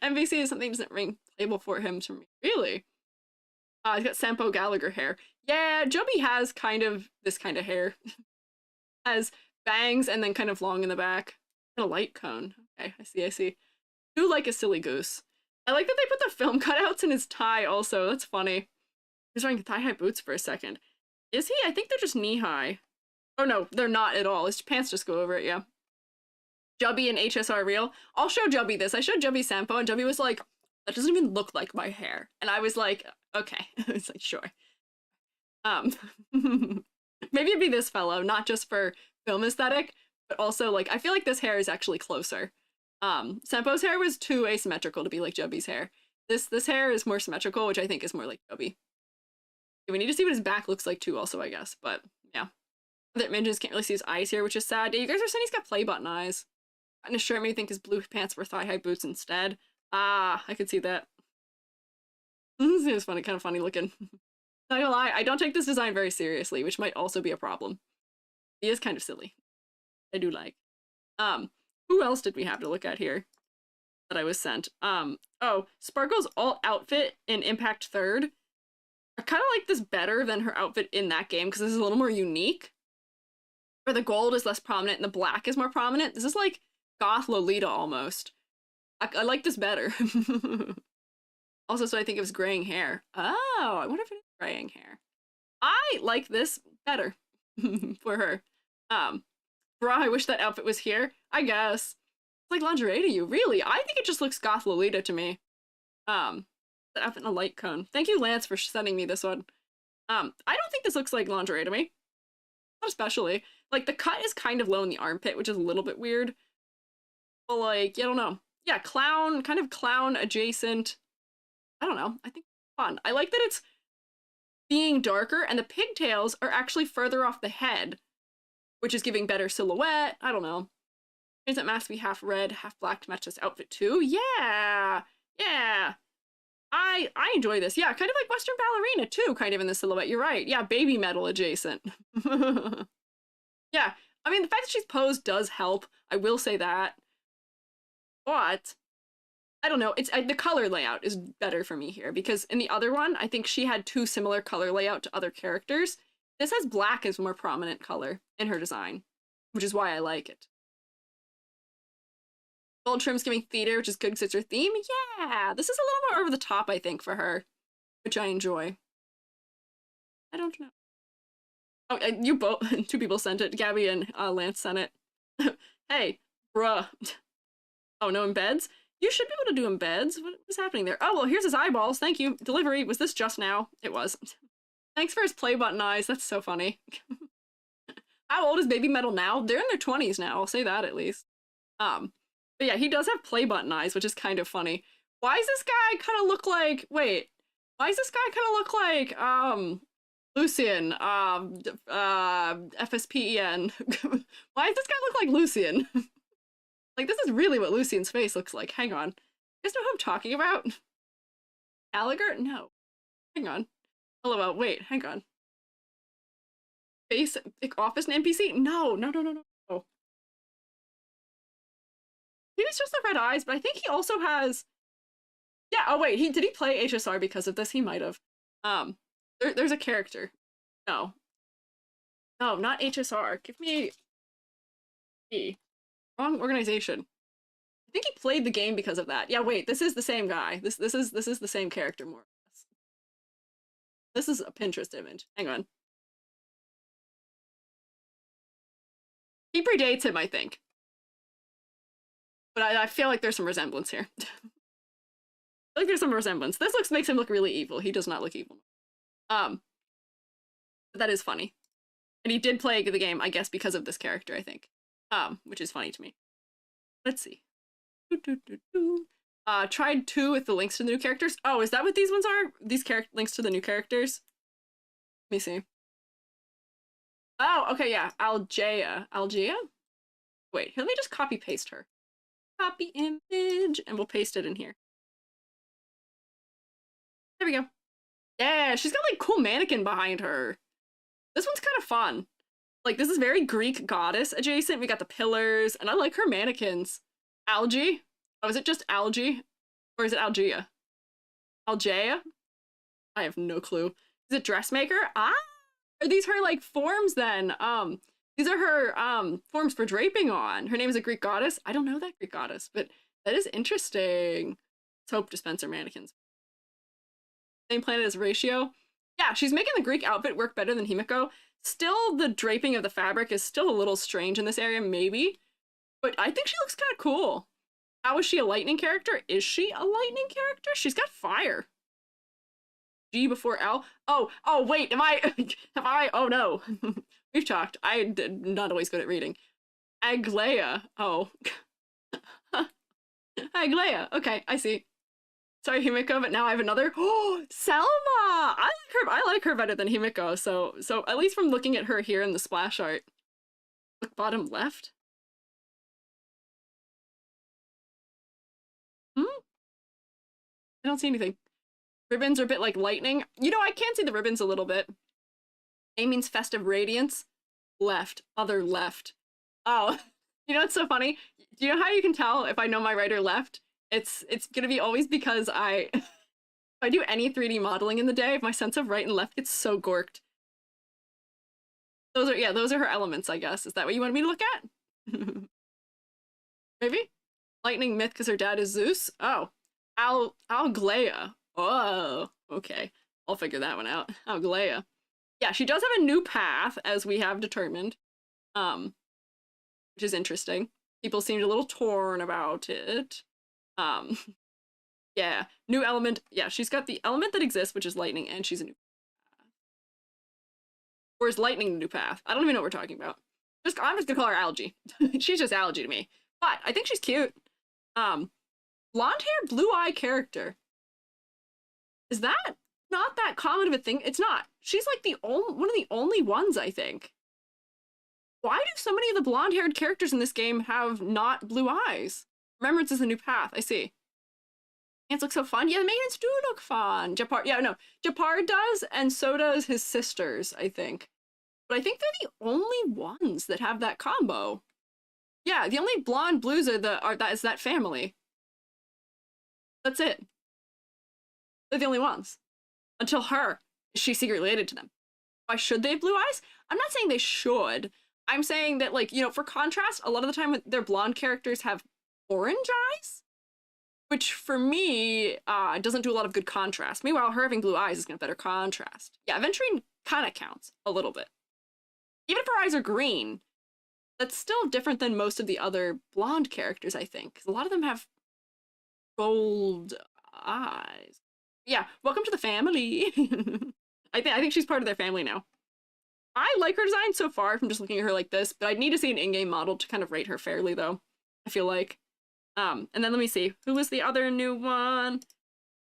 MVC is something that doesn't ring playable for him to me. Really? He's got Sampo Gallagher hair. Yeah, Jubby has kind of this kind of hair. Has bangs and then kind of long in the back. And a light cone. Okay, I see. Do like a silly goose. I like that they put the film cutouts in his tie also. That's funny. He's wearing thigh-high boots for a second. Is he? I think they're just knee-high. Oh no, they're not at all. His pants just go over it, yeah. Jubby and HSR Real. I'll show Jubby this. I showed Jubby Sampo, and Jubby was like, that doesn't even look like my hair. And I was like, okay. I was like, sure. Maybe it'd be this fellow, not just for film aesthetic, but also, like, I feel like this hair is actually closer. Sampo's hair was too asymmetrical to be like Jubby's hair. This hair is more symmetrical, which I think is more like Jubby. We need to see what his back looks like too, also, I guess, but yeah. That Minges can't really see his eyes here, which is sad. Yeah, you guys are saying he's got play button eyes. And his shirt made me think his blue pants were thigh-high boots instead. Ah, I could see that. This is funny, kind of funny looking. Not gonna lie, I don't take this design very seriously, which might also be a problem. He is kind of silly. I do like. Who else did we have to look at here that I was sent? Oh, Sparkle's alt outfit in Impact 3rd. I kind of like this better than her outfit in that game because this is a little more unique. Where the gold is less prominent and the black is more prominent. This is like goth Lolita almost. I like this better. Also, so I think it was graying hair. Oh, I wonder if it is graying hair. I like this better for her. Bra, I wish that outfit was here. I guess. It's like lingerie to you. Really? I think it just looks goth Lolita to me. That outfit in a light cone. Thank you, Lance, for sending me this one. I don't think this looks like lingerie to me. Not especially. Like, the cut is kind of low in the armpit, which is a little bit weird. But, like, yeah, I don't know. Yeah, clown, kind of clown adjacent. I don't know. I think it's fun. I like that it's being darker, and the pigtails are actually further off the head, which is giving better silhouette. I don't know. Change that mask to be half red, half black to match this outfit too. Yeah! Yeah! I enjoy this. Yeah, kind of like Western Ballerina too, kind of in the silhouette. You're right. Yeah, baby metal adjacent. Yeah, I mean, the fact that she's posed does help. I will say that. But I don't know. It's the color layout is better for me here because in the other one, I think she had too similar color layout to other characters. This has black as more prominent color in her design, which is why I like it. Gold trim's giving theater, which is good because it's her theme. Yeah, this is a little more over the top, I think, for her, which I enjoy. I don't know. Oh, you both, two people sent it. Gabby and Lance sent it. Hey, bruh. Oh, no embeds? You should be able to do embeds. What is happening there? Oh, well, here's his eyeballs. Thank you. Delivery. Was this just now? It was. Thanks for his play button eyes. That's so funny. How old is Baby Metal now? They're in their 20s now. I'll say that at least. But yeah, he does have play button eyes, which is kind of funny. Why does this guy kind of look like... Wait. Why does this guy kind of look like, Lucian, FSPEN. Why does this guy look like Lucian? Like, this is really what Lucian's face looks like. Hang on. You guys know who I'm talking about? Gallagher? No. Hang on. LOL. Wait, hang on. Face, office and NPC? No. He was just the red eyes, but I think he also has... Yeah, oh wait, did he play HSR because of this? He might have. There's a character. No, not HSR. Give me E. Wrong organization. I think he played the game because of that. Yeah, wait, this is the same guy. This is the same character more or less. This is a Pinterest image. Hang on. He predates him, I think. But I feel like there's some resemblance here. I feel like there's some resemblance. This makes him look really evil. He does not look evil. But that is funny. And he did play the game, I guess, because of this character, I think. Which is funny to me. Let's see. Tried 2 with the links to the new characters. Oh, is that what these ones are? These links to the new characters? Let me see. Oh, okay, yeah. Algea. Wait, let me just copy paste her. Copy image, and we'll paste it in here. There we go. Yeah, she's got like cool mannequin behind her. This one's kind of fun. Like, this is very Greek goddess adjacent. We got the pillars, and I like her mannequins. Algae? Oh, is it just algae? Or is it Algea? Algea? I have no clue. Is it dressmaker? Ah! Are these her, like, forms, then? These are her, forms for draping on. Her name is a Greek goddess. I don't know that Greek goddess, but that is interesting. Soap dispenser mannequins. Same planet as Ratio. Yeah, she's making the Greek outfit work better than Himiko. Still, the draping of the fabric is still a little strange in this area, maybe. But I think she looks kind of cool. How is she a lightning character? Is she a lightning character? She's got fire. G before L. Oh, wait, am I, oh no. We've talked. I'm not always good at reading. Aglaia. Oh. Aglaia. Okay, I see. Sorry, Himiko, but now I have another. Oh, Selma! I like her better than Himiko, so at least from looking at her here in the splash art. Look, bottom left. I don't see anything. Ribbons are a bit like lightning. You know, I can see the ribbons a little bit. A means festive radiance. Left. Other left. Oh, you know what's so funny? Do you know how you can tell if I know my right or left? It's gonna be always because if I do any 3D modeling in the day, my sense of right and left gets so gorked. Those are her elements, I guess. Is that what you want me to look at? Maybe? Lightning myth because her dad is Zeus? Oh. Aglaia. Oh, okay. I'll figure that one out. Aglaia. Yeah, she does have a new path, as we have determined. Which is interesting. People seemed a little torn about it. Yeah, new element. Yeah, she's got the element that exists, which is lightning, and she's a new path. Or is lightning the new path? I don't even know what we're talking about. I'm just gonna call her Algae. She's just Algae to me. But I think she's cute. Blonde hair, blue eye character. Is that not that common of a thing? It's not. She's like one of the only ones, I think. Why do so many of the blonde-haired characters in this game have not blue eyes? Remembrance is a new path. I see. Ants look so fun. Yeah, the maidens do look fun. Japar does, and so does his sisters, I think. But I think they're the only ones that have that combo. Yeah, the only blonde blues is that family. That's it. They're the only ones. Until her. She's secretly related to them. Why should they have blue eyes? I'm not saying they should. I'm saying that, like, you know, for contrast, a lot of the time their blonde characters have orange eyes, which for me doesn't do a lot of good contrast. Meanwhile, her having blue eyes is going to better contrast. Yeah, Aventurine kind of counts a little bit. Even if her eyes are green, that's still different than most of the other blonde characters, I think, because a lot of them have gold eyes. Yeah, welcome to the family. I think she's part of their family now. I like her design so far from just looking at her like this, but I'd need to see an in-game model to kind of rate her fairly, though, I feel like. And then let me see. Who was the other new one?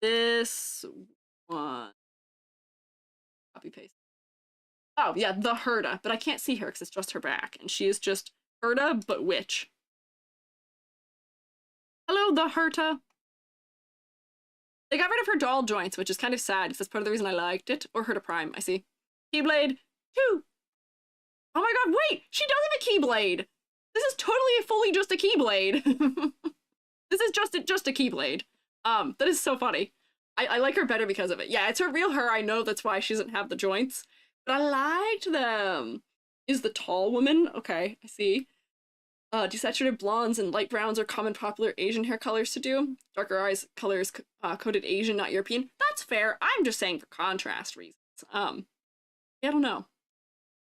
This one. Copy paste. Oh, yeah, the Herta, but I can't see her because it's just her back, and she is just Herta, but witch. Hello, the Herta. They got rid of her doll joints, which is kind of sad, because that's part of the reason I liked it. Or Herta Prime, I see. Keyblade 2. Oh my god, wait! She does have a Keyblade! This is totally fully just a Keyblade. This is just a Keyblade. That is so funny. I like her better because of it. Yeah, it's her real her. I know that's why she doesn't have the joints. But I liked them. Is the tall woman? Okay, I see. Desaturated blondes and light browns are common popular Asian hair colors to do. Darker eyes colors coded Asian, not European. That's fair. I'm just saying for contrast reasons. Yeah, I don't know.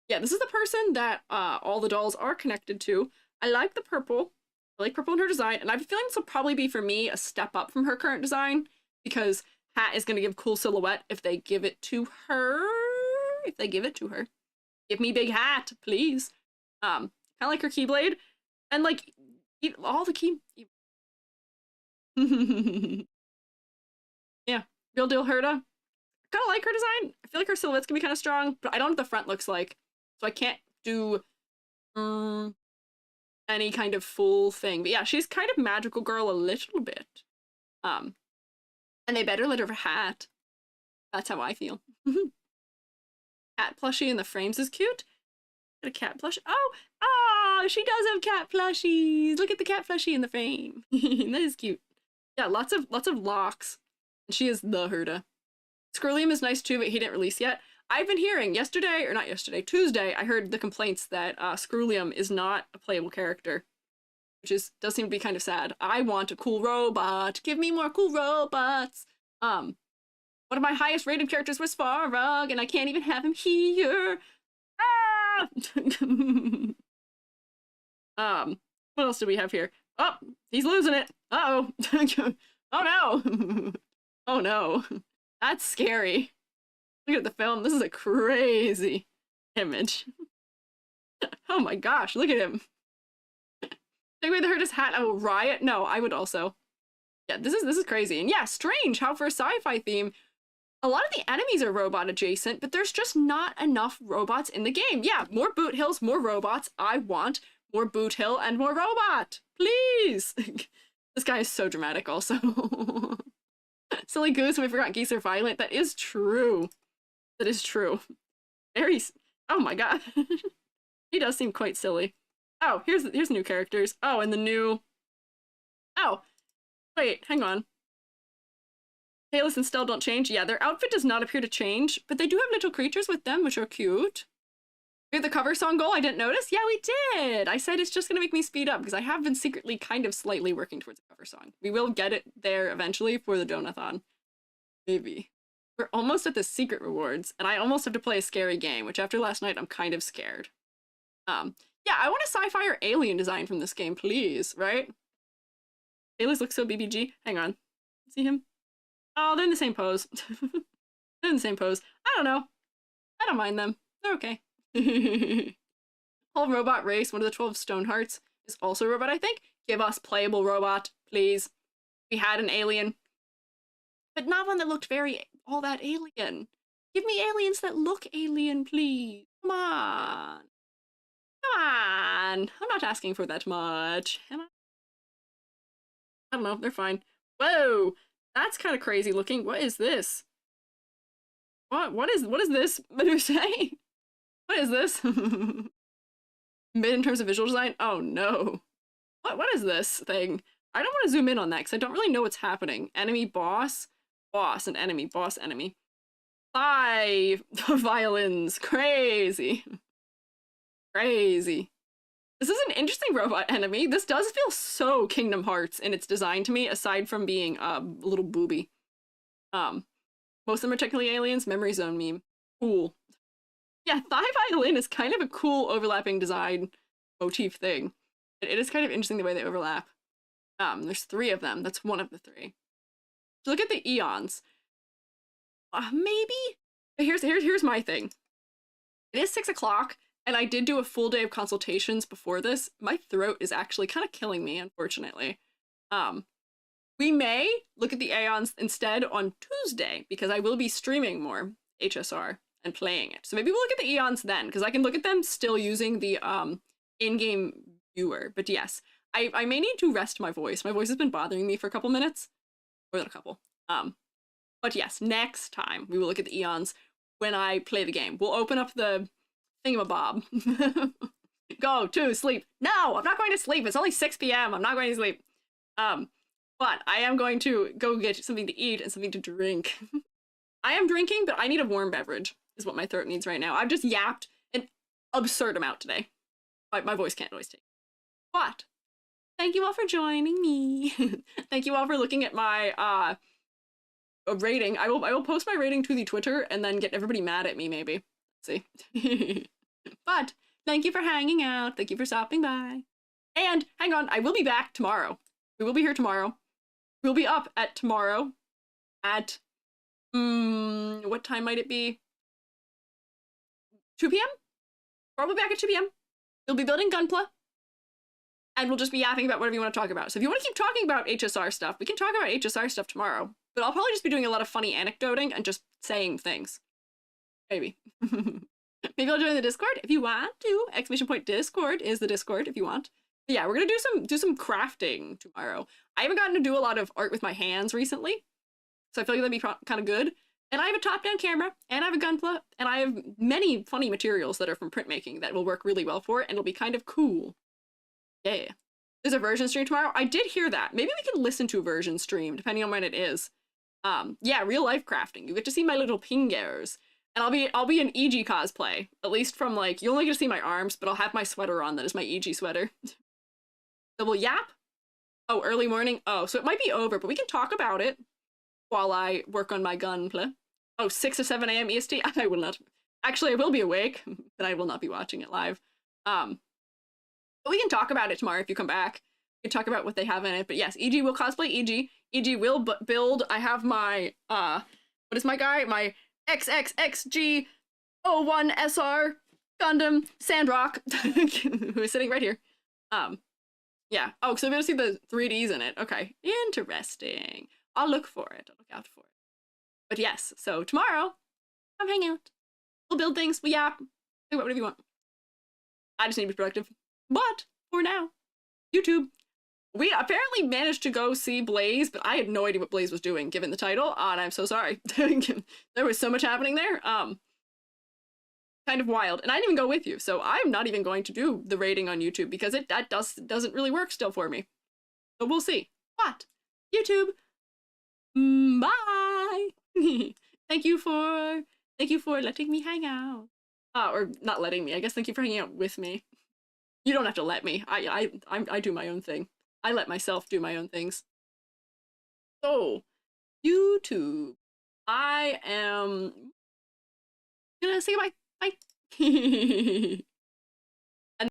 Yeah, this is the person that all the dolls are connected to. I like the purple. I like purple in her design, and I have a feeling this will probably be, for me, a step up from her current design, because hat is going to give cool silhouette if they give it to her. If they give it to her. Give me big hat, please. Kind of like her Keyblade. And, like, all the key... Yeah, real deal Herta. Kind of like her design. I feel like her silhouette's gonna be kind of strong, but I don't know what the front looks like. So I can't do any kind of full thing. But yeah, she's kind of magical girl a little bit. And they better let her have a hat. That's how I feel. Cat plushie in the frames is cute. Got a cat plushie. Oh, she does have cat plushies. Look at the cat plushie in the frame. That is cute. Yeah, lots of locks. And she is the Herta. Scrollium is nice too, but he didn't release yet. I've been hearing Tuesday, I heard the complaints that Scrollium is not a playable character, which does seem to be kind of sad. I want a cool robot. Give me more cool robots. One of my highest rated characters was Farrog, and I can't even have him here. Ah! What else do we have here? Oh, he's losing it. Uh-oh. Oh no. Oh no. That's scary. Look at the film. This is a crazy image. Oh my gosh, look at him. Take away the hurt his hat. I will riot. No, I would also. Yeah, this is crazy. And yeah, strange how for a sci-fi theme, a lot of the enemies are robot adjacent, but there's just not enough robots in the game. Yeah, more boot hills, more robots. I want more boot hill and more robot. Please. This guy is so dramatic also. Silly goose, we forgot geese are violent. That is true. That is true. Very, oh my god. He does seem quite silly. Oh, here's new characters. Oh, and the new, oh, wait, hang on. Taylor and Stell don't change. Yeah, their outfit does not appear to change, but they do have little creatures with them, which are cute. We have the cover song goal. I didn't notice. Yeah, we did. I said it's just going to make me speed up because I have been secretly kind of slightly working towards a cover song. We will get it there eventually for the Donathon. Maybe. We're almost at the secret rewards, and I almost have to play a scary game, which after last night, I'm kind of scared. Yeah, I want a sci-fi or alien design from this game, please, right? Aliens look so BBG. Hang on. See him? Oh, they're in the same pose. They're in the same pose. I don't know. I don't mind them. They're okay. Whole robot race, one of the 12 stone hearts, is also a robot, I think. Give us playable robot, please. We had an alien, but not one that looked all that alien. Give me aliens that look alien, please. Come on. Come on. I'm not asking for that much. Am I? I don't know. They're fine. Whoa. That's kind of crazy looking. What is this? What is this, Medusa? What is this? Mid in terms of visual design? Oh no. What is this thing? I don't want to zoom in on that because I don't really know what's happening. Enemy, boss, boss, and enemy, boss, enemy. 5 violins. Crazy. Crazy. This is an interesting robot enemy. This does feel so Kingdom Hearts in its design to me, aside from being a little booby. Most of them are technically aliens. Memory Zone meme. Cool. Yeah, Thigh Violin is kind of a cool overlapping design motif thing. It is kind of interesting the way they overlap. There's 3 of them. That's one of the 3. So look at the eons. Maybe? Here's my thing. It is 6 o'clock, and I did do a full day of consultations before this. My throat is actually kind of killing me, unfortunately. We may look at the Aeons instead on Tuesday, because I will be streaming more HSR and playing it. So maybe we'll look at the Eons then, because I can look at them still using the in-game viewer. But yes, I may need to rest my voice. My voice has been bothering me for a couple minutes. More than a couple. But yes, next time we will look at the Eons when I play the game. We'll open up the thingamabob. Go to sleep. No, I'm not going to sleep. It's only 6 p.m. I'm not going to sleep. But I am going to go get something to eat and something to drink. I am drinking, but I need a warm beverage, is what my throat needs right now. I've just yapped an absurd amount today. My voice can't always take it. But thank you all for joining me. Thank you all for looking at my rating. I will post my rating to the Twitter and then get everybody mad at me, maybe. Let's see. But thank you for hanging out. Thank you for stopping by. And hang on, I will be back tomorrow. We will be here tomorrow. We'll be up at tomorrow at, what time might it be? 2 p.m.? Probably back at 2 p.m. We'll be building Gunpla, and we'll just be yapping about whatever you want to talk about. So if you want to keep talking about HSR stuff, we can talk about HSR stuff tomorrow. But I'll probably just be doing a lot of funny anecdoting and just saying things. Maybe. Maybe I'll join the Discord if you want to. !Discord is the Discord if you want. But yeah, we're gonna do some crafting tomorrow. I haven't gotten to do a lot of art with my hands recently, so I feel like that'd be kind of good. And I have a top-down camera, and I have a Gunpla, and I have many funny materials that are from printmaking that will work really well for it, and it'll be kind of cool. Yeah. There's a version stream tomorrow. I did hear that. Maybe we can listen to a version stream, depending on when it is. Yeah, real life crafting. You get to see my little pingers. And I'll be an EG cosplay. At least from like, you only get to see my arms, but I'll have my sweater on that is my EG sweater. Double yap? Oh, early morning? Oh, so it might be over, but we can talk about it while I work on my Gunpla. Oh, 6 or 7 a.m. EST? I will not. Actually, I will be awake, but I will not be watching it live. But we can talk about it tomorrow if you come back. We can talk about what they have in it. But yes, EG will cosplay EG. EG will build. I have my, what is my guy? My XXXG01SR Gundam Sandrock, who is sitting right here. Yeah. Oh, so I'm gonna see the 3Ds in it. Okay. Interesting. I'll look for it. I'll look out for it. But yes, so tomorrow, come hang out. We'll build things. We yap. Do whatever you want. I just need to be productive. But for now, YouTube. We apparently managed to go see Blaze, but I had no idea what Blaze was doing given the title, and I'm so sorry. There was so much happening there. Kind of wild. And I didn't even go with you, so I'm not even going to do the rating on YouTube because that doesn't really work still for me. So we'll see. What? YouTube. Bye. Thank you for letting me hang out. Or not letting me. I guess thank you for hanging out with me. You don't have to let me. I do my own thing. I let myself do my own things. So, YouTube. I am gonna say goodbye. Bye.